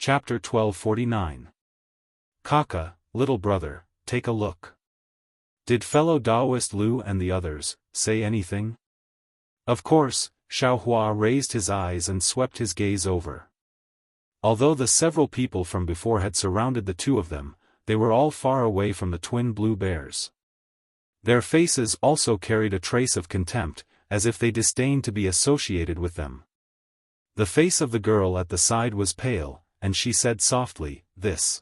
Chapter 1249. Kaka, little brother, take a look. Did fellow Taoist Lu and the others say anything? Of course, Xiaofan raised his eyes and swept his gaze over. Although the several people from before had surrounded the two of them, they were all far away from the twin blue bears. Their faces also carried a trace of contempt, as if they disdained to be associated with them. The face of the girl at the side was pale, and she said softly, "This.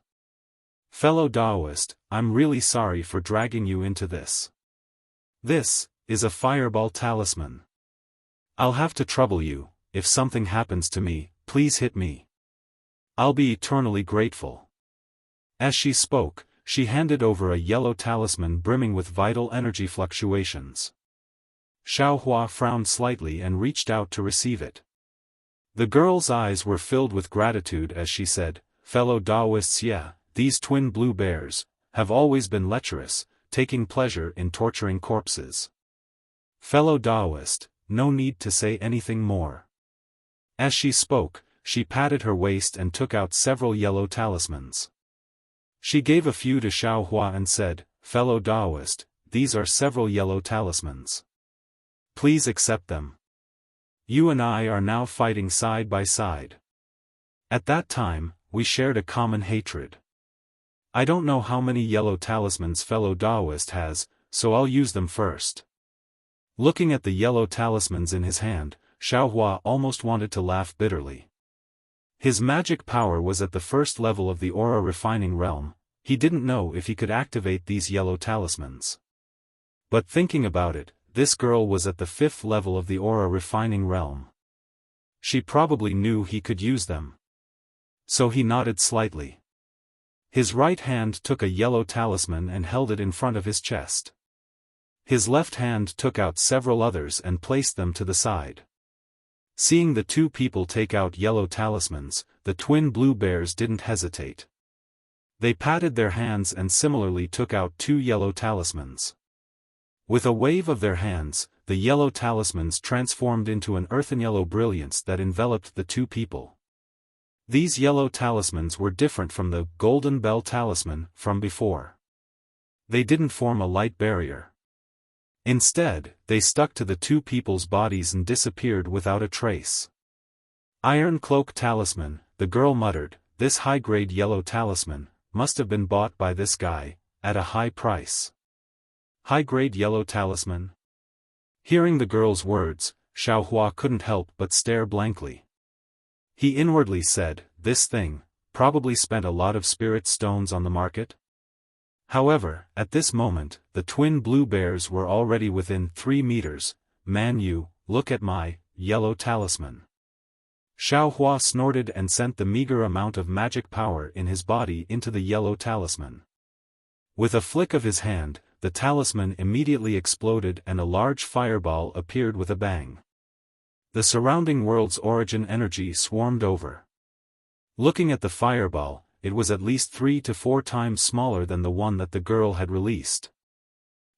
Fellow Taoist, I'm really sorry for dragging you into this. This is a fireball talisman. I'll have to trouble you. If something happens to me, please hit me. I'll be eternally grateful." As she spoke, she handed over a yellow talisman brimming with vital energy fluctuations. Xiaofan frowned slightly and reached out to receive it. The girl's eyes were filled with gratitude as she said, "Fellow Taoists, yeah, these twin blue bears have always been lecherous, taking pleasure in torturing corpses. Fellow Taoist, no need to say anything more." As she spoke, she patted her waist and took out several yellow talismans. She gave a few to Xiaofan and said, "Fellow Taoist, these are several yellow talismans. Please accept them. You and I are now fighting side by side. At that time, we shared a common hatred. I don't know how many yellow talismans fellow Taoist has, so I'll use them first." Looking at the yellow talismans in his hand, Xiaofan almost wanted to laugh bitterly. His magic power was at the first level of the aura refining realm. He didn't know if he could activate these yellow talismans. But thinking about it, this girl was at the 5th level of the aura refining realm. She probably knew he could use them. So he nodded slightly. His right hand took a yellow talisman and held it in front of his chest. His left hand took out several others and placed them to the side. Seeing the two people take out yellow talismans, the twin blue bears didn't hesitate. They patted their hands and similarly took out 2 yellow talismans. With a wave of their hands, the yellow talismans transformed into an earthen yellow brilliance that enveloped the two people. These yellow talismans were different from the golden bell talisman from before. They didn't form a light barrier. Instead, they stuck to the two people's bodies and disappeared without a trace. "Iron cloak talisman," the girl muttered. "This high-grade yellow talisman must have been bought by this guy at a high price." High-grade yellow talisman? Hearing the girl's words, Xiaofan couldn't help but stare blankly. He inwardly said, "This thing probably spent a lot of spirit stones on the market." However, at this moment, the twin blue bears were already within 3 meters. "Man, you, look at my yellow talisman." Xiaofan snorted and sent the meager amount of magic power in his body into the yellow talisman. With a flick of his hand, the talisman immediately exploded and a large fireball appeared with a bang. The surrounding world's origin energy swarmed over. Looking at the fireball, it was at least 3 to 4 times smaller than the one that the girl had released.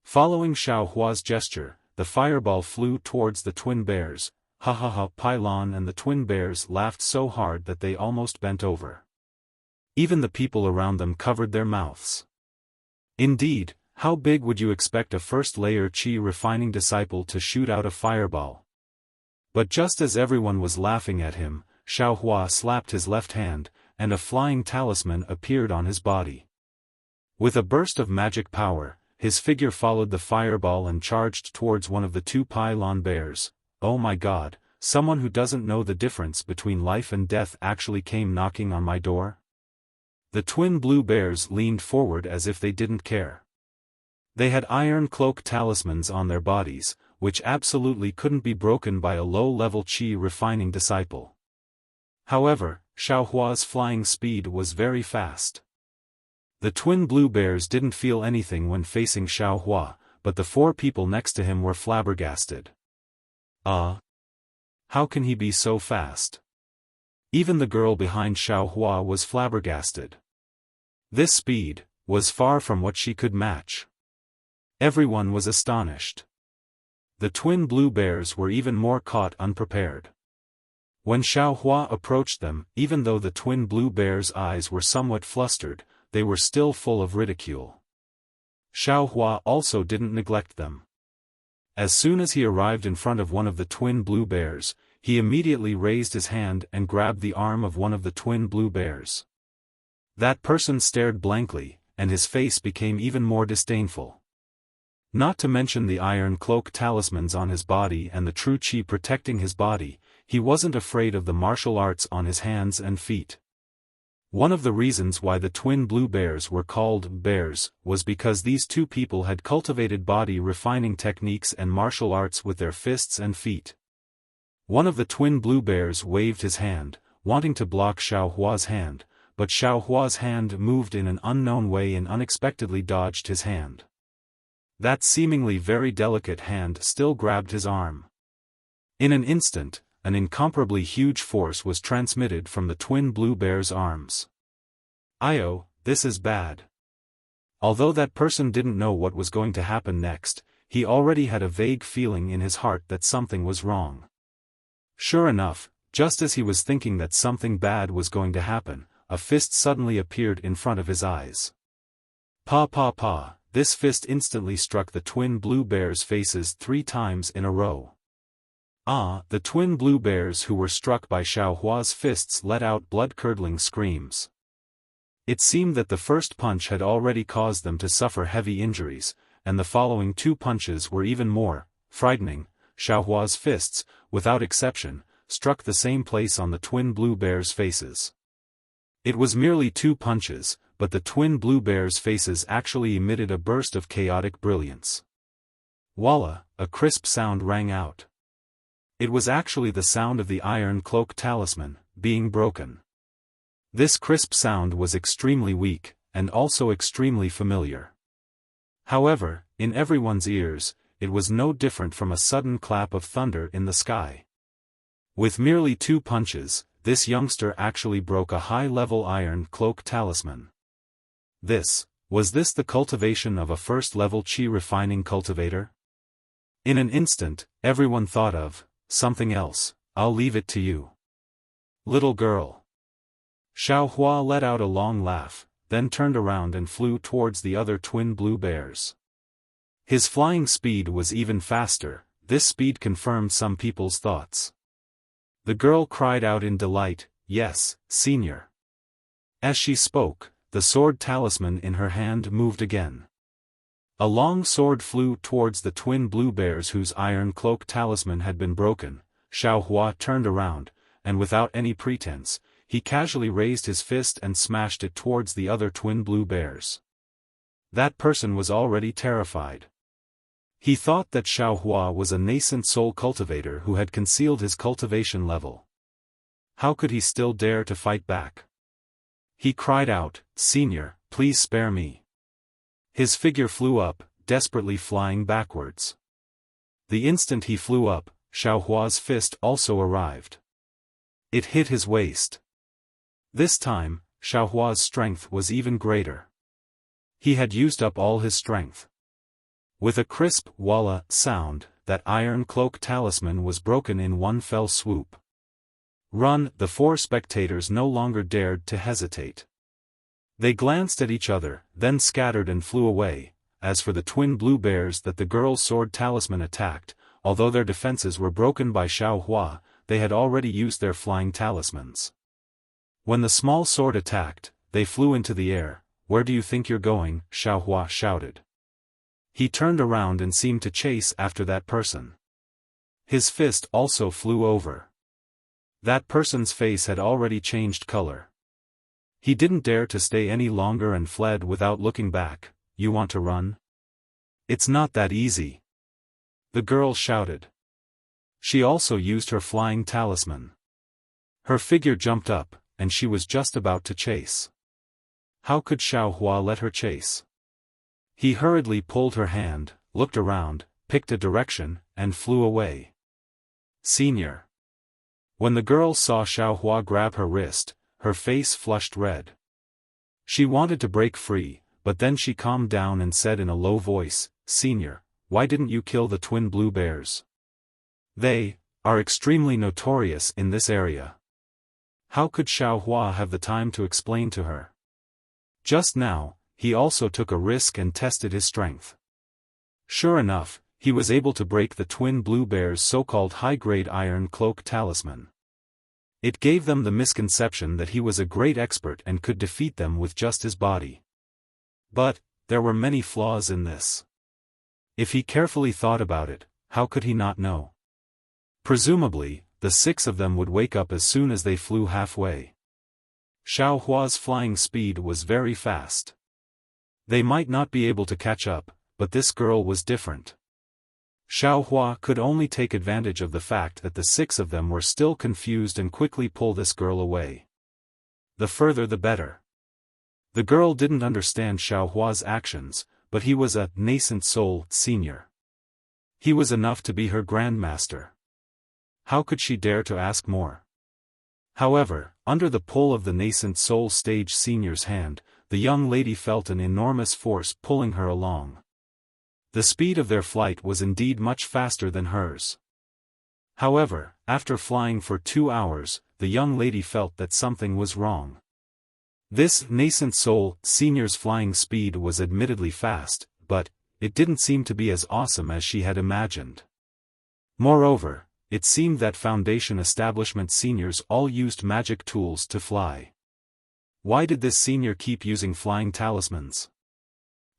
Following Xiaohua's gesture, the fireball flew towards the twin bears. "Ha ha ha!" Pylon and the twin bears laughed so hard that they almost bent over. Even the people around them covered their mouths. Indeed, how big would you expect a first-layer qi refining disciple to shoot out a fireball? But just as everyone was laughing at him, Xiaofan slapped his left hand, and a flying talisman appeared on his body. With a burst of magic power, his figure followed the fireball and charged towards one of the 2 pylon bears. "Oh my God, someone who doesn't know the difference between life and death actually came knocking on my door?" The twin blue bears leaned forward as if they didn't care. They had iron cloak talismans on their bodies, which absolutely couldn't be broken by a low-level qi refining disciple. However, Xiaohua's flying speed was very fast. The twin blue bears didn't feel anything when facing Xiaohua, but the 4 people next to him were flabbergasted. How can he be so fast? Even the girl behind Xiaohua was flabbergasted. This speed was far from what she could match. Everyone was astonished. The twin blue bears were even more caught unprepared. When Xiaohua approached them, even though the twin blue bear's eyes were somewhat flustered, they were still full of ridicule. Xiaohua also didn't neglect them. As soon as he arrived in front of one of the twin blue bears, he immediately raised his hand and grabbed the arm of one of the twin blue bears. That person stared blankly, and his face became even more disdainful. Not to mention the iron cloak talismans on his body and the true chi protecting his body, he wasn't afraid of the martial arts on his hands and feet. One of the reasons why the twin blue bears were called bears was because these two people had cultivated body refining techniques and martial arts with their fists and feet. One of the twin blue bears waved his hand, wanting to block Xiaohua's hand, but Xiaohua's hand moved in an unknown way and unexpectedly dodged his hand. That seemingly very delicate hand still grabbed his arm. In an instant, an incomparably huge force was transmitted from the twin blue bear's arms. "Io, this is bad." Although that person didn't know what was going to happen next, he already had a vague feeling in his heart that something was wrong. Sure enough, just as he was thinking that something bad was going to happen, a fist suddenly appeared in front of his eyes. Pa pa pa, this fist instantly struck the twin blue bears' faces 3 times in a row. The twin blue bears who were struck by Xiaohua's fists let out blood-curdling screams. It seemed that the first punch had already caused them to suffer heavy injuries, and the following 2 punches were even more frightening. Xiaohua's fists, without exception, struck the same place on the twin blue bears' faces. It was merely 2 punches, but the twin blue bears' faces actually emitted a burst of chaotic brilliance. Voila! A crisp sound rang out. It was actually the sound of the iron cloak talisman being broken. This crisp sound was extremely weak, and also extremely familiar. However, in everyone's ears, it was no different from a sudden clap of thunder in the sky. With merely 2 punches, this youngster actually broke a high-level iron cloak talisman. Was this the cultivation of a first-level chi refining cultivator? In an instant, everyone thought of something else. I'll leave it to you, little girl. Xiaohua let out a long laugh, then turned around and flew towards the other twin blue bears. His flying speed was even faster. This speed confirmed some people's thoughts. The girl cried out in delight, "Yes, senior." As she spoke, the sword talisman in her hand moved again. A long sword flew towards the twin blue bears whose iron cloak talisman had been broken. Xiaohua turned around, and without any pretense, he casually raised his fist and smashed it towards the other twin blue bears. That person was already terrified. He thought that Xiaohua was a nascent soul cultivator who had concealed his cultivation level. How could he still dare to fight back? He cried out, "Senior, please spare me." His figure flew up, desperately flying backwards. The instant he flew up, Xiaohua's fist also arrived. It hit his waist. This time, Xiaohua's strength was even greater. He had used up all his strength. With a crisp "walla" sound, that iron cloak talisman was broken in one fell swoop. Run! The 4 spectators no longer dared to hesitate. They glanced at each other, then scattered and flew away. As for the twin blue bears that the girl's sword talisman attacked, although their defenses were broken by Xiaohua, they had already used their flying talismans. When the small sword attacked, they flew into the air. "Where do you think you're going?" Xiaohua shouted. He turned around and seemed to chase after that person. His fist also flew over. That person's face had already changed color. He didn't dare to stay any longer and fled without looking back. "You want to run? It's not that easy," the girl shouted. She also used her flying talisman. Her figure jumped up, and she was just about to chase. How could Xiaohua let her chase? He hurriedly pulled her hand, looked around, picked a direction, and flew away. "Senior." When the girl saw Xiaohua grab her wrist, her face flushed red. She wanted to break free, but then she calmed down and said in a low voice, "Senior, why didn't you kill the twin blue bears? They are extremely notorious in this area. How could Xiaohua have the time to explain to her? Just now, he also took a risk and tested his strength. Sure enough, he was able to break the twin blue bear's so-called high-grade iron cloak talisman. It gave them the misconception that he was a great expert and could defeat them with just his body. But, there were many flaws in this. If he carefully thought about it, how could he not know? Presumably, the 6 of them would wake up as soon as they flew halfway. Xiaohua's flying speed was very fast. They might not be able to catch up, but this girl was different. Xiaohua could only take advantage of the fact that the 6 of them were still confused and quickly pull this girl away. The further the better. The girl didn't understand Xiaohua's actions, but he was a nascent soul senior. He was enough to be her grandmaster. How could she dare to ask more? However, under the pull of the nascent soul stage senior's hand, the young lady felt an enormous force pulling her along. The speed of their flight was indeed much faster than hers. However, after flying for 2 hours, the young lady felt that something was wrong. This nascent soul senior's flying speed was admittedly fast, but it didn't seem to be as awesome as she had imagined. Moreover, it seemed that Foundation establishment seniors all used magic tools to fly. Why did this senior keep using flying talismans?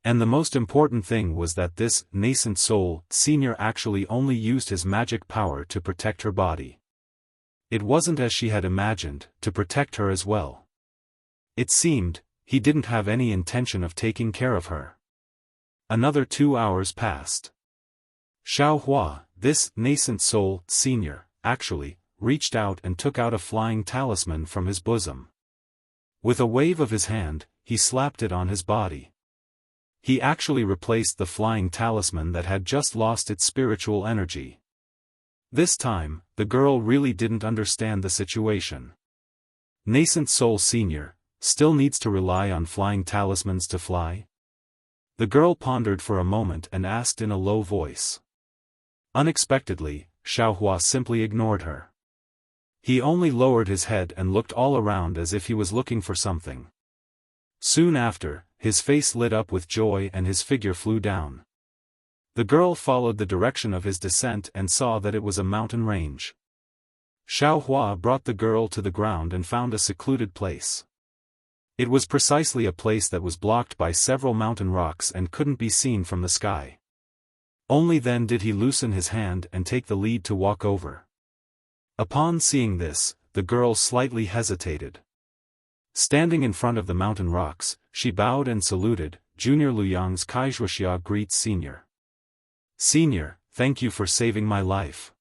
And the most important thing was that this nascent soul senior actually only used his magic power to protect her body. It wasn't as she had imagined, to protect her as well. It seemed, he didn't have any intention of taking care of her. Another 2 hours passed. Xiaohua, this nascent soul senior, actually, reached out and took out a flying talisman from his bosom. With a wave of his hand, he slapped it on his body. He actually replaced the flying talisman that had just lost its spiritual energy. This time, the girl really didn't understand the situation. Nascent soul senior, still needs to rely on flying talismans to fly? The girl pondered for a moment and asked in a low voice. Unexpectedly, Xiaohua simply ignored her. He only lowered his head and looked all around as if he was looking for something. Soon after, his face lit up with joy and his figure flew down. The girl followed the direction of his descent and saw that it was a mountain range. Xiaohua brought the girl to the ground and found a secluded place. It was precisely a place that was blocked by several mountain rocks and couldn't be seen from the sky. Only then did he loosen his hand and take the lead to walk over. Upon seeing this, the girl slightly hesitated. Standing in front of the mountain rocks, she bowed and saluted. Junior Luyang's Wuxia greets Senior. Senior, thank you for saving my life.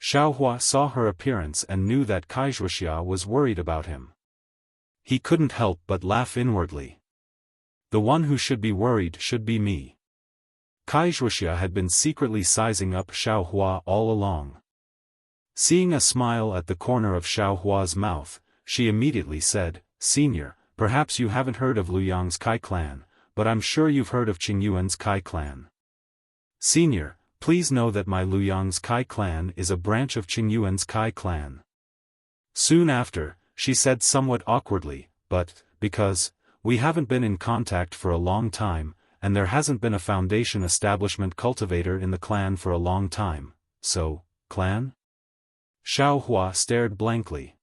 Xiaohua saw her appearance and knew that Wuxia was worried about him. He couldn't help but laugh inwardly. The one who should be worried should be me. Wuxia had been secretly sizing up Xiaohua all along. Seeing a smile at the corner of Xiaohua's mouth, she immediately said, Senior, perhaps you haven't heard of Luyang's Kai clan, but I'm sure you've heard of Qingyuan's Kai clan. Senior, please know that my Luyang's Kai clan is a branch of Qingyuan's Kai clan. Soon after, she said somewhat awkwardly, but, because, we haven't been in contact for a long time, and there hasn't been a Foundation establishment cultivator in the clan for a long time, so, clan? Xiaohua stared blankly.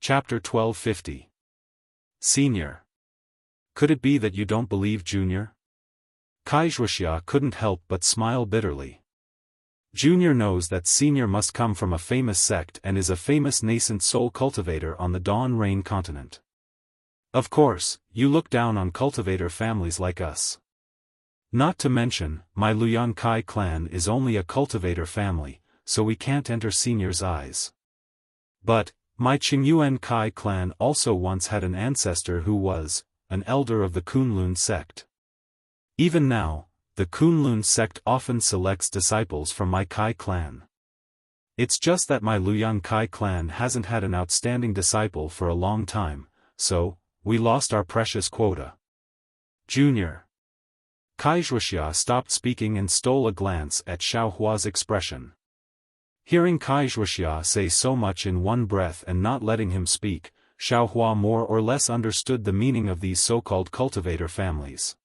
Chapter 1250. Senior. Could it be that you don't believe Junior? Wuxia couldn't help but smile bitterly. Junior knows that Senior must come from a famous sect and is a famous nascent soul cultivator on the Dawn Rain continent. Of course, you look down on cultivator families like us. Not to mention, my Luyang Kai clan is only a cultivator family, so we can't enter Senior's eyes. But, my Qingyuan Kai clan also once had an ancestor who was an elder of the Kunlun sect. Even now, the Kunlun sect often selects disciples from my Kai clan. It's just that my Luyang Kai clan hasn't had an outstanding disciple for a long time, so we lost our precious quota. Junior. Wuxia stopped speaking and stole a glance at Xiaohua's expression. Hearing Wuxia say so much in one breath and not letting him speak, Xiaohua more or less understood the meaning of these so-called cultivator families.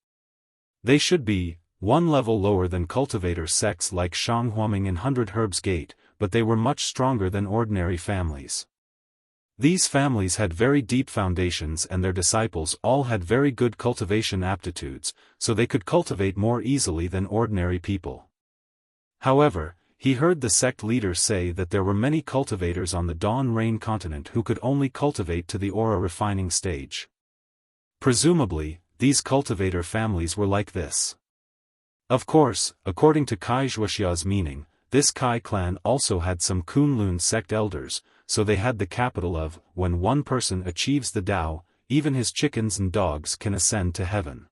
They should be one level lower than cultivator sects like Shanghuaming and 100 Herbs Gate, but they were much stronger than ordinary families. These families had very deep foundations and their disciples all had very good cultivation aptitudes, so they could cultivate more easily than ordinary people. However, he heard the sect leaders say that there were many cultivators on the Dawn Rain continent who could only cultivate to the aura refining stage. Presumably, these cultivator families were like this. Of course, according to Wuxia's meaning, this Kai clan also had some Kunlun sect elders, so they had the capital of, when one person achieves the Tao, even his chickens and dogs can ascend to heaven.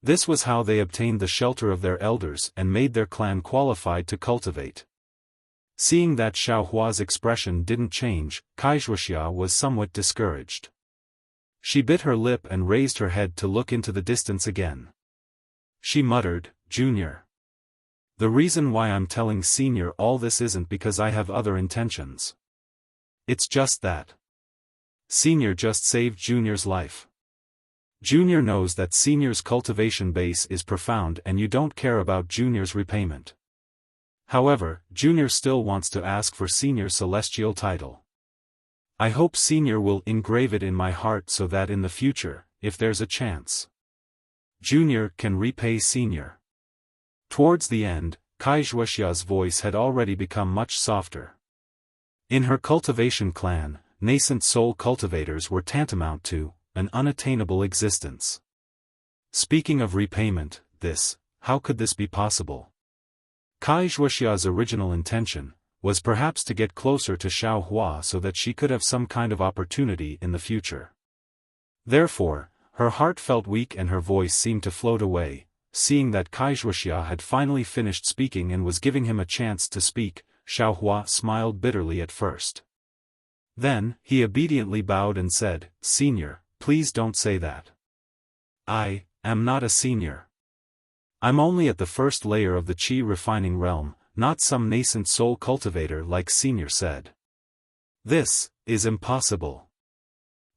This was how they obtained the shelter of their elders and made their clan qualified to cultivate. Seeing that Xiaohua's expression didn't change, Wuxia was somewhat discouraged. She bit her lip and raised her head to look into the distance again. She muttered, "Junior. The reason why I'm telling Senior all this isn't because I have other intentions. It's just that Senior just saved Junior's life. Junior knows that Senior's cultivation base is profound and you don't care about Junior's repayment. However, Junior still wants to ask for Senior's celestial title. I hope Senior will engrave it in my heart so that in the future, if there's a chance, Junior can repay Senior." Towards the end, Wuxia's voice had already become much softer. In her cultivation clan, nascent soul cultivators were tantamount to an unattainable existence. Speaking of repayment, how could this be possible? Wuxia's original intention was perhaps to get closer to Xiaohua so that she could have some kind of opportunity in the future. Therefore, her heart felt weak and her voice seemed to float away. Seeing that Wuxia had finally finished speaking and was giving him a chance to speak, Xiaohua smiled bitterly at first. Then, he obediently bowed and said, "Senior, please don't say that. I am not a senior. I'm only at the first layer of the Qi refining realm, not some nascent soul cultivator like Senior said. This is impossible."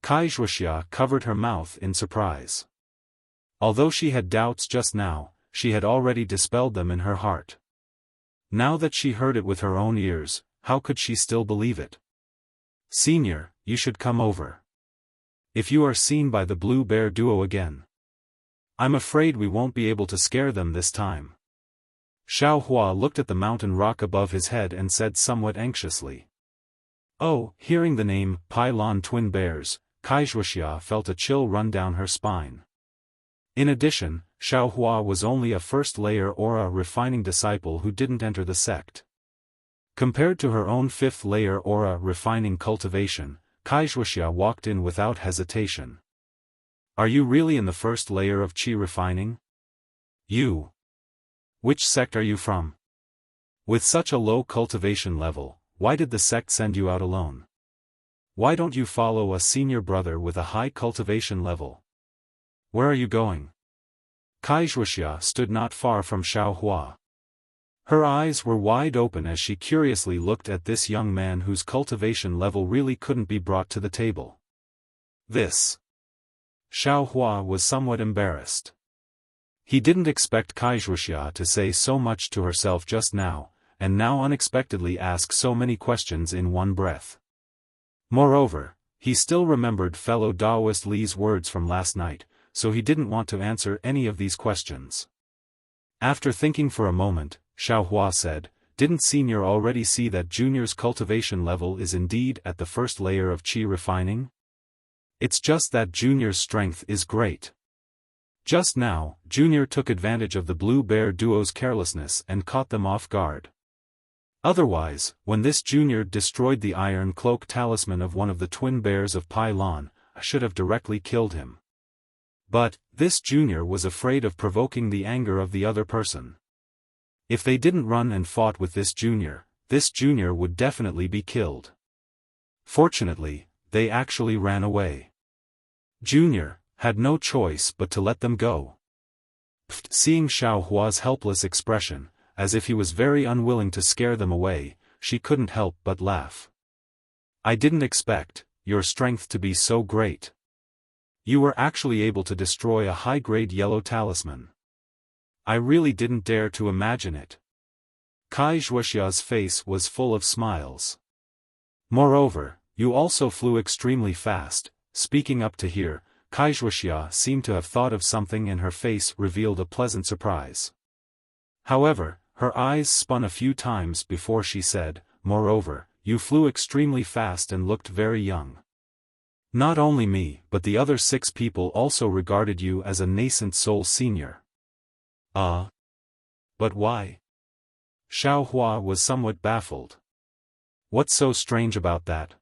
Wuxia covered her mouth in surprise. Although she had doubts just now, she had already dispelled them in her heart. Now that she heard it with her own ears, how could she still believe it? "Senior, you should come over. If you are seen by the Blue Bear duo again, I'm afraid we won't be able to scare them this time." Xiaohua looked at the mountain rock above his head and said somewhat anxiously. Oh, hearing the name, Pylon Twin Bears, Wuxia felt a chill run down her spine. In addition, Xiaohua was only a first-layer aura refining disciple who didn't enter the sect. Compared to her own fifth-layer aura refining cultivation, Wuxia walked in without hesitation. "Are you really in the first layer of Qi refining? You. Which sect are you from? With such a low cultivation level, why did the sect send you out alone? Why don't you follow a senior brother with a high cultivation level? Where are you going?" Wuxia stood not far from Xiaohua. Her eyes were wide open as she curiously looked at this young man whose cultivation level really couldn't be brought to the table. Xiaohua was somewhat embarrassed. He didn't expect Wuxia to say so much to herself just now, and now unexpectedly ask so many questions in one breath. Moreover, he still remembered fellow Taoist Li's words from last night, so he didn't want to answer any of these questions. After thinking for a moment, Xiaohua said, "Didn't Senior already see that Junior's cultivation level is indeed at the first layer of Qi refining? It's just that Junior's strength is great." Just now, Junior took advantage of the Blue Bear duo's carelessness and caught them off guard. Otherwise, when this Junior destroyed the iron cloak talisman of one of the twin bears of Pylon, I should have directly killed him. But, this Junior was afraid of provoking the anger of the other person. If they didn't run and fought with this Junior would definitely be killed. Fortunately, they actually ran away. Junior had no choice but to let them go. Seeing Xiao Hua's helpless expression, as if he was very unwilling to scare them away, she couldn't help but laugh. I didn't expect your strength to be so great. You were actually able to destroy a high-grade yellow talisman. I really didn't dare to imagine it. Wuxia's face was full of smiles. Moreover, you also flew extremely fast. Speaking up to here, Wuxia seemed to have thought of something and her face revealed a pleasant surprise. However, her eyes spun a few times before she said, moreover, you flew extremely fast and looked very young. Not only me but the other 6 people also regarded you as a nascent soul senior. But why? Xiao Hua was somewhat baffled. What's so strange about that?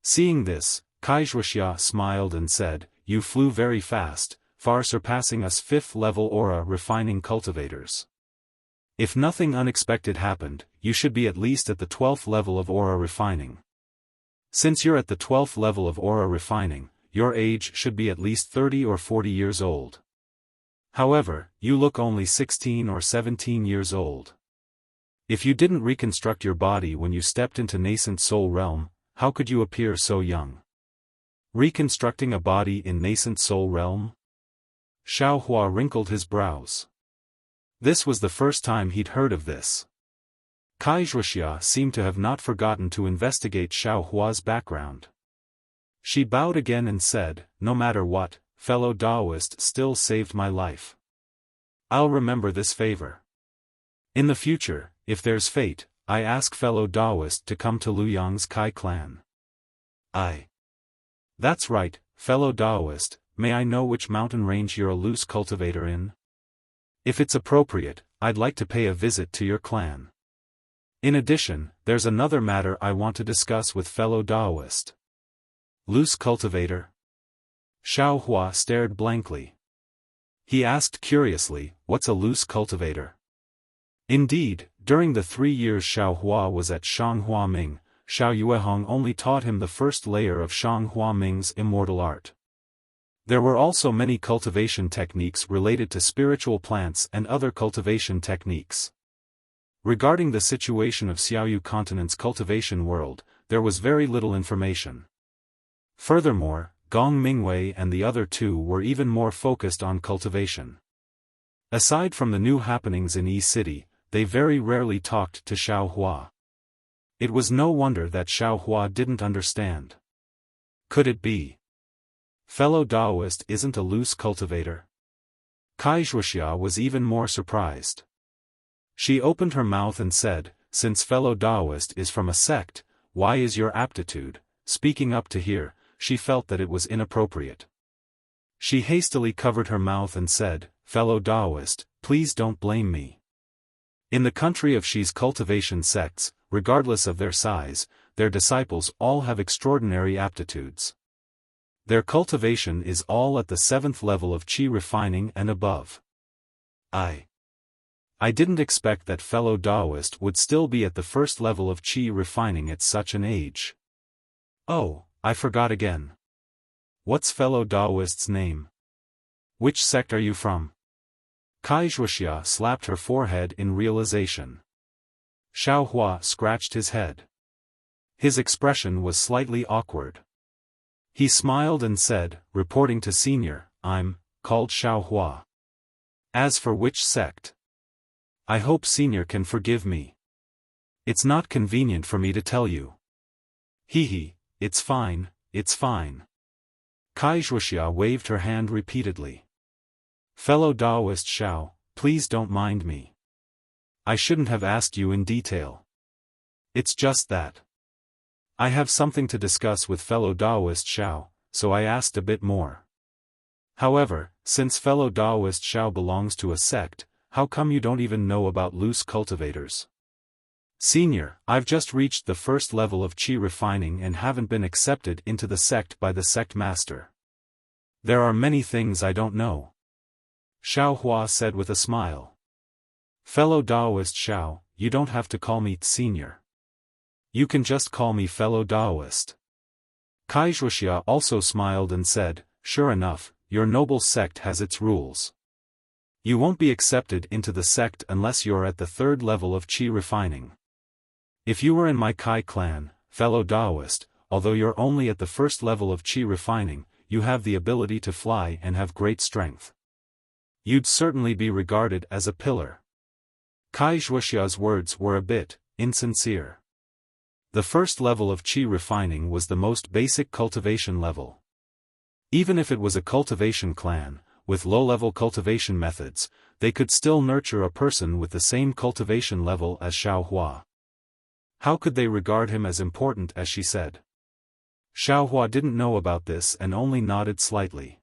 Seeing this, Wuxia smiled and said, you flew very fast, far surpassing us 5th-level aura refining cultivators. If nothing unexpected happened, you should be at least at the 12th level of aura refining. Since you're at the 12th level of aura refining, your age should be at least 30 or 40 years old. However, you look only 16 or 17 years old. If you didn't reconstruct your body when you stepped into nascent soul realm, how could you appear so young? Reconstructing a body in nascent soul realm? Xiao Hua wrinkled his brows. This was the first time he'd heard of this. Wuxia seemed to have not forgotten to investigate Xiao Hua's background. She bowed again and said, no matter what, fellow Taoist still saved my life. I'll remember this favor. In the future, if there's fate, I ask fellow Taoist to come to Luyang's Kai clan. That's right, fellow Taoist, may I know which mountain range you're a loose cultivator in? If it's appropriate, I'd like to pay a visit to your clan. In addition, there's another matter I want to discuss with fellow Taoist. Loose cultivator? Xiao Hua stared blankly. He asked curiously, what's a loose cultivator? Indeed, during the 3 years Xiao Hua was at Shanghua Ming, Xiao Yuehong only taught him the first layer of Shanghua Ming's immortal art. There were also many cultivation techniques related to spiritual plants and other cultivation techniques. Regarding the situation of Xiaoyu continent's cultivation world, there was very little information. Furthermore, Gong Mingwei and the other 2 were even more focused on cultivation. Aside from the new happenings in E-City, they very rarely talked to Xiao Hua. It was no wonder that Xiao Hua didn't understand. Could it be? Fellow Taoist isn't a loose cultivator? Wuxia was even more surprised. She opened her mouth and said, since fellow Taoist is from a sect, why is your aptitude? Speaking up to here, she felt that it was inappropriate. She hastily covered her mouth and said, fellow Taoist, please don't blame me. In the country of Shi's cultivation sects, regardless of their size, their disciples all have extraordinary aptitudes. Their cultivation is all at the 7th level of Qi refining and above. I didn't expect that fellow Taoist would still be at the 1st level of Qi refining at such an age. Oh, I forgot again. What's fellow Taoist's name? Which sect are you from? Wuxia slapped her forehead in realization. Xiao Hua scratched his head. His expression was slightly awkward. He smiled and said, reporting to senior, I'm called Xiao Hua. As for which sect? I hope senior can forgive me. It's not convenient for me to tell you. Hee, it's fine, it's fine. Wuxia waved her hand repeatedly. Fellow Taoist Xiao, please don't mind me. I shouldn't have asked you in detail. It's just that I have something to discuss with fellow Taoist Xiao, so I asked a bit more. However, since fellow Taoist Xiao belongs to a sect, how come you don't even know about loose cultivators? Senior, I've just reached the 1st level of Qi refining and haven't been accepted into the sect by the sect master. There are many things I don't know. Xiao Hua said with a smile. Fellow Taoist Xiao, you don't have to call me senior. You can just call me fellow Taoist. Wuxia also smiled and said, sure enough, your noble sect has its rules. You won't be accepted into the sect unless you're at the 3rd level of qi refining. If you were in my Kai clan, fellow Taoist, although you're only at the 1st level of qi refining, you have the ability to fly and have great strength. You'd certainly be regarded as a pillar. Kai Wuxia's words were a bit insincere. The 1st level of qi refining was the most basic cultivation level. Even if it was a cultivation clan, with low-level cultivation methods, they could still nurture a person with the same cultivation level as Xiaohua. How could they regard him as important as she said? Xiaohua didn't know about this and only nodded slightly.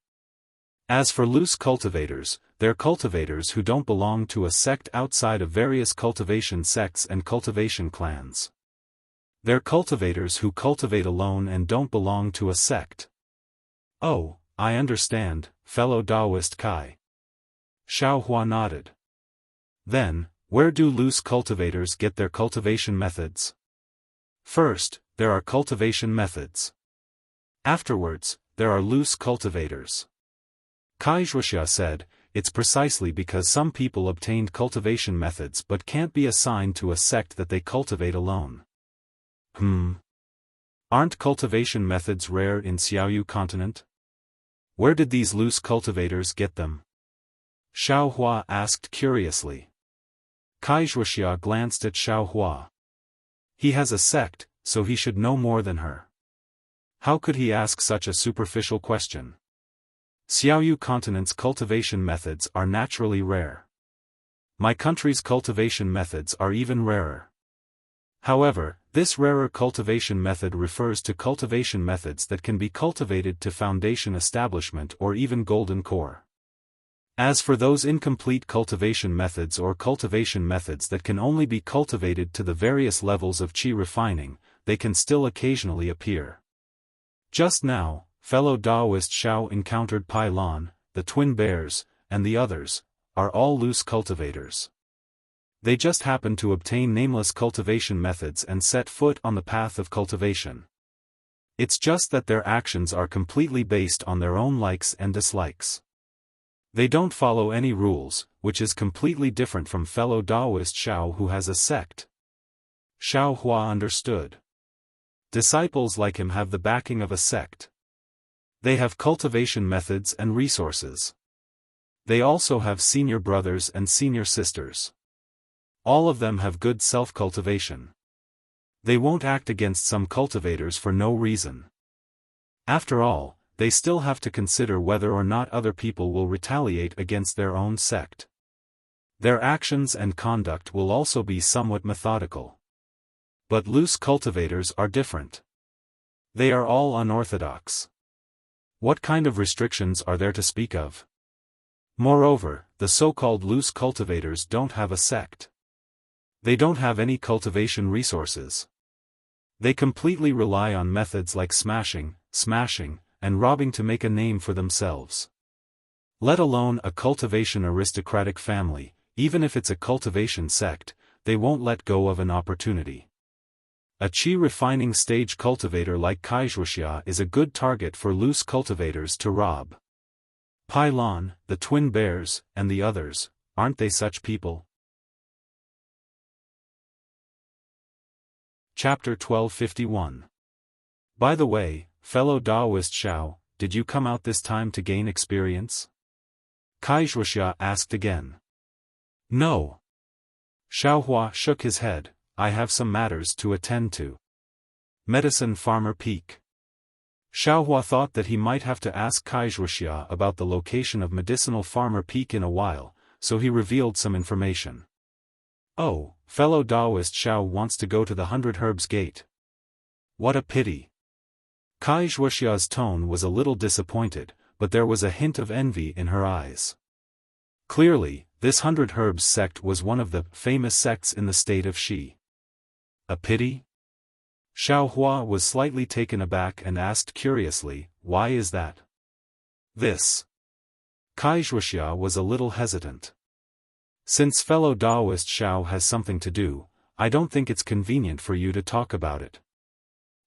As for loose cultivators, they're cultivators who don't belong to a sect outside of various cultivation sects and cultivation clans. They're cultivators who cultivate alone and don't belong to a sect. Oh, I understand, fellow Taoist Kai. Xiaohua nodded. Then, where do loose cultivators get their cultivation methods? First, there are cultivation methods. Afterwards, there are loose cultivators. Kai Wuxia said, it's precisely because some people obtained cultivation methods but can't be assigned to a sect that they cultivate alone. Aren't cultivation methods rare in Xiaoyu continent? Where did these loose cultivators get them? Xiaohua asked curiously. Kai Wuxia glanced at Xiaohua. He has a sect, so he should know more than her. How could he ask such a superficial question? Xiaoyu continent's cultivation methods are naturally rare. My country's cultivation methods are even rarer. However, this rarer cultivation method refers to cultivation methods that can be cultivated to foundation establishment or even golden core. As for those incomplete cultivation methods or cultivation methods that can only be cultivated to the various levels of qi refining, they can still occasionally appear. Just now, fellow Taoist Xiao encountered Pai Lan, the twin bears, and the others, are all loose cultivators. They just happen to obtain nameless cultivation methods and set foot on the path of cultivation. It's just that their actions are completely based on their own likes and dislikes. They don't follow any rules, which is completely different from fellow Taoist Xiao who has a sect. Xiaohua understood. Disciples like him have the backing of a sect. They have cultivation methods and resources. They also have senior brothers and senior sisters. All of them have good self-cultivation. They won't act against some cultivators for no reason. After all, they still have to consider whether or not other people will retaliate against their own sect. Their actions and conduct will also be somewhat methodical. But loose cultivators are different. They are all unorthodox. What kind of restrictions are there to speak of? Moreover, the so-called loose cultivators don't have a sect. They don't have any cultivation resources. They completely rely on methods like smashing, and robbing to make a name for themselves. Let alone a cultivation aristocratic family, even if it's a cultivation sect, they won't let go of an opportunity. A qi refining stage cultivator like Kai Wuxia is a good target for loose cultivators to rob. Pai Lan, the twin bears, and the others, aren't they such people? Chapter 1251. By the way, fellow Taoist Xiao, did you come out this time to gain experience? Kai Wuxia asked again. No. Xiaohua shook his head. I have some matters to attend to. Medicine Farmer Peak. Xiaohua thought that he might have to ask Kai Wuxia about the location of Medicinal Farmer Peak in a while, so he revealed some information. Oh, fellow Taoist Xiao wants to go to the 100 Herbs Gate. What a pity. Kai Wuxia's tone was a little disappointed, but there was a hint of envy in her eyes. Clearly, this 100 Herbs sect was one of the famous sects in the state of Xi. A pity? Xiaohua was slightly taken aback and asked curiously, why is that? This. Kai Wuxia was a little hesitant. Since fellow Taoist Xiao has something to do, I don't think it's convenient for you to talk about it.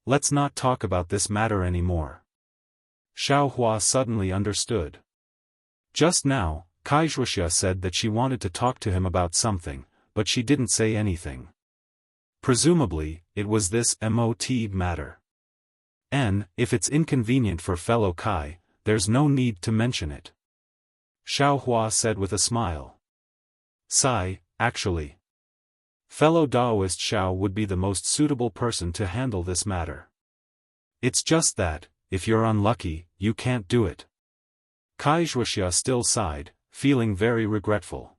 Let's not talk about this matter anymore. Xiaohua suddenly understood. Just now, Wuxia said that she wanted to talk to him about something, but she didn't say anything. Presumably, it was this MOT matter. And, if it's inconvenient for fellow Kai, there's no need to mention it. Xiaohua said with a smile. Sigh, actually. Fellow Daoist Xiao would be the most suitable person to handle this matter. It's just that, if you're unlucky, you can't do it. Wuxia still sighed, feeling very regretful.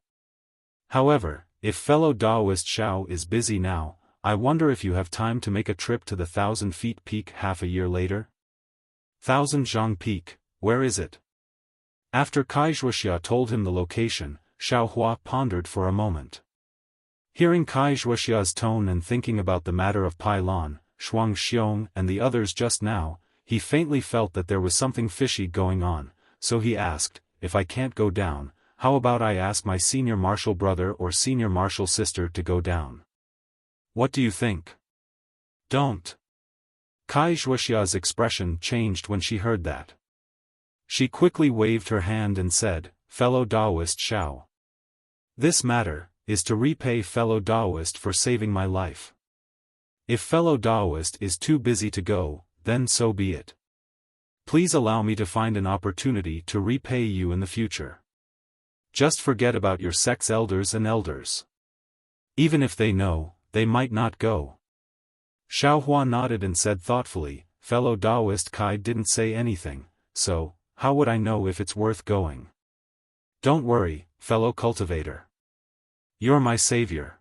However, if fellow Daoist Xiao is busy now, I wonder if you have time to make a trip to the 1,000 Feet Peak half a year later? 1,000 Zhang Peak, where is it? After Wuxia told him the location, Xiaohua pondered for a moment. Hearing Wuxia's tone and thinking about the matter of Pai Lan, Shuang Xiong and the others just now, he faintly felt that there was something fishy going on, so he asked, if I can't go down, how about I ask my senior marshal brother or senior marshal sister to go down? What do you think? Don't. Wuxia's expression changed when she heard that. She quickly waved her hand and said, fellow Daoist Xiao. This matter is to repay fellow Daoist for saving my life. If fellow Daoist is too busy to go, then so be it. Please allow me to find an opportunity to repay you in the future. Just forget about your sect's elders and elders. Even if they know, they might not go. Xiaohua nodded and said thoughtfully, fellow Daoist Kai didn't say anything, so, how would I know if it's worth going? Don't worry, fellow cultivator. You're my savior.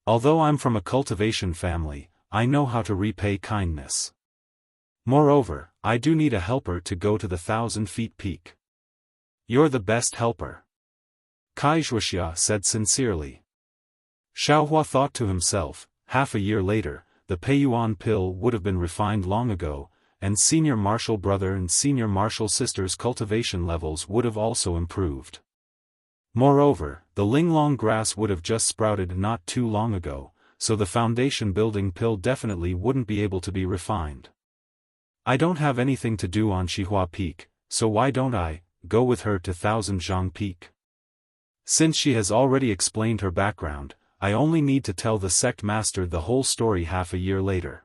Although I'm from a cultivation family, I know how to repay kindness. Moreover, I do need a helper to go to the 1,000 Feet Peak. You're the best helper. Wuxia said sincerely. Xiaohua thought to himself, half a year later, the Peiyuan pill would have been refined long ago, and senior marshal brother and senior marshal sister's cultivation levels would have also improved. Moreover, the linglong grass would have just sprouted not too long ago, so the foundation building pill definitely wouldn't be able to be refined. I don't have anything to do on Xihua Peak, so why don't I go with her to 1,000 Zhang Peak? Since she has already explained her background, I only need to tell the sect master the whole story half a year later.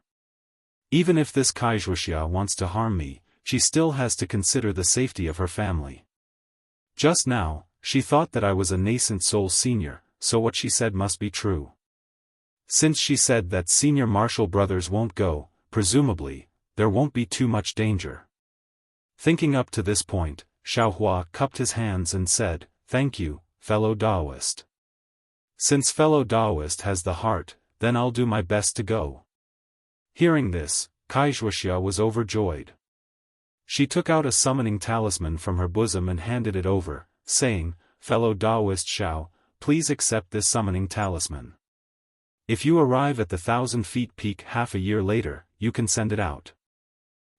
Even if this Wuxia wants to harm me, she still has to consider the safety of her family. Just now, she thought that I was a nascent soul senior, so what she said must be true. Since she said that senior marshal brothers won't go, presumably, there won't be too much danger. Thinking up to this point, Xiaohua cupped his hands and said, thank you, fellow Daoist. Since fellow Daoist has the heart, then I'll do my best to go. Hearing this, Wuxia was overjoyed. She took out a summoning talisman from her bosom and handed it over, saying, fellow Daoist Xiao, please accept this summoning talisman. If you arrive at the 1,000 Feet Peak half a year later, you can send it out.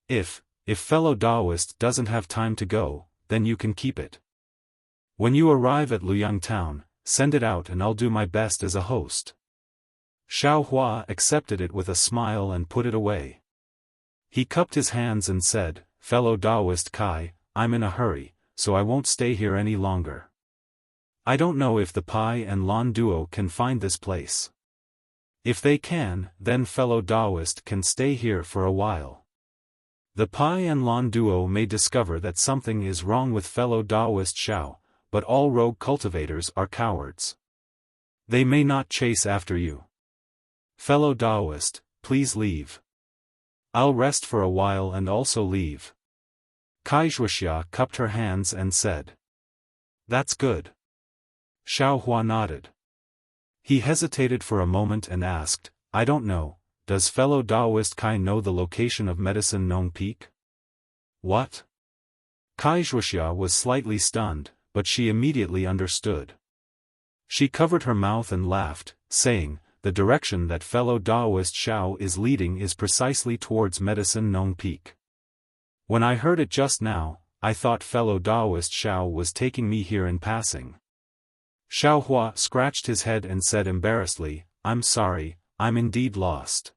If fellow Daoist doesn't have time to go, then you can keep it. When you arrive at Luyang Town, send it out and I'll do my best as a host. Xiaohua accepted it with a smile and put it away. He cupped his hands and said, fellow Daoist Kai, I'm in a hurry, so I won't stay here any longer. I don't know if the Pai and Lan duo can find this place. If they can, then fellow Daoist can stay here for a while. The Pai and Lan duo may discover that something is wrong with fellow Daoist Xiao, but all rogue cultivators are cowards. They may not chase after you. Fellow Daoist, please leave. I'll rest for a while and also leave. Wuxia cupped her hands and said. That's good. Xiaohua nodded. He hesitated for a moment and asked, I don't know, does fellow Daoist Kai know the location of Medicine Nong Peak? What? Wuxia was slightly stunned, but she immediately understood. She covered her mouth and laughed, saying, the direction that fellow Daoist Xiao is leading is precisely towards Medicine Nong Peak. When I heard it just now, I thought fellow Daoist Xiao was taking me here in passing. Xiaohua scratched his head and said embarrassedly, I'm sorry, I'm indeed lost.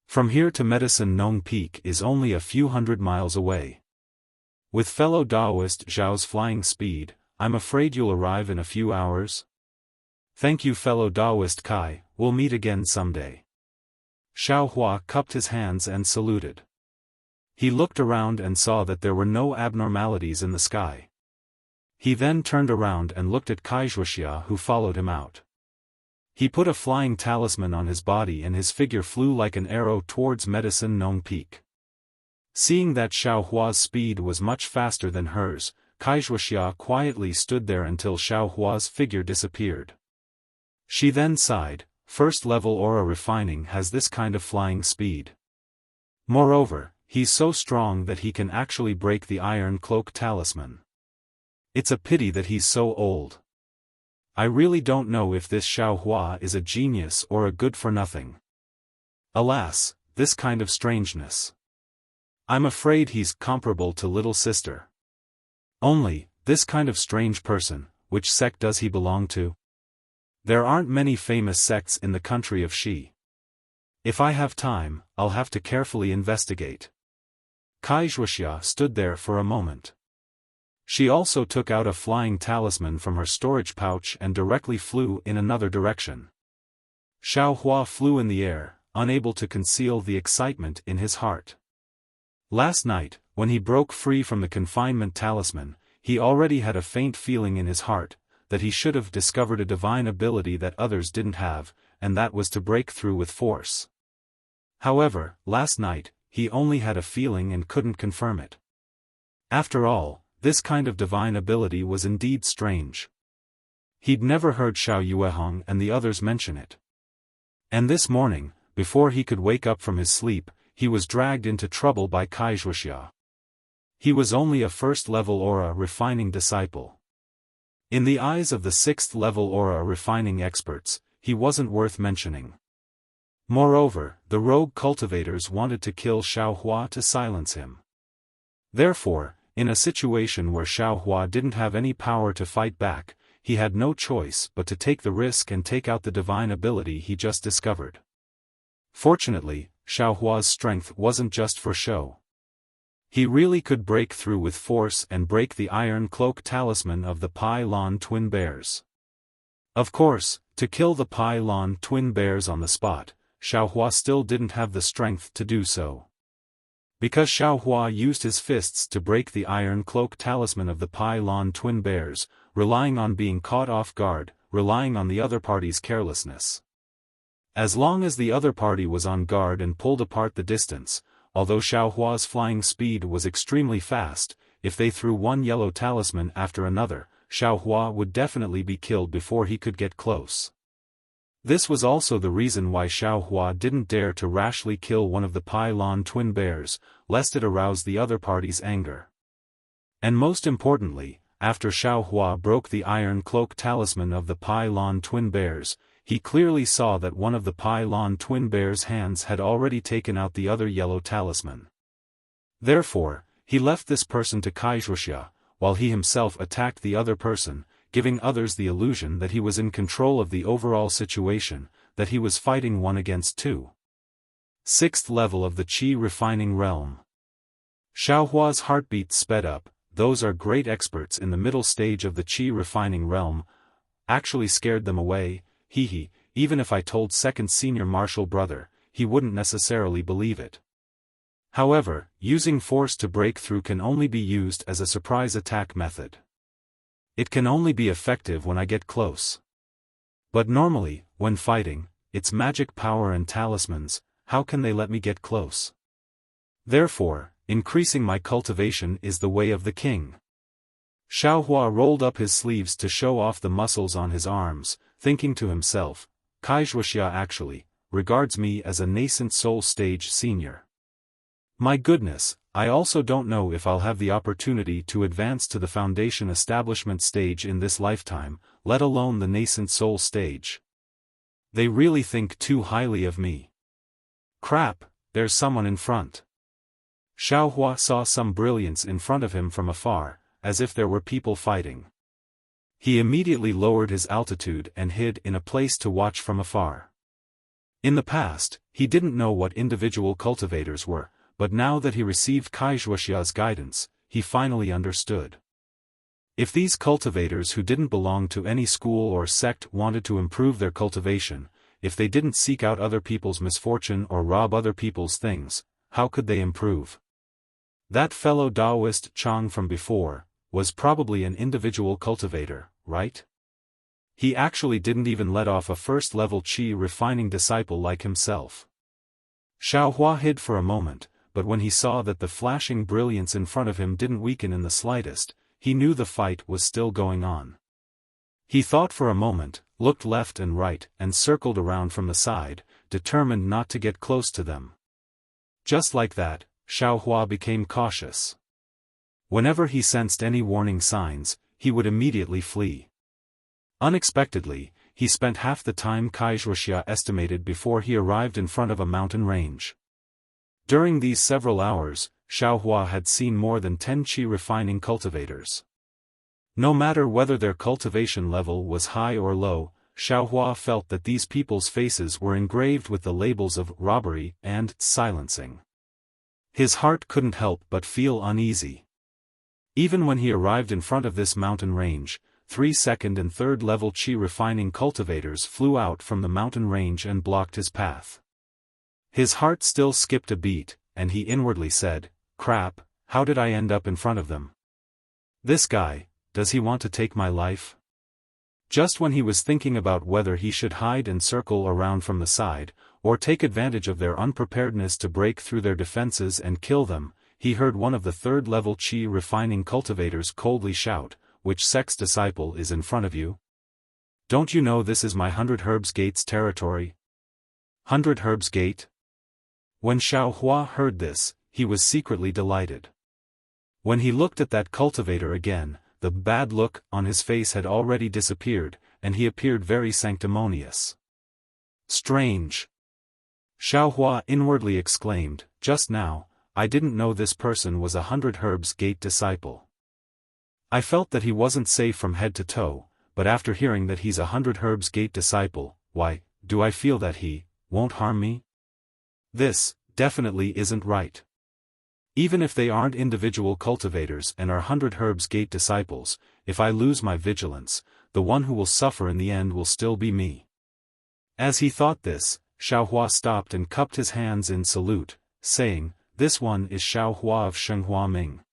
From here to Medicine Nong Peak is only a few hundred miles away. With fellow Daoist Xiao's flying speed, I'm afraid you'll arrive in a few hours? Thank you, fellow Taoist Kai, we'll meet again someday. Xiaohua cupped his hands and saluted. He looked around and saw that there were no abnormalities in the sky. He then turned around and looked at Wuxia, who followed him out. He put a flying talisman on his body and his figure flew like an arrow towards Medicine Nong Peak. Seeing that Xiaohua's speed was much faster than hers, Wuxia quietly stood there until Xiaohua's figure disappeared. She then sighed, first-level aura refining has this kind of flying speed. Moreover, he's so strong that he can actually break the iron cloak talisman. It's a pity that he's so old. I really don't know if this Xiaohua is a genius or a good-for-nothing. Alas, this kind of strangeness. I'm afraid he's comparable to little sister. Only, this kind of strange person, which sect does he belong to? There aren't many famous sects in the country of Xi. If I have time, I'll have to carefully investigate. Wuxia stood there for a moment. She also took out a flying talisman from her storage pouch and directly flew in another direction. Xiaohua flew in the air, unable to conceal the excitement in his heart. Last night, when he broke free from the confinement talisman, he already had a faint feeling in his heart, that he should have discovered a divine ability that others didn't have, and that was to break through with force. However, last night, he only had a feeling and couldn't confirm it. After all, this kind of divine ability was indeed strange. He'd never heard Xiao Yuehong and the others mention it. And this morning, before he could wake up from his sleep, he was dragged into trouble by Wuxia. He was only a first-level aura refining disciple. In the eyes of the sixth-level aura refining experts, he wasn't worth mentioning. Moreover, the rogue cultivators wanted to kill Xiaohua to silence him. Therefore, in a situation where Xiaohua didn't have any power to fight back, he had no choice but to take the risk and take out the divine ability he just discovered. Fortunately, Xiaohua's strength wasn't just for show. He really could break through with force and break the iron cloak talisman of the Pai Lon twin bears. Of course, to kill the Pai Lon twin bears on the spot, Xiaohua still didn't have the strength to do so. Because Xiaohua used his fists to break the iron cloak talisman of the Pai Lon twin bears, relying on being caught off guard, relying on the other party's carelessness. As long as the other party was on guard and pulled apart the distance, although Xiaohua's flying speed was extremely fast, if they threw one yellow talisman after another, Xiaohua would definitely be killed before he could get close. This was also the reason why Xiaohua didn't dare to rashly kill one of the Pai Lon twin bears, lest it arouse the other party's anger. And most importantly, after Xiaohua broke the iron cloak talisman of the Pai Lon twin bears, he clearly saw that one of the Pai Lon twin bears' hands had already taken out the other yellow talisman. Therefore, he left this person to Wuxia, while he himself attacked the other person, giving others the illusion that he was in control of the overall situation, that he was fighting one against two. Sixth level of the Qi refining realm. Xiaohua's heartbeat sped up. Those are great experts in the middle stage of the Qi refining realm. Actually scared them away, hehe, even if I told second senior martial brother, he wouldn't necessarily believe it. However, using force to break through can only be used as a surprise attack method. It can only be effective when I get close. But normally, when fighting, it's magic power and talismans, how can they let me get close? Therefore, increasing my cultivation is the way of the king. Xiaohua rolled up his sleeves to show off the muscles on his arms, thinking to himself, Wuxia actually regards me as a nascent soul stage senior. My goodness, I also don't know if I'll have the opportunity to advance to the foundation establishment stage in this lifetime, let alone the nascent soul stage. They really think too highly of me. Crap, there's someone in front. Xiaohua saw some brilliance in front of him from afar, as if there were people fighting. He immediately lowered his altitude and hid in a place to watch from afar. In the past, he didn't know what individual cultivators were, but now that he received Wuxia's guidance, he finally understood. If these cultivators who didn't belong to any school or sect wanted to improve their cultivation, if they didn't seek out other people's misfortune or rob other people's things, how could they improve? That fellow Taoist Chang from before was probably an individual cultivator, right? He actually didn't even let off a first-level qi refining disciple like himself. Xiaohua hid for a moment, but when he saw that the flashing brilliance in front of him didn't weaken in the slightest, he knew the fight was still going on. He thought for a moment, looked left and right, and circled around from the side, determined not to get close to them. Just like that, Xiaohua became cautious. Whenever he sensed any warning signs, he would immediately flee. Unexpectedly, he spent half the time Wuxia estimated before he arrived in front of a mountain range. During these several hours, Xiaohua had seen more than 10 qi refining cultivators. No matter whether their cultivation level was high or low, Xiaohua felt that these people's faces were engraved with the labels of robbery and silencing. His heart couldn't help but feel uneasy. Even when he arrived in front of this mountain range, 3 second and third level qi refining cultivators flew out from the mountain range and blocked his path. His heart still skipped a beat, and he inwardly said, "Crap, how did I end up in front of them? This guy, does he want to take my life?" Just when he was thinking about whether he should hide and circle around from the side, or take advantage of their unpreparedness to break through their defenses and kill them, he heard one of the third-level qi refining cultivators coldly shout, "Which sect's disciple is in front of you? Don't you know this is my 100 Herbs Gate's territory?" 100 Herbs Gate? When Xiaohua heard this, he was secretly delighted. When he looked at that cultivator again, the bad look on his face had already disappeared, and he appeared very sanctimonious. Strange! Xiaohua inwardly exclaimed, "Just now, I didn't know this person was a 100 Herbs Gate disciple. I felt that he wasn't safe from head to toe, but after hearing that he's a 100 Herbs Gate disciple, why, do I feel that he won't harm me? This definitely isn't right. Even if they aren't individual cultivators and are 100 Herbs Gate disciples, if I lose my vigilance, the one who will suffer in the end will still be me." As he thought this, Xiaohua stopped and cupped his hands in salute, saying, "This one is Xiaohua of Shenghua Ming.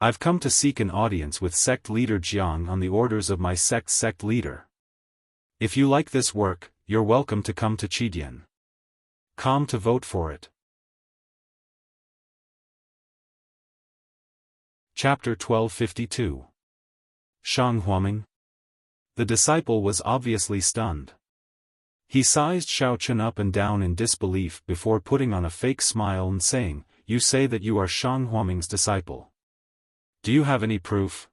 I've come to seek an audience with sect leader Jiang on the orders of my sect's sect leader. If you like this work, you're welcome to come to Qidian. Come to vote for it." Chapter 1252. Shang Huaming. The disciple was obviously stunned. He sized Xiao Chen up and down in disbelief before putting on a fake smile and saying, "You say that you are Shang Huaming's disciple. Do you have any proof?"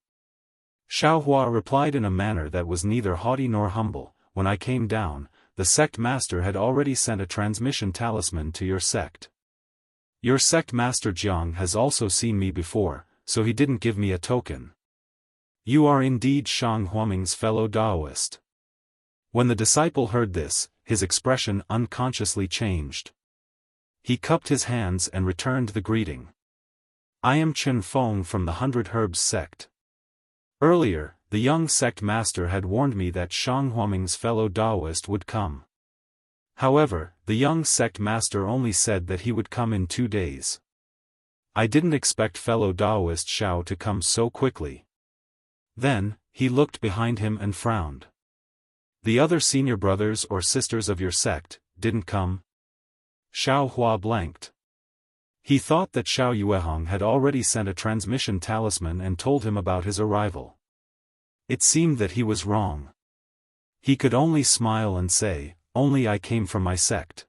Xiaohua replied in a manner that was neither haughty nor humble, "When I came down, the sect master had already sent a transmission talisman to your sect. Your sect master Jiang has also seen me before, so he didn't give me a token. You are indeed Shang Huaming's fellow Taoist." When the disciple heard this, his expression unconsciously changed. He cupped his hands and returned the greeting. "I am Chen Feng from the 100 Herbs sect. Earlier, the young sect master had warned me that Shang Huaming's fellow Taoist would come. However, the young sect master only said that he would come in 2 days. I didn't expect fellow Taoist Xiao to come so quickly." Then, he looked behind him and frowned. "The other senior brothers or sisters of your sect didn't come?" Xiaohua blanked. He thought that Xiao Yuehong had already sent a transmission talisman and told him about his arrival. It seemed that he was wrong. He could only smile and say, "Only I came from my sect.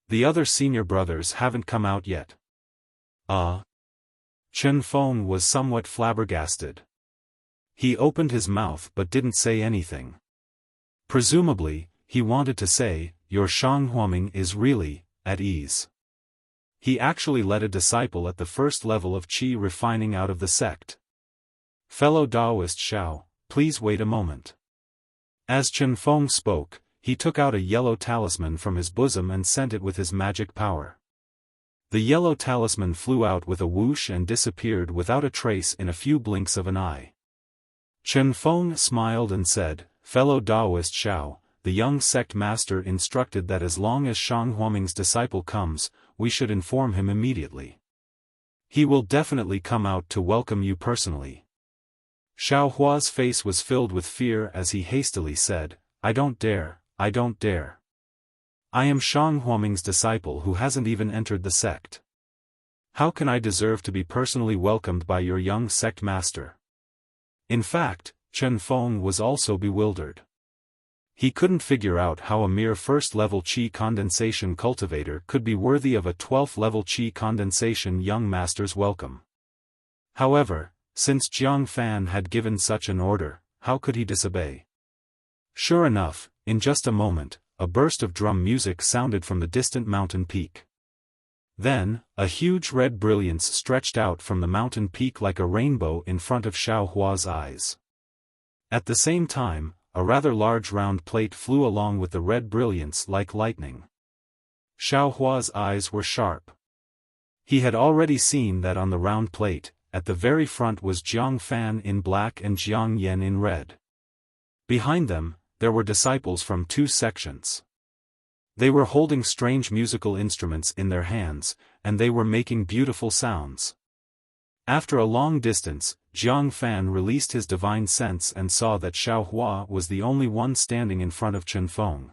The other senior brothers haven't come out yet." Chen Feng was somewhat flabbergasted. He opened his mouth but didn't say anything. Presumably, he wanted to say, "Your Shang Huaming is really at ease." He actually let a disciple at the first level of qi refining out of the sect. "Fellow Taoist Xiao, please wait a moment." As Chen Feng spoke, he took out a yellow talisman from his bosom and sent it with his magic power. The yellow talisman flew out with a whoosh and disappeared without a trace in a few blinks of an eye. Chen Feng smiled and said, "Fellow Taoist Xiao, the young sect master instructed that as long as Shang Huaming's disciple comes, we should inform him immediately. He will definitely come out to welcome you personally." Xiao Hua's face was filled with fear as he hastily said, "I don't dare, I don't dare. I am Shang Huaming's disciple who hasn't even entered the sect. How can I deserve to be personally welcomed by your young sect master?" In fact, Chen Feng was also bewildered. He couldn't figure out how a mere first-level qi condensation cultivator could be worthy of a 12th-level qi condensation young master's welcome. However, since Jiang Fan had given such an order, how could he disobey? Sure enough, in just a moment, a burst of drum music sounded from the distant mountain peak. Then, a huge red brilliance stretched out from the mountain peak like a rainbow in front of Xiao Hua's eyes. At the same time, a rather large round plate flew along with the red brilliance like lightning. Xiao Hua's eyes were sharp. He had already seen that on the round plate, at the very front was Jiang Fan in black and Jiang Yan in red. Behind them, there were disciples from two sections. They were holding strange musical instruments in their hands, and they were making beautiful sounds. After a long distance, Jiang Fan released his divine sense and saw that Xiao Hua was the only one standing in front of Chen Feng.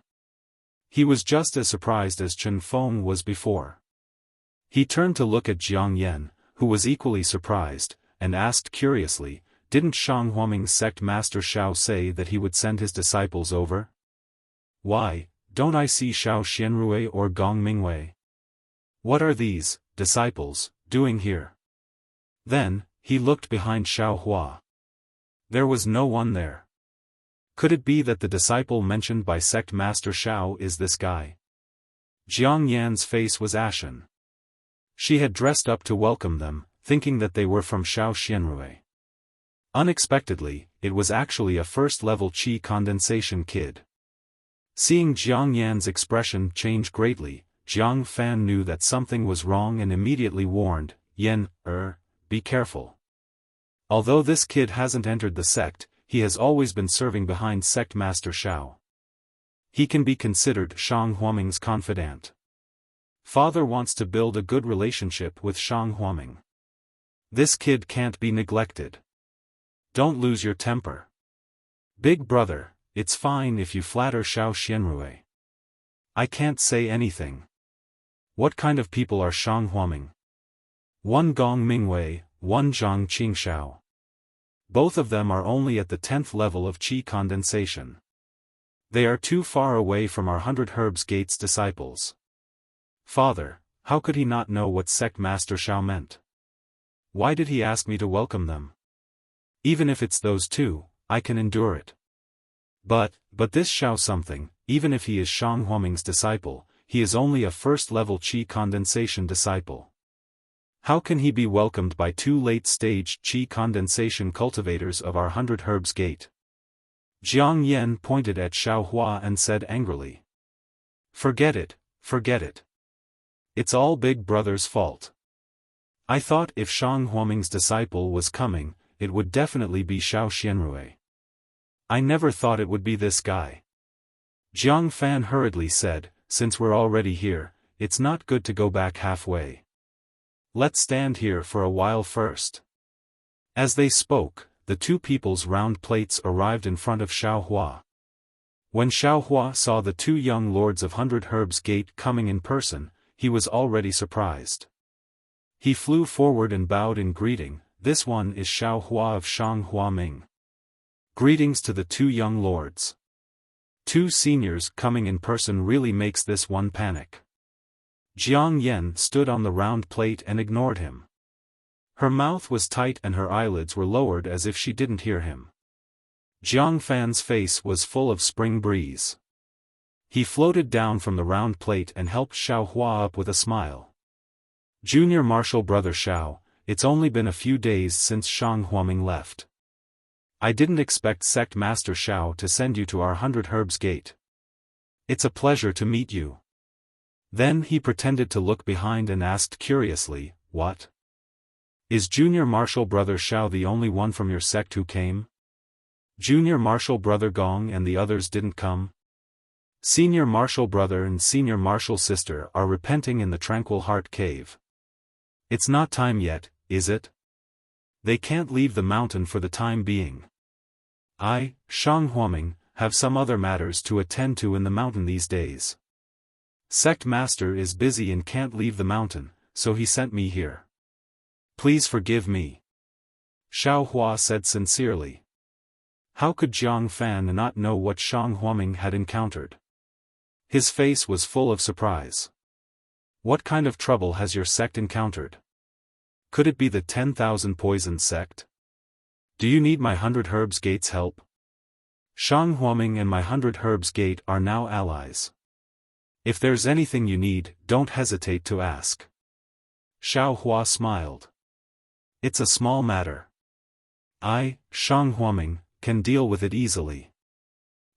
He was just as surprised as Chen Feng was before. He turned to look at Jiang Yan, who was equally surprised, and asked curiously, "Didn't Shang Huaming's sect master Xiao say that he would send his disciples over? Why, don't I see Xiao Xianrui or Gong Mingwei? What are these disciples doing here?" Then, he looked behind Xiao Hua. There was no one there. Could it be that the disciple mentioned by sect master Xiao is this guy? Jiang Yan's face was ashen. She had dressed up to welcome them, thinking that they were from Xiao Xianrui. Unexpectedly, it was actually a first-level qi condensation kid. Seeing Jiang Yan's expression change greatly, Jiang Fan knew that something was wrong and immediately warned, "Yan, be careful. Although this kid hasn't entered the sect, he has always been serving behind sect master Xiao. He can be considered Shang Huaming's confidant. Father wants to build a good relationship with Shang Huaming. This kid can't be neglected. Don't lose your temper. Big brother, it's fine if you flatter Xiao Xianrui. I can't say anything. What kind of people are Shang Huaming? One Gong Mingwei, one Zhang Qingxiao. Both of them are only at the 10th level of qi condensation. They are too far away from our 100 Herbs Gates disciples. Father, how could he not know what sect master Xiao meant? Why did he ask me to welcome them? Even if it's those two, I can endure it. But this Xiao something, even if he is Shang Huaming's disciple, he is only a first-level qi condensation disciple. How can he be welcomed by two late-stage qi condensation cultivators of our 100 Herbs Gate? Jiang Yan pointed at Xiao Hua and said angrily. Forget it, forget it. It's all Big Brother's fault. I thought if Shang Huaming's disciple was coming, it would definitely be Xiao Xianrui. I never thought it would be this guy. Jiang Fan hurriedly said, since we're already here, it's not good to go back halfway. Let's stand here for a while first. As they spoke, the two people's round plates arrived in front of Xiao Hua. When Xiao Hua saw the two young lords of 100 Herbs Gate coming in person, he was already surprised. He flew forward and bowed in greeting. This one is Xiao Hua of Shang Huaming. Greetings to the two young lords. Two seniors coming in person really makes this one panic. Jiang Yan stood on the round plate and ignored him. Her mouth was tight and her eyelids were lowered as if she didn't hear him. Jiang Fan's face was full of spring breeze. He floated down from the round plate and helped Xiao Hua up with a smile. Junior Marshal Brother Xiao, it's only been a few days since Shang Huaming left. I didn't expect Sect Master Xiao to send you to our 100 Herbs Gate. It's a pleasure to meet you. Then he pretended to look behind and asked curiously, What? Is Junior Marshal Brother Xiao the only one from your sect who came? Junior Marshal Brother Gong and the others didn't come? Senior Marshal Brother and Senior Marshal Sister are repenting in the Tranquil Heart Cave. It's not time yet, is it? They can't leave the mountain for the time being. I, Shang Huaming, have some other matters to attend to in the mountain these days. Sect Master is busy and can't leave the mountain, so he sent me here. Please forgive me. Xiao Hua said sincerely. How could Jiang Fan not know what Shang Huaming had encountered? His face was full of surprise. What kind of trouble has your sect encountered? Could it be the 10,000 Poison sect? Do you need my 100 Herbs Gate's help? Shang Huaming and my 100 Herbs Gate are now allies. If there's anything you need, don't hesitate to ask. Xiao Hua smiled. It's a small matter. I, Shang Huaming, can deal with it easily.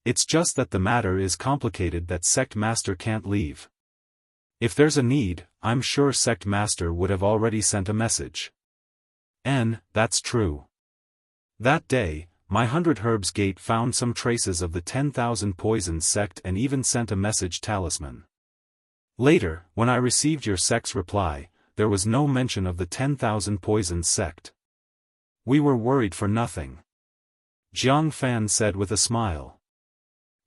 It's just that the matter is complicated that Sect Master can't leave. If there's a need, I'm sure Sect Master would have already sent a message. That's true. That day, my 100 Herbs Gate found some traces of the 10,000 Poison sect and even sent a message talisman. Later, when I received your sect's reply, there was no mention of the 10,000 Poison sect. We were worried for nothing. Jiang Fan said with a smile.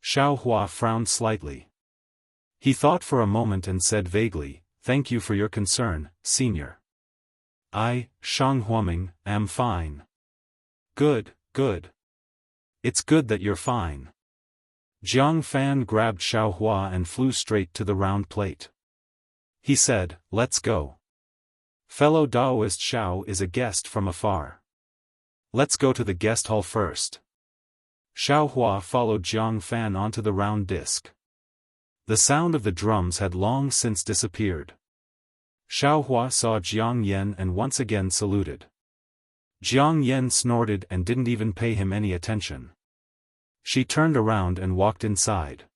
Xiao Hua frowned slightly. He thought for a moment and said vaguely, "Thank you for your concern, Senior. I, Shang Huaming, am fine." Good, good. It's good that you're fine. Jiang Fan grabbed Xiao Hua and flew straight to the round plate. He said, "Let's go. Fellow Daoist Xiao is a guest from afar. Let's go to the guest hall first." Xiao Hua followed Jiang Fan onto the round disc. The sound of the drums had long since disappeared. Xiao Hua saw Jiang Yan and once again saluted. Jiang Yan snorted and didn't even pay him any attention. She turned around and walked inside.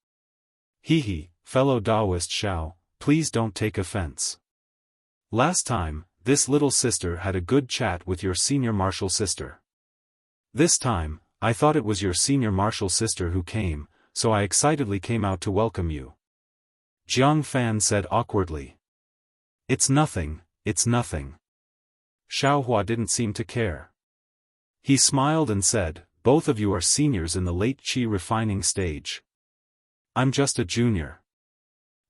Hee, fellow Daoist Xiao, please don't take offense. Last time, this little sister had a good chat with your senior martial sister. This time, I thought it was your senior martial sister who came, so I excitedly came out to welcome you. Jiang Fan said awkwardly. It's nothing, it's nothing. Xiao Hua didn't seem to care. He smiled and said, both of you are seniors in the late qi refining stage. I'm just a junior.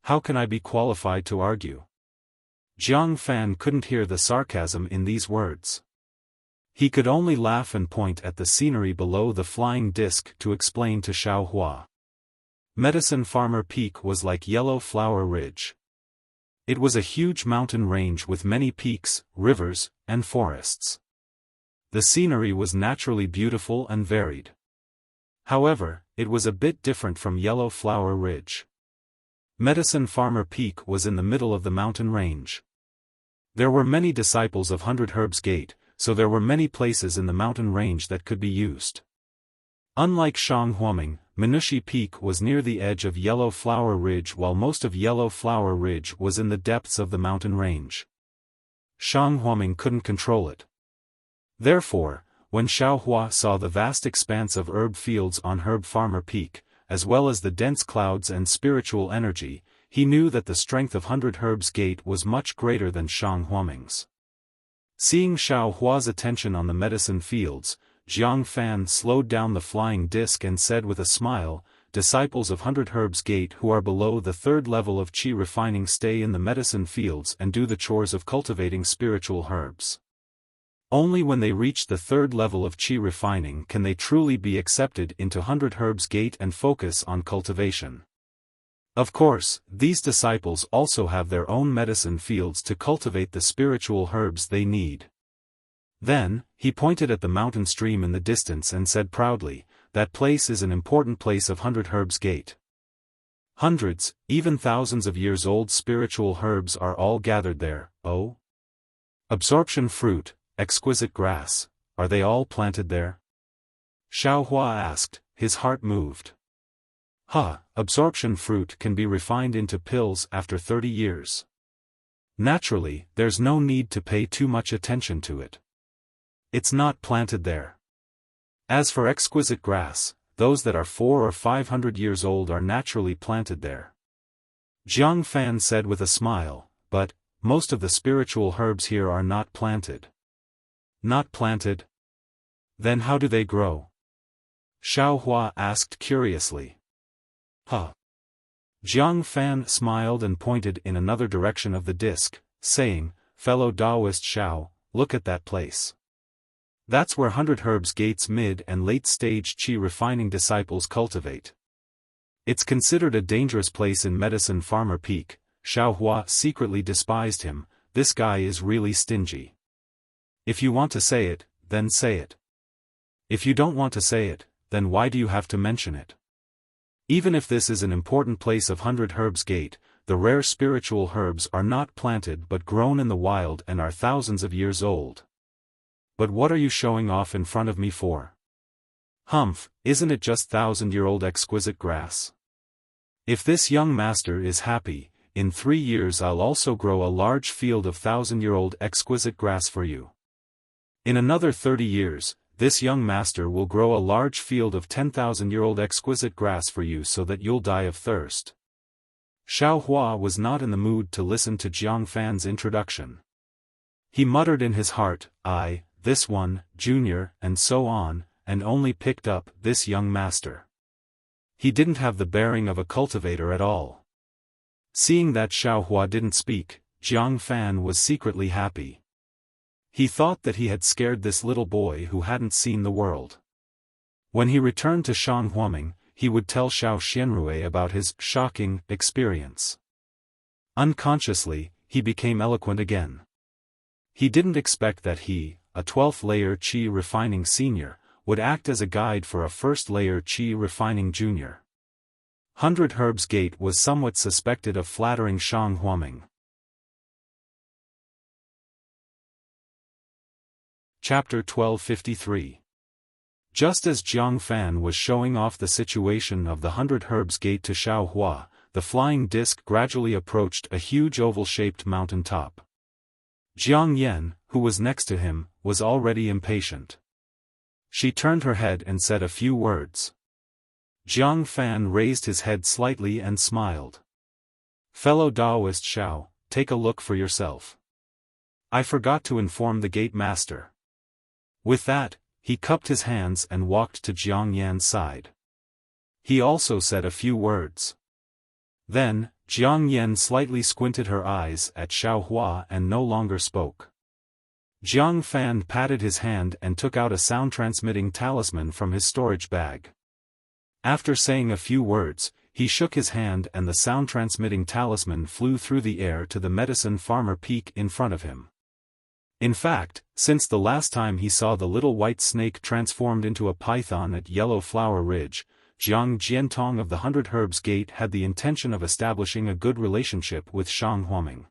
How can I be qualified to argue? Jiang Fan couldn't hear the sarcasm in these words. He could only laugh and point at the scenery below the flying disc to explain to Xiao Hua. Medicine Farmer Peak was like Yellow Flower Ridge. It was a huge mountain range with many peaks, rivers, and forests. The scenery was naturally beautiful and varied. However, it was a bit different from Yellow Flower Ridge. Medicine Farmer Peak was in the middle of the mountain range. There were many disciples of 100 Herbs Gate, so there were many places in the mountain range that could be used. Unlike Shang Huaming, Minushi Peak was near the edge of Yellow Flower Ridge while most of Yellow Flower Ridge was in the depths of the mountain range. Shang Huaming couldn't control it. Therefore, when Xiao Hua saw the vast expanse of herb fields on Herb Farmer Peak, as well as the dense clouds and spiritual energy, he knew that the strength of 100 Herbs Gate was much greater than Shang Huaming's. Seeing Xiao Hua's attention on the medicine fields, Jiang Fan slowed down the flying disc and said with a smile, disciples of 100 Herbs Gate who are below the third level of qi refining stay in the medicine fields and do the chores of cultivating spiritual herbs. Only when they reach the third level of qi refining can they truly be accepted into 100 Herbs Gate and focus on cultivation. Of course, these disciples also have their own medicine fields to cultivate the spiritual herbs they need. Then, he pointed at the mountain stream in the distance and said proudly, that place is an important place of 100 Herbs Gate. Hundreds, even thousands of years old spiritual herbs are all gathered there, oh? Absorption fruit, exquisite grass, are they all planted there? Xiao Hua asked, his heart moved. Absorption fruit can be refined into pills after 30 years. Naturally, there's no need to pay too much attention to it. It's not planted there. As for exquisite grass, those that are 400 or 500 years old are naturally planted there. Jiang Fan said with a smile, but, most of the spiritual herbs here are not planted. Not planted? Then how do they grow? Xiaohua asked curiously. Huh. Jiang Fan smiled and pointed in another direction of the disc, saying, "Fellow Taoist Xiao, look at that place. That's where 100 Herbs Gate's mid and late stage qi refining disciples cultivate. It's considered a dangerous place in Medicine Farmer Peak." Xiaohua secretly despised him. This guy is really stingy. If you want to say it, then say it. If you don't want to say it, then why do you have to mention it? Even if this is an important place of 100 Herbs Gate, the rare spiritual herbs are not planted but grown in the wild and are thousands of years old. But what are you showing off in front of me for? Humph, isn't it just 1,000-year-old exquisite grass? If this young master is happy, in 3 years I'll also grow a large field of 1,000-year-old exquisite grass for you. In another 30 years, this young master will grow a large field of 10,000-year-old exquisite grass for you so that you'll die of thirst. Xiaohua was not in the mood to listen to Jiang Fan's introduction. He muttered in his heart, this one, junior, and so on, and only picked up this young master. He didn't have the bearing of a cultivator at all. Seeing that Xiaohua didn't speak, Jiang Fan was secretly happy. He thought that he had scared this little boy who hadn't seen the world. When he returned to Shanhuaming, he would tell Xiao Xianrui about his shocking experience. Unconsciously, he became eloquent again. He didn't expect that he, a 12th layer qi refining senior, would act as a guide for a 1st layer qi refining junior. 100 Herbs Gate was somewhat suspected of flattering Shang Huaming. Chapter 1253. Just as Jiang Fan was showing off the situation of the 100 Herbs Gate to Xiaohua, the flying disc gradually approached a huge oval-shaped mountain top. Jiang Yan, who was next to him, was already impatient. She turned her head and said a few words. Jiang Fan raised his head slightly and smiled. "Fellow Taoist Xiao, take a look for yourself. I forgot to inform the gate master." With that, he cupped his hands and walked to Jiang Yan's side. He also said a few words. Then, Jiang Yan slightly squinted her eyes at Xiaohua and no longer spoke. Jiang Fan patted his hand and took out a sound-transmitting talisman from his storage bag. After saying a few words, he shook his hand and the sound-transmitting talisman flew through the air to the Medicine Farmer Peak in front of him. In fact, since the last time he saw the little white snake transformed into a python at Yellow Flower Ridge, Jiang Jiantong of the 100 Herbs Gate had the intention of establishing a good relationship with Shang Huaming.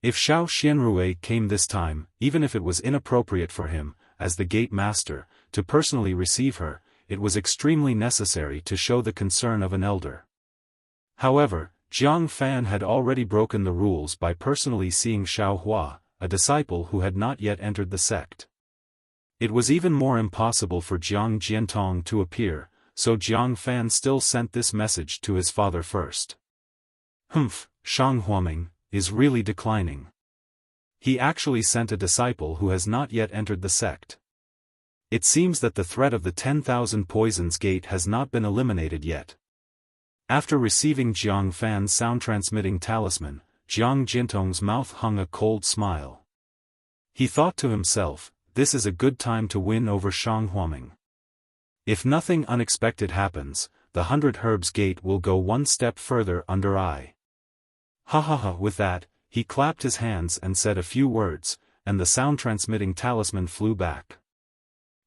If Xiao Xianrui came this time, even if it was inappropriate for him, as the gate master, to personally receive her, it was extremely necessary to show the concern of an elder. However, Jiang Fan had already broken the rules by personally seeing Xiaohua, a disciple who had not yet entered the sect. It was even more impossible for Jiang Jiantong to appear, so Jiang Fan still sent this message to his father first. Shang Huaming is really declining. He actually sent a disciple who has not yet entered the sect. It seems that the threat of the 10,000 poisons gate has not been eliminated yet. After receiving Jiang Fan's sound-transmitting talisman, Jiang Jiantong's mouth hung a cold smile. He thought to himself, this is a good time to win over Shang Huaming. If nothing unexpected happens, the 100 Herbs Gate will go one step further under I. With that, he clapped his hands and said a few words, and the sound-transmitting talisman flew back.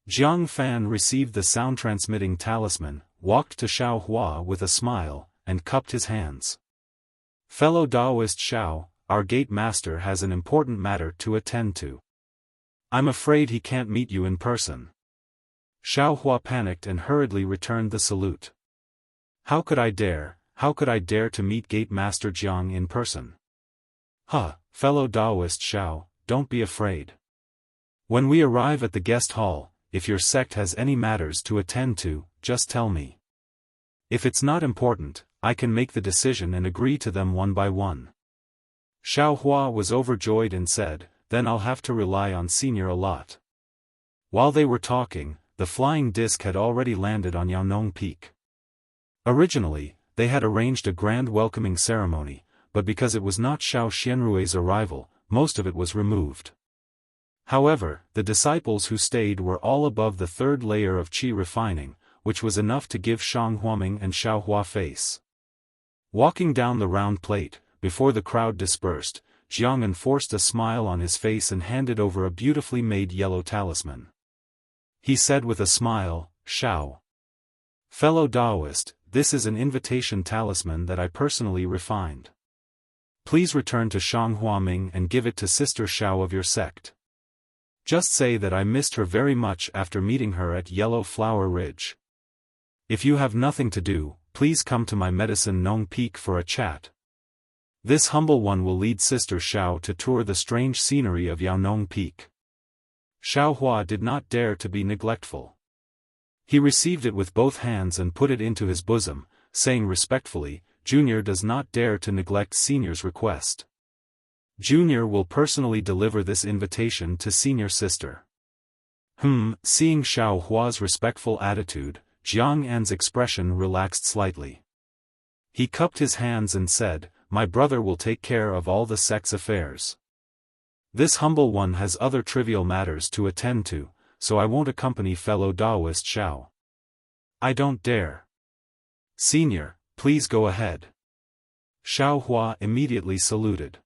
Jiang Fan received the sound-transmitting talisman, walked to Xiaohua with a smile, and cupped his hands. "Fellow Taoist Xiao, our gate master has an important matter to attend to. I'm afraid he can't meet you in person." Xiaohua panicked and hurriedly returned the salute. How could I dare to meet Gate Master Jiang in person? Fellow Taoist Xiao, don't be afraid. When we arrive at the guest hall, if your sect has any matters to attend to, just tell me. If it's not important, I can make the decision and agree to them one by one. Xiaohua was overjoyed and said, then I'll have to rely on Senior a lot. While they were talking, the flying disc had already landed on Yaonong Peak. Originally, they had arranged a grand welcoming ceremony, but because it was not Xiao Xianrui's arrival, most of it was removed. However, the disciples who stayed were all above the third layer of qi refining, which was enough to give Shang Huaming and Xiaohua face. Walking down the round plate, before the crowd dispersed, Jiang enforced a smile on his face and handed over a beautifully made yellow talisman. He said with a smile, Xiao. Fellow Taoist, this is an invitation talisman that I personally refined. Please return to Shang Huaming and give it to Sister Xiao of your sect. Just say that I missed her very much after meeting her at Yellow Flower Ridge. If you have nothing to do, please come to my Medicine Nong Peak for a chat. This humble one will lead Sister Xiao to tour the strange scenery of Yaonong Peak. Xiaohua did not dare to be neglectful. He received it with both hands and put it into his bosom, saying respectfully, Junior does not dare to neglect Senior's request. Junior will personally deliver this invitation to Senior Sister. Seeing Xiaohua's respectful attitude, Jiang An's expression relaxed slightly. He cupped his hands and said, my brother will take care of all the sect's affairs. This humble one has other trivial matters to attend to, so I won't accompany fellow Taoist Xiao. I don't dare. Senior, please go ahead. Xiaohua immediately saluted.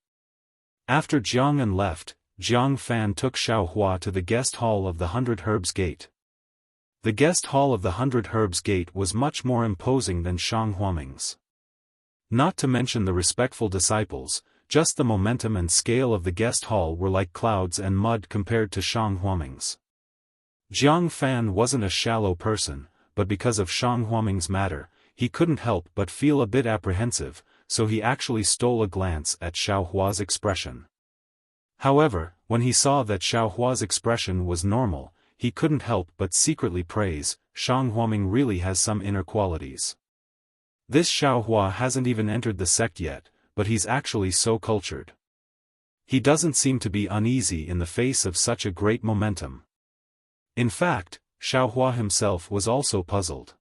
After Jiang An left, Jiang Fan took Xiaohua to the guest hall of the 100 Herbs Gate. The guest hall of the 100 Herbs Gate was much more imposing than Shang Huaming's. Not to mention the respectful disciples, just the momentum and scale of the guest hall were like clouds and mud compared to Shang Huaming's. Jiang Fan wasn't a shallow person, but because of Shang Huaming's matter, he couldn't help but feel a bit apprehensive, so he actually stole a glance at Xiaohua's expression. However, when he saw that Xiaohua's expression was normal, he couldn't help but secretly praise, Shang Huaming really has some inner qualities. This Xiaohua hasn't even entered the sect yet, but he's actually so cultured. He doesn't seem to be uneasy in the face of such a great momentum. In fact, Xiaohua himself was also puzzled.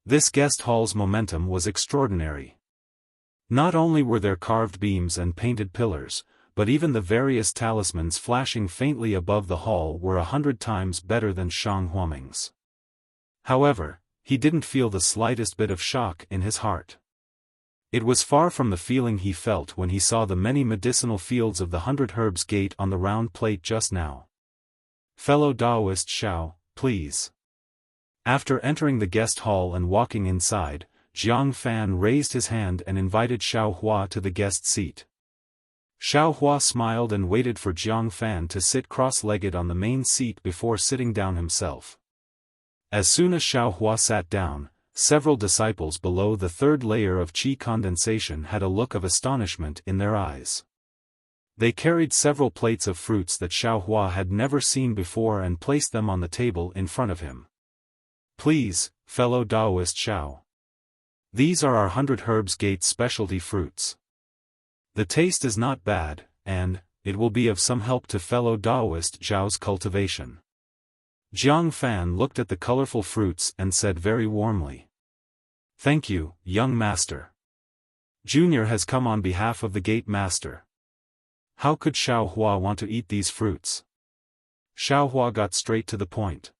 This guest hall's momentum was extraordinary. Not only were there carved beams and painted pillars, but even the various talismans flashing faintly above the hall were 100 times better than Shang Huaming's. However, he didn't feel the slightest bit of shock in his heart. It was far from the feeling he felt when he saw the many medicinal fields of the 100 Herbs Gate on the round plate just now. Fellow Taoist Xiao, please. After entering the guest hall and walking inside, Jiang Fan raised his hand and invited Xiaohua to the guest seat. Xiaohua smiled and waited for Jiang Fan to sit cross-legged on the main seat before sitting down himself. As soon as Xiaohua sat down, several disciples below the third layer of qi condensation had a look of astonishment in their eyes. They carried several plates of fruits that Xiaohua had never seen before and placed them on the table in front of him. Please, fellow Taoist Xiao. These are our 100 Herbs Gate specialty fruits. The taste is not bad, and it will be of some help to fellow Taoist Zhao's cultivation. Jiang Fan looked at the colorful fruits and said very warmly. Thank you, young master. Junior has come on behalf of the gate master. How could Xiaohua want to eat these fruits? Xiaohua got straight to the point.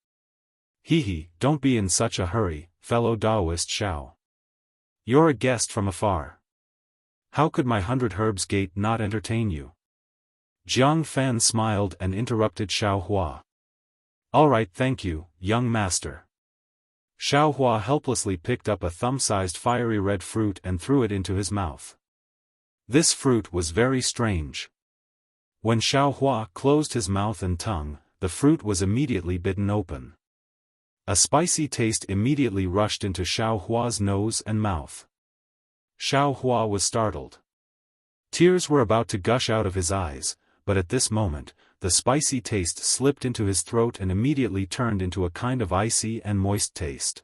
Don't be in such a hurry, fellow Taoist Xiao. You're a guest from afar. How could my 100 Herbs Gate not entertain you? Jiang Fan smiled and interrupted Xiaohua. All right, thank you, young master. Xiaohua helplessly picked up a thumb-sized fiery red fruit and threw it into his mouth. This fruit was very strange. When Xiaohua closed his mouth and tongue, the fruit was immediately bitten open. A spicy taste immediately rushed into Xiaohua's nose and mouth. Xiaohua was startled. Tears were about to gush out of his eyes, but at this moment, the spicy taste slipped into his throat and immediately turned into a kind of icy and moist taste.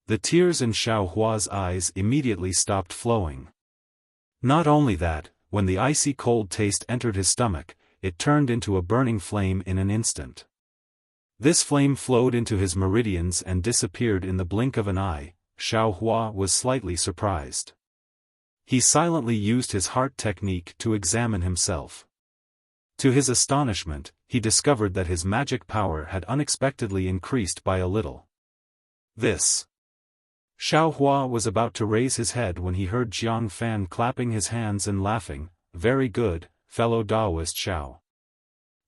The tears in Xiao Hua's eyes immediately stopped flowing. Not only that, when the icy cold taste entered his stomach, it turned into a burning flame in an instant. This flame flowed into his meridians and disappeared in the blink of an eye. Xiao Hua was slightly surprised. He silently used his heart technique to examine himself. To his astonishment, he discovered that his magic power had unexpectedly increased by a little. This. Xiao Hua was about to raise his head when he heard Xiaofan clapping his hands and laughing. "Very good, fellow Taoist Xiao.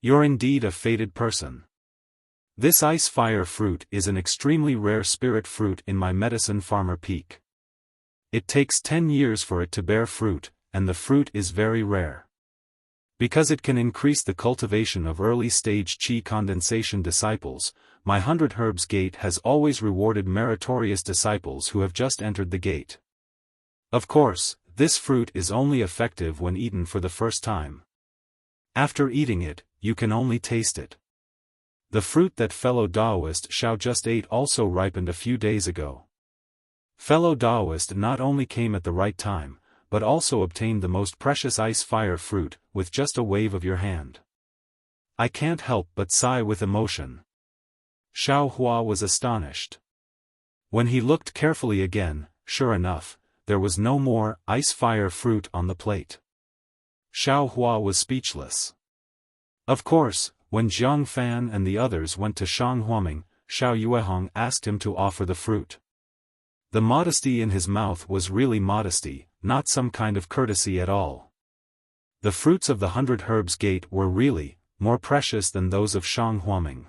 You're indeed a fated person. This ice-fire fruit is an extremely rare spirit fruit in my medicine farmer peak. It takes 10 years for it to bear fruit, and the fruit is very rare. Because it can increase the cultivation of early-stage qi condensation disciples, my 100 Herbs Gate has always rewarded meritorious disciples who have just entered the gate. Of course, this fruit is only effective when eaten for the first time. After eating it, you can only taste it. The fruit that fellow Taoist Xiao just ate also ripened a few days ago. Fellow Taoist not only came at the right time, but also obtained the most precious ice-fire fruit, with just a wave of your hand. I can't help but sigh with emotion." Xiao Hua was astonished. When he looked carefully again, sure enough, there was no more ice-fire fruit on the plate. Xiao Hua was speechless. Of course, when Xiaofan and the others went to Shanghuaming, Xiao Yuehong asked him to offer the fruit. The modesty in his mouth was really modesty, not some kind of courtesy at all. The fruits of the 100 Herbs Gate were really more precious than those of Shanghuaming.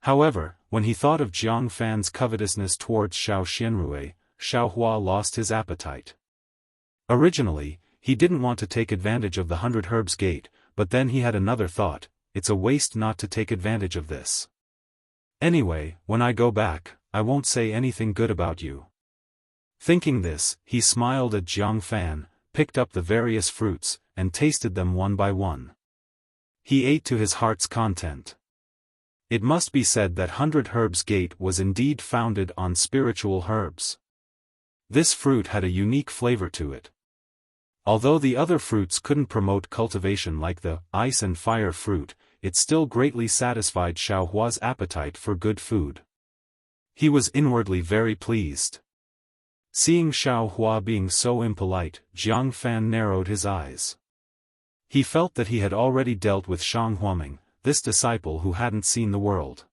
However, when he thought of Jiangfan's covetousness towards Xiao Xianrui, Xiao Hua lost his appetite. Originally, he didn't want to take advantage of the 100 Herbs Gate, but then he had another thought: it's a waste not to take advantage of this. Anyway, when I go back, I won't say anything good about you. Thinking this, he smiled at Jiangfan, picked up the various fruits, and tasted them one by one. He ate to his heart's content. It must be said that 100 Herbs Gate was indeed founded on spiritual herbs. This fruit had a unique flavor to it. Although the other fruits couldn't promote cultivation like the ice and fire fruit, it still greatly satisfied Xiao Hua's appetite for good food. He was inwardly very pleased. Seeing Xiao Hua being so impolite, Jiangfan narrowed his eyes. He felt that he had already dealt with Shanghuaming, this disciple who hadn't seen the world.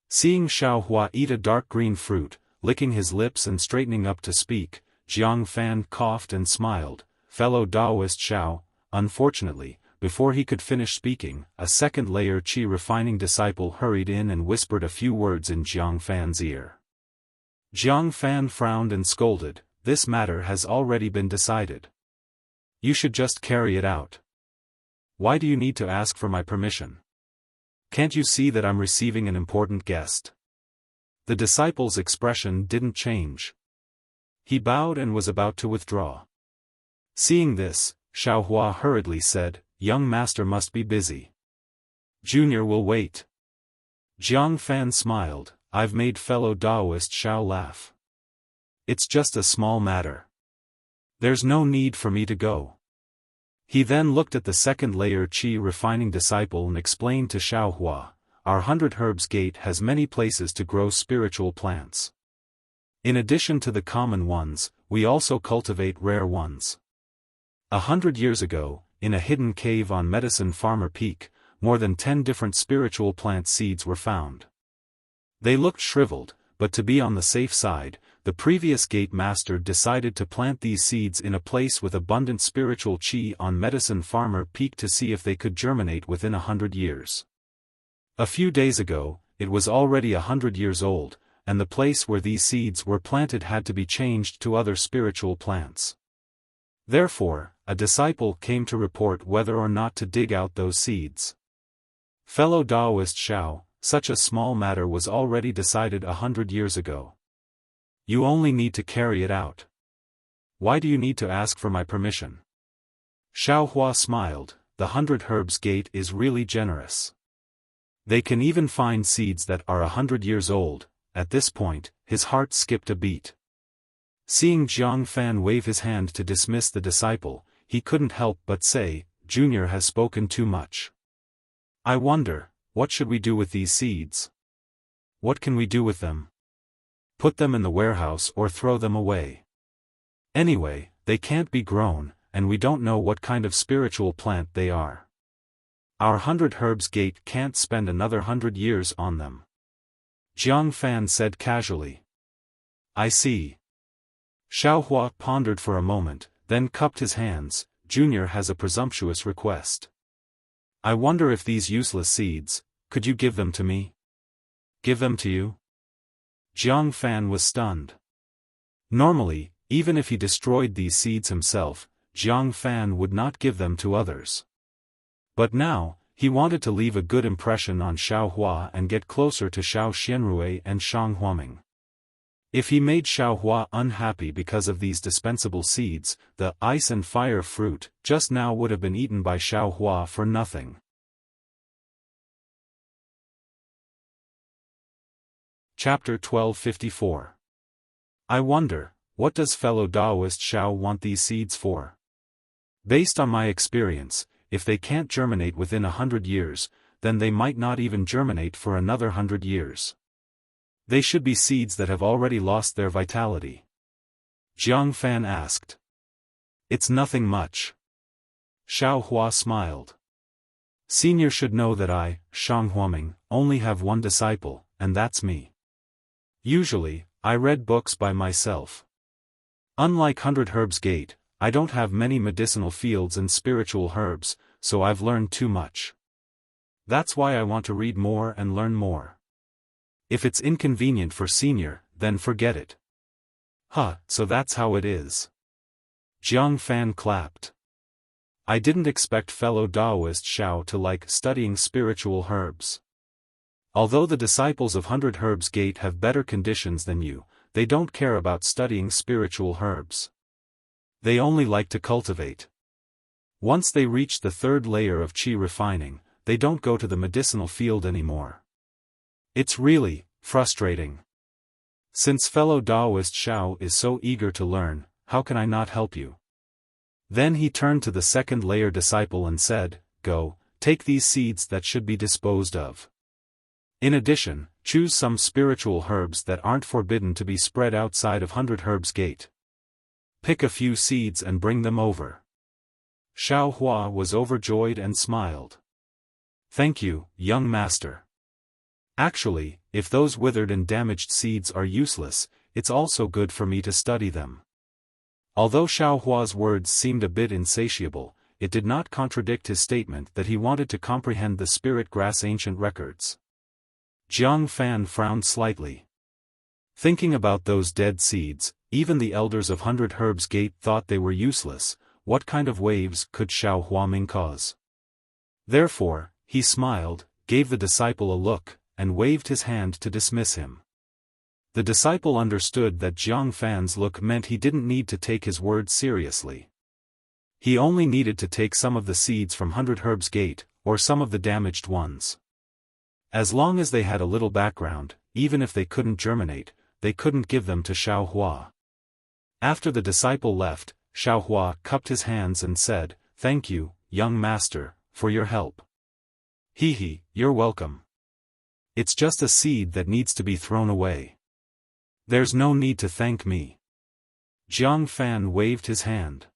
Seeing Xiao Hua eat a dark green fruit, licking his lips and straightening up to speak, Jiangfan coughed and smiled. "Fellow Taoist Xiao, unfortunately, before he could finish speaking, a second layer qi refining disciple hurried in and whispered a few words in Jiangfan's ear." Jiangfan frowned and scolded, "This matter has already been decided. You should just carry it out. Why do you need to ask for my permission? Can't you see that I'm receiving an important guest?" The disciple's expression didn't change. He bowed and was about to withdraw. Seeing this, Xiao Hua hurriedly said, "Young master must be busy. Junior will wait." Jiangfan smiled, "I've made fellow Taoist Xiao laugh. It's just a small matter. There's no need for me to go." He then looked at the second layer qi refining disciple and explained to Xiao Hua, "Our 100 Herbs Gate has many places to grow spiritual plants. In addition to the common ones, we also cultivate rare ones. 100 years ago, in a hidden cave on Medicine Farmer Peak, more than 10 different spiritual plant seeds were found. They looked shriveled, but to be on the safe side, the previous gate master decided to plant these seeds in a place with abundant spiritual qi on Medicine Farmer Peak to see if they could germinate within 100 years. A few days ago, it was already 100 years old, and the place where these seeds were planted had to be changed to other spiritual plants. Therefore, a disciple came to report whether or not to dig out those seeds. Fellow Taoist Xiao, such a small matter was already decided 100 years ago. You only need to carry it out. Why do you need to ask for my permission?" Xiao Hua smiled, the 100 Herbs Gate is really generous. They can even find seeds that are 100 years old. At this point, his heart skipped a beat. Seeing Xiaofan wave his hand to dismiss the disciple, he couldn't help but say, "Junior has spoken too much. I wonder, what should we do with these seeds? What can we do with them? Put them in the warehouse or throw them away? Anyway, they can't be grown, and we don't know what kind of spiritual plant they are. Our 100 Herbs Gate can't spend another 100 years on them." Xiaofan said casually. "I see." Xiaohua pondered for a moment, then cupped his hands. "Junior has a presumptuous request. I wonder if these useless seeds, could you give them to me?" "Give them to you?" Xiaofan was stunned. Normally, even if he destroyed these seeds himself, Xiaofan would not give them to others. But now, he wanted to leave a good impression on Xiaohua and get closer to Xiao Xianrui and Shang Huaming. If he made Xiaohua unhappy because of these dispensable seeds, the ice and fire fruit just now would have been eaten by Xiaohua for nothing. Chapter 1254. I wonder, what does fellow Taoist Xiao want these seeds for? Based on my experience, if they can't germinate within 100 years, then they might not even germinate for another 100 years. They should be seeds that have already lost their vitality. Xiaofan asked. "It's nothing much." Xiaohua smiled. "Senior should know that I, Shang Huaming, only have one disciple, and that's me. Usually, I read books by myself. Unlike 100 Herbs Gate, I don't have many medicinal fields and spiritual herbs, so I've learned too much. That's why I want to read more and learn more. If it's inconvenient for Senior, then forget it." "Huh, so that's how it is." Xiaofan clapped. "I didn't expect fellow Taoist Xiao to like studying spiritual herbs. Although the disciples of 100 Herbs Gate have better conditions than you, they don't care about studying spiritual herbs. They only like to cultivate. Once they reach the third layer of qi refining, they don't go to the medicinal field anymore. It's really frustrating. Since fellow Taoist Xiao is so eager to learn, how can I not help you?" Then he turned to the second layer disciple and said, "Go, take these seeds that should be disposed of. In addition, choose some spiritual herbs that aren't forbidden to be spread outside of 100 Herbs Gate. Pick a few seeds and bring them over." Xiaohua was overjoyed and smiled. "Thank you, young master. Actually, if those withered and damaged seeds are useless, it's also good for me to study them." Although Xiaohua's words seemed a bit insatiable, it did not contradict his statement that he wanted to comprehend the spirit grass ancient records. Xiaofan frowned slightly. Thinking about those dead seeds, even the elders of 100 Herbs Gate thought they were useless. What kind of waves could Xiao Huaming cause? Therefore, he smiled, gave the disciple a look, and waved his hand to dismiss him. The disciple understood that Xiaofan's look meant he didn't need to take his words seriously. He only needed to take some of the seeds from 100 Herbs Gate, or some of the damaged ones. As long as they had a little background, even if they couldn't germinate, they couldn't give them to Xiaohua. After the disciple left, Xiaohua cupped his hands and said, "Thank you, young master, for your help." "Hee, you're welcome. It's just a seed that needs to be thrown away. There's no need to thank me." Xiaofan waved his hand.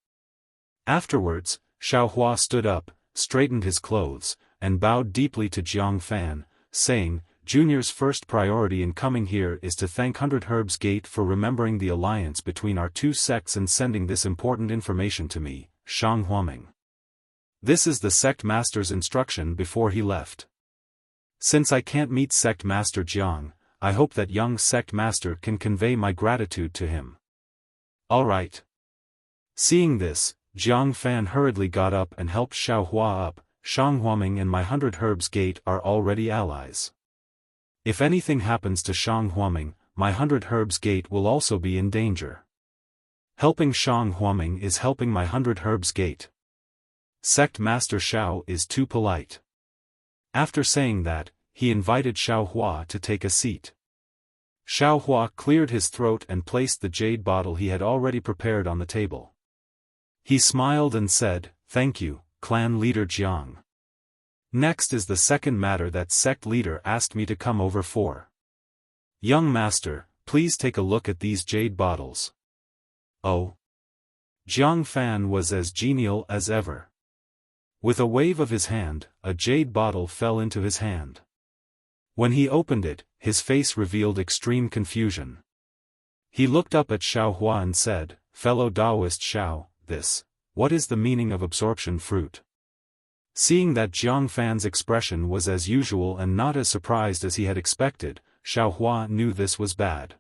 Afterwards, Xiaohua stood up, straightened his clothes, and bowed deeply to Xiaofan, saying, "Junior's first priority in coming here is to thank 100 Herbs Gate for remembering the alliance between our two sects and sending this important information to me, Shang Huaming. This is the sect master's instruction before he left. Since I can't meet sect master Jiang, I hope that young sect master can convey my gratitude to him." "All right." Seeing this, Xiaofan hurriedly got up and helped Xiaohua up. "Shang Huaming and my 100 Herbs Gate are already allies. If anything happens to Shang Huaming, my 100 Herbs Gate will also be in danger. Helping Shang Huaming is helping my 100 Herbs Gate. Sect Master Xiao is too polite. After saying that, he invited Xiaohua to take a seat. Xiaohua cleared his throat and placed the jade bottle he had already prepared on the table. He smiled and said, "Thank you, clan leader Jiang. Next is the second matter that sect leader asked me to come over for. Young master, please take a look at these jade bottles." Oh. Jiang Fan was as genial as ever. With a wave of his hand, a jade bottle fell into his hand. When he opened it, his face revealed extreme confusion. He looked up at Xiaohua and said, "Fellow Taoist Xiao, what is the meaning of absorption fruit?" Seeing that Jiang Fan's expression was as usual and not as surprised as he had expected, Xiaohua knew this was bad.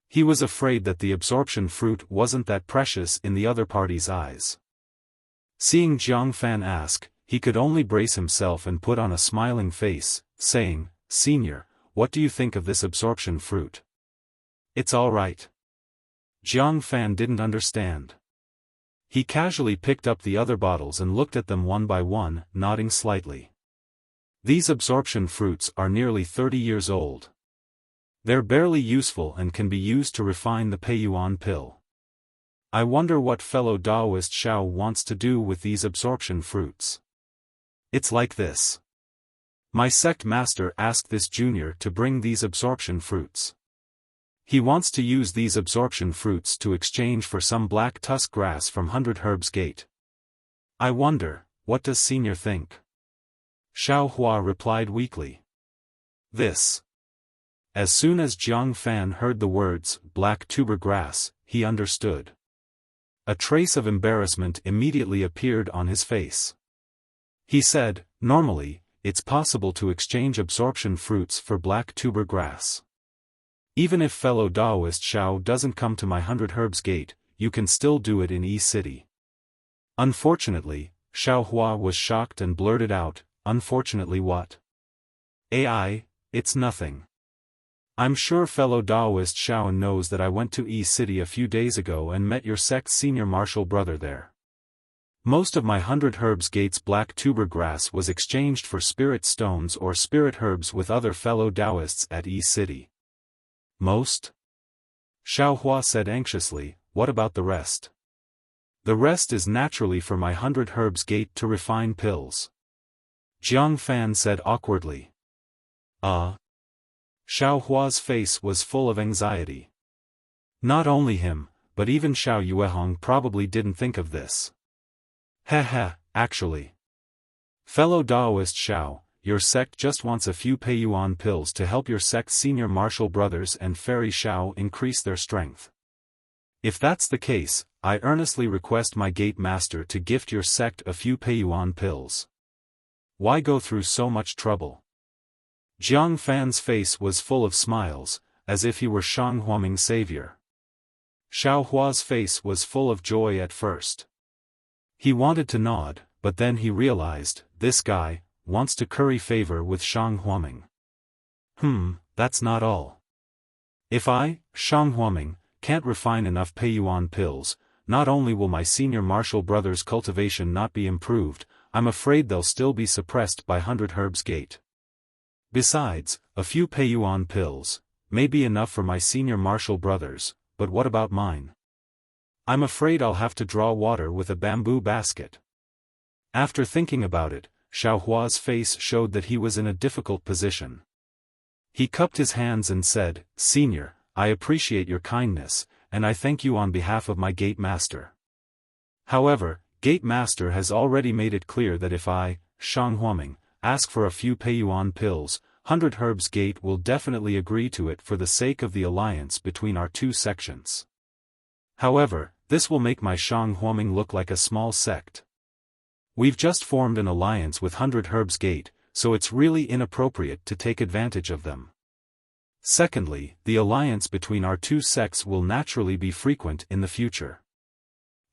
He was afraid that the absorption fruit wasn't that precious in the other party's eyes. Seeing Jiang Fan ask, he could only brace himself and put on a smiling face, saying, "Senior, what do you think of this absorption fruit?" "It's all right." Jiang Fan didn't understand. He casually picked up the other bottles and looked at them one by one, nodding slightly. These absorption fruits are nearly 30 years old. They're barely useful and can be used to refine the Peiyuan pill. I wonder what fellow Taoist Xiao wants to do with these absorption fruits. It's like this. My sect master asked this junior to bring these absorption fruits. He wants to use these absorption fruits to exchange for some black tusk grass from 100 Herbs Gate. I wonder, what does senior think? Xiaohua replied weakly. This. As soon as Jiang Fan heard the words, black tuber grass, he understood. A trace of embarrassment immediately appeared on his face. He said, "Normally, it's possible to exchange absorption fruits for black tuber grass. Even if fellow Taoist Xiao doesn't come to my 100 Herbs Gate, you can still do it in E-City." Unfortunately, Xiaohua was shocked and blurted out, "Unfortunately what?" "AI, it's nothing. I'm sure fellow Taoist Xiao knows that I went to E-City a few days ago and met your sect's senior martial brother there. Most of my 100 Herbs Gate's black tuber grass was exchanged for spirit stones or spirit herbs with other fellow Taoists at E-City." "Most?" Xiaohua said anxiously, "What about the rest?" "The rest is naturally for my 100 Herbs Gate to refine pills." Jiang Fan said awkwardly. Xiaohua's face was full of anxiety. Not only him, but even Xiao Yuehong probably didn't think of this. Actually. Fellow Taoist Xiao, your sect just wants a few Peiyuan pills to help your sect's senior martial brothers and Fairy Xiao increase their strength. If that's the case, I earnestly request my gate master to gift your sect a few Peiyuan pills. Why go through so much trouble? Jiang Fan's face was full of smiles, as if he were Shang Huaming's savior. Xiaohua's face was full of joy at first. He wanted to nod, but then he realized, this guy wants to curry favor with Shang Huaming. That's not all. If I, Shang Huaming, can't refine enough Peiyuan pills, not only will my senior martial brother's cultivation not be improved, I'm afraid they'll still be suppressed by 100 Herbs Gate. Besides, a few Peiyuan pills may be enough for my senior martial brothers, but what about mine? I'm afraid I'll have to draw water with a bamboo basket. After thinking about it, Xiaohua's face showed that he was in a difficult position. He cupped his hands and said, "Senior, I appreciate your kindness, and I thank you on behalf of my gate master. However, gate master has already made it clear that if I, Shang Huaming, ask for a few Peiyuan pills, 100 Herbs Gate will definitely agree to it for the sake of the alliance between our two sections. However, this will make my Shang Huaming look like a small sect. We've just formed an alliance with 100 Herbs Gate, so it's really inappropriate to take advantage of them. Secondly, the alliance between our two sects will naturally be frequent in the future.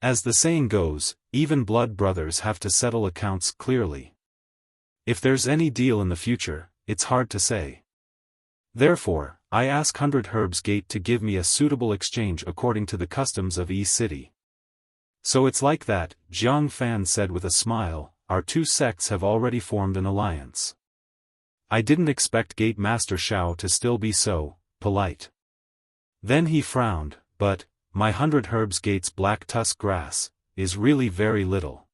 As the saying goes, even blood brothers have to settle accounts clearly. If there's any deal in the future, it's hard to say. Therefore, I ask 100 Herbs Gate to give me a suitable exchange according to the customs of E-City." So it's like that, Xiaofan said with a smile, our two sects have already formed an alliance. I didn't expect Gate Master Xiao to still be so polite. Then he frowned, but, my 100 herbs Gate's black tusk grass, is really very little.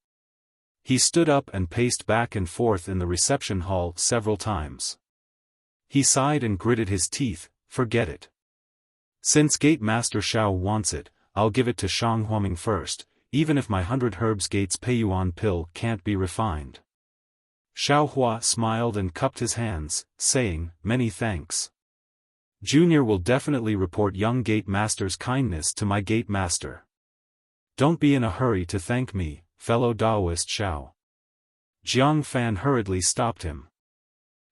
He stood up and paced back and forth in the reception hall several times. He sighed and gritted his teeth, forget it. Since Gate Master Xiao wants it, I'll give it to Shang Huaming first, even if my 100 herbs Gate's Peiyuan pill can't be refined. Xiao Hua smiled and cupped his hands, saying, many thanks. Junior will definitely report young Gate Master's kindness to my Gate Master. Don't be in a hurry to thank me, fellow Daoist Xiao. Xiaofan hurriedly stopped him.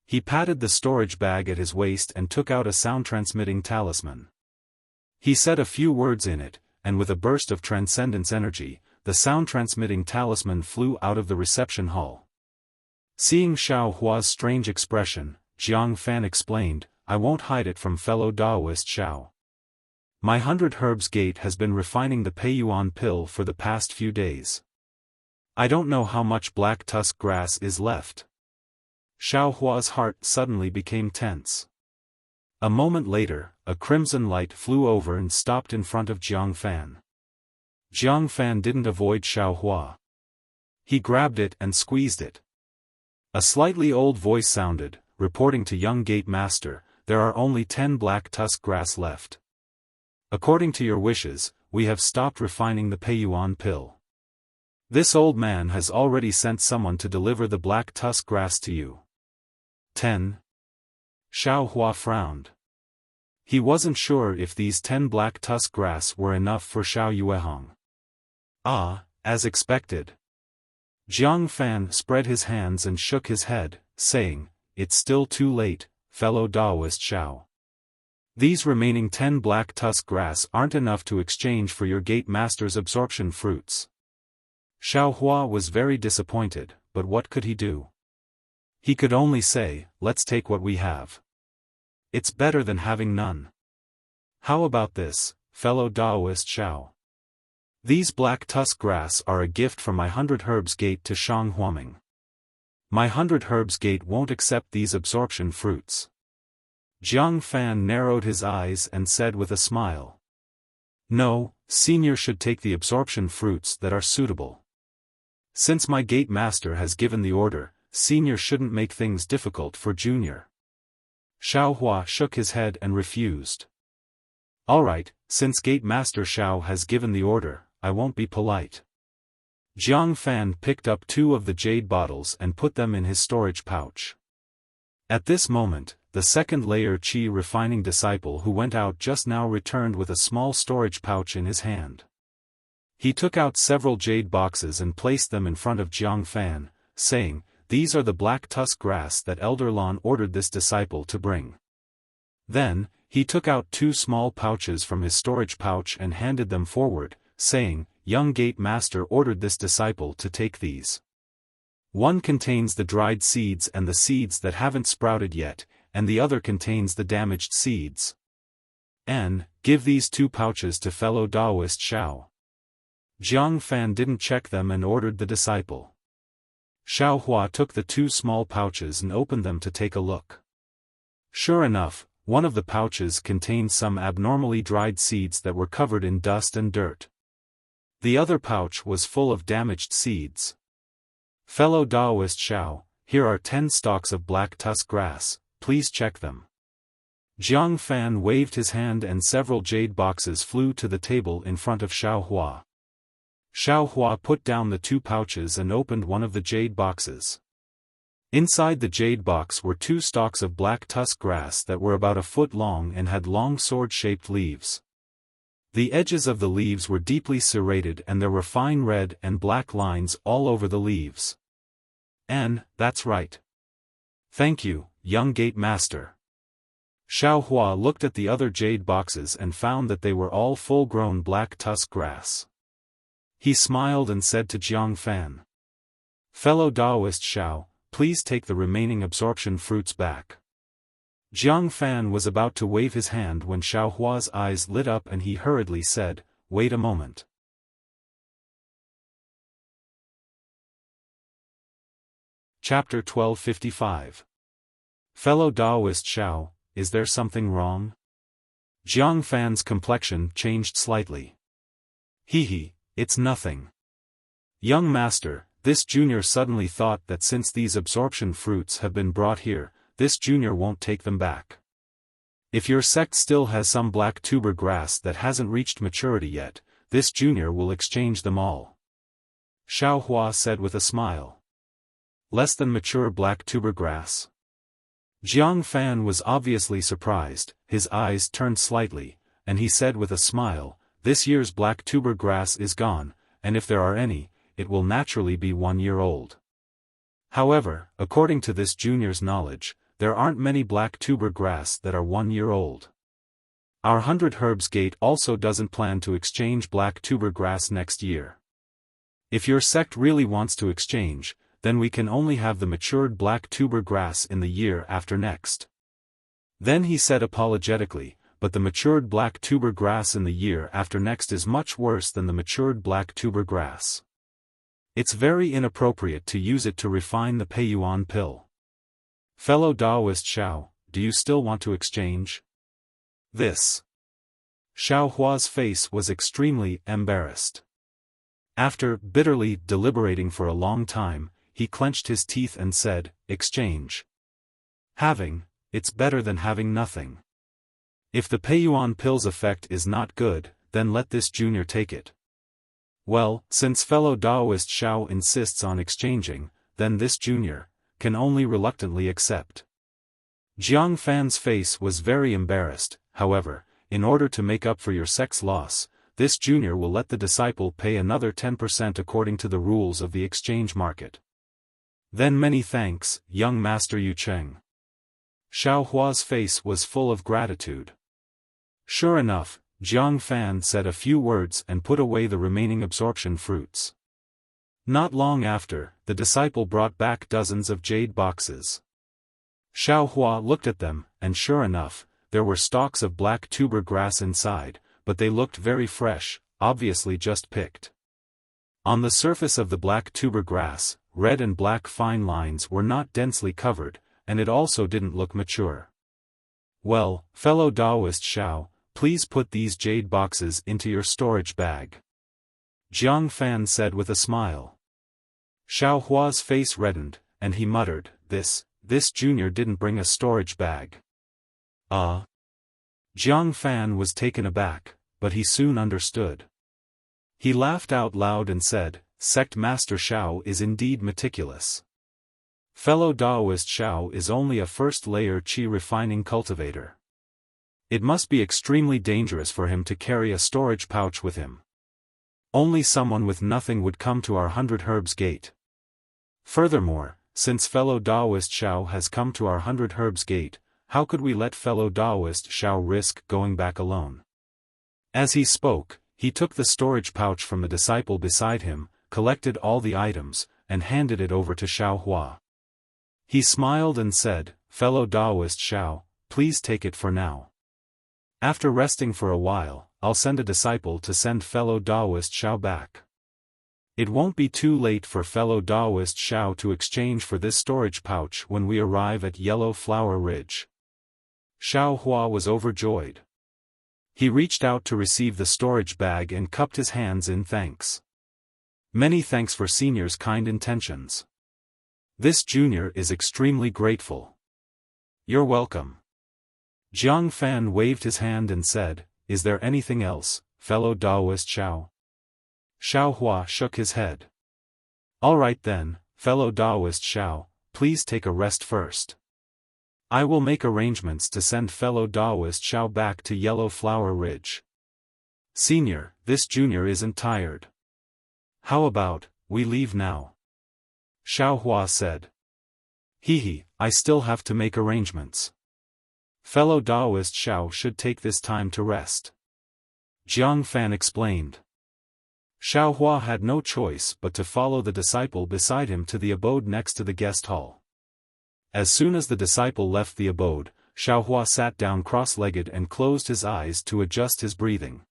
He patted the storage bag at his waist and took out a sound-transmitting talisman. He said a few words in it, and with a burst of transcendence energy, the sound-transmitting talisman flew out of the reception hall. Seeing Xiao Hua's strange expression, Xiaofan explained, I won't hide it from fellow Daoist Xiao. My 100 herbs Gate has been refining the Peiyuan pill for the past few days. I don't know how much black tusk grass is left. Xiao Hua's heart suddenly became tense. A moment later, a crimson light flew over and stopped in front of Xiaofan. Xiaofan didn't avoid Xiao Hua. He grabbed it and squeezed it. A slightly old voice sounded, reporting to young Gate Master, there are only 10 black tusk grass left. According to your wishes, we have stopped refining the Peiyuan pill. This old man has already sent someone to deliver the black tusk grass to you. 10. Xiao Hua frowned. He wasn't sure if these 10 black tusk grass were enough for Xiao Yuehong. Ah, as expected. Xiaofan spread his hands and shook his head, saying, it's still too late, fellow Daoist Xiao. These remaining 10 black tusk grass aren't enough to exchange for your Gate Master's absorption fruits. Xiao Hua was very disappointed, but what could he do? He could only say, let's take what we have. It's better than having none. How about this, fellow Daoist Xiao? These black tusk grass are a gift from my 100 herbs Gate to Shang Huaming. My 100 herbs Gate won't accept these absorption fruits. Xiaofan narrowed his eyes and said with a smile. No, Senior should take the absorption fruits that are suitable. Since my Gate Master has given the order, Senior shouldn't make things difficult for Junior. Xiao Hua shook his head and refused. Alright, since Gate Master Xiao has given the order, I won't be polite. Xiaofan picked up 2 of the jade bottles and put them in his storage pouch. At this moment, the second layer Qi refining disciple who went out just now returned with a small storage pouch in his hand. He took out several jade boxes and placed them in front of Xiaofan, saying, these are the black tusk grass that Elder Lan ordered this disciple to bring. Then, he took out 2 small pouches from his storage pouch and handed them forward, saying, young Gate Master ordered this disciple to take these. One contains the dried seeds and the seeds that haven't sprouted yet, and the other contains the damaged seeds. And, give these 2 pouches to fellow Daoist Xiao. Xiaofan didn't check them and ordered the disciple. Xiao Hua took the 2 small pouches and opened them to take a look. Sure enough, one of the pouches contained some abnormally dried seeds that were covered in dust and dirt. The other pouch was full of damaged seeds. Fellow Daoist Xiao, here are 10 stalks of black tusk grass, please check them. Xiaofan waved his hand and several jade boxes flew to the table in front of Xiao Hua. Xiao Hua put down the 2 pouches and opened one of the jade boxes. Inside the jade box were 2 stalks of black tusk grass that were about a foot long and had long sword-shaped leaves. The edges of the leaves were deeply serrated and there were fine red and black lines all over the leaves. And, that's right. Thank you, young Gate Master. Xiao Hua looked at the other jade boxes and found that they were all full-grown black tusk grass. He smiled and said to Xiaofan, fellow Daoist Xiao, please take the remaining absorption fruits back. Xiaofan was about to wave his hand when Xiao Hua's eyes lit up and he hurriedly said, wait a moment. Chapter 1255. Fellow Taoist Xiao, is there something wrong? Xiaofan's complexion changed slightly. Hee, it's nothing. Young master, this junior suddenly thought that since these absorption fruits have been brought here, this junior won't take them back. If your sect still has some black tuber grass that hasn't reached maturity yet, this junior will exchange them all. Xiaohua said with a smile. Less than mature black tuber grass? Xiaofan was obviously surprised, his eyes turned slightly, and he said with a smile, this year's black tuber grass is gone, and if there are any, it will naturally be 1 year old. However, according to this junior's knowledge, there aren't many black tuber grass that are 1 year old. Our 100 Herbs Gate also doesn't plan to exchange black tuber grass next year. If your sect really wants to exchange, then we can only have the matured black tuber grass in the year after next. Then he said apologetically, but the matured black tuber grass in the year after next is much worse than the matured black tuber grass. It's very inappropriate to use it to refine the Peiyuan pill. Fellow Taoist Xiao, do you still want to exchange? This. Xiaohua's face was extremely embarrassed. After bitterly deliberating for a long time, he clenched his teeth and said, exchange. Having, it's better than having nothing. If the Peiyuan pill's effect is not good, then let this junior take it. Well, since fellow Taoist Xiao insists on exchanging, then this junior can only reluctantly accept. Xiaofan's face was very embarrassed. However, in order to make up for your sect's loss, this junior will let the disciple pay another 10% according to the rules of the exchange market. Then many thanks, young master Yu Cheng. Xiaohua's face was full of gratitude. Sure enough, Xiaofan said a few words and put away the remaining absorption fruits. Not long after, the disciple brought back dozens of jade boxes. Xiaohua looked at them, and sure enough, there were stalks of black tuber grass inside, but they looked very fresh, obviously just picked. On the surface of the black tuber grass, red and black fine lines were not densely covered, and it also didn't look mature. Well, fellow Taoist Xiao, please put these jade boxes into your storage bag. Xiaofan said with a smile. Xiaohua's face reddened, and he muttered, this junior didn't bring a storage bag. Xiaofan was taken aback, but he soon understood. He laughed out loud and said, Sect Master Xiao is indeed meticulous. Fellow Taoist Xiao is only a first-layer qi refining cultivator. It must be extremely dangerous for him to carry a storage pouch with him. Only someone with nothing would come to our 100 Herbs Gate. Furthermore, since fellow Taoist Xiao has come to our 100 Herbs Gate, how could we let fellow Taoist Xiao risk going back alone? As he spoke, he took the storage pouch from the disciple beside him, collected all the items, and handed it over to Xiaohua. He smiled and said, fellow Taoist Xiao, please take it for now. After resting for a while, I'll send a disciple to send fellow Taoist Xiao back. It won't be too late for fellow Taoist Xiao to exchange for this storage pouch when we arrive at Yellow Flower Ridge. Xiaohua was overjoyed. He reached out to receive the storage bag and cupped his hands in thanks. Many thanks for senior's kind intentions. This junior is extremely grateful. You're welcome. Xiaofan waved his hand and said, is there anything else, fellow Taoist Xiao? Xiaohua shook his head. All right then, fellow Taoist Xiao, please take a rest first. I will make arrangements to send fellow Taoist Xiao back to Yellow Flower Ridge. Senior, this junior isn't tired. How about, we leave now? Xiaohua said. I still have to make arrangements. Fellow Taoist Xiao should take this time to rest. Xiaofan explained. Xiaohua had no choice but to follow the disciple beside him to the abode next to the guest hall. As soon as the disciple left the abode, Xiaohua sat down cross-legged and closed his eyes to adjust his breathing.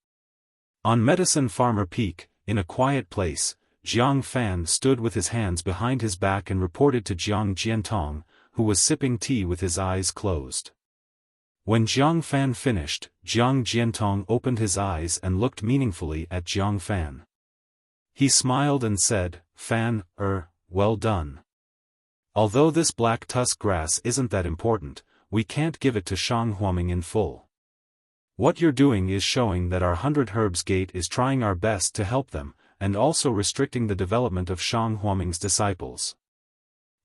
On Medicine Farmer Peak, in a quiet place, Jiang Fan stood with his hands behind his back and reported to Jiang Jiantong, who was sipping tea with his eyes closed. When Jiang Fan finished, Jiang Jiantong opened his eyes and looked meaningfully at Jiang Fan. He smiled and said, "Fan, well done. Although this black tusk grass isn't that important, we can't give it to Shang Huaming in full. What you're doing is showing that our 100 Herbs Gate is trying our best to help them, and also restricting the development of Shang Huaming's disciples.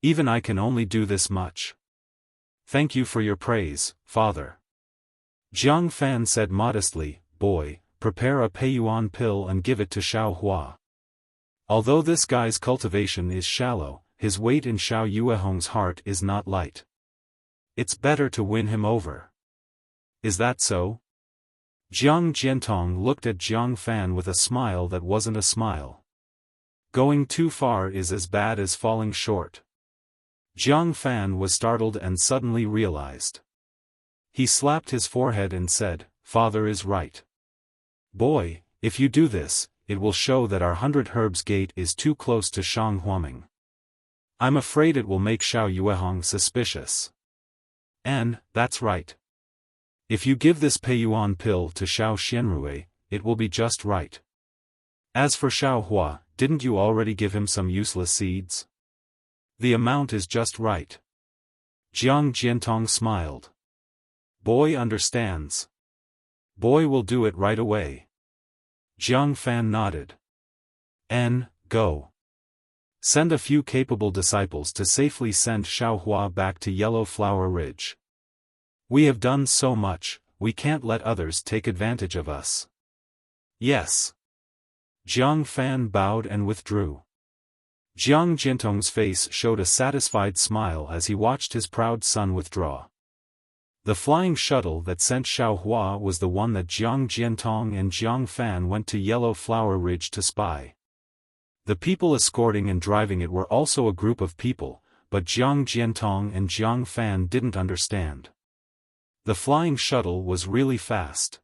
Even I can only do this much. Thank you for your praise, father." Jiang Fan said modestly, "Boy, prepare a Peiyuan pill and give it to Xiao Hua. Although this guy's cultivation is shallow, his weight in Xiao Yuehong's heart is not light. It's better to win him over. Is that so?" Jiang Jiantong looked at Jiang Fan with a smile that wasn't a smile. Going too far is as bad as falling short. Jiang Fan was startled and suddenly realized. He slapped his forehead and said, "Father is right. Boy, if you do this, it will show that our 100 Herbs Gate is too close to Shang Huaming. I'm afraid it will make Xiao Yuehong suspicious. And, that's right. If you give this Peiyuan pill to Xiao Xianrui, it will be just right. As for Xiao Hua, didn't you already give him some useless seeds? The amount is just right." Jiang Jiantong smiled. "Boy understands. Boy will do it right away." Jiang Fan nodded. Go. Send a few capable disciples to safely send Xiao Hua back to Yellow Flower Ridge. We have done so much, we can't let others take advantage of us. Yes. Jiang Fan bowed and withdrew. Jiang Jiantong's face showed a satisfied smile as he watched his proud son withdraw. The flying shuttle that sent Xiao Hua was the one that Jiang Jiantong and Jiang Fan went to Yellow Flower Ridge to spy. The people escorting and driving it were also a group of people, but Jiang Jiantong and Jiang Fan didn't understand. The flying shuttle was really fast.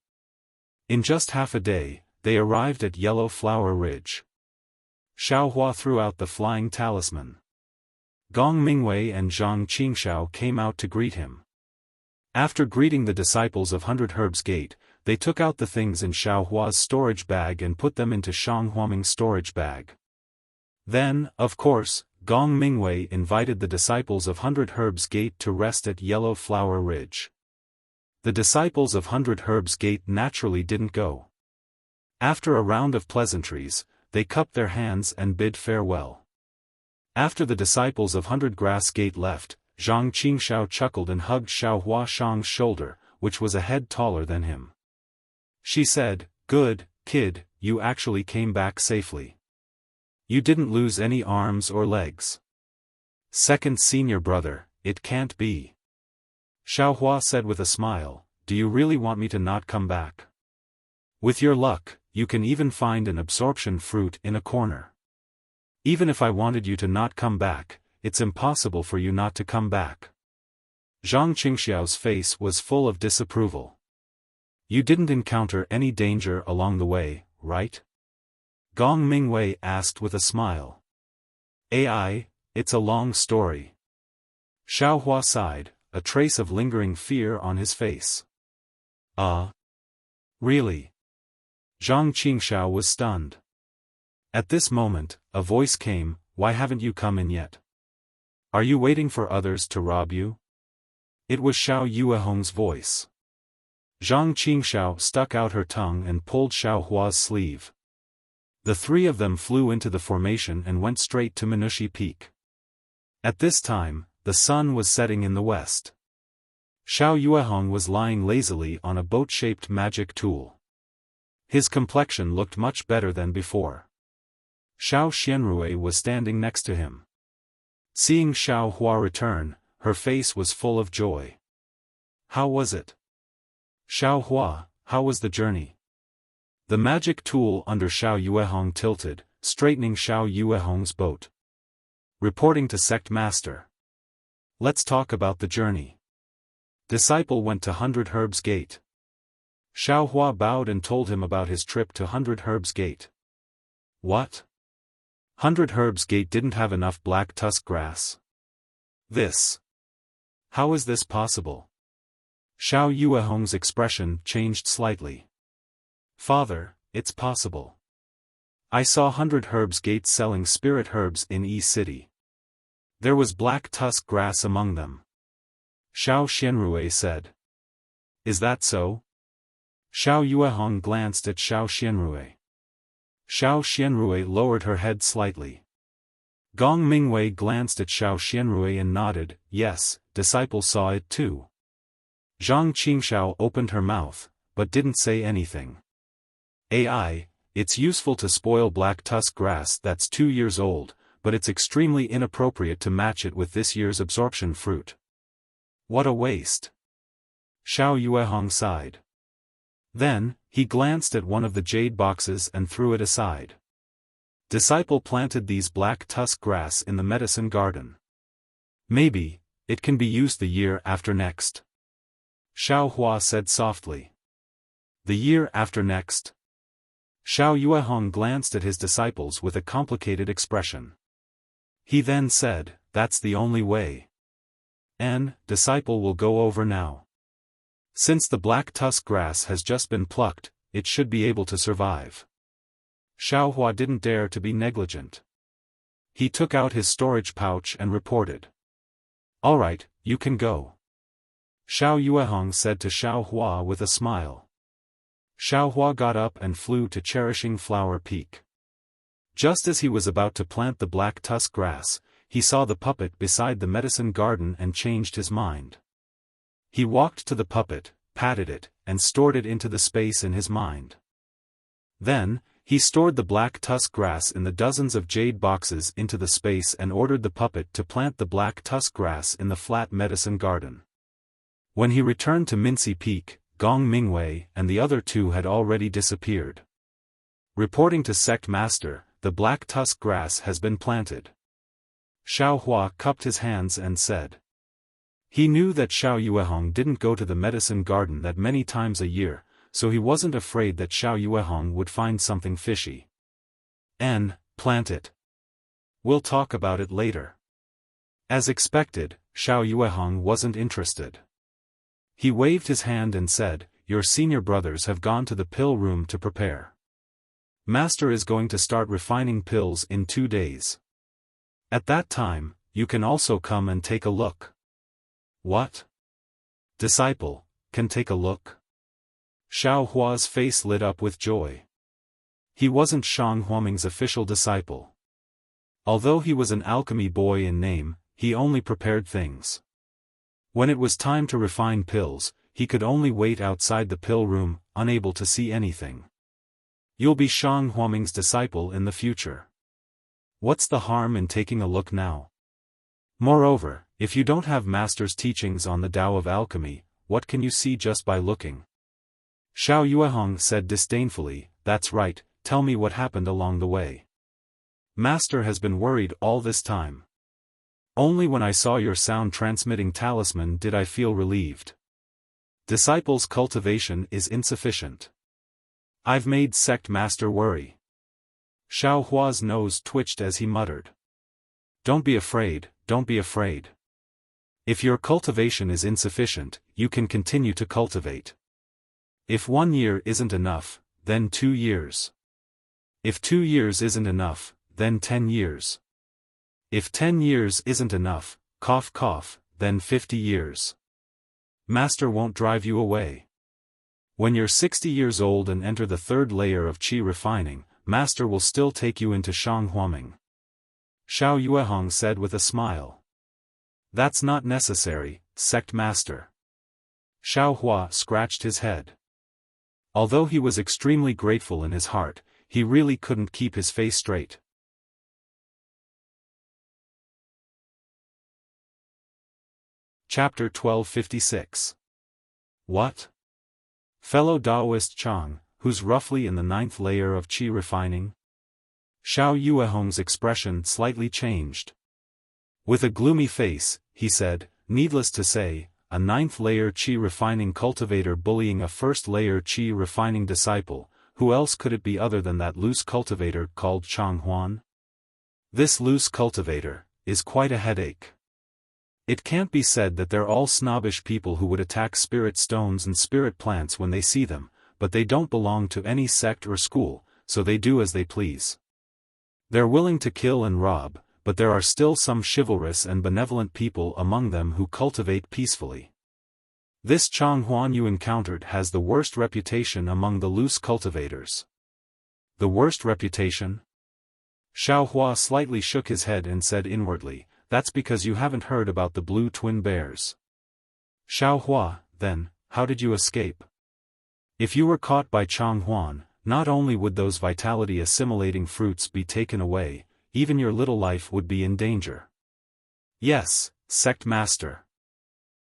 In just half a day, they arrived at Yellow Flower Ridge. Xiao Hua threw out the flying talisman. Gong Mingwei and Zhang Qingxiao came out to greet him. After greeting the disciples of 100 Herbs Gate, they took out the things in Xiao Hua's storage bag and put them into Shang Huaming's storage bag. Then, of course, Gong Mingwei invited the disciples of 100 Herbs Gate to rest at Yellow Flower Ridge. The disciples of 100 Herbs Gate naturally didn't go. After a round of pleasantries, they cupped their hands and bid farewell. After the disciples of 100 Grass Gate left, Zhang Qingxiao chuckled and hugged Xiao Hua Shang's shoulder, which was a head taller than him. She said, "Good, kid, you actually came back safely. You didn't lose any arms or legs." "Second senior brother, it can't be." Xiao Hua said with a smile, "Do you really want me to not come back? With your luck, you can even find an absorption fruit in a corner. Even if I wanted you to not come back, it's impossible for you not to come back." Zhang Qingxiao's face was full of disapproval. "You didn't encounter any danger along the way, right?" Gong Mingwei asked with a smile. It's a long story." Xiao Hua sighed, a trace of lingering fear on his face. Really?" Zhang Qingxiao was stunned. At this moment, a voice came, "Why haven't you come in yet? Are you waiting for others to rob you?" It was Xiao Yuehong's voice. Zhang Qingxiao stuck out her tongue and pulled Xiao Hua's sleeve. The three of them flew into the formation and went straight to Minushi Peak. At this time, the sun was setting in the west. Xiao Yuehong was lying lazily on a boat-shaped magic tool. His complexion looked much better than before. Xiao Xianrui was standing next to him. Seeing Xiao Hua return, her face was full of joy. "How was it? Xiao Hua, how was the journey?" The magic tool under Xiao Yuehong tilted, straightening Xiao Yuehong's boat. Reporting to Sect Master. "Let's talk about the journey." Disciple went to 100 Herbs Gate. Xiao Hua bowed and told him about his trip to 100 Herbs Gate. "What? 100 Herbs Gate didn't have enough black tusk grass. How is this possible? Xiao Yuehong's expression changed slightly. Father, it's possible. I saw 100 Herbs Gate selling spirit herbs in E City. There was black tusk grass among them. Xiao Xianrui said. Is that so? Xiao Yuehong glanced at Xiao Xianrui. Xiao Xianrui lowered her head slightly. Gong Mingwei glanced at Xiao Xianrui and nodded, yes, disciples saw it too. Zhang Qingxiao opened her mouth, but didn't say anything. AI, it's useful to spoil black tusk grass that's 2 years old, but it's extremely inappropriate to match it with this year's absorption fruit. What a waste. Xiao Yuehong sighed. Then, he glanced at one of the jade boxes and threw it aside. Disciple planted these black tusk grass in the medicine garden. Maybe, it can be used the year after next. Xiao Hua said softly. The year after next? Xiao Yuehong glanced at his disciples with a complicated expression. He then said, that's the only way. Disciple will go over now. Since the black tusk grass has just been plucked, it should be able to survive. Xiao Hua didn't dare to be negligent. He took out his storage pouch and reported. All right, you can go. Xiao Yuehong said to Xiao Hua with a smile. Xiao Hua got up and flew to Cherishing Flower Peak. Just as he was about to plant the black tusk grass, he saw the puppet beside the medicine garden and changed his mind. He walked to the puppet, patted it, and stored it into the space in his mind. Then, he stored the black tusk grass in the dozens of jade boxes into the space and ordered the puppet to plant the black tusk grass in the flat medicine garden. When he returned to Mincy Peak, Gong Mingwei and the other two had already disappeared. Reporting to Sect Master, the black tusk grass has been planted. Xiao Hua cupped his hands and said. He knew that Xiao Yuehong didn't go to the medicine garden that many times a year, so he wasn't afraid that Xiao Yuehong would find something fishy. Plant it. We'll talk about it later. As expected, Xiao Yuehong wasn't interested. He waved his hand and said, your senior brothers have gone to the pill room to prepare. Master is going to start refining pills in 2 days. At that time, you can also come and take a look. What? Disciple, can take a look? Xiao Hua's face lit up with joy. He wasn't Shang Huaming's official disciple. Although he was an alchemy boy in name, he only prepared things. When it was time to refine pills, he could only wait outside the pill room, unable to see anything. You'll be Shang Huaming's disciple in the future. What's the harm in taking a look now? Moreover, if you don't have Master's teachings on the Tao of alchemy, what can you see just by looking? Xiao Yuehong said disdainfully, that's right, tell me what happened along the way. Master has been worried all this time. Only when I saw your sound-transmitting talisman did I feel relieved. Disciples' cultivation is insufficient. I've made Sect Master worry. Xiao Hua's nose twitched as he muttered. Don't be afraid, don't be afraid. If your cultivation is insufficient, you can continue to cultivate. If 1 year isn't enough, then 2 years. If 2 years isn't enough, then 10 years. If 10 years isn't enough, cough cough, then 50 years. Master won't drive you away. When you're 60 years old and enter the 3rd layer of qi refining, Master will still take you into Shang Huaming. Xiao Yuehong said with a smile. That's not necessary, Sect Master. Xiao Hua scratched his head. Although he was extremely grateful in his heart, he really couldn't keep his face straight. Chapter 1256. What? Fellow Taoist Chang, who's roughly in the 9th layer of qi refining? Xiao Yuehong's expression slightly changed. With a gloomy face, he said, needless to say, a 9th layer qi refining cultivator bullying a 1st layer qi refining disciple, who else could it be other than that loose cultivator called Chang Huan? This loose cultivator is quite a headache. It can't be said that they're all snobbish people who would attack spirit stones and spirit plants when they see them, but they don't belong to any sect or school, so they do as they please. They're willing to kill and rob, but there are still some chivalrous and benevolent people among them who cultivate peacefully. This Chang Huan you encountered has the worst reputation among the loose cultivators. The worst reputation? Xiao Hua slightly shook his head and said inwardly, "That's because you haven't heard about the blue twin bears." Xiao Hua, then, how did you escape? If you were caught by Chang Huan, not only would those vitality-assimilating fruits be taken away, even your little life would be in danger. Yes, sect master.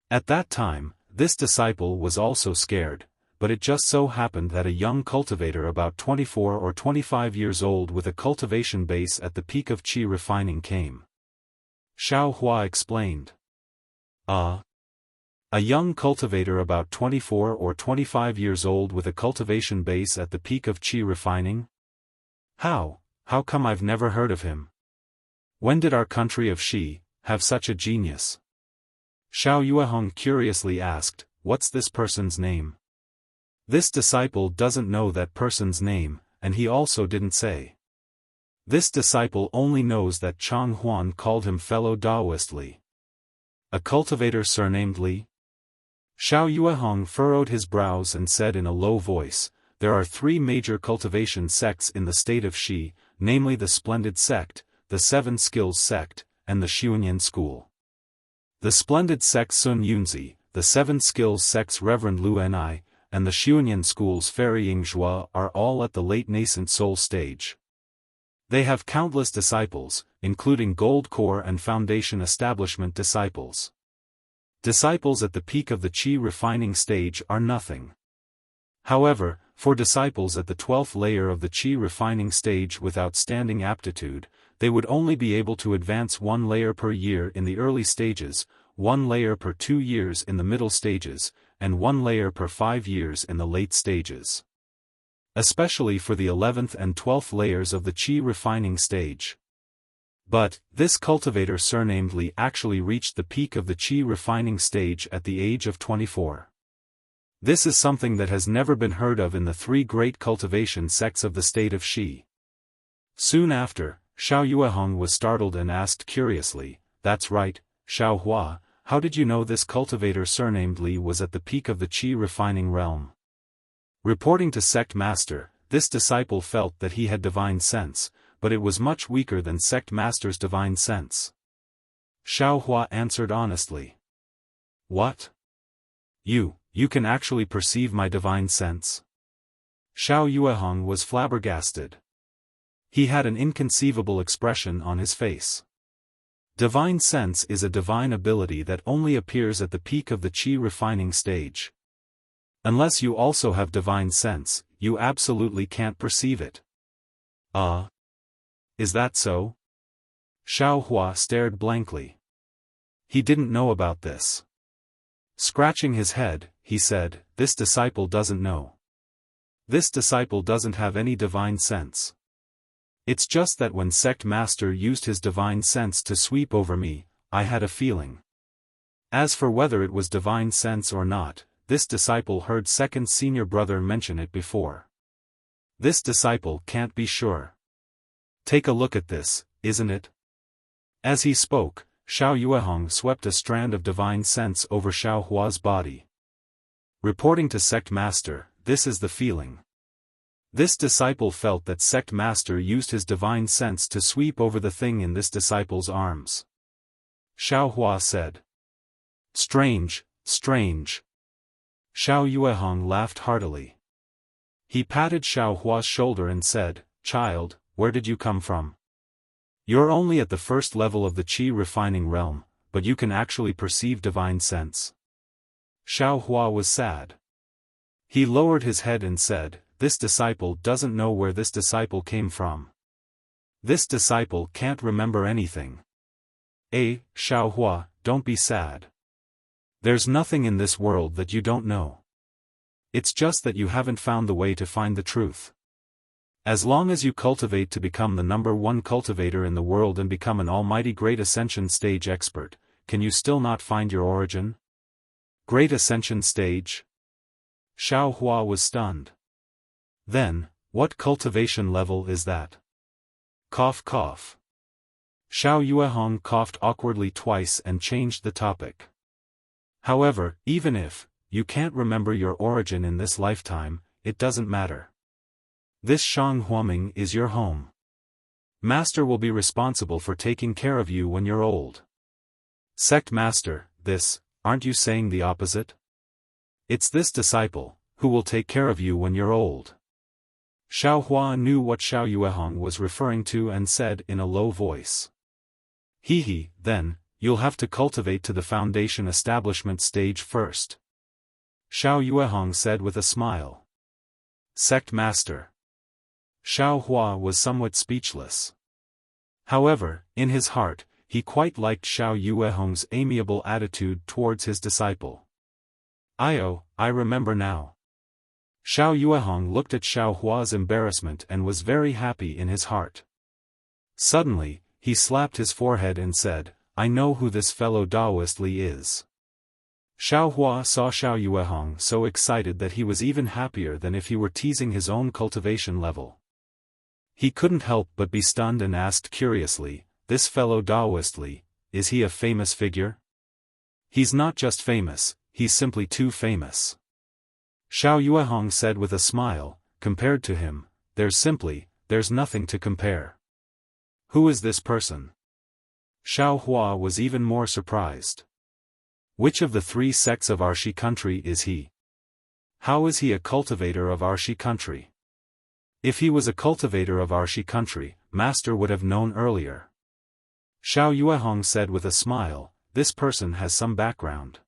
At that time, this disciple was also scared, but it just so happened that a young cultivator about 24 or 25 years old with a cultivation base at the peak of qi refining came. Xiao Hua explained. A young cultivator about 24 or 25 years old with a cultivation base at the peak of qi refining? How come I've never heard of him? When did our country of Xi have such a genius? Xiao Yueheng curiously asked, "What's this person's name?" This disciple doesn't know that person's name, and he also didn't say. This disciple only knows that Chang Huan called him fellow Taoist Li. A cultivator surnamed Li? Xiao Yueheng furrowed his brows and said in a low voice, "There are three major cultivation sects in the state of Xi, namely the Splendid Sect, the Seven Skills Sect, and the Xiunyan School. The Splendid Sect Sun Yunzi, the Seven Skills Sect's Reverend Lu Enai, and the Xiunyan School's Fairy Yingzhua are all at the late nascent soul stage. They have countless disciples, including Gold Core and Foundation Establishment disciples. Disciples at the peak of the qi refining stage are nothing. However, for disciples at the 12th layer of the qi refining stage with outstanding aptitude, they would only be able to advance 1 layer per year in the early stages, 1 layer per 2 years in the middle stages, and 1 layer per 5 years in the late stages. Especially for the 11th and 12th layers of the qi refining stage. But, this cultivator surnamed Li actually reached the peak of the qi refining stage at the age of 24. This is something that has never been heard of in the three great cultivation sects of the state of Xi. Soon after, Xiao Yueheng was startled and asked curiously, "That's right, Xiao Hua, how did you know this cultivator surnamed Li was at the peak of the qi refining realm?" Reporting to sect master, this disciple felt that he had divine sense, but it was much weaker than sect master's divine sense. Xiao Hua answered honestly. "What? You can actually perceive my divine sense?" Xiao Yueheng was flabbergasted. He had an inconceivable expression on his face. Divine sense is a divine ability that only appears at the peak of the qi refining stage. Unless you also have divine sense, you absolutely can't perceive it. Is that so? Xiao Hua stared blankly. He didn't know about this. Scratching his head, he said, "This disciple doesn't know. This disciple doesn't have any divine sense. It's just that when sect master used his divine sense to sweep over me, I had a feeling." As for whether it was divine sense or not, this disciple heard second senior brother mention it before. This disciple can't be sure. "Take a look at this, isn't it?" As he spoke, Xiao Yueheng swept a strand of divine sense over Xiao Hua's body. Reporting to sect master, "This is the feeling." This disciple felt that sect master used his divine sense to sweep over the thing in this disciple's arms. Xiao Hua said. "Strange, strange." Xiao Yueheng laughed heartily. He patted Xiao Hua's shoulder and said, "Child, where did you come from? You're only at the first level of the qi refining realm, but you can actually perceive divine sense." Xiao Hua was sad. He lowered his head and said, "This disciple doesn't know where this disciple came from. This disciple can't remember anything." Xiao Hua, don't be sad. There's nothing in this world that you don't know. It's just that you haven't found the way to find the truth. As long as you cultivate to become the #1 cultivator in the world and become an almighty great ascension stage expert, can you still not find your origin? Great ascension stage? Xiao Hua was stunned. Then, what cultivation level is that? Cough cough. Xiao Yuehong coughed awkwardly twice and changed the topic. However, even if you can't remember your origin in this lifetime, it doesn't matter. This Shang Huaming is your home. Master will be responsible for taking care of you when you're old. Sect Master, aren't you saying the opposite? It's this disciple, who will take care of you when you're old. Xiao Hua knew what Xiao Yuehong was referring to and said in a low voice. Then, you'll have to cultivate to the foundation establishment stage first. Xiao Yuehong said with a smile. Sect Master. Xiao Hua was somewhat speechless. However, in his heart, he quite liked Xiao Yuehong's amiable attitude towards his disciple. I remember now. Xiao Yuehong looked at Xiao Hua's embarrassment and was very happy in his heart. Suddenly, he slapped his forehead and said, I know who this fellow Taoist Li is. Xiao Hua saw Xiao Yuehong so excited that he was even happier than if he were teasing his own cultivation level. He couldn't help but be stunned and asked curiously, this fellow Taoist Li, is he a famous figure? He's not just famous, he's simply too famous. Xiao Yuehong said with a smile, compared to him, there's nothing to compare. Who is this person? Xiao Hua was even more surprised. Which of the 3 sects of Arshi country is he? How is he a cultivator of Arshi country? If he was a cultivator of Arshi country, Master would have known earlier. Xiao Yuehong said with a smile, this person has some background.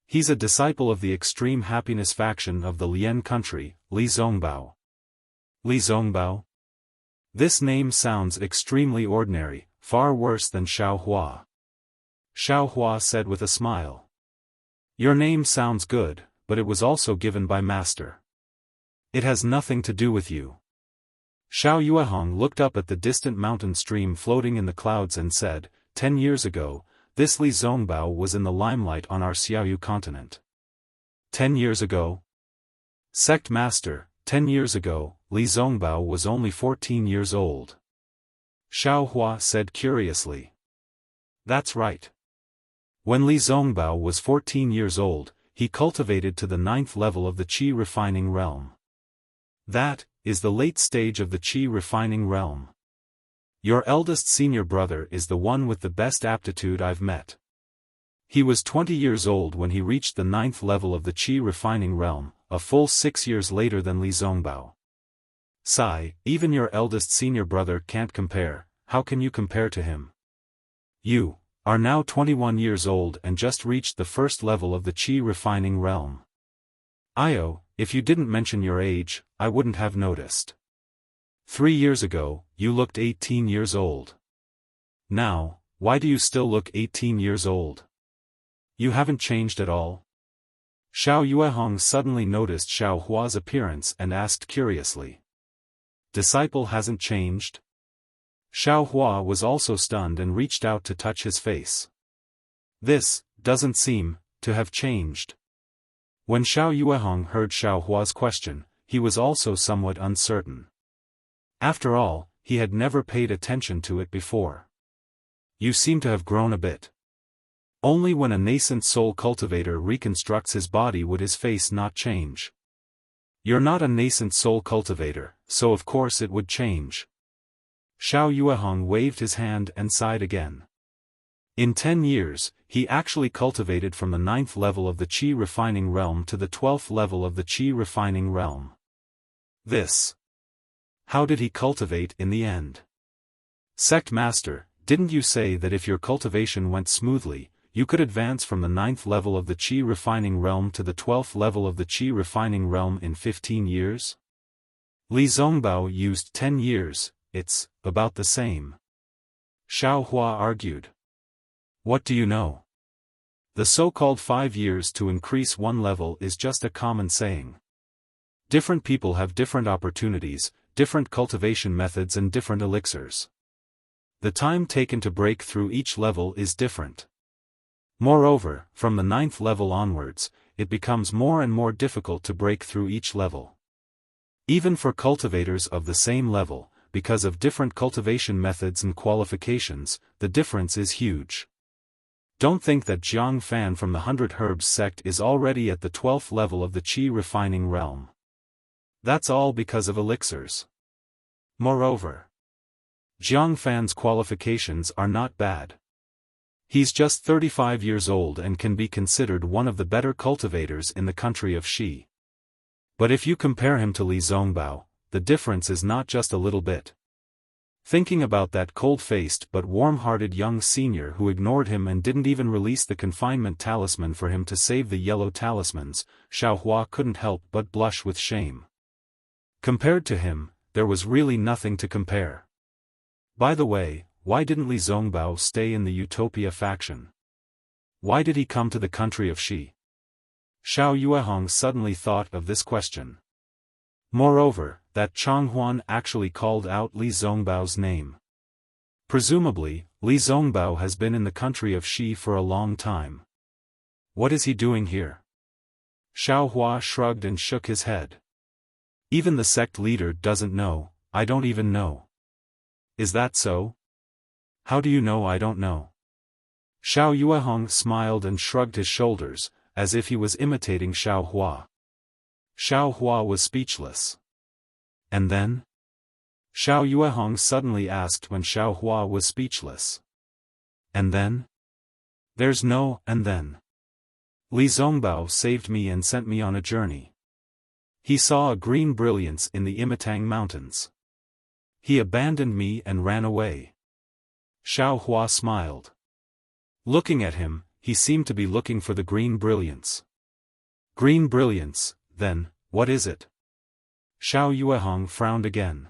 He's a disciple of the extreme happiness faction of the Lian country, Li Zongbao. Li Zongbao? This name sounds extremely ordinary, far worse than Xiao Hua. Xiao Hua said with a smile. Your name sounds good, but it was also given by Master. It has nothing to do with you. Xiao Yuehong looked up at the distant mountain stream floating in the clouds and said, 10 years ago, this Li Zongbao was in the limelight on our Xiaoyu continent. 10 years ago? Sect Master, 10 years ago, Li Zongbao was only 14 years old. Xiao Hua said curiously. That's right. When Li Zongbao was 14 years old, he cultivated to the 9th level of the Qi refining realm. That is the late stage of the Qi refining realm. Your eldest senior brother is the one with the best aptitude I've met. He was 20 years old when he reached the 9th level of the Qi refining realm, a full 6 years later than Li Zongbao. Sigh, even your eldest senior brother can't compare, how can you compare to him? You are now 21 years old and just reached the 1st level of the Qi refining realm. If you didn't mention your age, I wouldn't have noticed. 3 years ago, you looked 18 years old. Now, why do you still look 18 years old? You haven't changed at all? Xiao Yuehong suddenly noticed Xiao Hua's appearance and asked curiously. Disciple hasn't changed? Xiao Hua was also stunned and reached out to touch his face. This doesn't seem to have changed. When Xiao Yuehong heard Xiao Hua's question, he was also somewhat uncertain. After all, he had never paid attention to it before. You seem to have grown a bit. Only when a nascent soul cultivator reconstructs his body would his face not change. You're not a nascent soul cultivator, so of course it would change. Xiao Yuehong waved his hand and sighed again. In 10 years, he actually cultivated from the 9th level of the Qi refining realm to the 12th level of the Qi refining realm. How did he cultivate in the end? Sect Master, didn't you say that if your cultivation went smoothly, you could advance from the 9th level of the Qi refining realm to the 12th level of the Qi refining realm in 15 years? Li Zongbao used 10 years, it's about the same. Xiao Hua argued. What do you know? The so-called 5 years to increase one level is just a common saying. Different people have different opportunities, different cultivation methods and different elixirs. The time taken to break through each level is different. Moreover, from the 9th level onwards, it becomes more and more difficult to break through each level. Even for cultivators of the same level, because of different cultivation methods and qualifications, the difference is huge. Don't think that Xiaofan from the 100 Herbs sect is already at the 12th level of the qi refining realm. That's all because of elixirs. Moreover, Xiaofan's qualifications are not bad. He's just 35 years old and can be considered one of the better cultivators in the country of Xi. But if you compare him to Li Zongbao, the difference is not just a little bit. Thinking about that cold-faced but warm-hearted young senior who ignored him and didn't even release the confinement talisman for him to save the yellow talismans, Xiaohua couldn't help but blush with shame. Compared to him, there was really nothing to compare. By the way, why didn't Li Zongbao stay in the Utopia faction? Why did he come to the country of Xi? Xiao Yuehong suddenly thought of this question. Moreover, that Changhuan actually called out Li Zongbao's name. Presumably, Li Zongbao has been in the country of Xi for a long time. What is he doing here? Xiaohua shrugged and shook his head. Even the sect leader doesn't know. I don't even know. Is that so? How do you know I don't know? Xiao Yuehong smiled and shrugged his shoulders, as if he was imitating Xiaohua. Xiaohua was speechless. And then? Xiao Yuehong suddenly asked when Xiaohua was speechless. And then? There's no and then. Li Zongbao saved me and sent me on a journey. He saw a green brilliance in the Imitang Mountains. He abandoned me and ran away. Xiaohua smiled. Looking at him, he seemed to be looking for the green brilliance. Green brilliance, then, what is it? Xiao Yuehong frowned again.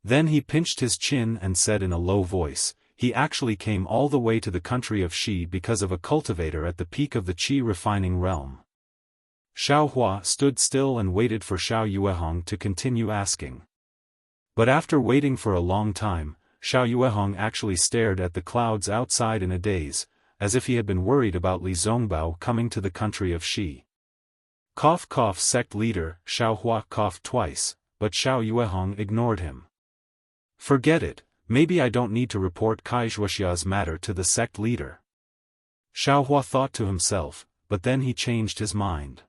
Then he pinched his chin and said in a low voice, he actually came all the way to the country of Xi because of a cultivator at the peak of the qi refining realm. Xiaohua stood still and waited for Xiao Yuehong to continue asking. But after waiting for a long time, Xiao Yuehong actually stared at the clouds outside in a daze, as if he had been worried about Li Zongbao coming to the country of Xi. Cough cough sect leader, Xiaohua coughed twice, but Xiao Yuehong ignored him. Forget it, maybe I don't need to report Wuxia's matter to the sect leader. Xiaohua thought to himself, but then he changed his mind.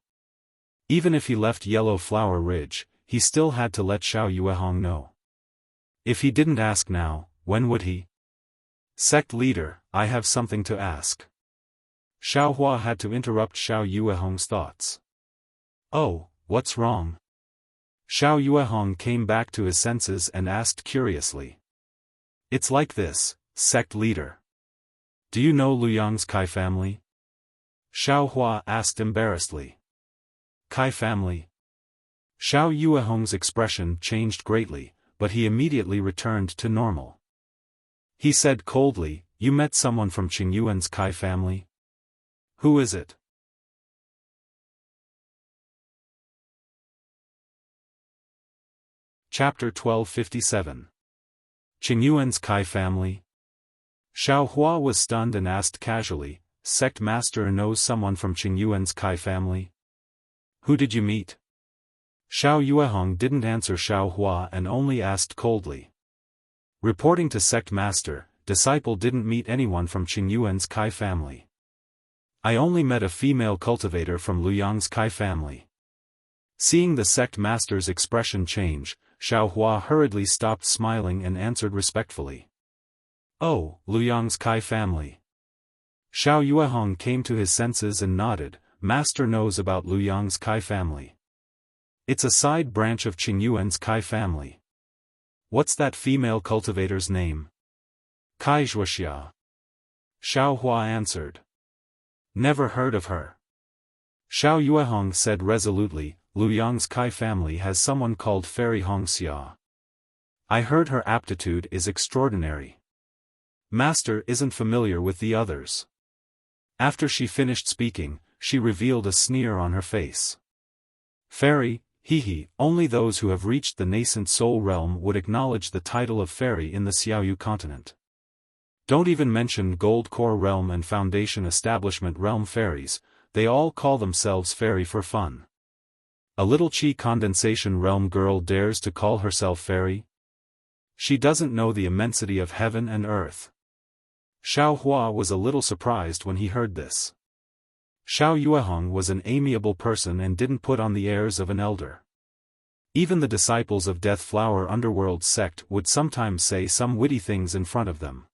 Even if he left Yellow Flower Ridge, he still had to let Xiao Yuehong know. If he didn't ask now, when would he? Sect leader, I have something to ask. Xiaohua had to interrupt Xiao Yuehong's thoughts. Oh, what's wrong? Xiao Yuehong came back to his senses and asked curiously. It's like this, sect leader. Do you know Luyang's Kai family? Xiaohua asked embarrassedly. Kai family? Xiao Yuehong's expression changed greatly, but he immediately returned to normal. He said coldly, you met someone from Qingyuan's Kai family? Who is it? Chapter 1257. Qingyuan's Kai family? Xiaohua was stunned and asked casually, Sect Master knows someone from Qingyuan's Kai family? Who did you meet? Xiao Yuehong didn't answer Xiaohua and only asked coldly. Reporting to Sect Master, disciple didn't meet anyone from Qingyuan's Kai family. I only met a female cultivator from Luyang's Kai family. Seeing the Sect Master's expression change, Xiaohua hurriedly stopped smiling and answered respectfully. Oh, Luyang's Kai family. Xiao Yuehong came to his senses and nodded, Master knows about Luyang's Kai family. It's a side branch of Qingyuan's Kai family. What's that female cultivator's name? Kai Wuxia. Xiaohua answered. Never heard of her. Xiao Yuehong said resolutely, Luyang's Kai family has someone called Fairy Hongxia. I heard her aptitude is extraordinary. Master isn't familiar with the others. After she finished speaking, she revealed a sneer on her face. Fairy, Only those who have reached the nascent soul realm would acknowledge the title of fairy in the Xiaoyu continent. Don't even mention Gold Core Realm and Foundation Establishment Realm fairies, they all call themselves fairy for fun. A little Qi Condensation Realm girl dares to call herself fairy? She doesn't know the immensity of heaven and earth. Xiao Hua was a little surprised when he heard this. Xiao Yuehong was an amiable person and didn't put on the airs of an elder. Even the disciples of Death Flower Underworld sect would sometimes say some witty things in front of them.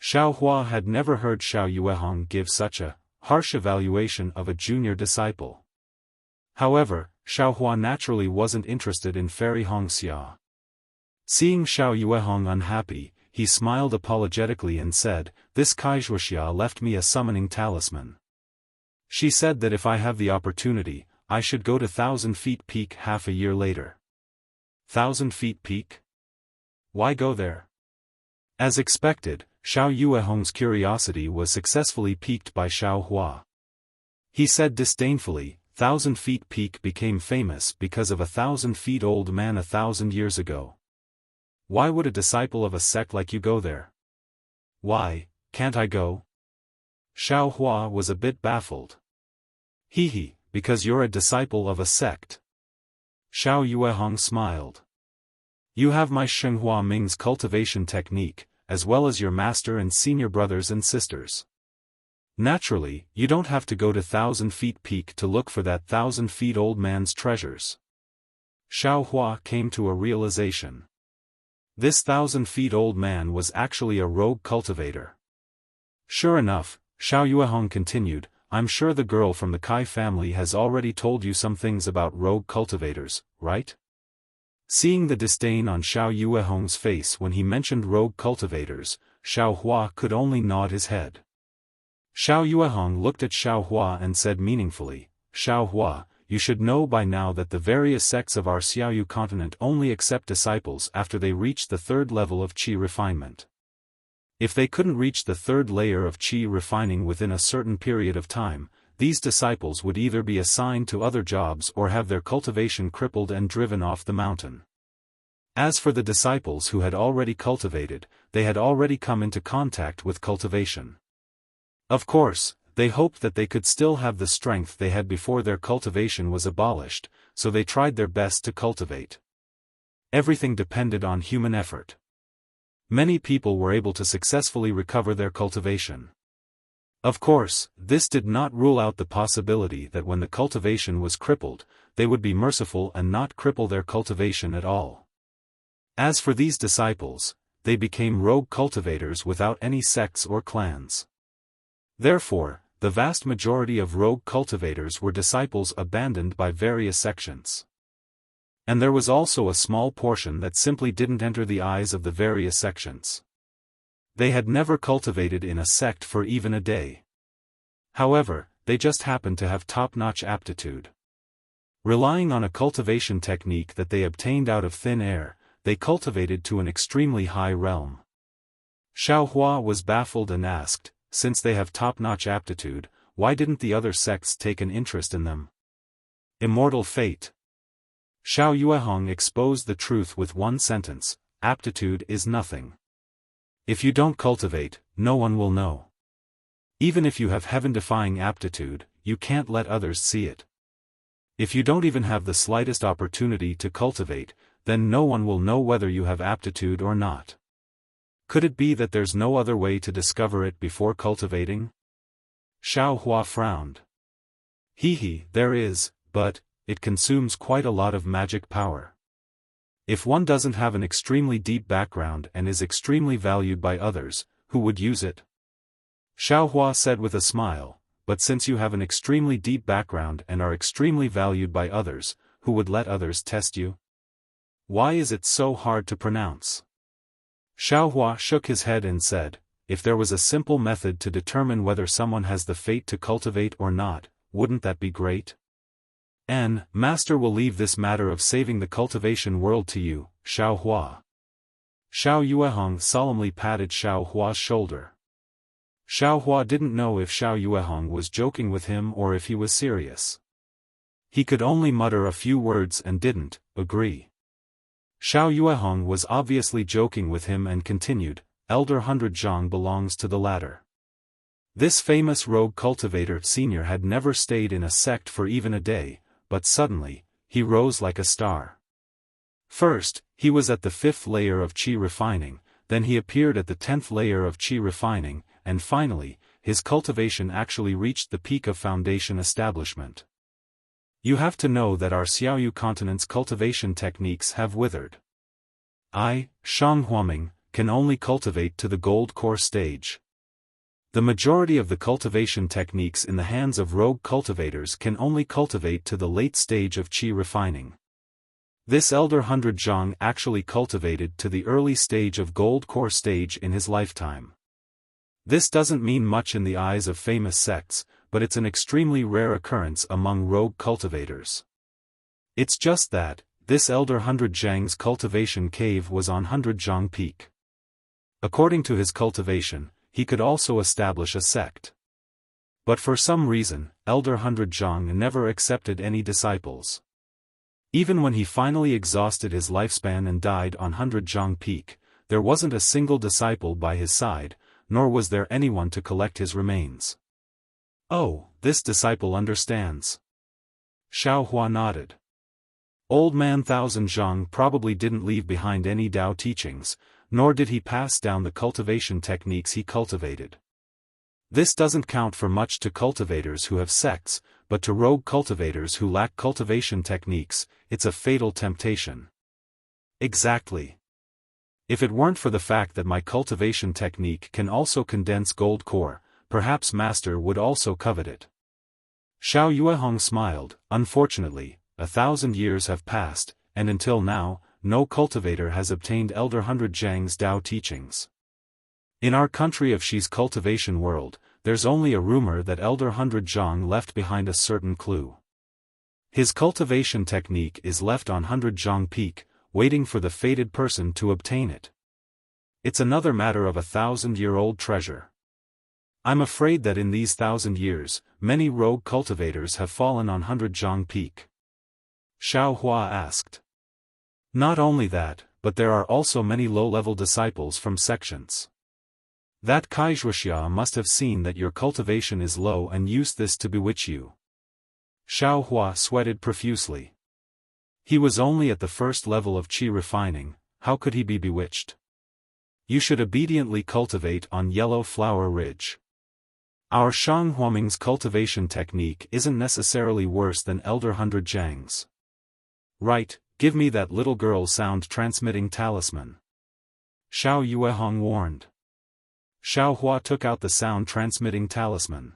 Xiao Hua had never heard Xiao Yuehong give such a harsh evaluation of a junior disciple. However, Xiao Hua naturally wasn't interested in Fairy Hongxia. Seeing Xiao Yuehong unhappy, he smiled apologetically and said, "This Kaizhuoxia left me a summoning talisman. She said that if I have the opportunity, I should go to 1,000 Feet Peak half a year later." 1,000 Feet Peak? Why go there? As expected, Xiao Yuehong's curiosity was successfully piqued by Xiao Hua. He said disdainfully, 1,000 Feet Peak became famous because of a 1,000-feet-old man 1,000 years ago. Why would a disciple of a sect like you go there? Why, can't I go? Xiao Hua was a bit baffled. Because you're a disciple of a sect. Xiao Yuehong smiled. You have my Shenghua Ming's cultivation technique, as well as your master and senior brothers and sisters. Naturally, you don't have to go to 1,000 Feet Peak to look for that 1,000-feet-old man's treasures. Xiao Hua came to a realization. This 1,000-feet-old man was actually a rogue cultivator. Sure enough, Xiao Yuehong continued, I'm sure the girl from the Kai family has already told you some things about rogue cultivators, right? Seeing the disdain on Xiao Yuehong's face when he mentioned rogue cultivators, Xiao Hua could only nod his head. Xiao Yuehong looked at Xiao Hua and said meaningfully, Xiao Hua, you should know by now that the various sects of our Xiaoyu continent only accept disciples after they reach the third level of Qi refinement. If they couldn't reach the third layer of Qi refining within a certain period of time, these disciples would either be assigned to other jobs or have their cultivation crippled and driven off the mountain. As for the disciples who had already cultivated, they had already come into contact with cultivation. Of course, they hoped that they could still have the strength they had before their cultivation was abolished, so they tried their best to cultivate. Everything depended on human effort. Many people were able to successfully recover their cultivation. Of course, this did not rule out the possibility that when the cultivation was crippled, they would be merciful and not cripple their cultivation at all. As for these disciples, they became rogue cultivators without any sects or clans. Therefore, the vast majority of rogue cultivators were disciples abandoned by various sections. And there was also a small portion that simply didn't enter the eyes of the various sections. They had never cultivated in a sect for even a day. However, they just happened to have top-notch aptitude. Relying on a cultivation technique that they obtained out of thin air, they cultivated to an extremely high realm. Xiao Hua was baffled and asked, since they have top-notch aptitude, why didn't the other sects take an interest in them? Immortal fate. Xiao Yuehong exposed the truth with one sentence, aptitude is nothing. If you don't cultivate, no one will know. Even if you have heaven-defying aptitude, you can't let others see it. If you don't even have the slightest opportunity to cultivate, then no one will know whether you have aptitude or not. Could it be that there's no other way to discover it before cultivating? Xiao Hua frowned. There is, but it consumes quite a lot of magic power. If one doesn't have an extremely deep background and is extremely valued by others, who would use it? Xiao Hua said with a smile, but since you have an extremely deep background and are extremely valued by others, who would let others test you? Why is it so hard to pronounce? Xiao Hua shook his head and said, if there was a simple method to determine whether someone has the fate to cultivate or not, wouldn't that be great? Master will leave this matter of saving the cultivation world to you, Xiao Hua. Xiao Yuehong solemnly patted Xiao Hua's shoulder. Xiao Hua didn't know if Xiao Yuehong was joking with him or if he was serious. He could only mutter a few words and didn't agree. Xiao Yuehong was obviously joking with him and continued, Elder 100 Zhang belongs to the latter. This famous rogue cultivator senior had never stayed in a sect for even a day, but suddenly, he rose like a star. First, he was at the 5th layer of qi refining, then he appeared at the 10th layer of qi refining, and finally, his cultivation actually reached the peak of foundation establishment. You have to know that our Xiaoyu continent's cultivation techniques have withered. I, Shang Huaming, can only cultivate to the gold core stage. The majority of the cultivation techniques in the hands of rogue cultivators can only cultivate to the late stage of qi refining. This elder 100 Zhang actually cultivated to the early stage of gold core stage in his lifetime. This doesn't mean much in the eyes of famous sects, but it's an extremely rare occurrence among rogue cultivators. It's just that, this elder 100 Zhang's cultivation cave was on 100 Zhang Peak. According to his cultivation, he could also establish a sect. But for some reason, elder 100 Zhang never accepted any disciples. Even when he finally exhausted his lifespan and died on 100 Zhang Peak, there wasn't a single disciple by his side, nor was there anyone to collect his remains. Oh, this disciple understands. Xiao Hua nodded. Old man 1000 Zhang probably didn't leave behind any Dao teachings, nor did he pass down the cultivation techniques he cultivated. This doesn't count for much to cultivators who have sects, but to rogue cultivators who lack cultivation techniques, it's a fatal temptation. Exactly. If it weren't for the fact that my cultivation technique can also condense gold core, perhaps Master would also covet it. Xiao Yuehong smiled. Unfortunately, 1,000 years have passed, and until now, no cultivator has obtained Elder 100 Zhang's Dao teachings. In our country of Xi's cultivation world, there's only a rumor that Elder 100 Zhang left behind a certain clue. His cultivation technique is left on 100 Zhang Peak, waiting for the fated person to obtain it. It's another matter of 1,000-year-old treasure. I'm afraid that in these 1,000 years, many rogue cultivators have fallen on 100 Zhang Peak. Xiao Hua asked. Not only that, but there are also many low-level disciples from sections. That Wuxia must have seen that your cultivation is low and used this to bewitch you. Xiao Hua sweated profusely. He was only at the 1st level of qi refining, how could he be bewitched? You should obediently cultivate on Yellow Flower Ridge. Our Shang Huaming's cultivation technique isn't necessarily worse than Elder 100 Zhang's. Right, give me that little girl sound-transmitting talisman. Xiao Yuehong warned. Xiao Hua took out the sound-transmitting talisman.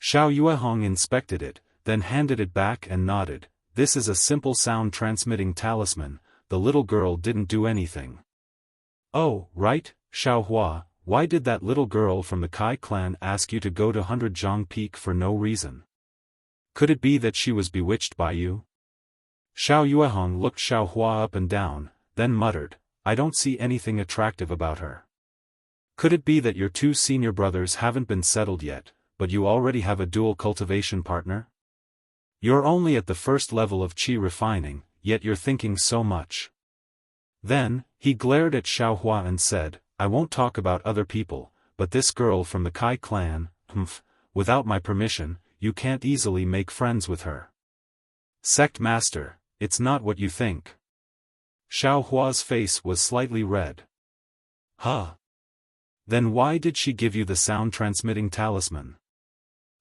Xiao Yuehong inspected it, then handed it back and nodded. This is a simple sound-transmitting talisman, the little girl didn't do anything. Oh, right, Xiao Hua, why did that little girl from the Kai clan ask you to go to 100 Zhang Peak for no reason? Could it be that she was bewitched by you? Xiao Yuehong looked Xiao Hua up and down, then muttered, I don't see anything attractive about her. Could it be that your 2 senior brothers haven't been settled yet, but you already have a dual cultivation partner? You're only at the 1st level of qi refining, yet you're thinking so much. Then, he glared at Xiao Hua and said, I won't talk about other people, but this girl from the Kai clan, without my permission, you can't easily make friends with her. Sect Master, it's not what you think. Xiao Hua's face was slightly red. Huh? Then why did she give you the sound-transmitting talisman?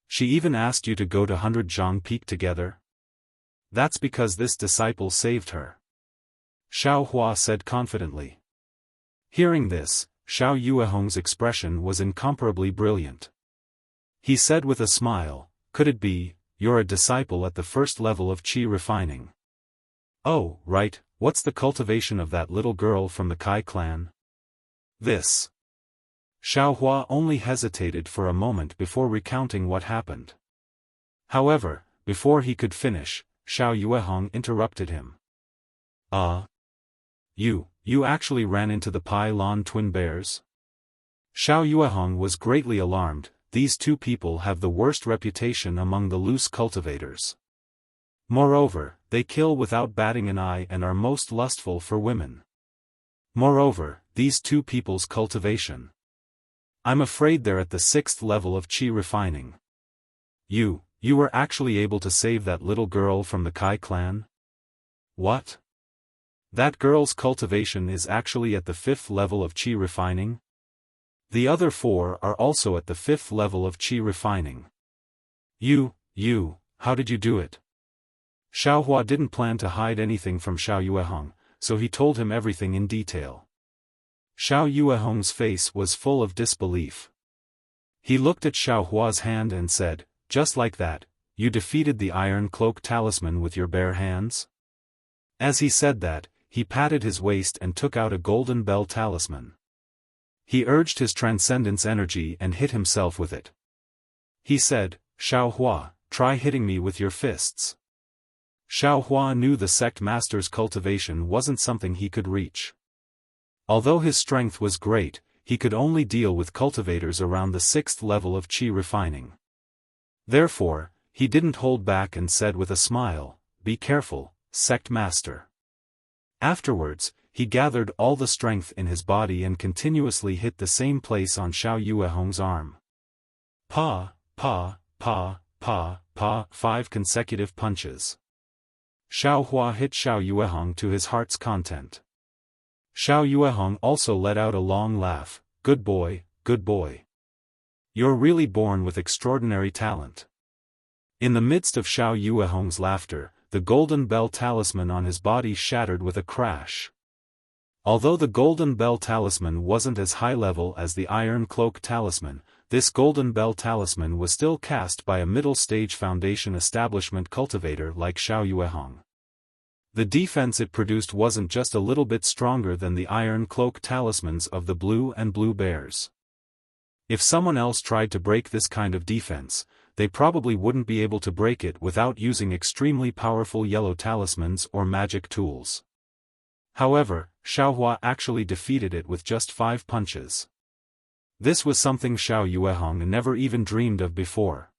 She even asked you to go to 100 Zhang Peak together? That's because this disciple saved her. Xiao Hua said confidently. Hearing this, Xiao Yuehong's expression was incomparably brilliant. He said with a smile, could it be, you're a disciple at the 1st level of qi refining? Oh, right, what's the cultivation of that little girl from the Kai clan? This. Xiao Hua only hesitated for a moment before recounting what happened. However, before he could finish, Xiao Yuehong interrupted him. You actually ran into the Pylon twin bears? Xiao Yuehong was greatly alarmed. These 2 people have the worst reputation among the loose cultivators. Moreover, they kill without batting an eye and are most lustful for women. Moreover, these two people's cultivation. I'm afraid they're at the 6th level of qi refining. You were actually able to save that little girl from the Kai clan? What? That girl's cultivation is actually at the 5th level of qi refining? The other 4 are also at the 5th level of qi refining. How did you do it? Xiaohua didn't plan to hide anything from Xiao Yuehong, so he told him everything in detail. Xiao Yuehong's face was full of disbelief. He looked at Xiaohua's hand and said, "Just like that, you defeated the Iron Cloak Talisman with your bare hands?" As he said that, he patted his waist and took out a golden bell talisman. He urged his transcendence energy and hit himself with it. He said, "Xiaohua, try hitting me with your fists." Xiaohua knew the sect master's cultivation wasn't something he could reach. Although his strength was great, he could only deal with cultivators around the 6th level of qi refining. Therefore, he didn't hold back and said with a smile, "Be careful, sect master." Afterwards, he gathered all the strength in his body and continuously hit the same place on Xiao Yuehong's arm. Pa, 5 consecutive punches. Xiaohua hit Xiao Yuehong to his heart's content. Xiao Yuehong also let out a long laugh. Good boy, good boy. You're really born with extraordinary talent." In the midst of Xiao Yuehong's laughter, the golden bell talisman on his body shattered with a crash. Although the golden bell talisman wasn't as high level as the Iron Cloak Talisman, this golden bell talisman was still cast by a middle-stage foundation establishment cultivator like Xiao Yuehong. The defense it produced wasn't just a little bit stronger than the Iron Cloak Talismans of the Blue and Blue Bears. If someone else tried to break this kind of defense, they probably wouldn't be able to break it without using extremely powerful yellow talismans or magic tools. However, Xiaohua actually defeated it with just 5 punches. This was something Xiao Yuehong never even dreamed of before.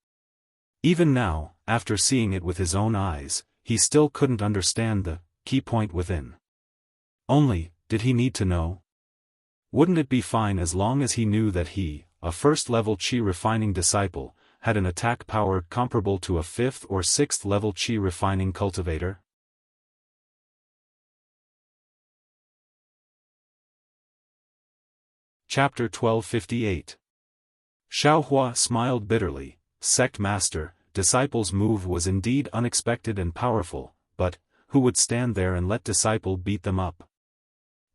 Even now, after seeing it with his own eyes, he still couldn't understand the key point within. Only, did he need to know? Wouldn't it be fine as long as he knew that he, a 1st-level qi refining disciple, had an attack power comparable to a 5th or 6th level qi refining cultivator? Chapter 1258. Xiaohua smiled bitterly. Sect master, disciple's move was indeed unexpected and powerful, but who would stand there and let disciple beat them up?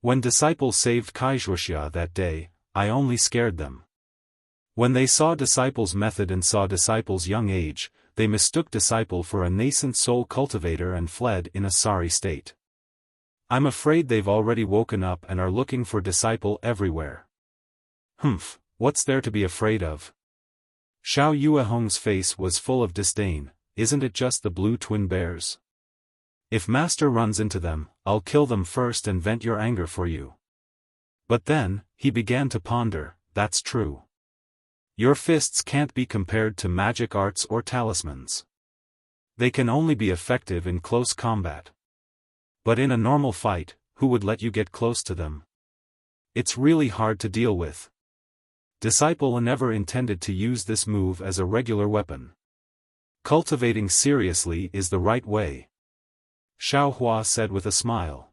When disciple saved Wuxia that day, I only scared them. When they saw disciple's method and saw disciple's young age, they mistook disciple for a nascent soul cultivator and fled in a sorry state. I'm afraid they've already woken up and are looking for disciple everywhere. What's there to be afraid of? Xiao Yuehong's face was full of disdain. Isn't it just the blue twin bears? If master runs into them, I'll kill them first and vent your anger for you. But then, he began to ponder, that's true. Your fists can't be compared to magic arts or talismans. They can only be effective in close combat. But in a normal fight, who would let you get close to them? It's really hard to deal with. Disciple never intended to use this move as a regular weapon. Cultivating seriously is the right way. Xiaohua said with a smile.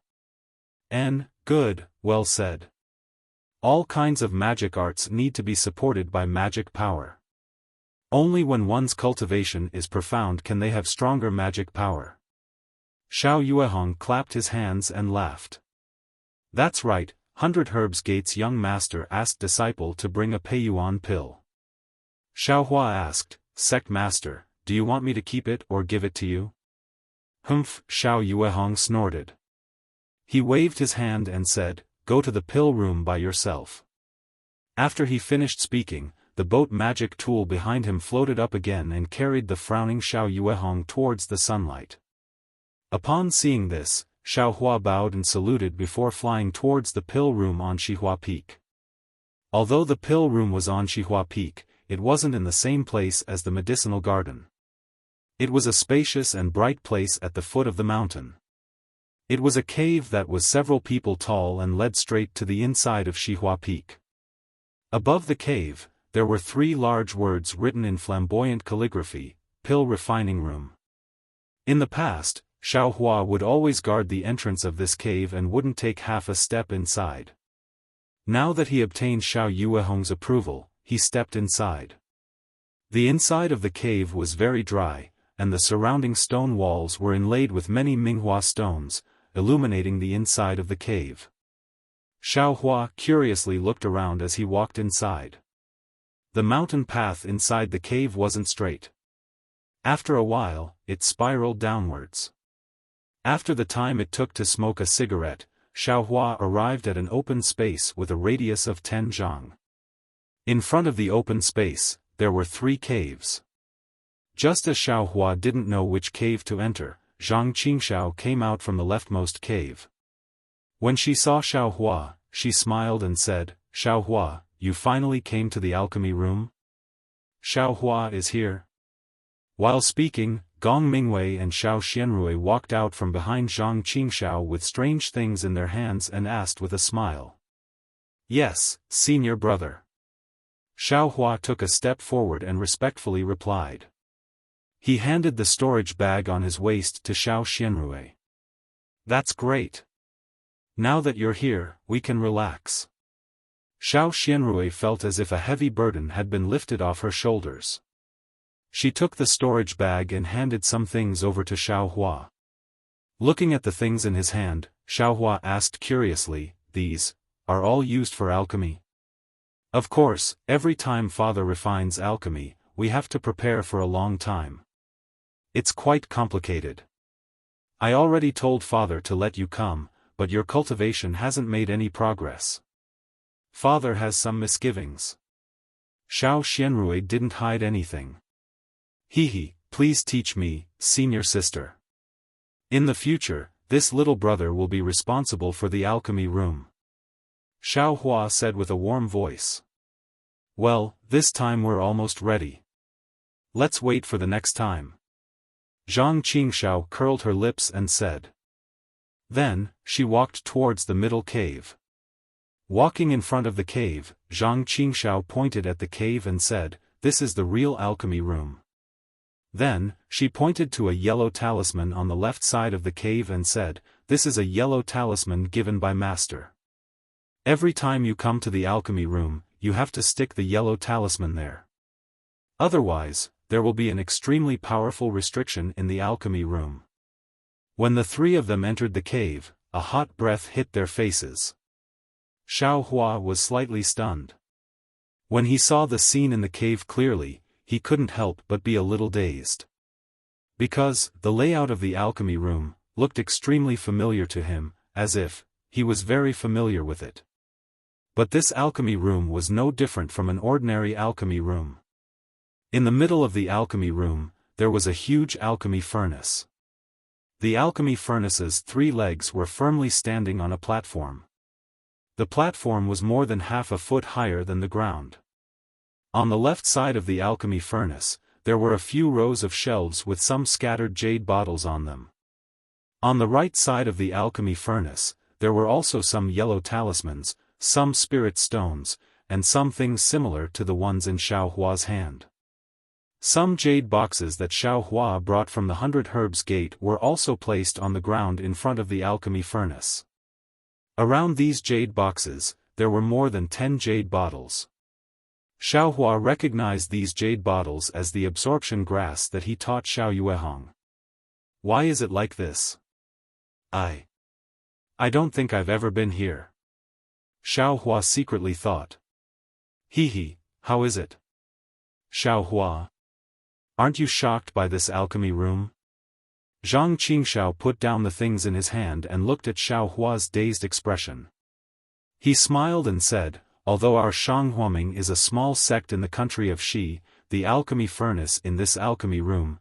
Good, well said. All kinds of magic arts need to be supported by magic power. Only when one's cultivation is profound can they have stronger magic power. Xiao Yuehong clapped his hands and laughed. That's right. 100 Herbs Gate's young master asked disciple to bring a Peiyuan pill. Xiaohua asked, Sect master, do you want me to keep it or give it to you? Xiao Yuehong snorted. He waved his hand and said, go to the pill room by yourself. After he finished speaking, the boat magic tool behind him floated up again and carried the frowning Xiao Yuehong towards the sunlight. Upon seeing this, Xiaohua bowed and saluted before flying towards the pill room on Xihua Peak. Although the pill room was on Xihua Peak, it wasn't in the same place as the medicinal garden. It was a spacious and bright place at the foot of the mountain. It was a cave that was several people tall and led straight to the inside of Xihua Peak. Above the cave, there were 3 large words written in flamboyant calligraphy, Pill Refining Room. In the past, Xiaohua would always guard the entrance of this cave and wouldn't take half a step inside. Now that he obtained Xiao Yuehong's approval, he stepped inside. The inside of the cave was very dry, and the surrounding stone walls were inlaid with many Minghua stones, illuminating the inside of the cave. Xiaohua curiously looked around as he walked inside. The mountain path inside the cave wasn't straight. After a while, it spiraled downwards. After the time it took to smoke a cigarette, Xiaohua arrived at an open space with a radius of 10 zhang. In front of the open space, there were 3 caves. Just as Xiaohua didn't know which cave to enter, Zhang Qingxiao came out from the leftmost cave. When she saw Xiaohua, she smiled and said, "Xiaohua, you finally came to the alchemy room? Xiaohua is here." While speaking, Gong Mingwei and Xiao Xianrui walked out from behind Zhang Qingxiao with strange things in their hands and asked with a smile. "Yes, senior brother." Xiaohua took a step forward and respectfully replied. He handed the storage bag on his waist to Xiao Xianrui. "That's great. Now that you're here, we can relax." Xiao Xianrui felt as if a heavy burden had been lifted off her shoulders. She took the storage bag and handed some things over to Xiaohua. Looking at the things in his hand, Xiaohua asked curiously, "These are all used for alchemy?" "Of course, every time Father refines alchemy, we have to prepare for a long time. It's quite complicated. I already told Father to let you come, but your cultivation hasn't made any progress. Father has some misgivings." Xiao Xianrui didn't hide anything. Please teach me, senior sister. In the future, this little brother will be responsible for the alchemy room." Xiaohua said with a warm voice. "Well, this time we're almost ready. Let's wait for the next time." Zhang Qingxiao curled her lips and said. Then, she walked towards the middle cave. Walking in front of the cave, Zhang Qingxiao pointed at the cave and said, "This is the real alchemy room." Then, she pointed to a yellow talisman on the left side of the cave and said, "This is a yellow talisman given by Master. Every time you come to the alchemy room, you have to stick the yellow talisman there. Otherwise, there will be an extremely powerful restriction in the alchemy room." When the 3 of them entered the cave, a hot breath hit their faces. Xiaohua was slightly stunned. When he saw the scene in the cave clearly, he couldn't help but be a little dazed. Because, the layout of the alchemy room looked extremely familiar to him, as if he was very familiar with it. But this alchemy room was no different from an ordinary alchemy room. In the middle of the alchemy room, there was a huge alchemy furnace. The alchemy furnace's 3 legs were firmly standing on a platform. The platform was more than half a foot higher than the ground. On the left side of the alchemy furnace, there were a few rows of shelves with some scattered jade bottles on them. On the right side of the alchemy furnace, there were also some yellow talismans, some spirit stones, and some things similar to the ones in Xiaohua's hand. Some jade boxes that Xiaohua brought from the 100 Herbs Gate were also placed on the ground in front of the alchemy furnace. Around these jade boxes, there were more than 10 jade bottles. Xiaohua recognized these jade bottles as the absorption grass that he taught Xiao Yuehong. "Why is it like this? I don't think I've ever been here." Xiaohua secretly thought. How is it? Xiaohua. Aren't you shocked by this alchemy room?" Zhang Qingxiao put down the things in his hand and looked at Xiaohua's dazed expression. He smiled and said, "Although our Shanghuaming is a small sect in the country of Xi, the alchemy furnace in this alchemy room,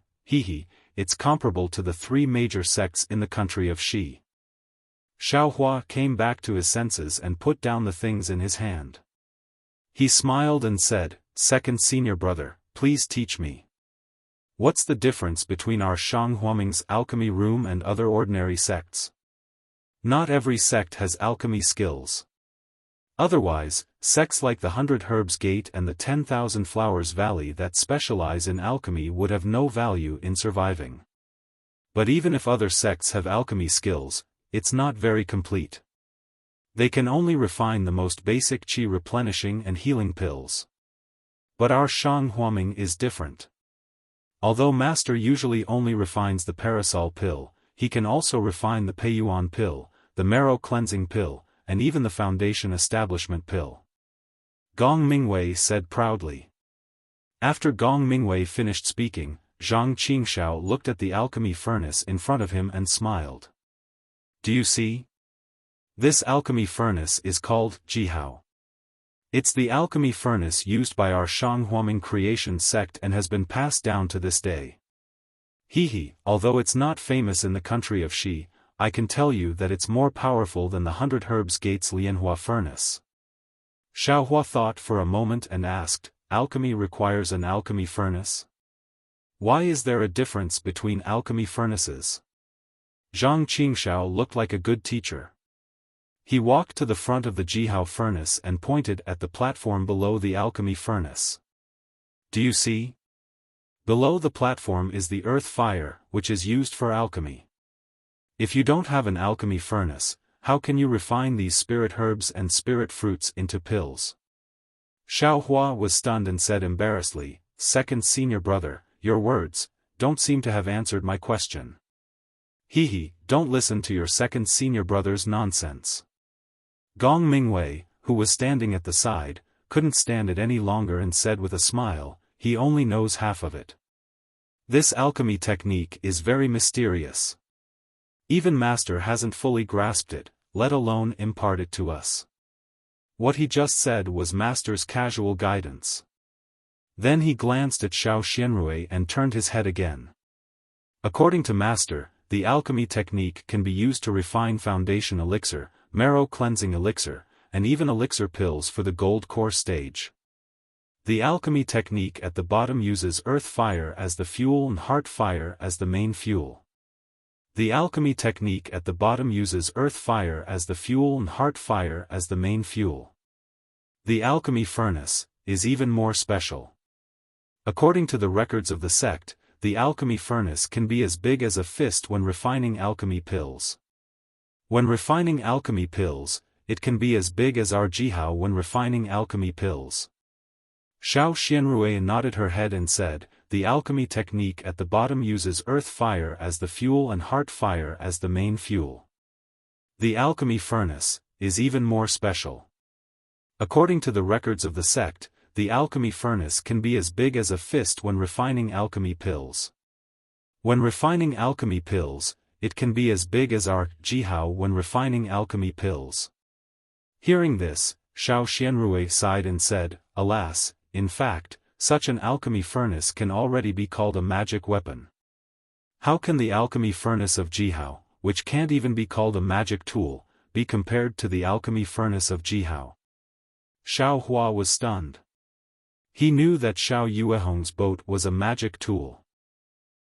it's comparable to the 3 major sects in the country of Xi." Xiaohua came back to his senses and put down the things in his hand. He smiled and said, "Second senior brother, please teach me." What's the difference between our Shanghuaming's alchemy room and other ordinary sects? Not every sect has alchemy skills. Otherwise, sects like the 100 Herbs Gate and the 10,000 Flowers Valley that specialize in alchemy would have no value in surviving. But even if other sects have alchemy skills, it's not very complete. They can only refine the most basic qi replenishing and healing pills. But our Shanghuaming is different. Although Master usually only refines the Parasol pill, he can also refine the Peiyuan pill, the Marrow Cleansing pill, and even the Foundation Establishment pill. Gong Mingwei said proudly. After Gong Mingwei finished speaking, Zhang Qingxiao looked at the alchemy furnace in front of him and smiled. Do you see? This alchemy furnace is called Jihao. It's the alchemy furnace used by our Shanghuaming creation sect and has been passed down to this day. Although it's not famous in the country of Xi, I can tell you that it's more powerful than the 100 Herbs Gates Lianhua furnace. Xiaohua thought for a moment and asked, alchemy requires an alchemy furnace? Why is there a difference between alchemy furnaces? Zhang Qingxiao looked like a good teacher. He walked to the front of the Jihao furnace and pointed at the platform below the alchemy furnace. Do you see? Below the platform is the earth fire, which is used for alchemy. If you don't have an alchemy furnace, how can you refine these spirit herbs and spirit fruits into pills? Xiaohua was stunned and said embarrassedly, Second senior brother, your words don't seem to have answered my question. Don't listen to your second senior brother's nonsense. Gong Mingwei, who was standing at the side, couldn't stand it any longer and said with a smile, he only knows half of it. This alchemy technique is very mysterious. Even Master hasn't fully grasped it, let alone impart it to us. What he just said was Master's casual guidance. Then he glanced at Xiao Xianrui and turned his head again. According to Master, the alchemy technique can be used to refine foundation elixir, marrow cleansing elixir, and even elixir pills for the gold core stage. The alchemy technique at the bottom uses earth fire as the fuel and heart fire as the main fuel. The alchemy technique at the bottom uses earth fire as the fuel and heart fire as the main fuel. The alchemy furnace is even more special. According to the records of the sect, the alchemy furnace can be as big as a fist when refining alchemy pills. When refining alchemy pills, it can be as big as our Jihao when refining alchemy pills. Xiao Xianrui nodded her head and said, the alchemy technique at the bottom uses earth fire as the fuel and heart fire as the main fuel. The alchemy furnace is even more special. According to the records of the sect, the alchemy furnace can be as big as a fist when refining alchemy pills. When refining alchemy pills, it can be as big as our Jihao when refining alchemy pills. Hearing this, Xiao Xianrui sighed and said, alas, in fact, such an alchemy furnace can already be called a magic weapon. How can the alchemy furnace of Jihao, which can't even be called a magic tool, be compared to the alchemy furnace of Jihao? Xiao Hua was stunned. He knew that Xiao Yuehong's boat was a magic tool.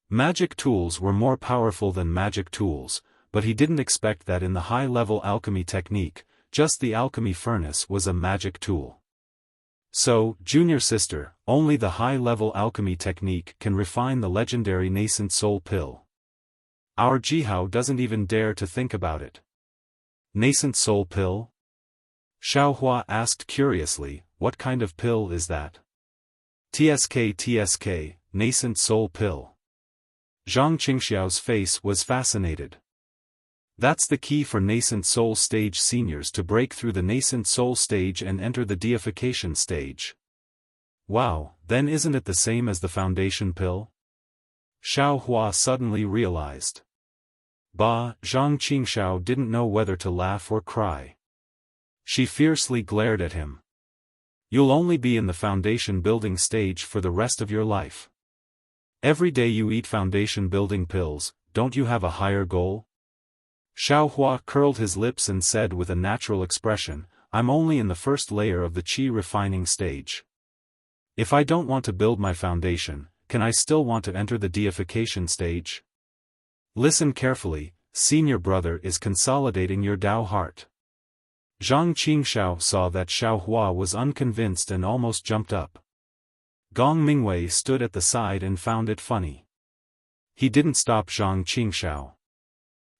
Magic tools were more powerful than magic tools, but he didn't expect that in the high-level alchemy technique, just the alchemy furnace was a magic tool. So, junior sister, only the high-level alchemy technique can refine the legendary nascent soul pill. Our Jihao doesn't even dare to think about it. Nascent soul pill? Xiaohua asked curiously, what kind of pill is that? TSK, nascent soul pill. Zhang Qingxiao's face was fascinated. That's the key for nascent soul stage seniors to break through the nascent soul stage and enter the deification stage. Wow, then isn't it the same as the foundation pill? Xiao Hua suddenly realized. Zhang Qingxiao didn't know whether to laugh or cry. She fiercely glared at him. You'll only be in the foundation building stage for the rest of your life. Every day you eat foundation building pills, don't you have a higher goal? Xiao Hua curled his lips and said with a natural expression, I'm only in the first layer of the qi refining stage. If I don't want to build my foundation, can I still want to enter the deification stage? Listen carefully, senior brother is consolidating your Tao heart. Zhang Qingxiao saw that Xiaohua was unconvinced and almost jumped up. Gong Mingwei stood at the side and found it funny. He didn't stop Zhang Qingxiao.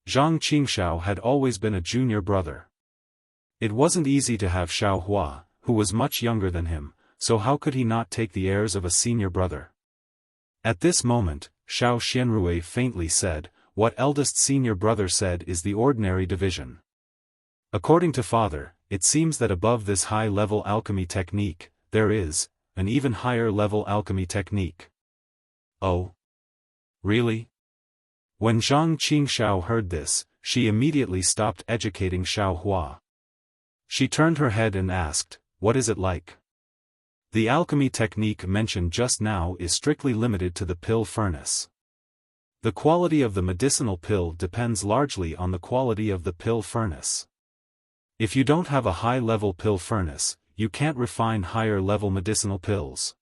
Zhang Qingxiao had always been a junior brother. It wasn't easy to have Xiaohua, who was much younger than him, so how could he not take the airs of a senior brother? At this moment, Xiao Xianrui faintly said, "What eldest senior brother said is the ordinary division. According to father, it seems that above this high-level alchemy technique, there is an even higher-level alchemy technique." Oh? Really? When Zhang Qingxiao heard this, she immediately stopped educating Xiaohua. She turned her head and asked, "What is it like?" The alchemy technique mentioned just now is strictly limited to the pill furnace. The quality of the medicinal pill depends largely on the quality of the pill furnace. If you don't have a high-level pill furnace, you can't refine higher-level medicinal pills.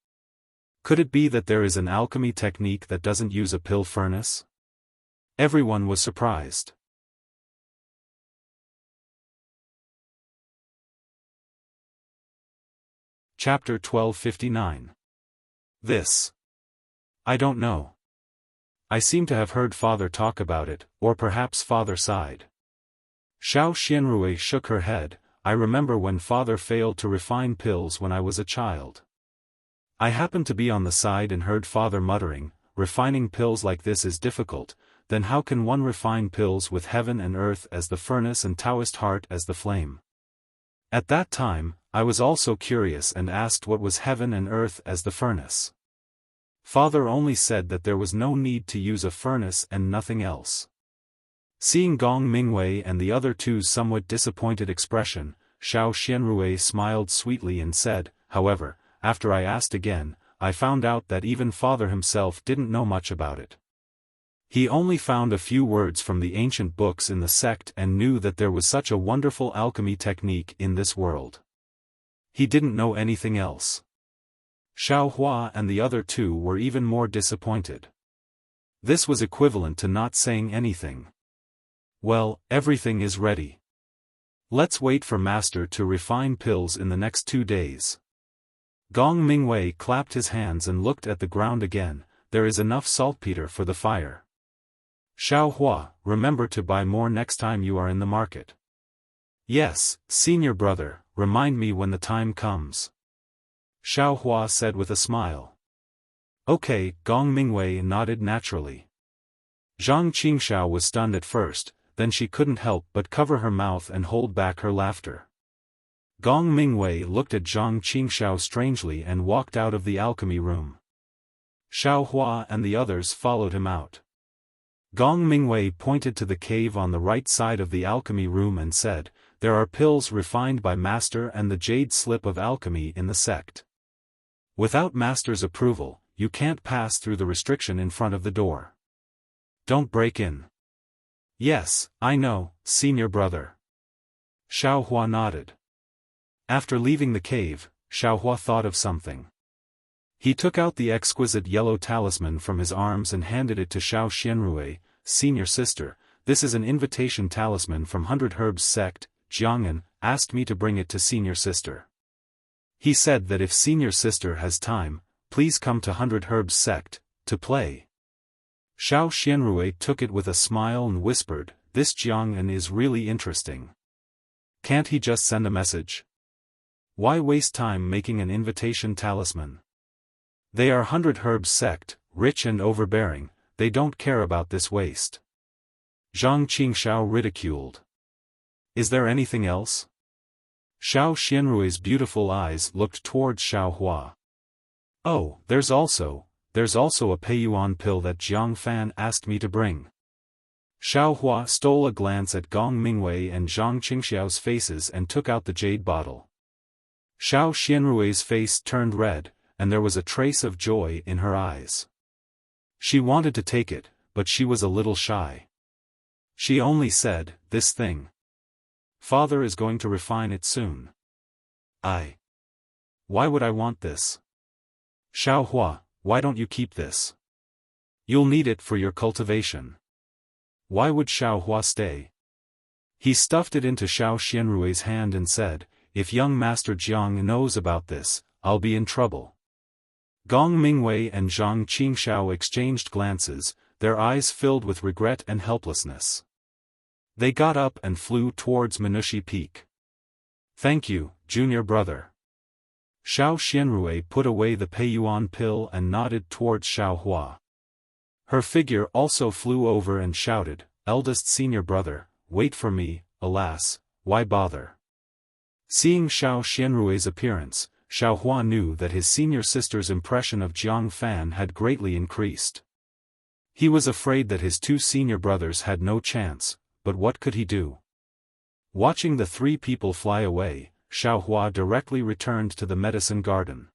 Could it be that there is an alchemy technique that doesn't use a pill furnace? Everyone was surprised. Chapter 1259. This. I don't know. I seem to have heard father talk about it, or perhaps father sighed. Xiao Xianrui shook her head. I remember when father failed to refine pills when I was a child. I happened to be on the side and heard father muttering, "Refining pills like this is difficult, then how can one refine pills with heaven and earth as the furnace and Taoist heart as the flame?" At that time, I was also curious and asked what was heaven and earth as the furnace. Father only said that there was no need to use a furnace and nothing else. Seeing Gong Mingwei and the other two's somewhat disappointed expression, Xiao Xianrui smiled sweetly and said, "However, after I asked again, I found out that even father himself didn't know much about it. He only found a few words from the ancient books in the sect and knew that there was such a wonderful alchemy technique in this world. He didn't know anything else." Xiaohua and the other two were even more disappointed. This was equivalent to not saying anything. Well, everything is ready. Let's wait for master to refine pills in the next 2 days. Gong Mingwei clapped his hands and looked at the ground again. There is enough saltpeter for the fire. Xiaohua, remember to buy more next time you are in the market. Yes, senior brother, remind me when the time comes. Xiaohua said with a smile. Okay, Gong Mingwei nodded naturally. Zhang Qingxiao was stunned at first, then she couldn't help but cover her mouth and hold back her laughter. Gong Mingwei looked at Zhang Qingxiao strangely and walked out of the alchemy room. Xiaohua and the others followed him out. Gong Mingwei pointed to the cave on the right side of the alchemy room and said, "There are pills refined by master and the jade slip of alchemy in the sect. Without master's approval, you can't pass through the restriction in front of the door. Don't break in." "Yes, I know, senior brother." Xiaohua nodded. After leaving the cave, Xiaohua thought of something. He took out the exquisite yellow talisman from his arms and handed it to Xiao Xianrui. "Senior sister, this is an invitation talisman from 100 Herbs sect. Jiang'an asked me to bring it to senior sister. He said that if senior sister has time, please come to 100 Herbs sect, to play." Xiao Xianrui took it with a smile and whispered, "This Jiang'an is really interesting. Can't he just send a message? Why waste time making an invitation talisman? They are 100 Herbs sect, rich and overbearing, they don't care about this waste." Zhang Qingxiao ridiculed. "Is there anything else?" Xiao Xianrui's beautiful eyes looked towards Xiaohua. "Oh, there's also a Peiyuan pill that Jiang Fan asked me to bring." Xiaohua stole a glance at Gong Mingwei and Zhang Qingxiao's faces and took out the jade bottle. Xiao Xianrui's face turned red, and there was a trace of joy in her eyes. She wanted to take it, but she was a little shy. She only said, "This thing. Father is going to refine it soon. Why would I want this?" "Xiaohua, why don't you keep this? You'll need it for your cultivation. Why would Xiaohua stay? He stuffed it into Xiao Xianrui's hand and said, if young Master Jiang knows about this, I'll be in trouble. Gong Mingwei and Zhang Qingxiao exchanged glances, their eyes filled with regret and helplessness. They got up and flew towards Minushi Peak. Thank you, junior brother. Xiao Xianrui put away the Peiyuan pill and nodded towards Xiaohua. Her figure also flew over and shouted, eldest senior brother, wait for me, alas, why bother? Seeing Xiao Xianrui's appearance, Xiaohua knew that his senior sister's impression of Jiang Fan had greatly increased. He was afraid that his two senior brothers had no chance, but what could he do? Watching the three people fly away, Xiaohua directly returned to the medicine garden.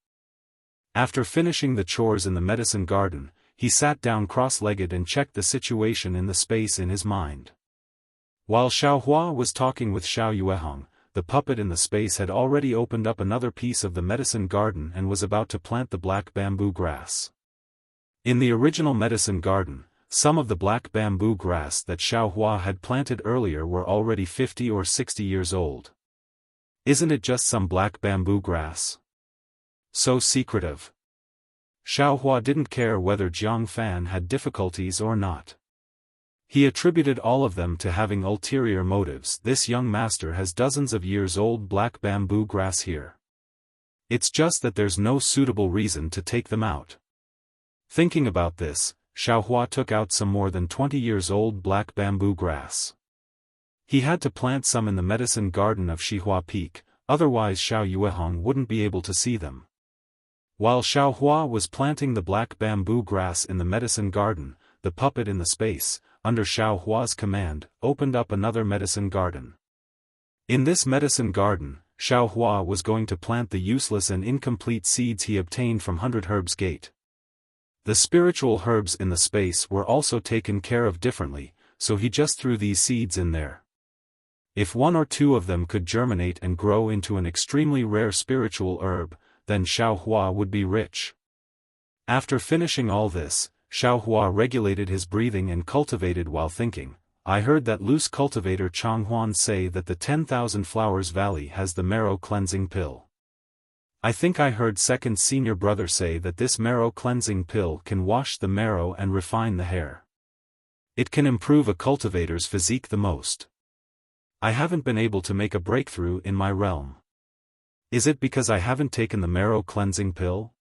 After finishing the chores in the medicine garden, he sat down cross-legged and checked the situation in the space in his mind. While Xiaohua was talking with Xiao Yuehong, the puppet in the space had already opened up another piece of the medicine garden and was about to plant the black bamboo grass. In the original medicine garden, some of the black bamboo grass that Xiaohua had planted earlier were already 50 or 60 years old. Isn't it just some black bamboo grass? So secretive. Xiaohua didn't care whether Jiang Fan had difficulties or not. He attributed all of them to having ulterior motives. This young master has dozens of years old black bamboo grass here. It's just that there's no suitable reason to take them out. Thinking about this, Xiaohua took out some more than 20 years old black bamboo grass. He had to plant some in the medicine garden of Shihua Peak, otherwise Xiao Yuehong wouldn't be able to see them. While Xiaohua was planting the black bamboo grass in the medicine garden, the puppet in the space, under Xiaohua's command, opened up another medicine garden. In this medicine garden, Xiaohua was going to plant the useless and incomplete seeds he obtained from 100 Herbs Gate. The spiritual herbs in the space were also taken care of differently, so he just threw these seeds in there. If one or two of them could germinate and grow into an extremely rare spiritual herb, then Xiaohua would be rich. After finishing all this, Xiaohua regulated his breathing and cultivated while thinking. I heard that loose cultivator Changhuan say that the 10,000 Flowers Valley has the marrow cleansing pill. I think I heard second senior brother say that this marrow cleansing pill can wash the marrow and refine the hair. It can improve a cultivator's physique the most. I haven't been able to make a breakthrough in my realm. Is it because I haven't taken the marrow cleansing pill?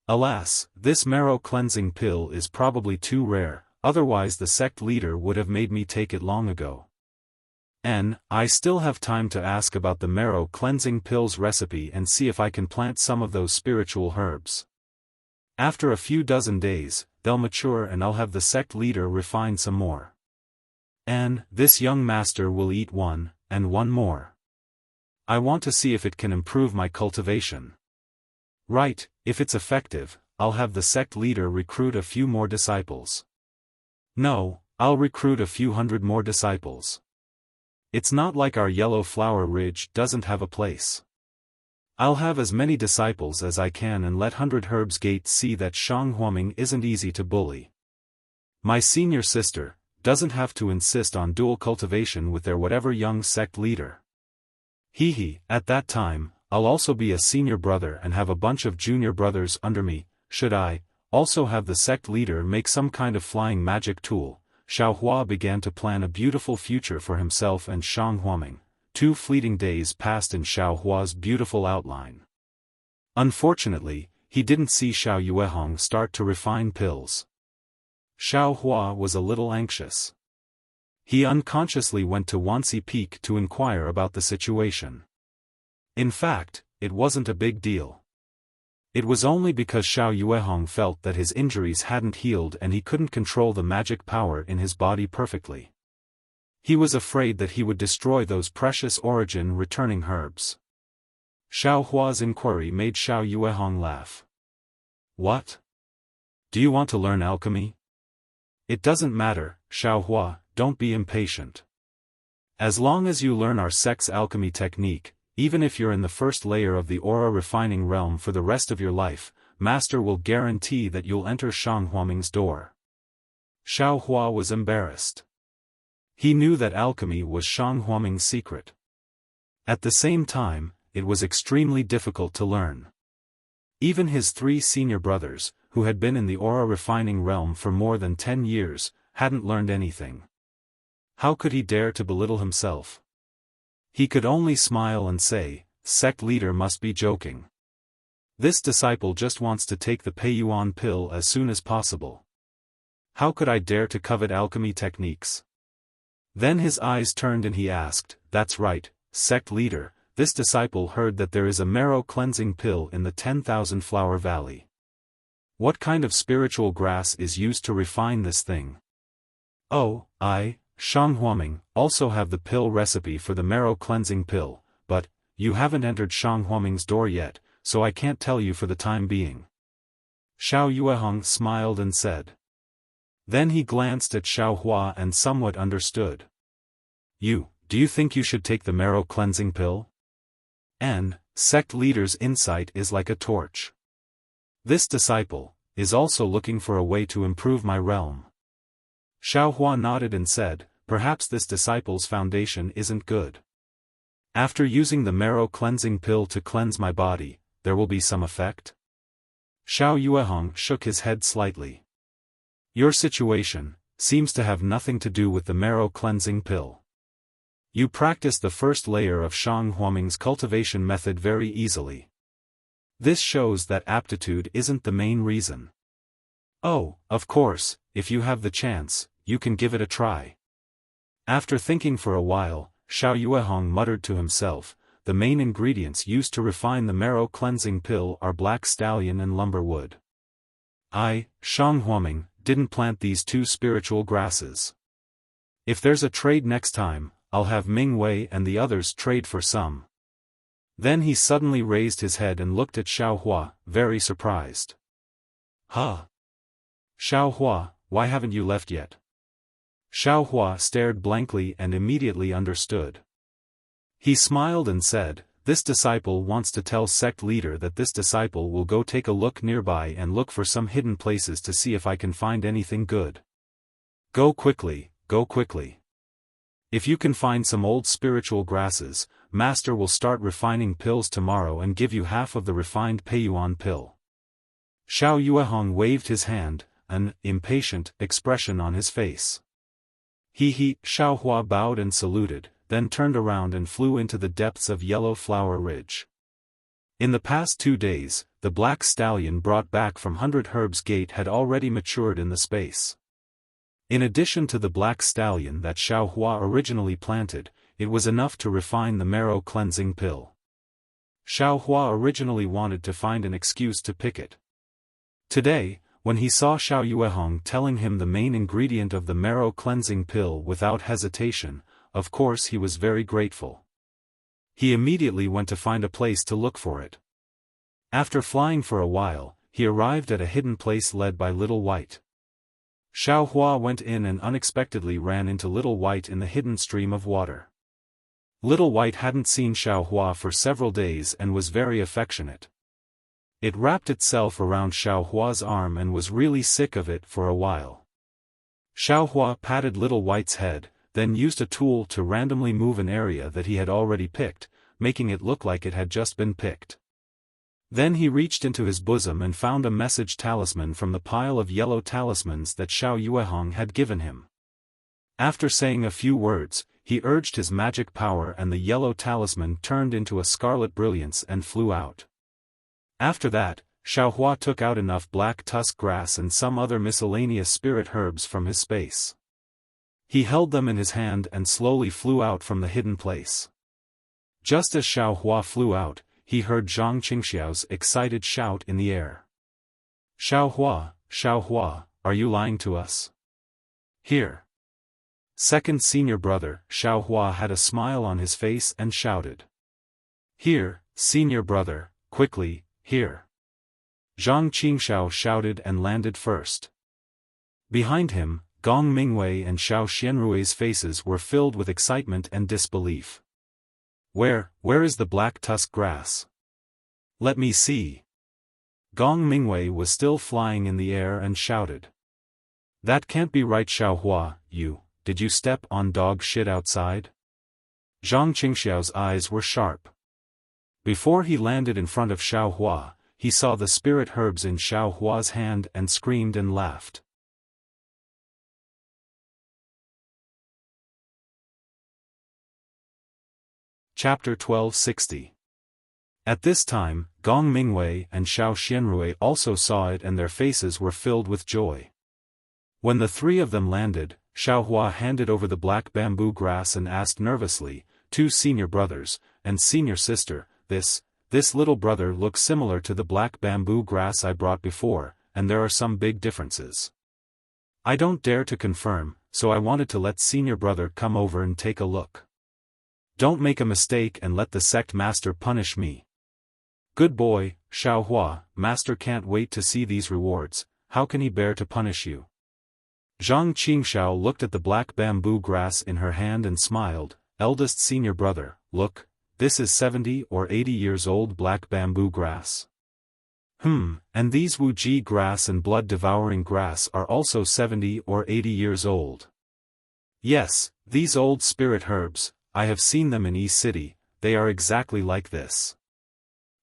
Alas, this marrow cleansing pill is probably too rare, otherwise the sect leader would have made me take it long ago. I still have time to ask about the marrow cleansing pill's recipe and see if I can plant some of those spiritual herbs. After a few dozen days, they'll mature and I'll have the sect leader refine some more. And this young master will eat one, and one more. I want to see if it can improve my cultivation. Right, if it's effective, I'll have the sect leader recruit a few more disciples. No, I'll recruit a few hundred more disciples. It's not like our Yellow Flower Ridge doesn't have a place. I'll have as many disciples as I can and let 100 Herbs Gate see that Shang Huaming isn't easy to bully. My senior sister doesn't have to insist on dual cultivation with their whatever young sect leader. At that time, I'll also be a senior brother and have a bunch of junior brothers under me. Should I also have the sect leader make some kind of flying magic tool? Xiaohua began to plan a beautiful future for himself and Shang Huaming. 2 fleeting days passed in Xiaohua's beautiful outline. Unfortunately, he didn't see Xiao Yuehong start to refine pills. Xiaohua was a little anxious. He unconsciously went to Wanxi Peak to inquire about the situation. In fact, it wasn't a big deal. It was only because Xiao Yuehong felt that his injuries hadn't healed and he couldn't control the magic power in his body perfectly. He was afraid that he would destroy those precious origin returning herbs. Xiaohua's inquiry made Xiao Yuehong laugh. What? Do you want to learn alchemy? It doesn't matter, Xiaohua, don't be impatient. As long as you learn our sect's alchemy technique, even if you're in the first layer of the aura refining realm for the rest of your life, Master will guarantee that you'll enter Shang Huaming's door. Xiao Hua was embarrassed. He knew that alchemy was Shang Huaming's secret. At the same time, it was extremely difficult to learn. Even his 3 senior brothers, who had been in the aura refining realm for more than 10 years, hadn't learned anything. How could he dare to belittle himself? He could only smile and say, "Sect leader must be joking. This disciple just wants to take the Peiyuan pill as soon as possible. How could I dare to covet alchemy techniques?" Then his eyes turned and he asked, "That's right, sect leader, this disciple heard that there is a marrow cleansing pill in the 10,000 Flower Valley. What kind of spiritual grass is used to refine this thing?" "Oh, I, Shang Huaming, also have the pill recipe for the marrow cleansing pill, but you haven't entered Shang Huaming's door yet, so I can't tell you for the time being." Xiao Yuehong smiled and said. Then he glanced at Xiao Hua and somewhat understood. Do you think you should take the marrow cleansing pill?" And, sect leader's insight is like a torch. This disciple is also looking for a way to improve my realm. Xiao Hua nodded and said, "Perhaps this disciple's foundation isn't good. After using the marrow cleansing pill to cleanse my body, there will be some effect?" Xiao Yuehong shook his head slightly. "Your situation seems to have nothing to do with the marrow cleansing pill. You practice the first layer of Shang Huaming's cultivation method very easily. This shows that aptitude isn't the main reason. Oh, of course, if you have the chance, you can give it a try." After thinking for a while, Xiao Yuehong muttered to himself, "The main ingredients used to refine the marrow cleansing pill are black stallion and lumberwood. I, Shang Huaming, didn't plant these 2 spiritual grasses. If there's a trade next time, I'll have Ming Wei and the others trade for some." Then he suddenly raised his head and looked at Xiao Hua, very surprised. "Huh? Xiao Hua, why haven't you left yet?" Xiao Hua stared blankly and immediately understood. He smiled and said, "This disciple wants to tell sect leader that this disciple will go take a look nearby and look for some hidden places to see if I can find anything good. Go quickly, go quickly. If you can find some old spiritual grasses, Master will start refining pills tomorrow and give you half of the refined Peiyuan pill." Xiao Yuehong waved his hand, an impatient expression on his face. Xiao Hua bowed and saluted, then turned around and flew into the depths of Yellow Flower Ridge. In the past 2 days, the black stallion brought back from 100 Herbs Gate had already matured in the space. In addition to the black stallion that Xiao Hua originally planted, it was enough to refine the marrow cleansing pill. Xiao Hua originally wanted to find an excuse to pick it. Today, when he saw Xiao Yuehong telling him the main ingredient of the marrow cleansing pill without hesitation, of course he was very grateful. He immediately went to find a place to look for it. After flying for a while, he arrived at a hidden place led by Little White. Xiao Hua went in and unexpectedly ran into Little White in the hidden stream of water. Little White hadn't seen Xiao Hua for several days and was very affectionate. It wrapped itself around Xiao Hua's arm and was really sick of it for a while. Xiao Hua patted Little White's head, then used a tool to randomly move an area that he had already picked, making it look like it had just been picked. Then he reached into his bosom and found a message talisman from the pile of yellow talismans that Xiao Yuehong had given him. After saying a few words, he urged his magic power and the yellow talisman turned into a scarlet brilliance and flew out. After that, Xiao Hua took out enough black tusk grass and some other miscellaneous spirit herbs from his space. He held them in his hand and slowly flew out from the hidden place. Just as Xiao Hua flew out, he heard Zhang Qingxiao's excited shout in the air. Xiao Hua, are you lying to us? Here." Second senior brother, Xiao Hua had a smile on his face and shouted. "Here, senior brother, quickly, here." Zhang Qingxiao shouted and landed first. Behind him, Gong Mingwei and Xiao Xianrui's faces were filled with excitement and disbelief. Where is the black tusk grass? Let me see." Gong Mingwei was still flying in the air and shouted. That can't be right, Xiaohua, did you step on dog shit outside? Zhang Qingxiao's eyes were sharp. Before he landed in front of Xiaohua, he saw the spirit herbs in Xiaohua's hand and screamed and laughed. Chapter 1260. At this time, Gong Mingwei and Xiao Xianrui also saw it and their faces were filled with joy. When the three of them landed, Xiaohua handed over the black bamboo grass and asked nervously, two senior brothers, and senior sister, this little brother looks similar to the black bamboo grass I brought before, and there are some big differences. I don't dare to confirm, so I wanted to let senior brother come over and take a look. Don't make a mistake and let the sect master punish me. Good boy, Xiaohua, master can't wait to see these rewards, how can he bear to punish you? Zhang Qingxiao looked at the black bamboo grass in her hand and smiled, eldest senior brother, look, this is 70 or 80 years old black bamboo grass. And these Wuji grass and blood-devouring grass are also 70 or 80 years old. Yes, these old spirit herbs, I have seen them in East City, they are exactly like this.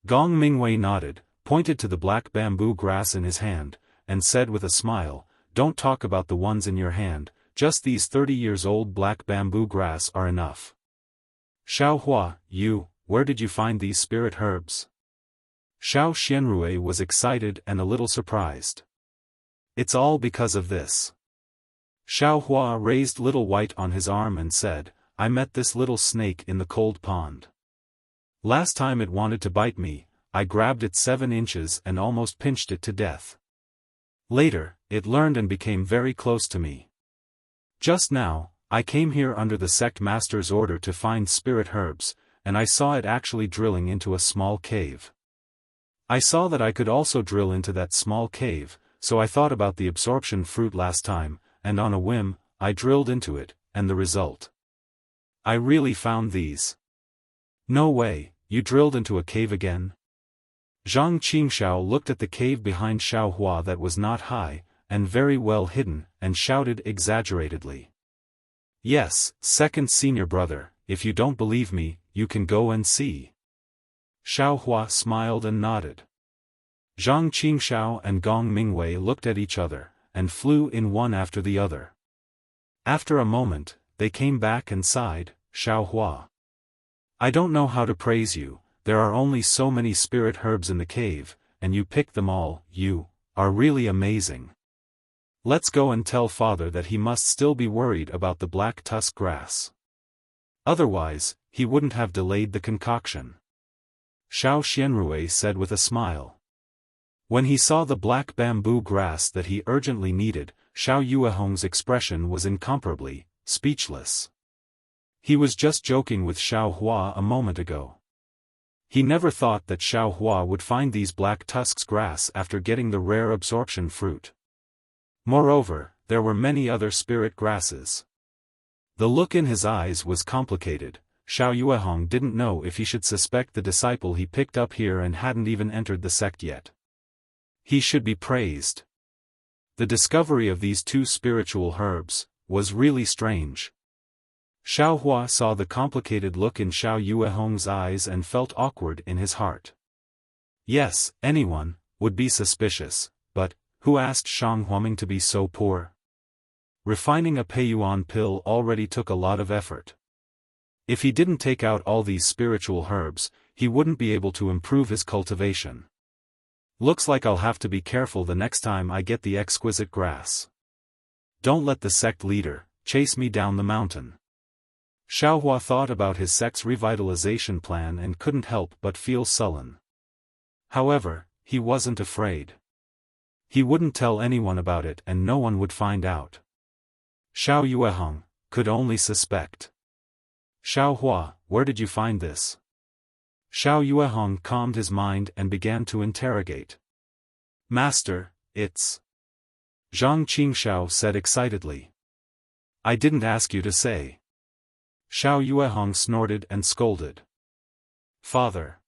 Gong Mingwei nodded, pointed to the black bamboo grass in his hand, and said with a smile, don't talk about the ones in your hand, just these 30 years old black bamboo grass are enough. Xiaohua, where did you find these spirit herbs? Xiao Xianrui was excited and a little surprised. It's all because of this. Xiaohua raised little white on his arm and said, I met this little snake in the cold pond. Last time it wanted to bite me, I grabbed it 7 inches and almost pinched it to death. Later, it learned and became very close to me. Just now, I came here under the sect master's order to find spirit herbs, and I saw it actually drilling into a small cave. I saw that I could also drill into that small cave, so I thought about the absorption fruit last time, and on a whim, I drilled into it, and the result. I really found these. No way, you drilled into a cave again? Zhang Qingxiao looked at the cave behind Xiaohua that was not high, and very well hidden, and shouted exaggeratedly. Yes, second senior brother, if you don't believe me, you can go and see. Xiaohua smiled and nodded. Zhang Qingxiao and Gong Mingwei looked at each other, and flew in one after the other. After a moment, they came back and sighed, Xiaohua. I don't know how to praise you, there are only so many spirit herbs in the cave, and you picked them all, you are really amazing. Let's go and tell father that he must still be worried about the black tusk grass. Otherwise, he wouldn't have delayed the concoction. Xiao Xianrui said with a smile. When he saw the black bamboo grass that he urgently needed, Xiao Yuehong's expression was incomparably speechless. He was just joking with Xiaohua a moment ago. He never thought that Xiaohua would find these black tusks grass after getting the rare absorption fruit. Moreover, there were many other spirit grasses. The look in his eyes was complicated. Xiao Yuehong didn't know if he should suspect the disciple he picked up here and hadn't even entered the sect yet. He should be praised. The discovery of these two spiritual herbs was really strange. Xiaohua saw the complicated look in Xiao Yuehong's eyes and felt awkward in his heart. Yes, anyone would be suspicious, but who asked Shang Huaming to be so poor? Refining a Peiyuan pill already took a lot of effort. If he didn't take out all these spiritual herbs, he wouldn't be able to improve his cultivation. Looks like I'll have to be careful the next time I get the exquisite grass. Don't let the sect leader chase me down the mountain. Xiaohua thought about his sect's revitalization plan and couldn't help but feel sullen. However, he wasn't afraid. He wouldn't tell anyone about it and no one would find out. Xiao Yuehong could only suspect. Xiaohua, where did you find this? Xiao Yuehong calmed his mind and began to interrogate. Master, it's... Zhang Qingxiao said excitedly. I didn't ask you to say. Xiao Yuehong snorted and scolded. Father.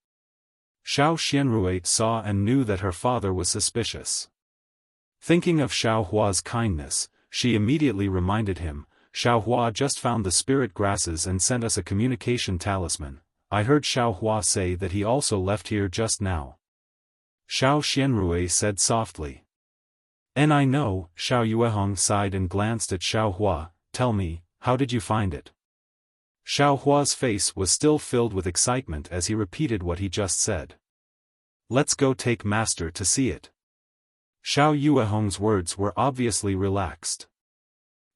Xiao Xianrui saw and knew that her father was suspicious. Thinking of Xiao Hua's kindness, she immediately reminded him, Xiao Hua just found the spirit grasses and sent us a communication talisman. I heard Xiao Hua say that he also left here just now. Xiao Xianrui said softly. And I know, Xiao Yuehong sighed and glanced at Xiao Hua. Tell me, how did you find it? Xiao Hua's face was still filled with excitement as he repeated what he just said. Let's go take Master to see it. Xiao Yuehong's words were obviously relaxed.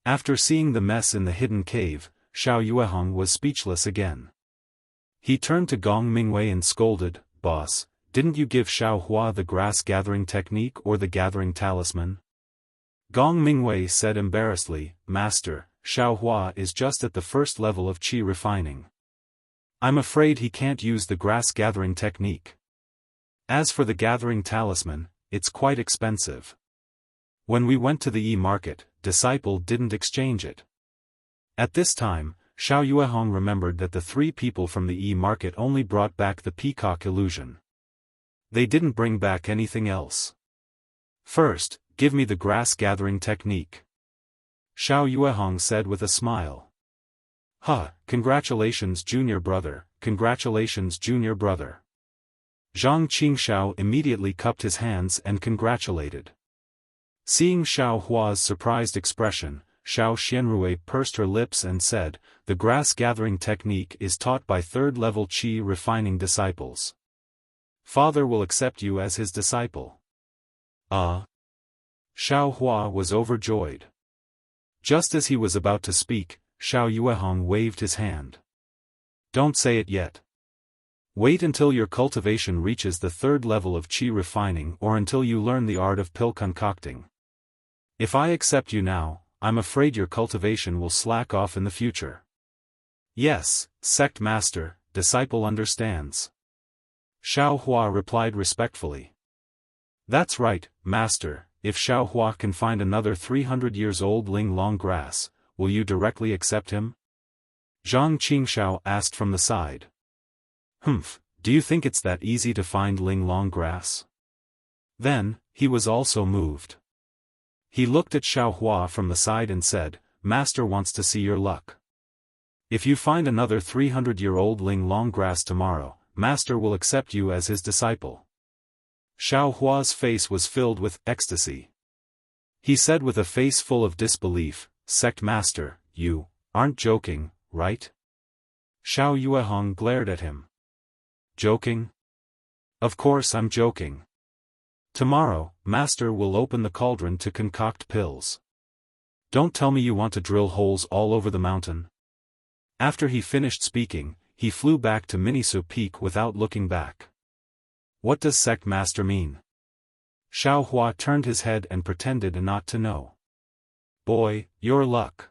After seeing the mess in the hidden cave, Xiao Yuehong was speechless again. He turned to Gong Mingwei and scolded, Boss, didn't you give Xiao Hua the grass-gathering technique or the gathering talisman? Gong Mingwei said embarrassedly, Master, Xiao Hua is just at the first level of qi refining. I'm afraid he can't use the grass-gathering technique. As for the gathering talisman, it's quite expensive. When we went to the e-market, Disciple didn't exchange it. At this time, Xiao Yuehong remembered that the 3 people from the e-market only brought back the peacock illusion. They didn't bring back anything else. First, give me the grass-gathering technique. Xiao Yuehong said with a smile. Congratulations junior brother, congratulations junior brother. Zhang Qingxiao immediately cupped his hands and congratulated. Seeing Xiao Hua's surprised expression, Xiao Xianrui pursed her lips and said, the grass-gathering technique is taught by 3rd-level qi refining disciples. Father will accept you as his disciple. Xiao Hua was overjoyed. Just as he was about to speak, Xiao Yuehong waved his hand. Don't say it yet. Wait until your cultivation reaches the 3rd level of qi refining or until you learn the art of pill concocting. If I accept you now, I'm afraid your cultivation will slack off in the future. Yes, sect master, disciple understands. Xiao Hua replied respectfully. That's right, master, if Xiao Hua can find another 300 years old Ling Long grass, will you directly accept him? Zhang Qingxiao asked from the side. Do you think it's that easy to find Ling Long grass? Then, he was also moved. He looked at Xiao Hua from the side and said, Master wants to see your luck. If you find another 300-year-old Ling Long grass tomorrow, Master will accept you as his disciple. Xiao Hua's face was filled with ecstasy. He said with a face full of disbelief, Sect Master, you aren't joking, right? Xiao Yuehong glared at him. Joking? Of course I'm joking. Tomorrow, Master will open the cauldron to concoct pills. Don't tell me you want to drill holes all over the mountain. After he finished speaking, he flew back to Minisu Peak without looking back. What does Sect Master mean? Xiao Hua turned his head and pretended not to know. Boy, your luck.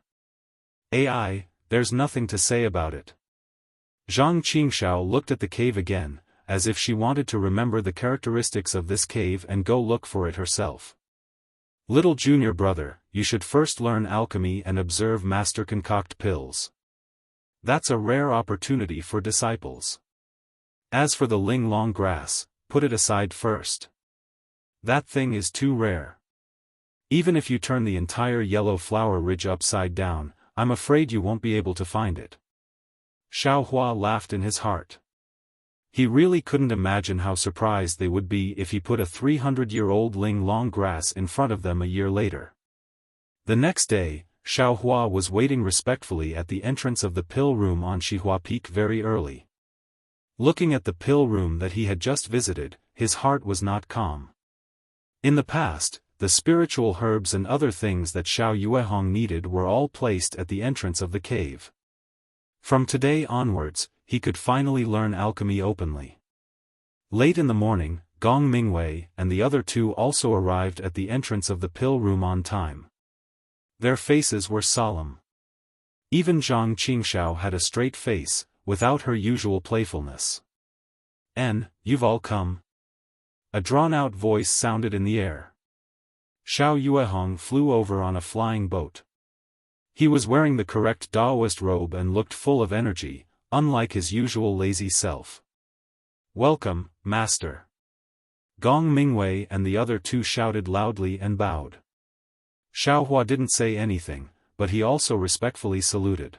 AI, there's nothing to say about it. Zhang Qingxiao looked at the cave again, as if she wanted to remember the characteristics of this cave and go look for it herself. Little junior brother, you should first learn alchemy and observe Master concoct pills. That's a rare opportunity for disciples. As for the Ling Long grass, put it aside first. That thing is too rare. Even if you turn the entire Yellow Flower Ridge upside down, I'm afraid you won't be able to find it. Xiao Hua laughed in his heart. He really couldn't imagine how surprised they would be if he put a 300-year-old Ling Long grass in front of them a year later. The next day, Xiao Hua was waiting respectfully at the entrance of the pill room on Xihua Peak very early. Looking at the pill room that he had just visited, his heart was not calm. In the past, the spiritual herbs and other things that Xiao Yuehong needed were all placed at the entrance of the cave. From today onwards, he could finally learn alchemy openly. Late in the morning, Gong Mingwei and the other 2 also arrived at the entrance of the pill room on time. Their faces were solemn. Even Zhang Qingxiao had a straight face, without her usual playfulness. You've all come? A drawn-out voice sounded in the air. Xiao Yuehong flew over on a flying boat. He was wearing the correct Taoist robe and looked full of energy, unlike his usual lazy self. "Welcome, Master." Gong Mingwei and the other two shouted loudly and bowed. Xiaohua didn't say anything, but he also respectfully saluted.